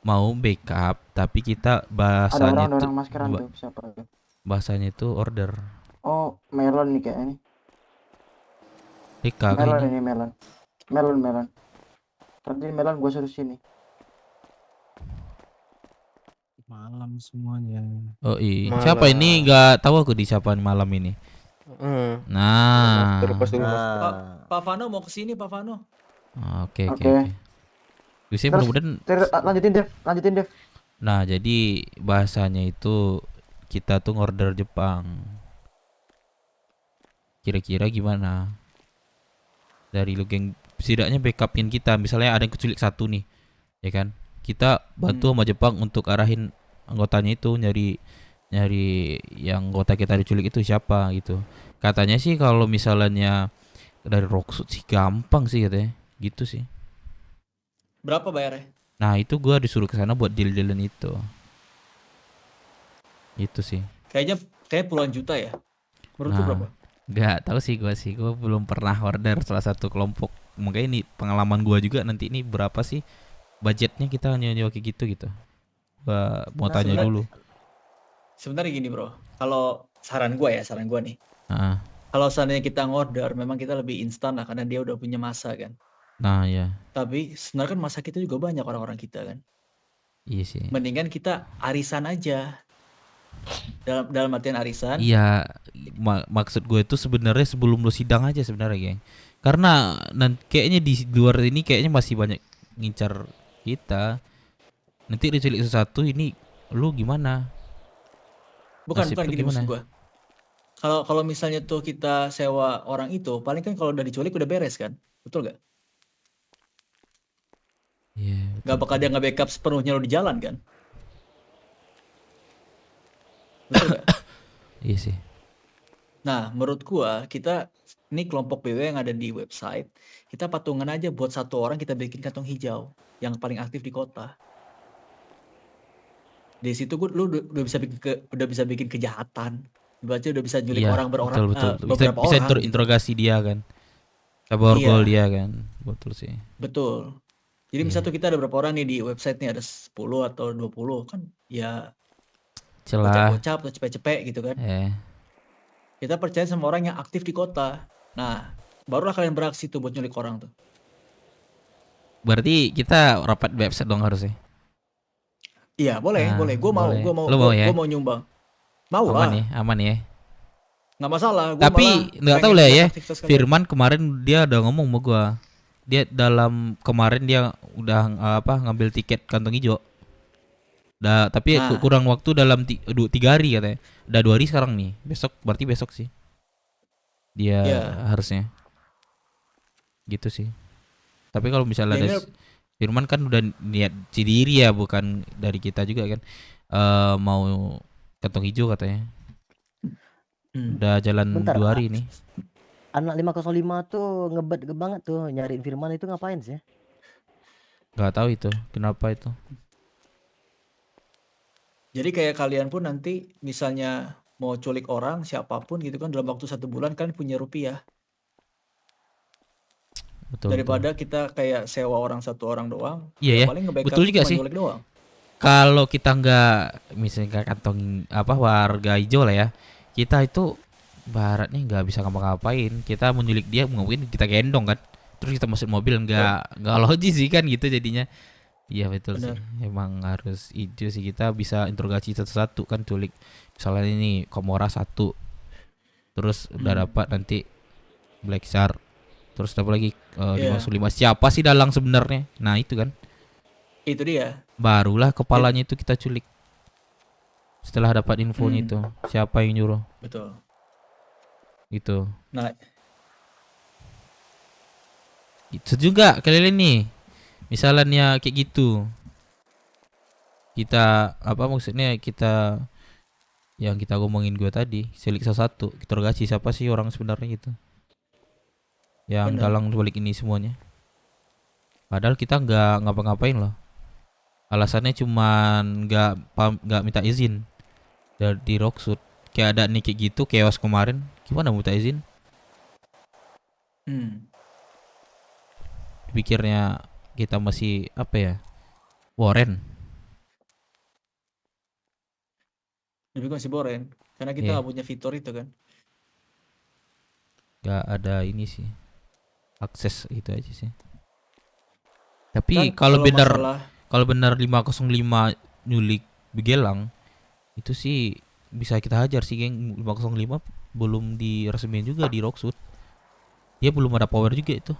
Mau backup, tapi kita bahasanya ada orang maskeran tuh, siapa tuh? Bahasanya itu order. Oh, melon nih kayaknya. Melon. Tadi melon gue suruh sini. Malam semuanya. Oh iya. Siapa ini? Nggak tahu aku di siapa malam ini. Nah. Pak Vano mau kesini Pak Vano. Oke. Bisa mudah-mudahan. Lanjutin Dev. Nah jadi bahasanya itu kita tuh order Jepang. Kira-kira gimana? Dari lu geng, setidaknya backupin kita. Misalnya ada yang keculik 1 nih, ya kan? Kita bantu sama Jepang untuk arahin anggotanya itu, nyari yang anggota kita diculik itu siapa gitu. Katanya sih kalau misalnya dari Rocksud sih gampang sih katanya, gitu sih. Berapa bayarnya? Nah itu gua disuruh ke sana buat deal-dealan itu. Itu sih. Kayak puluhan juta ya. Menurut lu Nah, berapa? nggak tahu sih gua belum pernah order salah satu kelompok. Makanya ini pengalaman gua juga, nanti ini berapa sih budgetnya kita nyewa kayak gitu. Gua mau Nah, tanya dulu. Sebenarnya gini bro, kalau saran gua nih, Ah, kalau seandainya kita ngorder, memang kita lebih instan lah karena dia udah punya masa kan. nah ya, Tapi sebenarnya kan masa kita juga banyak orang-orang kita kan. iya sih. Mendingan kita arisan aja. Dalam artian arisan. Iya, maksud gue itu sebenarnya sebelum lu sidang aja sebenarnya, geng. Karena kayaknya di luar ini kayaknya masih banyak ngincar kita. Nanti diculik sesuatu, ini lu gimana? Bukan Nasib lu gini maksud gimana? gua. Kalau misalnya tuh kita sewa orang itu, paling kan kalau udah diculik udah beres kan, betul gak? Iya. Gak bakal dia nge-backup sepenuhnya lo di jalan kan? Betul gak? Iya sih. Nah, menurut gua kita ini kelompok BW yang ada di website, kita patungan aja buat satu orang kita bikin kantong hijau yang paling aktif di kota. Di situ lu udah bisa bikin kejahatan. Berarti udah bisa nyulik Iya, orang betul. beberapa Bisa orang. interogasi dia kan. Kita borgol dia kan. Betul sih. Betul. Jadi misalnya tuh kita ada berapa orang nih di website nih, ada 10 atau 20 kan ya Celah. bocap-bocap atau cepet-cepet gitu kan. Kita percaya sama orang yang aktif di kota. Nah, barulah kalian beraksi tuh buat nyulik orang tuh. Berarti kita rapat website dong harusnya. Iya, boleh. Gua mau nyumbang. Mau Aman lah. ya, aman ya. Nggak masalah. Tapi nggak tahu lah ya. Firman kemarin dia udah ngomong sama gua. Dia kemarin dia udah ngambil tiket kantong hijau. Tapi kurang waktu dalam 3 hari katanya. Udah 2 hari sekarang nih. Berarti besok sih. Dia harusnya. Gitu sih. Tapi kalau misalnya ada Firman kan udah niat sendiri ya, bukan dari kita juga kan. Mau kantong hijau katanya. Udah jalan Bentar, 2 hari nih. Anak 505 tuh ngebet banget tuh nyariin Firman itu ngapain sih? Gak tahu itu, kenapa itu. Jadi kayak kalian pun nanti misalnya mau culik orang siapapun gitu kan dalam waktu 1 bulan kan punya rupiah. Daripada kita kayak sewa orang 1 orang doang. Iya ya, paling nge-backup betul juga cuma sih. nyulik doang. Kalau kita nggak misalnya kantong warga hijau lah ya, kita itu baratnya nggak bisa ngapa-ngapain. Kita menyulik dia, mungkin kita gendong kan, terus kita masuk mobil, nggak logis sih kan gitu jadinya. Iya betul sih, emang harus hijau sih, kita bisa interogasi satu-satu kan culik. Misalnya ini Komora 1, terus udah dapat nanti Black Shark, terus dapat lagi 505. Siapa sih dalang sebenarnya? Nah itu kan. Itu dia. Barulah kepalanya itu kita culik. Setelah dapat infonya itu, siapa yang nyuruh? Betul. Gitu. Nah, itu juga kalian nih. Misalnya kayak gitu. Kita maksudnya kita yang kita ngomongin gua tadi, selik satu, kita interogasi siapa sih orang sebenarnya gitu. Yang dalang balik ini semuanya. Padahal kita nggak ngapa-ngapain loh. Alasannya cuman nggak minta izin dari Rocksud. Kayak ada nih kayak gitu, chaos kemarin, gimana minta izin? Pikirnya kita masih Warren. Lebih masih boren karena kita nggak punya fitur itu kan. Nggak ada ini sih, akses itu aja sih. Tapi kan, kalau benar 505 nyulik Begelang itu sih bisa kita hajar sih, geng. 505 belum diresmiin juga di Rocksud. Dia belum ada power juga itu.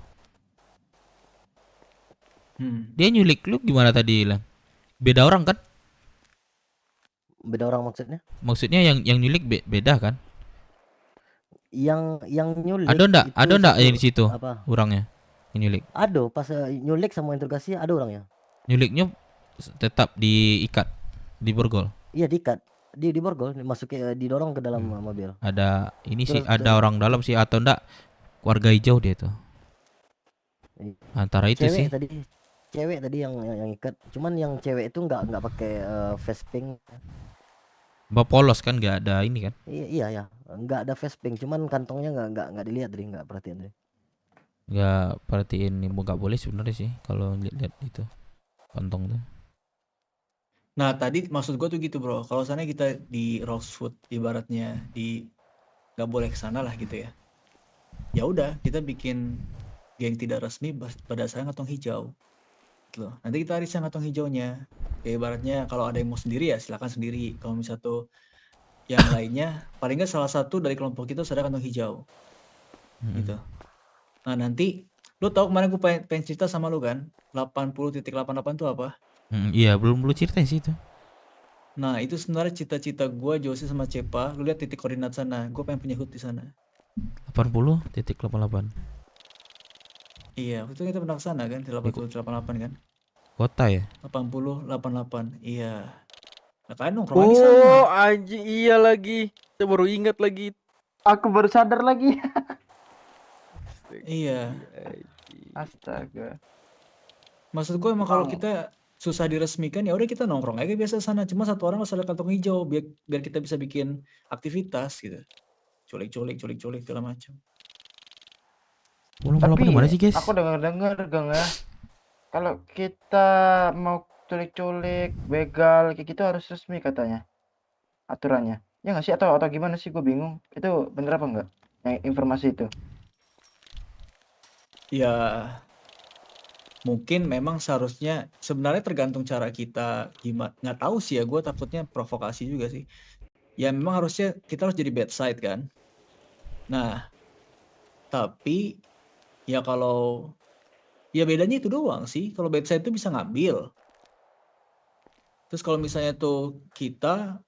Dia nyulik lu gimana tadi lah? Beda orang kan? Beda orang maksudnya? Maksudnya yang nyulik beda kan? Yang nyulik ada ndak yang di situ orangnya yang nyulik? Ada, pas nyulik sama interogasi ada orangnya. Nyuliknya tetap diikat di borgol. Iya diikat, di borgol, didorong ke dalam mobil. Ada ini sih, Terus ada orang dalam sih atau enggak warga hijau dia tuh. Antara itu sih. Cewek tadi yang ikat. Cuman yang cewek itu nggak pakai face pink. Mbak polos kan, nggak ada ini kan? Iya ya, nggak ada face pink. Cuman kantongnya nggak dilihat, nggak perhatiin. Nggak perhatiin, nggak boleh sebenarnya sih kalau lihat itu kantong tuh. Nah tadi maksud gue tuh gitu bro, kalau sana kita di Rosewood ibaratnya nggak boleh kesana lah gitu ya. Ya udah kita bikin geng tidak resmi berdasarkan kantong hijau. Gitu loh. Nanti kita arisan kantong hijaunya. Ya ibaratnya kalau ada yang mau sendiri ya silakan sendiri. Kalau misalnya tuh yang lainnya paling nggak salah satu dari kelompok kita sudah kantong hijau. Gitu. Nah nanti lu tahu kemarin gue pengen cerita sama lu kan 80.88 itu apa? Iya belum cerita sih itu. Nah itu sebenarnya cita-cita gue Josie sama Cepa. Lu lihat titik koordinat sana. Gue pengen punya hut di sana. 80.88. Iya, waktu itu kita pernah kesana kan, di 80.88 kan? Kota ya? 80.88, iya. Nah kan nongkrong di sana. Oh anjing, iya lagi. Saya baru ingat lagi. Aku baru sadar lagi. Iya. Astaga. Maksud gue emang kalau kita susah diresmikan ya udah kita nongkrong aja biasa sana. Cuma satu orang harus ada kantong hijau biar kita bisa bikin aktivitas gitu. Culik segala macam. Tapi mana sih, guys? aku dengar Gang ya. Kalau kita mau culik-culik, begal kayak gitu harus resmi katanya. Aturannya. Ya nggak sih atau gimana sih, gue bingung. Itu bener apa enggak? Yang informasi itu. Ya mungkin memang seharusnya sebenarnya tergantung cara kita gimana. Nggak tahu sih ya, gue takutnya provokasi juga sih. Ya memang harusnya kita harus jadi bad side kan. Nah, tapi ya kalau ya bedanya itu doang sih. Kalau bad side itu bisa ngambil. Terus kalau misalnya tuh kita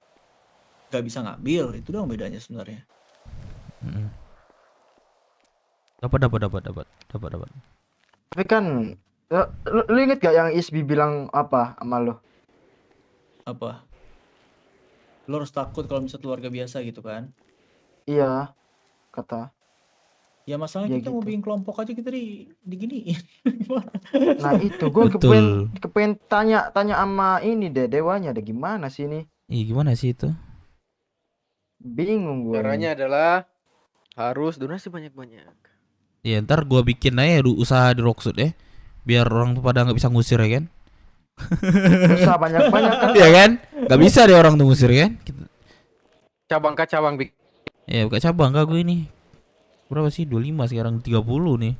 nggak bisa ngambil, itu doang bedanya sebenarnya. Dapat. Tapi kan lu inget gak yang Isbi bilang apa sama lu? Apa? Lo harus takut kalau misalnya keluarga biasa gitu kan? Iya, kata. Ya masalahnya Ya kita mau gitu. bikin kelompok aja kita diginiin. Nah itu gue kepengen tanya sama ini deh, dewanya deh, gimana sih ini? Iya gimana sih itu? Bingung gue. Caranya adalah harus donasi banyak-banyak. Ya ntar gua bikin aja usaha di Rocksuit ya, biar orang tuh pada nggak bisa ngusir ya kan? Usaha banyak-banyak kan? Iya kan? Nggak bisa deh orang tuh ngusir kan? Cabang Bik. Ya buka cabang kah gue ini? Berapa sih? 25 sekarang 30 nih.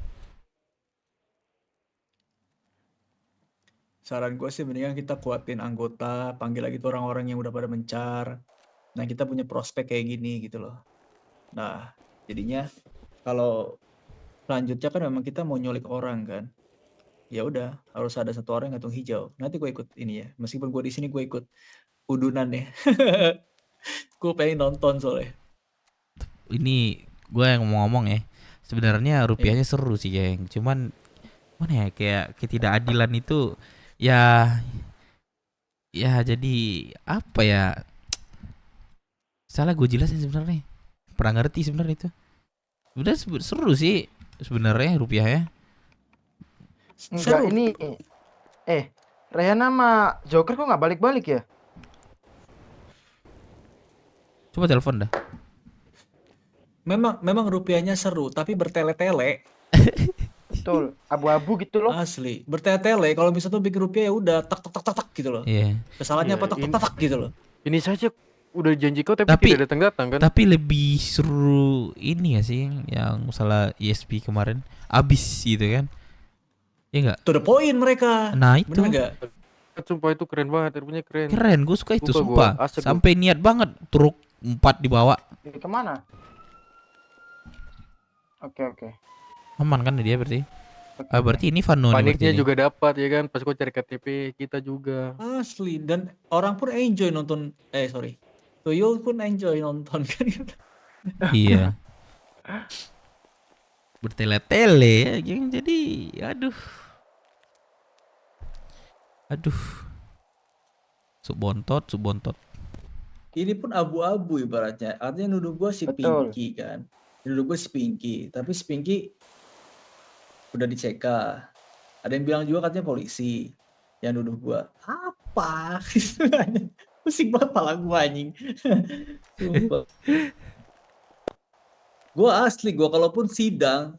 Saran gue sih mendingan kita kuatin anggota, panggil lagi tuh orang-orang yang udah pada mencar. Nah kita punya prospek kayak gini gitu loh. Nah jadinya kalau selanjutnya kan memang kita mau nyulik orang kan. Ya udah harus ada satu orang yang kantong hijau. Nanti gue ikut ini ya. Meskipun gue di sini gue ikut udunan ya. Gue pengen nonton soalnya. Ini gue yang ngomong ya. Sebenarnya rupiahnya seru sih geng. Cuman mana ya, kayak ketidakadilan itu ya jadi apa ya? Salah gue jelasin sebenarnya. Pernah ngerti sebenarnya itu. Udah seru sih sebenarnya rupiahnya. Enggak, ini Rehana sama Joker kok nggak balik-balik ya? Coba telepon dah. Memang rupiahnya seru, tapi bertele-tele. Betul, abu-abu gitu loh. Asli, bertele-tele. Kalau misalnya tuh bikin rupiah ya udah tak gitu loh. Iya. Kesalahannya apa tak gitu loh. Ini saja udah janji kau tapi tidak datang kan? Tapi lebih seru ini ya sih yang masalah ESP kemarin abis gitu kan? Iya enggak? To the point mereka. Nah itu. Bener enggak? Sumpah itu keren banget, rupanya keren. Keren, gue suka itu sumpah. Sampai niat banget truk 4 dibawa. Kemana? Oke. Aman kan dia berarti? Berarti ini Vano nih. Paniknya juga dapat ya kan, pas gue cari KTP kita juga. Asli, dan orang pun enjoy nonton. Tuyul pun enjoy nonton kan. Iya. Bertele-tele ya, jadi aduh. Sub bontot. ini pun abu-abu ibaratnya. Artinya nuduh gue si Betul. Pinky kan. Nuduh gue si Pinky. Tapi si Pinky udah dicek. Ada yang bilang juga katanya polisi yang nuduh gue. Apa? Pusing banget kepala gue anjing. Sumpah. Gue asli, gue kalaupun sidang,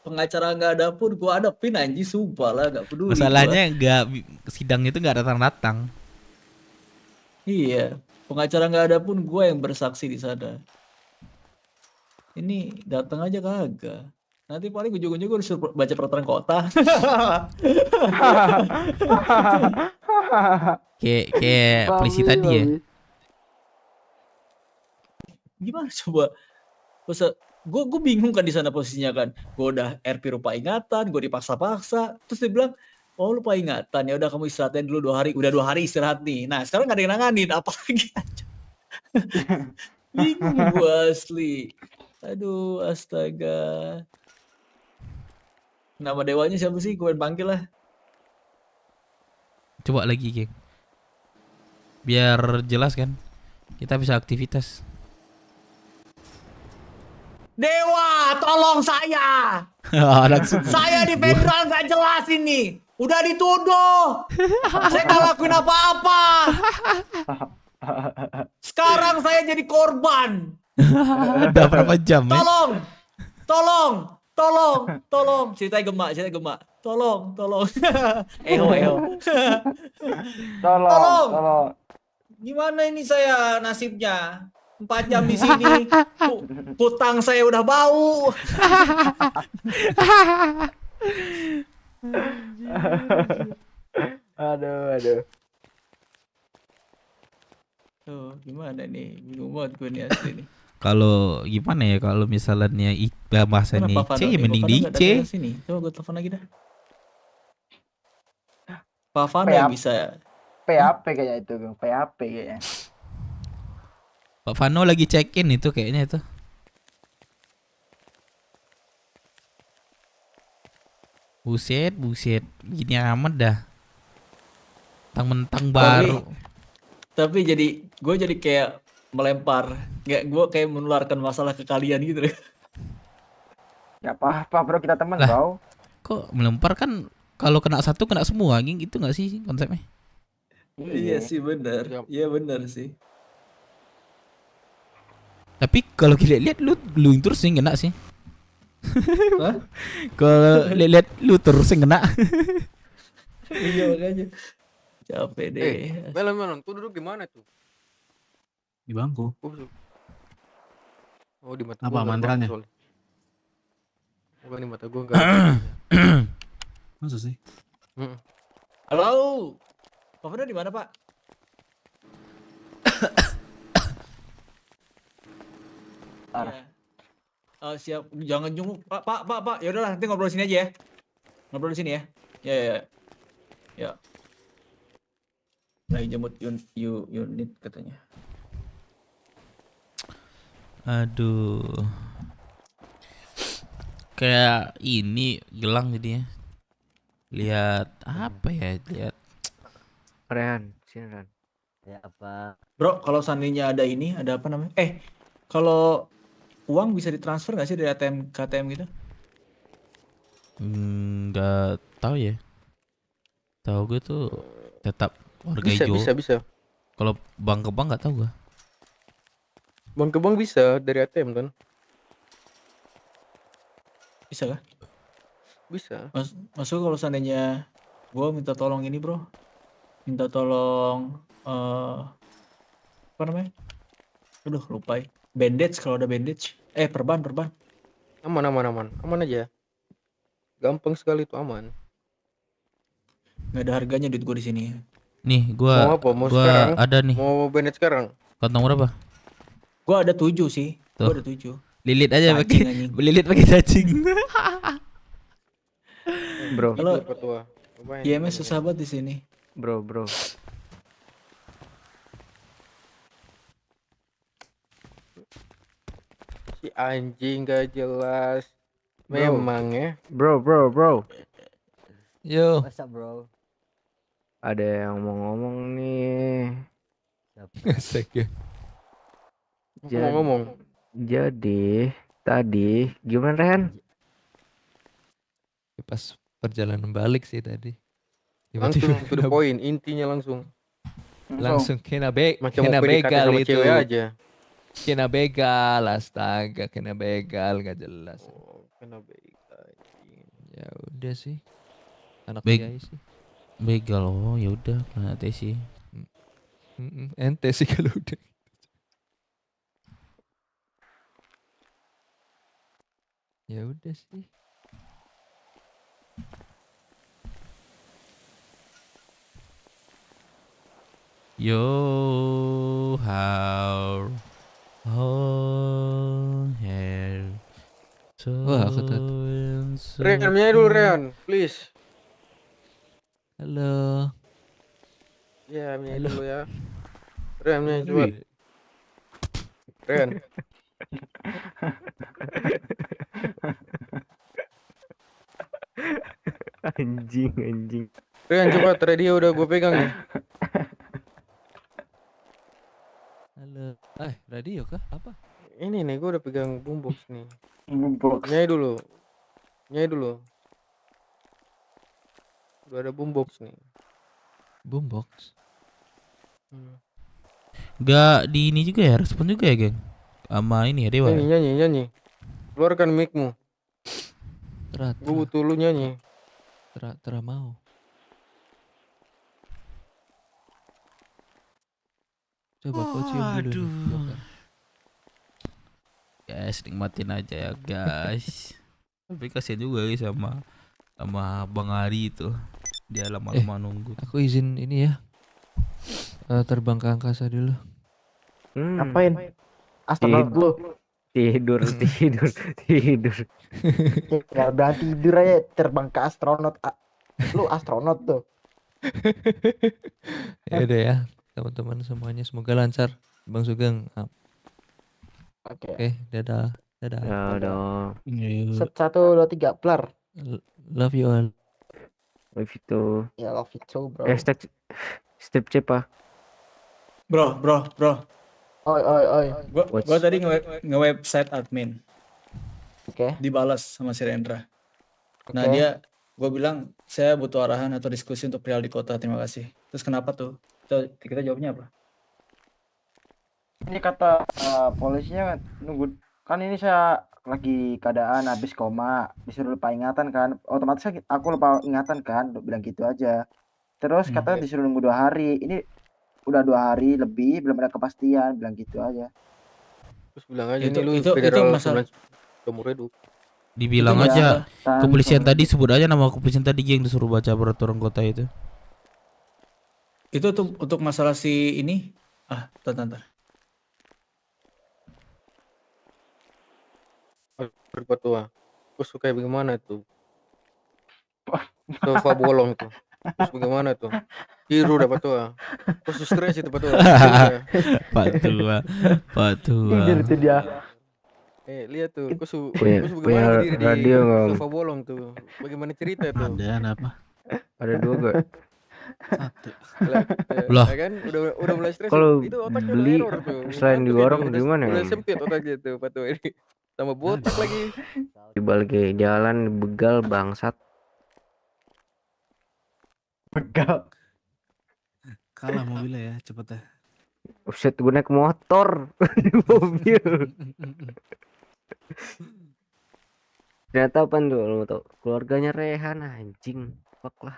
pengacara nggak ada pun gue hadapin anjing, sumpah lah, nggak peduli. Masalahnya sidang itu nggak datang-datang. Iya, pengacara nggak ada pun gue yang bersaksi di sana. Ini datang aja kagak. Nanti paling ujung-ujung gue disuruh baca peraturan kota. Kayak polisi tadi ya. Gimana coba? Gue bingung kan di sana posisinya kan. Gue udah RP lupa ingatan, gue dipaksa-paksa. Terus dia bilang, oh lupa ingatan, ya udah kamu istirahatin dulu 2 hari. Udah 2 hari istirahat nih. Nah sekarang gak ada yang nanganin, apalagi aja. Bingung gue asli. Aduh astaga. Nama dewanya siapa sih? Gue panggil lah. Coba lagi, geng. Biar jelas kan. Kita bisa aktivitas. Dewa, tolong saya. Langsung. Saya di federal nggak jelas ini. Udah dituduh. Saya nggak lakuin apa-apa. Sekarang saya jadi korban. Udah berapa jam ya? Tolong. Ceritanya gemak. Tolong. Eho. Tolong. Gimana ini saya nasibnya? 4 jam di sini, kutang saya udah bau. Aduh. Tuh, gimana nih? Bingung banget gue nih asli nih. Kalau gimana ya kalau misalnya bahasa nih C ya mending di C. Coba gue telepon lagi dah. Pak Fano yang bisa. PAP kayaknya itu, PAP kayaknya. Pak Fano lagi check-in itu kayaknya itu. Buset. Gini amat dah. Mentang-mentang baru. Tapi gue jadi kayak melempar. Gue kayak menularkan masalah ke kalian gitu deh. Gak apa-apa bro, kita teman bro. Kok melempar kan kalau kena satu kena semua, gitu nggak sih konsepnya? Iya sih benar. Iya benar sih. Tapi kalau kita lihat lu terus yang kena sih. Hah? Kalau lihat lu terus yang kena. Iya makanya. Capek deh. Melon, tuh duduk di mana tuh? Di bangku. Oh di mata apa gua mantranya? Bukan di mata gua enggak ada. Masa sih? Halo. Pak Fano di mana Pak? Ya. Siap, jangan junguk. Pak. Ya udahlah, nanti ngobrol di sini aja ya. Ngobrol di sini ya. Ya. Lagi jemput unit katanya. Aduh. Kayak ini gelang jadinya. Lihat apa ya? Lihat. Rehan, sini Rehan. Ya apa? Bro, kalau seandainya ada ini, ada apa namanya? Kalau uang bisa ditransfer nggak sih dari ATM ke ATM gitu? Nggak tahu ya. Tahu gue tuh tetap warga hijau. Bisa. Kalau bank ke bank nggak tahu gue. Bank ke bank bisa dari ATM kan? Bisa kah? Bisa. Maksud kalau seandainya gue minta tolong ini bro, minta tolong apa namanya? Aduh lupa. Bandage kalau ada bandage. Perban. Aman aja. Gampang sekali itu aman. Nggak ada harganya duit gue di sini. Nih, gua sekarang? ada nih. Mau bandage sekarang? Kantong berapa? Gua ada 7 sih. Tuh. Gua ada 7. Lilit aja pakai cacing. Bro. Kalau IMS susah banget di sini. Bro. Si anjing gak jelas. Memang ya. Bro. Yo. What's up, bro? Ada yang mau ngomong nih. Siapa? Asik ya. Ngomong-ngomong. Jadi tadi gimana Rehan? Pas perjalanan balik sih tadi. Langsung Tiba-tiba to the point, intinya langsung. langsung kena Macam mau kena PDKT begal sama itu. cewek aja. Kena begal, astaga, kena begal gak jelas. Kena begal. Ya udah sih. Anak Beg- kiai sih. Begal, oh ya udah, nanti sih. Ente sih kalau udah. Ya udah sih. Yo, how hair so Wah, aku tadi. Rehan, menyanyi dulu Rehan, please. Halo. Ya, menyanyi Halo. dulu ya. Rehan, menyanyi cepat. Rehan. Anjing. Rehan cepat, radio udah gue pegang nih. Halo. Radio kah? Apa? Ini nih, gue udah pegang boombox nih. Boombox. Nyanyi dulu. Udah ada boombox nih. Boombox. Gak di ini juga ya, respon juga ya, geng. Sama ini ya, Dewa. Nyanyi. Keluarkan mic-mu. Terat. Gue butuh lu nyanyi. Tera mau. Coba kau cium dulu nih, Joker. Guys, nikmatin aja ya, guys. Tapi kasihan juga guys sama Bang Ari itu. Dia lama-lama nunggu. Aku izin ini ya. Terbang ke angkasa dulu. Ngapain? Astronot lu. Tidur. Ya udah tidur aja, terbang ke astronot. Lu astronot tuh. Ya udah ya, teman-teman semuanya semoga lancar. Bang Sugeng. Oke, dadah. Ya udah. 1, 2, 3, plar. Love you all. Love you too. Ya love you too, bro. Step cepa. Bro. Oi. Gua tadi nge-website admin. Oke. Dibalas sama si Rendra. Nah, gue bilang saya butuh arahan atau diskusi untuk perihal di kota. Terima kasih. Terus kenapa tuh? Kita jawabnya apa? Ini kata polisinya nunggu, kan ini saya lagi keadaan habis koma, disuruh lupa ingatan kan, otomatis aku lupa ingatan kan, bilang gitu aja. Terus katanya disuruh nunggu 2 hari, ini udah 2 hari lebih belum ada kepastian, bilang gitu aja. Terus bilang aja Itu- ini lu itu federal masalah. umur hidup. Dibilang Itu aja jabatan kepolisian polisi. tadi, sebut aja nama kepolisian tadi yang disuruh baca peraturan kota itu. Itu untuk masalah si ini. Bentar. Berpatua. Terus kayak bagaimana tuh? Sofa bolong tuh. Terus bagaimana tuh? Biru dapat tuh. Terus stres itu Pak Tua. Pak Tua. Tidur tuh dia. Lihat tuh, Punya bagaimana berdiri radio di nggak? sofa bolong tuh. Bagaimana cerita tuh? Ada apa? Ada 2 gak? Satu. Lah. Ya kan udah mulai stres. Kalau Itu otaknya beli udah error tuh. selain di Ngantuk warung itu, gimana udah ya? sempit otaknya tuh Pak Tua ini. Tambah botak lagi. Di balik jalan begal bangsat. Begal. Kalah mobilnya ya, cepet ya. Buset, gue naik motor di mobil. Ternyata apa tuh lo tau? Keluarganya Rehan anjing. Fuck lah.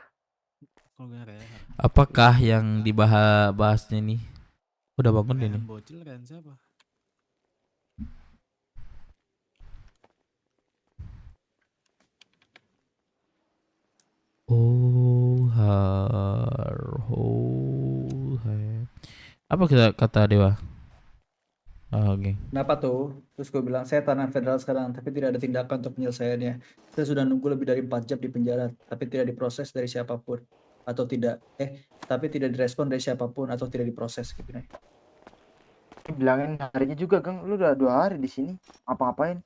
Apakah yang dibahasnya nih? Udah bangun ini. Bocil kan siapa? Apa kata Dewa? Oke. Kenapa tuh? Terus gue bilang, saya tahanan federal sekarang, tapi tidak ada tindakan untuk penyelesaiannya. Saya sudah nunggu lebih dari 4 jam di penjara, tapi tidak diproses dari siapapun. Atau tidak, tapi tidak direspon dari siapapun, atau tidak diproses gitu nih. Bilangin harinya juga, Kang. Lu udah 2 hari di sini. Apa-ngapain?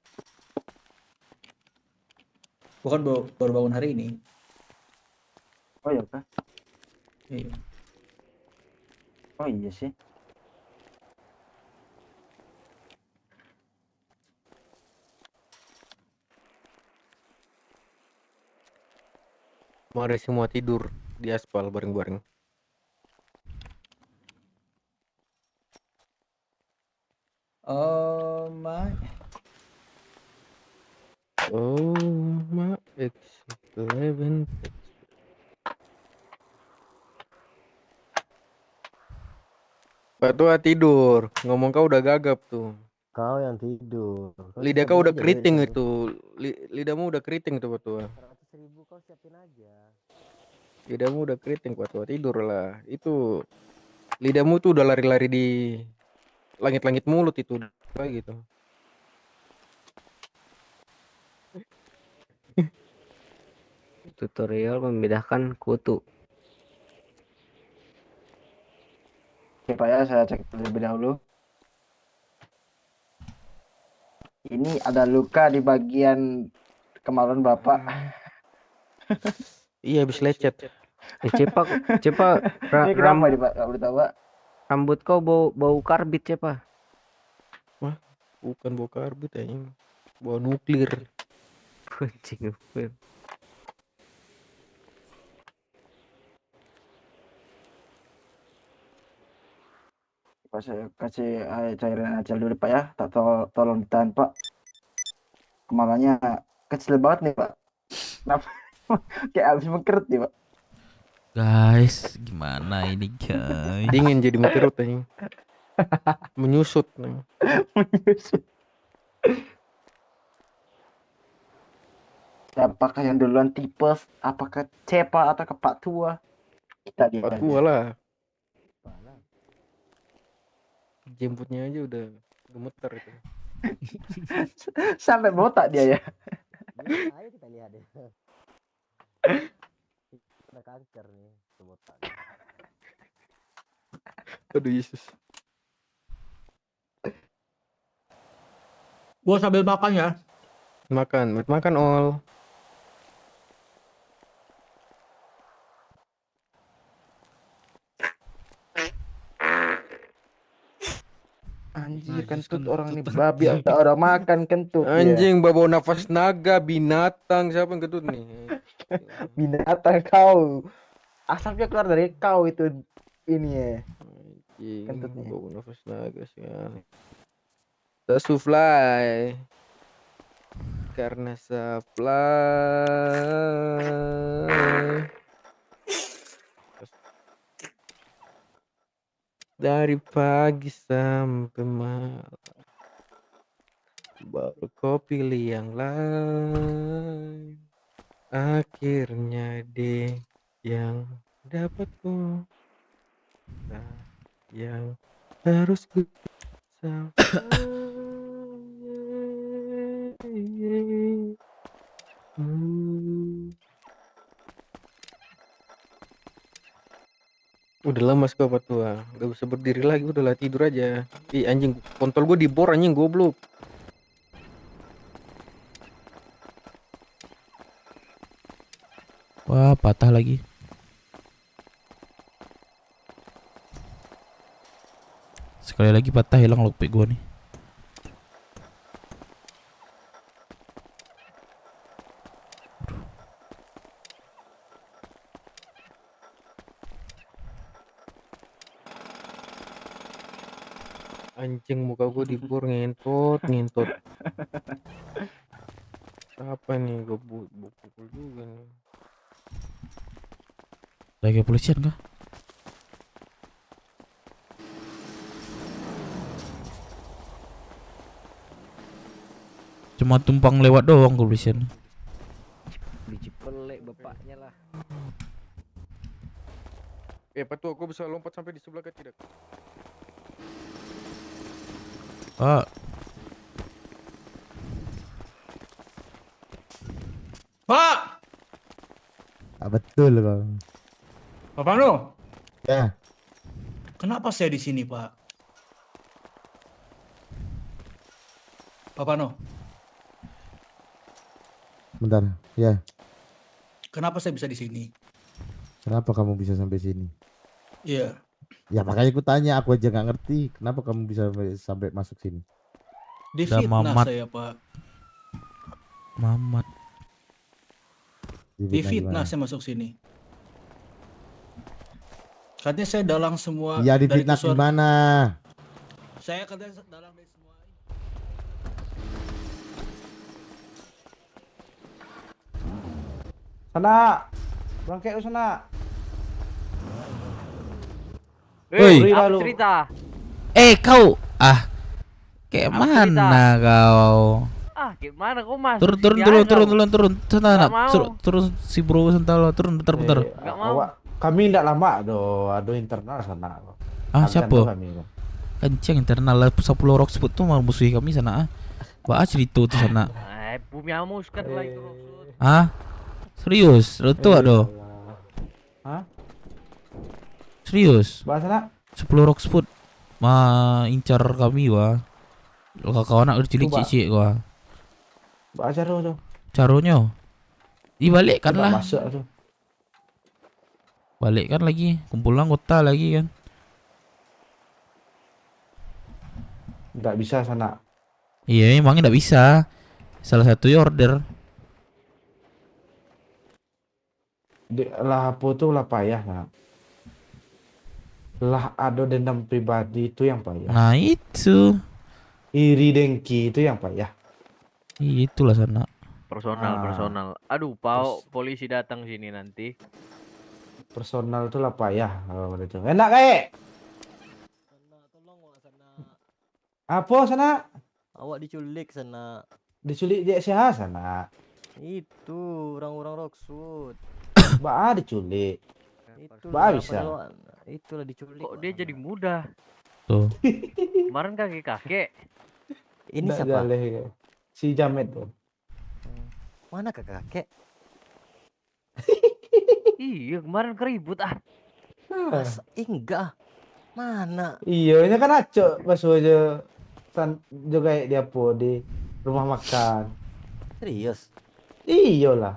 Bukan baru bangun hari ini. Oh iya kah? Iya. Oh iya sih. Mari semua tidur di aspal bareng-bareng. Oh my. Oh my X11. Pak Tua tidur, ngomong kau udah gagap tuh. Kau yang tidur. Lidah kau udah keriting itu. Lidahmu udah keriting tuh Pak Tua. 100.000 kau siapin aja. Lidahmu udah keriting Pak Tua, tidur lah. Itu lidahmu tuh udah lari-lari di langit-langit mulut itu kayak gitu. Tutorial membedakan kutu. Oke Pak ya, saya cek terlebih dahulu. Ini ada luka di bagian kemaluan Bapak. Iya, habis lecet. Cepak Ini kenapa nih Pak? Gak boleh tahu Pak. rambut kau bau karbit Cepak. Wah, bukan bau karbit ini. Bau nuklir. Anjing nuklir. Pak saya kasih cairan acel dulu Pak ya. Tolong ditahan Pak. Kemaluannya kecil banget nih Pak. Kenapa? Kayak habis mengkerut nih Pak. Guys, gimana ini guys? Dingin jadi mengkerut anjing. Menyusut nih. Menyusut. Siapakah yang duluan tipes? Apakah Cepa atau ke Pak Tua? Kita lihat. Pak Tua lah. Jemputnya aja udah gemeter itu. Sampai botak dia ya. Ayo kita lihat deh. Udah kanker nih botak. Aduh Yesus. Gua sambil makan ya. Makan all. Anjir kentut orang ini babi atau orang makan kentut ya. Anjing bawa nafas naga binatang siapa yang kentut nih? Binatang kau. Asapnya keluar dari kau itu ini ya. Anjing Kentutnya. bawa nafas naga sekali. Supply karena supply dari pagi sampai malam baru kau pilih yang lain akhirnya deh yang dapat kau yang harus ku Udah lama kau Pak Tua, gak bisa berdiri lagi, udahlah tidur aja. Ih anjing, kontol gue dibor anjing goblok. Wah, patah lagi. Sekali lagi patah, hilang lockpick gua nih. Anjing muka gue dibor ngentot. Apa nih gue pukul juga nih. Lagi kepolisian kah? Cuma tumpang lewat doang kepolisian. Biji pelek bapaknya lah. Pak Tua, kau bisa lompat sampai di sebelah kan tidak? Pak. Pak. Betul Bang. Pak Pano. Ya. Kenapa saya di sini, Pak? Pak Pano. Bentar. Ya. Kenapa saya bisa di sini? Kenapa kamu bisa sampai sini? Iya. Ya makanya aku tanya, aku aja nggak ngerti. Kenapa kamu bisa sampai masuk sini? Difitnah saya, Pak. Mamat. Difitnah saya masuk sini. Katanya saya dalang semua Iya dari difitnah kesuar- gimana? Saya katanya dalang dari semua. Sana, bangke lu sana. Woi. Beri Apa lalu. cerita? Kau kayak Apa cerita? mana kau? Gimana kau masuk Turun turun sini turun aja turun kau? turun turun. Sana Nggak nak. mau. Turun si bro sentalo turun bentar. Nggak mau. Awak, kami tidak lama aduh internal sana. Ah Kalian siapa? tahu kami. Kenceng internal lah 10 Rockspot tuh mau musuhi kami sana. Bahas cerita tuh sana. Bumi amus kan lah itu. Serius? Lu tuh aduh. Hah? Serius? Bahas sana? 10 Rockspot incar kami wah. Kawan nak cilik Coba. cicik wah. Bahas cara tu. Caranya dibalikkan Tidak lah. masuk tu. Balikkan lagi, kumpul anggota lagi kan. Tidak bisa sana. Iya, emangnya enggak bisa. Salah satu order. Lah apa tu lah payah nak. Lah ada dendam pribadi itu yang payah. Nah, itu. Iri dengki itu yang payah. Itulah sana. Personal. Aduh, polisi datang sini nanti. Personal itu lah payah kalau itu. Enak kayak. Apa sana? Awak diculik sana. Diculik dia siapa sana? Itu orang-orang Rockwood. Bah diculik. Itulah Bah bisa. Itulah diculik. Kok dia jadi muda? Tuh. Kemarin kakek-kakek. Ini Nggak siapa? galeh. Si Jamet tuh. Mana kakek? Iya, kemarin keribut Enggak. Mana? Iya, ini kan acok basuh aja. Juga kayak dia po di rumah makan. Serius? Iya lah.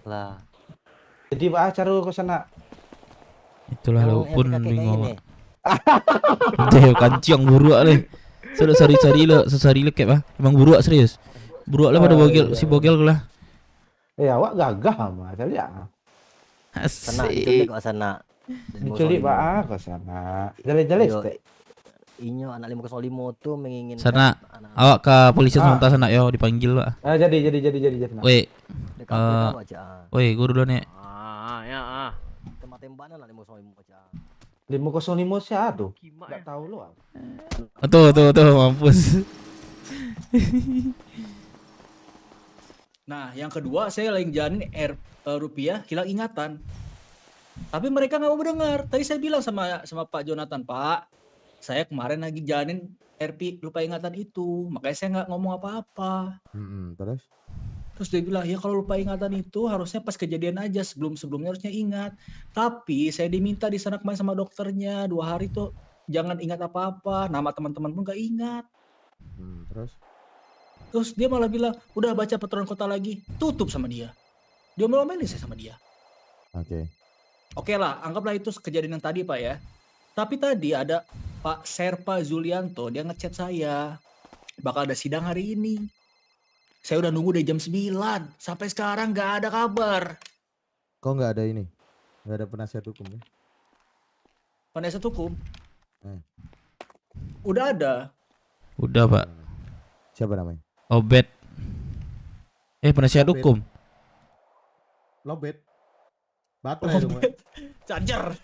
Lah. Jadi Pak Acar ke sana. Itulah Yang lo pun kakek kayak bingung. gini. Deh kancing buruk le. Sudah cari lo, sesari lekep ah. Emang buruk serius. Buruk lah pada bogel si bogel lah. Awak gagah sama saja. Sana diculik kok sana. Diculik Pak ke sana. Jale-jale stek. Inyo anak 505 tuh menginginkan Sana awak ke polisi sementara sana yo dipanggil lah. Jadi. Woi. Kamu aja. Woi, gua dulu nih. Tembak-tembakan anak 505 aja. 505 sih aduh. Enggak tahu lu. Tuh mampus. Nah, yang kedua saya lagi jalanin rupiah hilang ingatan. Tapi mereka nggak mau mendengar. Tadi saya bilang sama Pak Jonathan, Pak, saya kemarin lagi jalanin RP lupa ingatan itu, makanya saya nggak ngomong apa-apa. Terus dia bilang, ya kalau lupa ingatan itu harusnya pas kejadian aja, sebelumnya harusnya ingat. Tapi saya diminta di sana kemarin sama dokternya 2 hari tuh jangan ingat apa-apa, nama teman-teman pun nggak ingat. Terus dia malah bilang, udah baca peraturan kota lagi, tutup sama dia. Dia melomeli saya sama dia. Oke lah, anggaplah itu kejadian yang tadi Pak ya. Tapi tadi ada Pak Serpa Zulianto, dia ngechat saya. Bakal ada sidang hari ini. Saya udah nunggu dari jam 9. Sampai sekarang nggak ada kabar. Kok nggak ada ini? Nggak ada penasihat hukum ya? Penasihat hukum? Udah ada. Udah Pak. Siapa namanya? Obet. Penasihat Obet. hukum. Lobet. Baterai dong. Pak. Charger.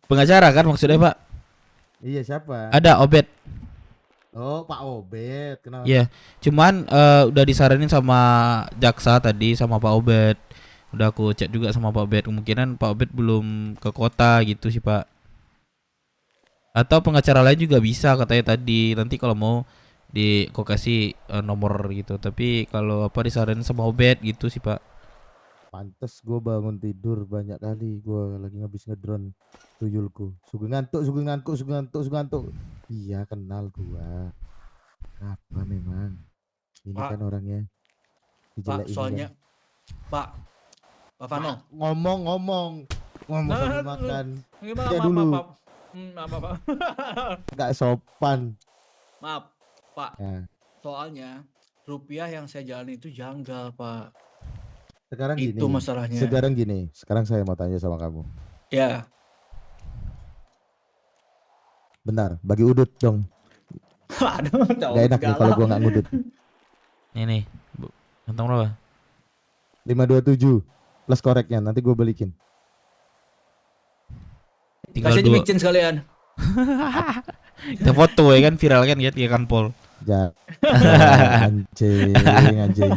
Pengacara kan maksudnya Pak? Iya siapa? Ada Obet. Oh Pak Obet. Kenapa? Iya. Cuman udah disaranin sama jaksa tadi sama Pak Obet. Udah aku cek juga sama Pak Obet. Kemungkinan Pak Obet belum ke kota gitu sih Pak. Atau pengacara lain juga bisa katanya tadi. Nanti kalau mau kau kasih nomor gitu. Tapi kalau apa disaranin sama Obet gitu sih Pak. Pantes gue bangun tidur banyak kali. Gue lagi ngabis ngedrone tuyulku. Sugeng ngantuk. Iya kenal gua. Apa memang? Ini Pak. kan orangnya. Pak, Dijelekin soalnya kan. Pak Vano. Ngomong sambil makan. Gimana, Ya dulu. maaf. Gak sopan. Maaf, Pak. Ya. Soalnya rupiah yang saya jalani itu janggal, Pak. Sekarang gini. Itu masalahnya. Sekarang saya mau tanya sama kamu. Ya. Benar, bagi udut dong. Aduh, Gak enak nih kalau gua nggak ngudut. Ini kantong berapa? 527 plus koreknya, nanti gue balikin. Tinggal Kasih aja 2. micin sekalian. Kita foto ya kan, viral kan ya kan Pol. Ya. Anjing. Anjing.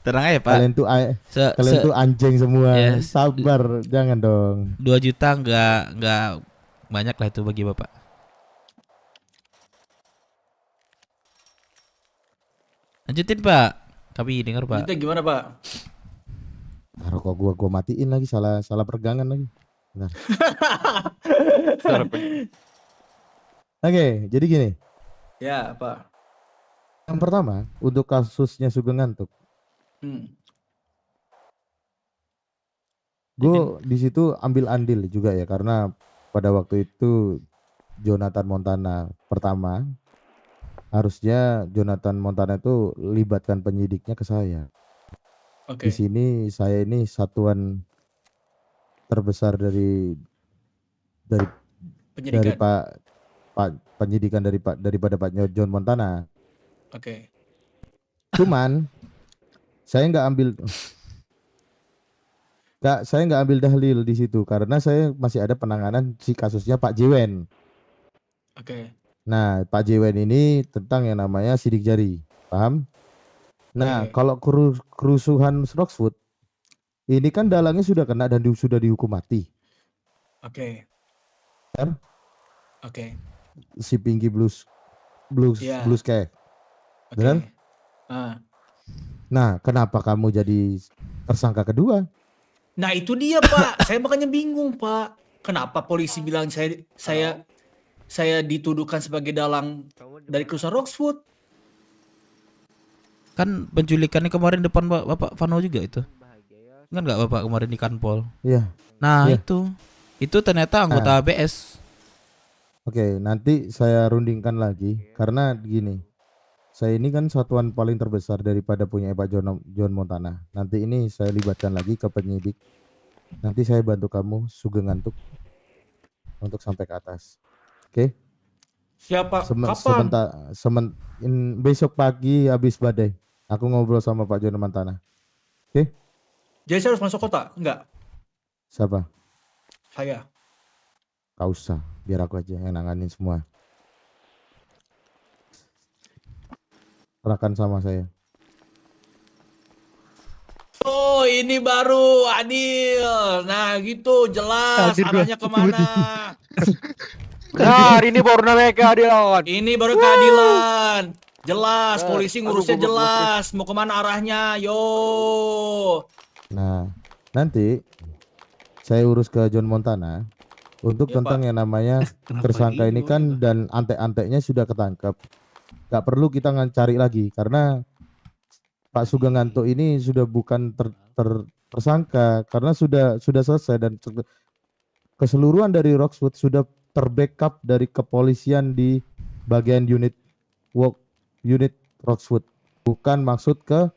Tenang aja Pak. Kalian tuh anjing semua. Yes. Sabar, jangan dong. 2 juta nggak banyak lah itu bagi Bapak. Lanjutin Pak. Kami dengar Pak. Itu gimana, Pak? Nah, rokok gua matiin lagi, salah peregangan lagi. Benar. Oke, jadi gini. Ya, Pak. Yang pertama, untuk kasusnya Sugeng Ngantuk. Gue di situ ambil andil juga ya, karena pada waktu itu Jonathan Montana pertama, harusnya Jonathan Montana itu libatkan penyidiknya ke saya. Oke. Di sini saya ini satuan terbesar dari Penyidikan. Pak penyidikan daripada Pak John Montana. Oke. Cuman saya nggak ambil dahlil di situ karena saya masih ada penanganan si kasusnya Pak Jewen. Oke. Nah, Pak Jewen ini tentang yang namanya sidik jari, paham? Nah, kalau kerusuhan Roxwood ini kan dalangnya sudah kena dan sudah dihukum mati. Oke. Kan? Oke. Si Pinky Blues Ya. Kayak. Benar? Nah, kenapa kamu jadi tersangka kedua? Nah, itu dia, Pak. Saya makanya bingung, Pak. Kenapa polisi bilang saya dituduhkan sebagai dalang dari kerusuhan Roxwood? Kan penculikannya kemarin depan Bapak Vano juga itu. Kan nggak Bapak kemarin di Kanpol? Iya. Nah, Iya. Itu ternyata anggota ABS. Oke, nanti saya rundingkan lagi karena gini. Saya ini kan satuan paling terbesar daripada punya Pak John Montana. Nanti ini saya libatkan lagi ke penyidik. Nanti saya bantu kamu Sugeng Ngantuk untuk sampai ke atas. Oke? Siapa? Kapan? Besok pagi habis badai. Aku ngobrol sama Pak John Montana. Oke? Jadi saya harus masuk kota? Enggak. Siapa? Saya. Gak usah, biar aku aja yang nanganin semua. Serahkan sama saya. Oh, ini baru adil. Nah, gitu jelas arahnya kemana. Benar, ini baru namanya keadilan. Ini baru keadilan. Jelas, polisi ngurusnya jelas. Mau kemana arahnya? Yo. Nah, nanti saya urus ke John Montana untuk Ya, tentang Pak. yang namanya tersangka ini kan dan antek-anteknya sudah ketangkep. Gak perlu kita cari lagi karena Pak Sugeng Ngantuk ini sudah bukan tersangka karena sudah selesai dan keseluruhan dari Roxwood sudah terbackup dari kepolisian di bagian unit Roxwood, bukan maksud ke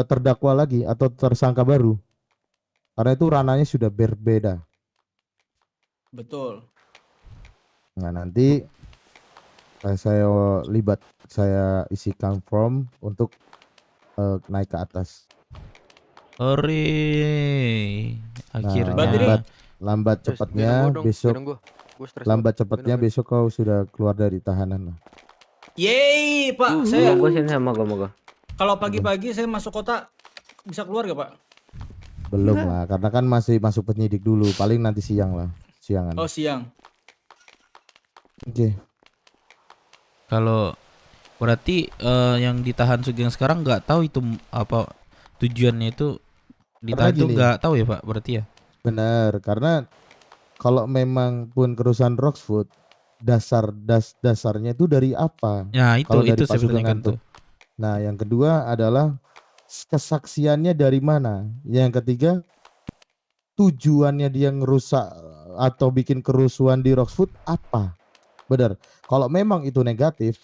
terdakwa lagi atau tersangka baru karena itu ranahnya sudah berbeda. Betul. Nah, nanti saya isikan form untuk naik ke atas. Akhirnya. Lambat cepatnya besok kau sudah keluar dari tahanan lah. Yeay, Pak. Saya Moga. kalau pagi-pagi saya masuk kota bisa keluar gak, Pak? Belum lah, karena kan masih masuk penyidik dulu. Paling nanti siang lah, siangan. Oh, siang. Oke. Kalau berarti yang ditahan Sugeng sekarang nggak tahu itu apa tujuannya itu ditahan itu nggak tahu ya Pak berarti ya? Benar, karena kalau memang pun kerusuhan Roxwood dasarnya itu dari apa? Ya itu kalau dari itu Pak saya Sugeng tanyakan Ngantuk. Nah, yang kedua adalah kesaksiannya dari mana? Yang ketiga, tujuannya dia ngerusak atau bikin kerusuhan di Roxwood apa? Benar. Kalau memang itu negatif,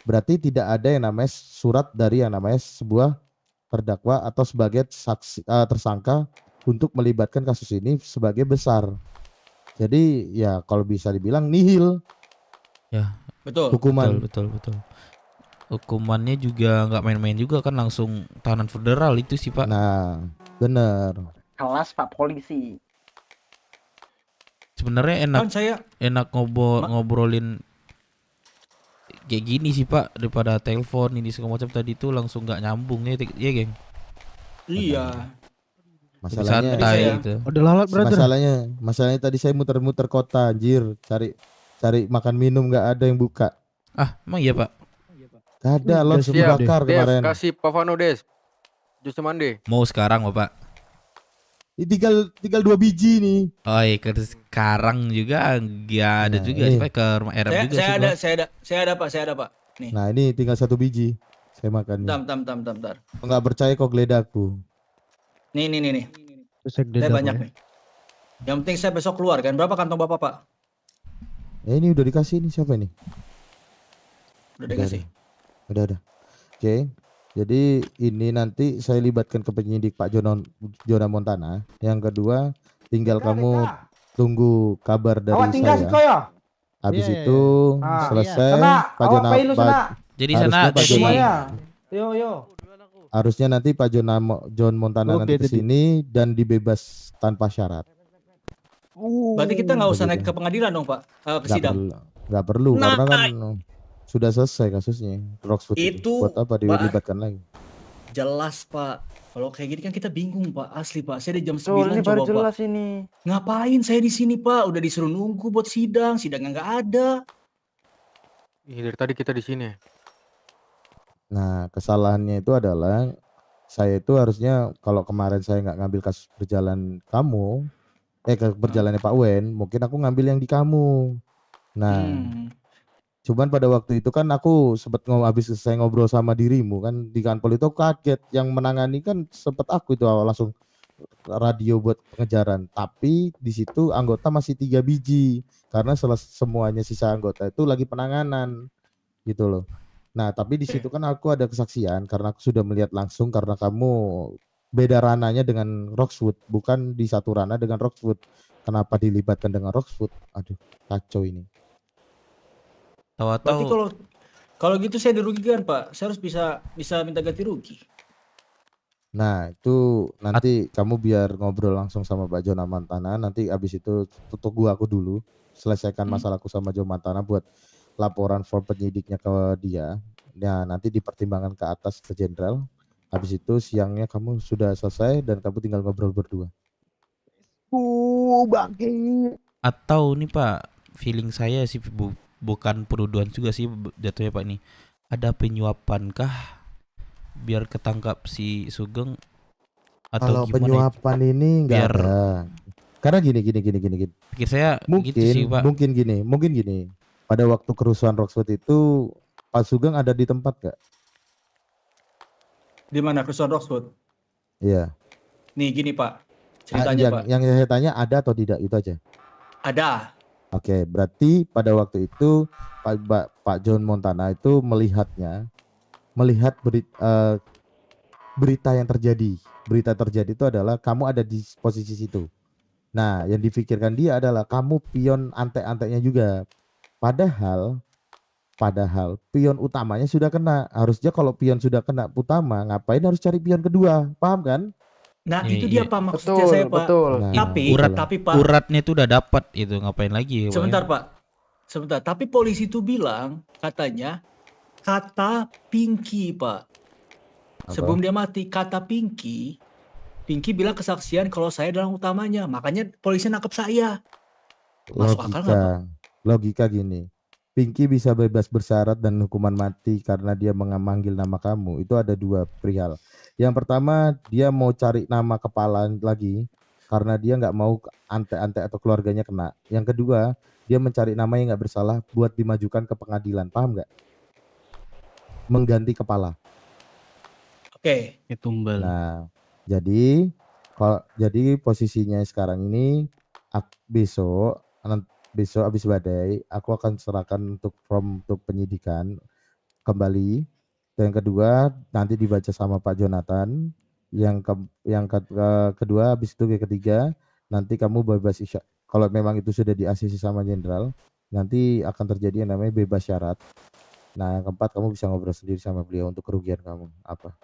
berarti tidak ada yang namanya surat dari yang namanya sebuah terdakwa atau sebagai saksi tersangka untuk melibatkan kasus ini sebagai besar. Jadi ya kalau bisa dibilang nihil. Ya. Betul. Hukuman. Betul. Hukumannya juga nggak main-main juga kan, langsung tahanan federal itu sih Pak. Nah, bener. Kelas Pak Polisi. Sebenarnya enak, Kan saya enak ngobrolin kayak gini sih Pak daripada telepon ini segala macam tadi tuh langsung nggak nyambung ya geng. iya. Masalahnya santai gitu. Udah lalat brother. Masalahnya tadi saya muter-muter kota anjir, cari makan minum nggak ada yang buka. Ah, emang iya Pak? Gak ada, lot Siap. bakar Des, kemarin. kasih Pavano Des. Jus mande. Mau sekarang Bapak? Tinggal 2 biji nih. Oh iya, sekarang juga nggak ada juga sih Pak, ke rumah RM juga sih gua. Saya ada Pak. Nih. Nah ini tinggal 1 biji. Saya makan nih. Bentar. Nggak percaya kok geledaku. Nih. Saya banyak nih. Yang penting saya besok keluar kan. Berapa kantong Bapak Pak? Ini udah dikasih nih, siapa ini? Udah dikasih. Udah. Oke. Jadi ini nanti saya libatkan ke penyidik Pak Jona Montana. Yang kedua, tinggal kamu tunggu kabar dari saya. Habis itu selesai Pak Jona. Jadi sana Yo. Harusnya nanti Pak John Montana nanti kesini dan dibebas tanpa syarat. Berarti kita nggak usah naik ke pengadilan dong Pak, ke sidang. Nggak perlu Nah, karena kan sudah selesai kasusnya. Roxwood itu buat apa dilibatkan lagi? Jelas Pak. Kalau kayak gini kan kita bingung Pak, asli Pak. Saya di jam 9 Ini coba baru Pak. jelas ini. Ngapain saya di sini Pak? Udah disuruh nunggu buat sidangnya nggak ada. Dari tadi kita di sini. Nah, kesalahannya itu adalah saya itu harusnya kalau kemarin saya nggak ngambil kasus berjalan kamu, berjalannya Pak Wen, mungkin aku ngambil yang di kamu. Nah, cuman pada waktu itu kan aku sempat habis saya ngobrol sama dirimu kan di kantor itu kaget, yang menangani kan sempat aku itu langsung radio buat pengejaran, tapi di situ anggota masih 3 biji karena semuanya sisa anggota itu lagi penanganan gitu loh. Nah, tapi di situ kan aku ada kesaksian karena aku sudah melihat langsung karena kamu beda rananya dengan Roxwood, bukan di satu ranah dengan Roxwood. Kenapa dilibatkan dengan Roxwood? Aduh, kacau ini. Berarti kalau gitu saya dirugikan Pak. Saya harus bisa minta ganti rugi. Nah, itu nanti kamu biar ngobrol langsung sama Pak Jona Montana. Nanti abis itu tutup aku dulu, selesaikan masalahku sama Jona Montana buat laporan form penyidiknya ke dia. Nah, nanti dipertimbangkan ke atas ke jenderal. Habis itu siangnya kamu sudah selesai dan kamu tinggal ngobrol berdua. Atau nih Pak, feeling saya sih bukan penuduhan juga sih jatuhnya Pak nih. Ada penyuapan kah biar ketangkap si Sugeng atau kalau gimana? penyuapan ini enggak ada. Karena gini. Pikir saya mungkin gitu sih Pak. Mungkin gini. Pada waktu kerusuhan Roxwood itu Pak Sugeng ada di tempat gak? Di mana kerusuhan Roxwood? Iya. Nih gini Pak, ceritanya Pak. Yang saya tanya ada atau tidak itu aja. Ada. Oke, berarti pada waktu itu Pak John Montana itu melihat berita yang terjadi. Berita terjadi itu adalah kamu ada di posisi situ. Nah, yang difikirkan dia adalah kamu pion antek-anteknya juga. Padahal pion utamanya sudah kena. Harusnya kalau pion sudah kena utama, ngapain harus cari pion kedua? Paham kan? Nah, itu dia Pak maksudnya saya Pak. Nah, Tapi Pak, uratnya itu udah dapat itu, ngapain lagi? Sebentar Pak. Sebentar, tapi polisi itu bilang katanya kata Pinky Pak. Sebelum dia mati kata Pinky bilang kesaksian kalau saya dalam utamanya. Makanya polisi nangkep saya. Masuk akal nggak Pak? Logika gini, Pinky bisa bebas bersyarat dan hukuman mati karena dia memanggil nama kamu. Itu ada 2 perihal. Yang pertama, dia mau cari nama kepala lagi karena dia nggak mau antek-antek atau keluarganya kena. Yang kedua, dia mencari nama yang nggak bersalah buat dimajukan ke pengadilan. Paham nggak? Mengganti kepala. Oke. Tumbal. Nah, jadi posisinya sekarang ini besok besok habis badai aku akan serahkan untuk form untuk penyidikan kembali. Dan yang kedua nanti dibaca sama Pak Jonathan. Kedua habis itu yang ketiga nanti kamu bebas isya. Kalau memang itu sudah di ACC sama jenderal, nanti akan terjadi yang namanya bebas syarat. Nah, yang keempat kamu bisa ngobrol sendiri sama beliau untuk kerugian kamu apa.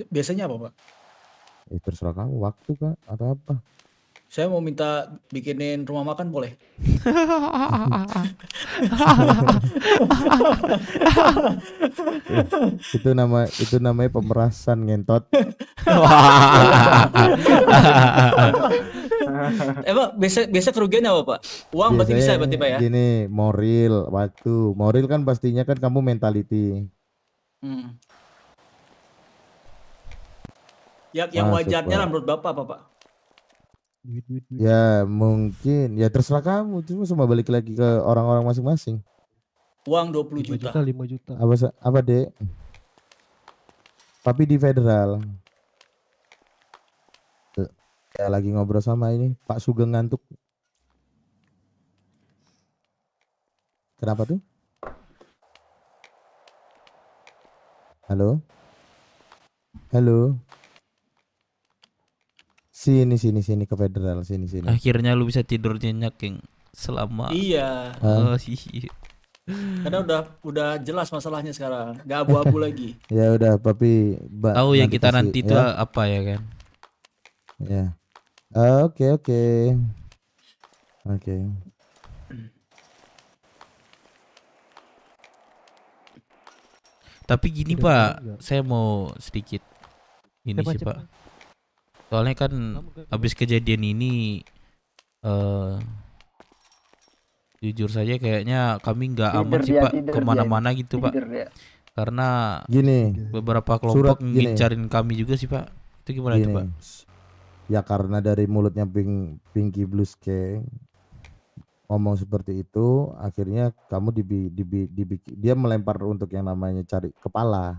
Biasanya apa, Pak? Terserah kamu, waktu Kak atau apa. Saya mau minta bikinin rumah makan boleh? itu namanya pemerasan ngentot. Emang biasa kerugiannya apa, Pak? Uang berarti bisa berarti, Pak ya? Gini, moral, waktu. Moral kan pastinya kan kamu mentality. Yang wajarnya lah menurut Bapak apa, Pak? Ya mungkin ya terserah kamu, cuma semua balik lagi ke orang-orang masing-masing. Uang 20 juta. 5 juta. Apa Dek? Tapi di federal. Ya lagi ngobrol sama ini Pak Sugeng ngantuk. Kenapa tuh? Halo? Halo? Sini ke federal, sini. Akhirnya lu bisa tidur nyenyak, King. Selama Iya. Iya. Karena udah jelas masalahnya sekarang, nggak abu-abu lagi. Ya udah, tapi tahu yang kita nanti itu apa ya kan? Ya. Oke. Tapi gini Pak, saya mau sedikit ini sih Pak. Soalnya kan habis kejadian ini jujur saja kayaknya kami nggak aman sih Pak kemana-mana gitu Pak. Karena gini, beberapa kelompok ngincarin kami juga sih Pak. Itu gimana itu Pak? Ya karena dari mulutnya Pinky Blues Gang ngomong seperti itu, akhirnya kamu dia melempar untuk yang namanya cari kepala.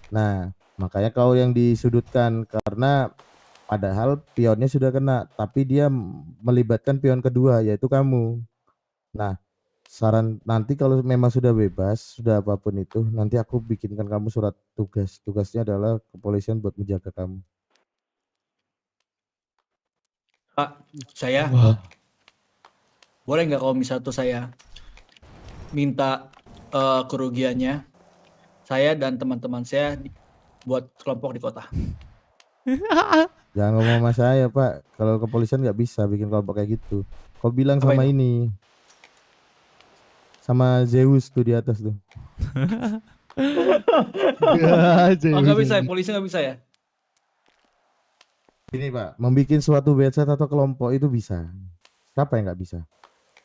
Nah, makanya kau yang disudutkan karena padahal pionnya sudah kena, tapi dia melibatkan pion kedua yaitu kamu. Nah, saran nanti kalau memang sudah bebas, sudah apapun itu, nanti aku bikinkan kamu surat tugas. Tugasnya adalah kepolisian buat menjaga kamu. Pak, saya boleh nggak kalau misalnya saya minta kerugiannya saya dan teman-teman saya buat kelompok di kota. Jangan ngomong sama saya Pak, kalau kepolisian nggak bisa bikin kelompok kayak gitu. Kau bilang sama ini, sama Zeus tuh di atas tuh. Oh nggak bisa, polisi nggak bisa ya? Ini Pak, membuat suatu website atau kelompok itu bisa. Siapa yang nggak bisa?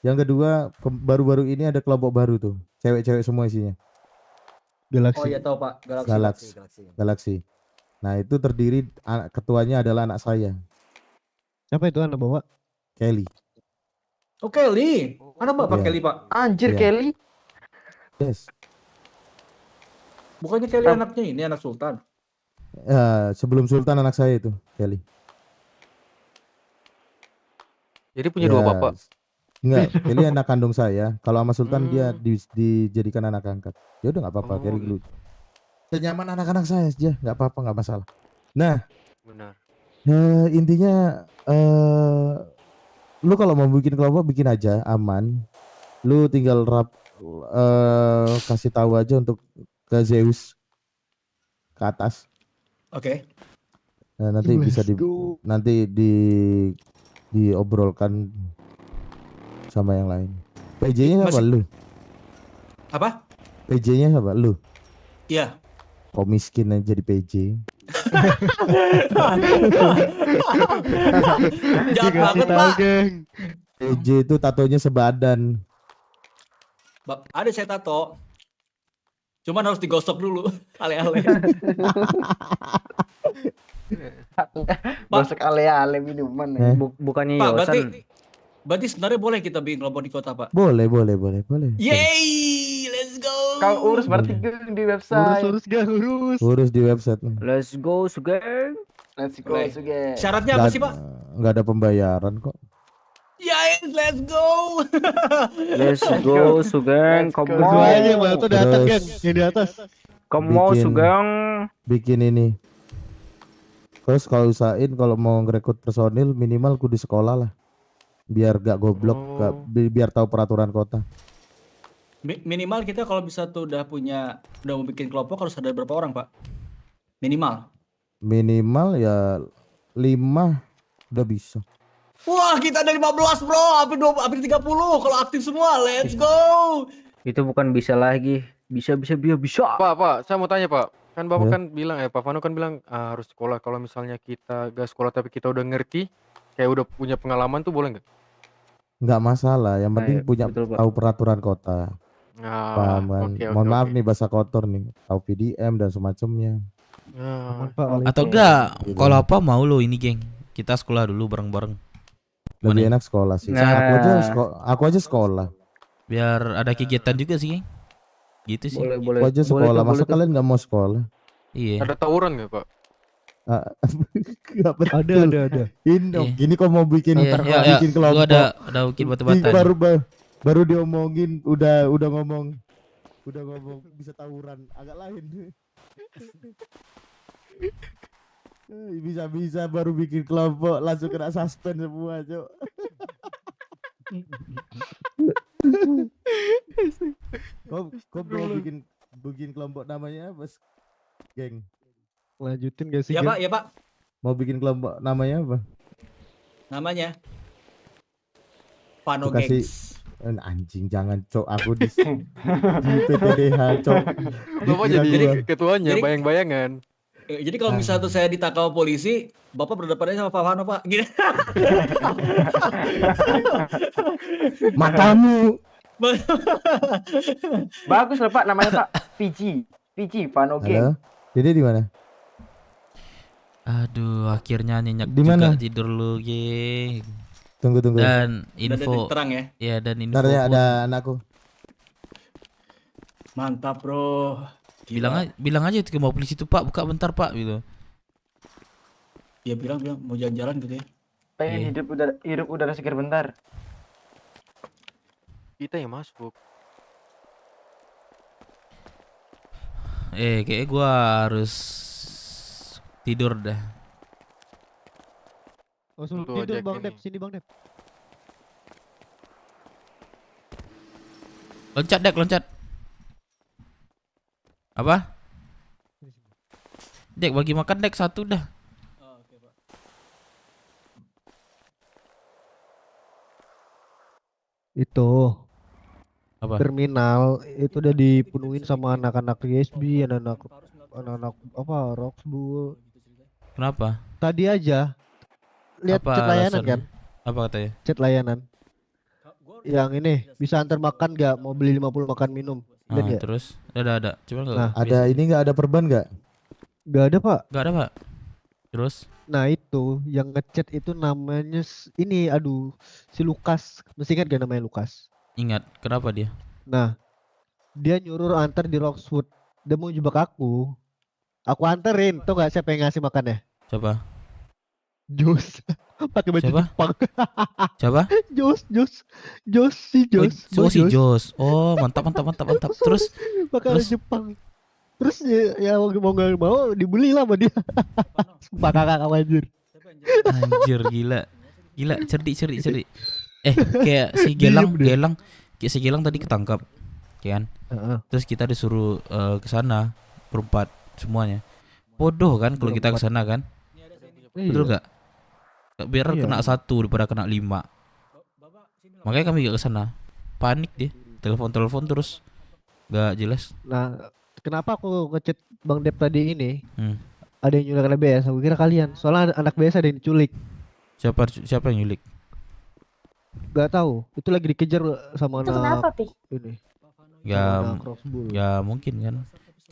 Yang kedua, baru-baru ini ada kelompok baru tuh, cewek-cewek semua isinya. Oh iya tahu Pak, Galaxy. Nah itu terdiri ketuanya adalah anak saya. Siapa itu anak bawa? Kelly. Oh Kelly, anak Bapak Iya. Kelly Pak. Anjir Iya. Kelly. Yes. Bukannya Kelly anaknya ini anak Sultan? Sebelum Sultan anak saya itu Kelly. Jadi punya dua bapak. Enggak, Kelly anak kandung saya. Kalau sama Sultan dia dijadikan anak angkat. Ya udah nggak apa-apa, Kelly dulu. Senyaman anak-anak saya aja, nggak apa-apa, nggak masalah. Nah, Benar. intinya lu kalau mau bikin kelompok bikin aja aman. Lu tinggal kasih tahu aja untuk ke Zeus ke atas. Oke. Nah, nanti bisa diobrolkan sama yang lain. PJ-nya siapa lu? Apa? PJ-nya siapa lu? Iya. Kok miskin aja jadi PJ? Jahat banget Pak. PJ itu tatonya sebadan. Ada saya tato. Cuman harus digosok dulu, ale-ale. Gosok ale-ale minuman. Bukannya Pak, Yosan. berarti sebenarnya boleh kita bikin kelompok di kota Pak? Boleh. Yeay, let's go. Kau urus berarti Geng di website. Urus di website. Let's go Sugeng. Let's go Sugeng. Syaratnya apa sih Pak? Nggak ada pembayaran kok. Ya let's go. Let's go Sugeng, kamu Berdua aja malah tuh di atas, Geng. Yang di atas. kamu Bikin- Sugeng. bikin ini. Terus kalau usahain kalau mau ngerekrut personil minimal kudu sekolah lah. Biar gak goblok, biar tahu peraturan kota. Minimal kita kalau bisa tuh udah mau bikin kelompok harus ada berapa orang, Pak? Minimal. Minimal ya 5 udah bisa. Wah, kita ada 15, Bro. Hampir 30 kalau aktif semua. Let's go. Itu bukan bisa lagi. Bisa. Pak, saya mau tanya, Pak. Kan Bapak kan bilang Pak Vano kan bilang harus sekolah. Kalau misalnya kita gak sekolah tapi kita udah ngerti, kayak udah punya pengalaman tuh boleh nggak? Nggak masalah, yang penting Ayo, punya betul, Pak. tahu peraturan kota. Paham kan? Mohon maaf nih bahasa kotor nih, tahu PDM dan semacamnya. Atau enggak, kalau apa mau lo ini, geng. Kita sekolah dulu bareng-bareng. Lebih enak sekolah sih. Aku aja sekolah. Biar ada kegiatan juga sih, geng. Gitu sih. Aku aja sekolah. Masa kalian nggak mau sekolah? Iya. Ada tawuran nggak, Pak? Gak betul. Ada. Gini kok mau bikin bikin kelompok. Gua ada bikin batu-batan. Baru diomongin udah ngomong bisa tawuran agak lain. Bisa baru bikin kelompok langsung kena suspend semua, Cok. Kok mau bikin kelompok namanya apa, geng? Lanjutin gak sih? Ya, Pak, ya, Pak. Mau bikin kelompok namanya apa? Namanya Pano Kasih Gengs. anjing jangan, Cok. Aku di PTDH, Cok. Bapak jadi ketuanya, jadi- bayang-bayangan. Jadi kalau misalnya tuh saya ditangkap polisi, Bapak berdepannya sama Pak Vano, Pak. Gini. Matamu. Bagus loh Pak, namanya Pak. PG Pano Gang. Halo. Dede di mana? Aduh, akhirnya nyenyak Di mana? juga tidur lu, geng. Tunggu. Dan Udah ada info. titik terang ya. Iya, dan info. Ntar ya pun. ada anakku. Mantap, Bro. Bilang aja itu ke mau polisi tuh, Pak, buka bentar, Pak, gitu. Ya bilang mau jalan-jalan gitu ya. Pengen hidup udara segar bentar. Kita yang masuk. Kayaknya gua harus tidur dah. Langsung Tuh, tidur Jack Bang ini. Dep, sini Bang Dep. Loncat. Apa? Dek, bagi makan Dek satu dah. Itu Apa? terminal itu udah dipenuhin sama anak-anak GSB, anak-anak apa Roxbull. Kenapa? Tadi aja lihat Apa chat layanan alasannya? kan? Apa katanya? Chat layanan. Yang ini bisa antar makan nggak? Mau beli 50 makan minum. Lihat nggak? Terus ada. Coba nggak? Nah, Ada ini nggak ada perban nggak? Nggak ada Pak. Nggak ada, Pak. Terus? Nah itu yang ngechat itu namanya ini, aduh, si Lukas. Masih ingat gak namanya Lukas? Ingat. Kenapa dia? Nah, dia nyuruh antar di Roxwood. Dia mau jebak aku. Aku anterin. Tuh gak siapa yang ngasih makannya? Coba. Jos. Pakai baju Siapa? Jepang. Coba. Jos si Jos. Oh, mantap. Terus? Pakai baju Jepang. Terus ya mau gak mau dibully lah sama dia. Sumpah kakak anjir. Anjir, gila, cerdik. Kayak si Gelang tadi ketangkap, kan? Terus kita disuruh ke sana berempat semuanya. Bodoh kan kalau kita ke sana kan? Betul nggak? Biar Iya. kena 1 daripada kena 5. Makanya kami gak ke sana. Panik dia, telepon terus, gak jelas. Nah, kenapa aku ngechat Bang Dep tadi ini? Ada yang nyulik anak BS, aku kira kalian. Soalnya anak BS ada yang diculik. Siapa yang nyulik? Gak tahu. Itu lagi dikejar sama Itu anak kenapa, Pi? ini. Ya, Anak Roxbull. ya mungkin kan.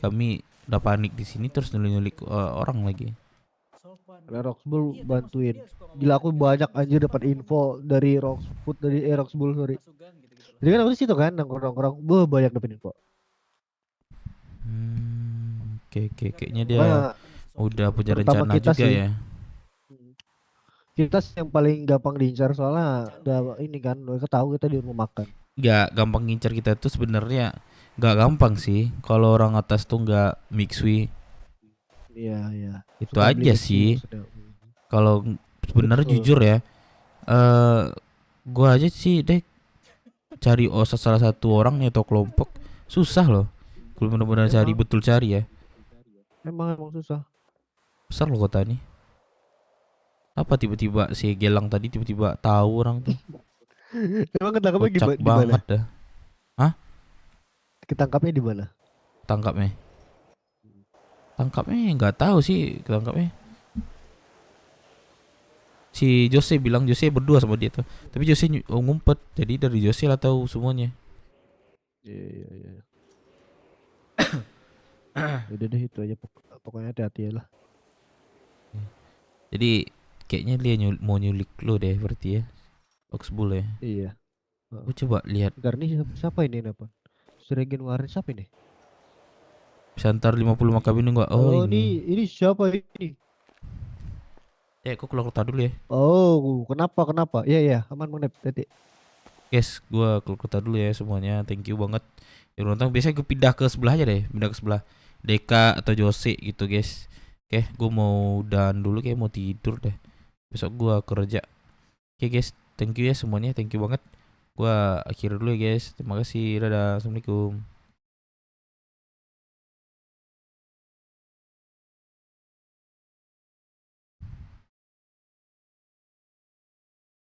Kami udah panik di sini terus nyulik orang lagi. Karena Roxbull bantuin. Gila aku banyak anjir dapat info dari Roxbull, sorry. Jadi kan aku di situ kan nongkrong, banyak dapat info. Kayaknya dia Wah, udah punya pertama rencana kita juga sih. ya. Kita sih yang paling gampang diincar soalnya udah ini kan, udah tahu kita di rumah makan. Nggak gampang ngincer kita tuh sebenarnya nggak gampang sih kalau orang atas tuh nggak mixwi. Iya, iya. Itu Suka beli aja kecil sih. maksudnya. Kalau sebenarnya Betul. jujur ya, gua aja sih deh cari salah satu orang atau kelompok susah loh. Kalau benar-benar cari Emang. betul cari ya. Emang susah. Besar loh kota ini. Apa tiba-tiba si Gelang tadi tiba-tiba tahu orang tuh. Emang ketangkapnya Kocak di mana? banget dah. Hah? Ketangkapnya di mana? Tangkapnya? Tangkapnya nggak tahu sih ketangkapnya. Si Jose bilang Jose berdua sama dia tuh. Tapi Jose ngumpet. Jadi dari Jose lah tahu semuanya. Iya. Udah deh itu aja pokoknya hati-hati ya lah. Jadi kayaknya dia mau nyulik lo deh berarti ya. Oxbull ya. Iya. Gue coba lihat. Bentar nih siapa ini apa? Seregen Warin siapa ini? Bisa antar 50 makabin enggak? Oh, ini siapa ini? Kok keluar kota dulu ya. Oh, kenapa? Iya, aman Monep, tadi. Guys, gua keluar kota dulu ya semuanya. Thank you banget. Yang nonton biasanya gue pindah ke sebelah aja deh, pindah ke sebelah Deka atau Jose gitu, guys. Oke, gue mau dan dulu kayak mau tidur deh. Besok gua kerja. Oke, guys, thank you ya semuanya. Thank you banget. Gua akhir dulu ya, guys. Terima kasih. Dadah. Assalamualaikum.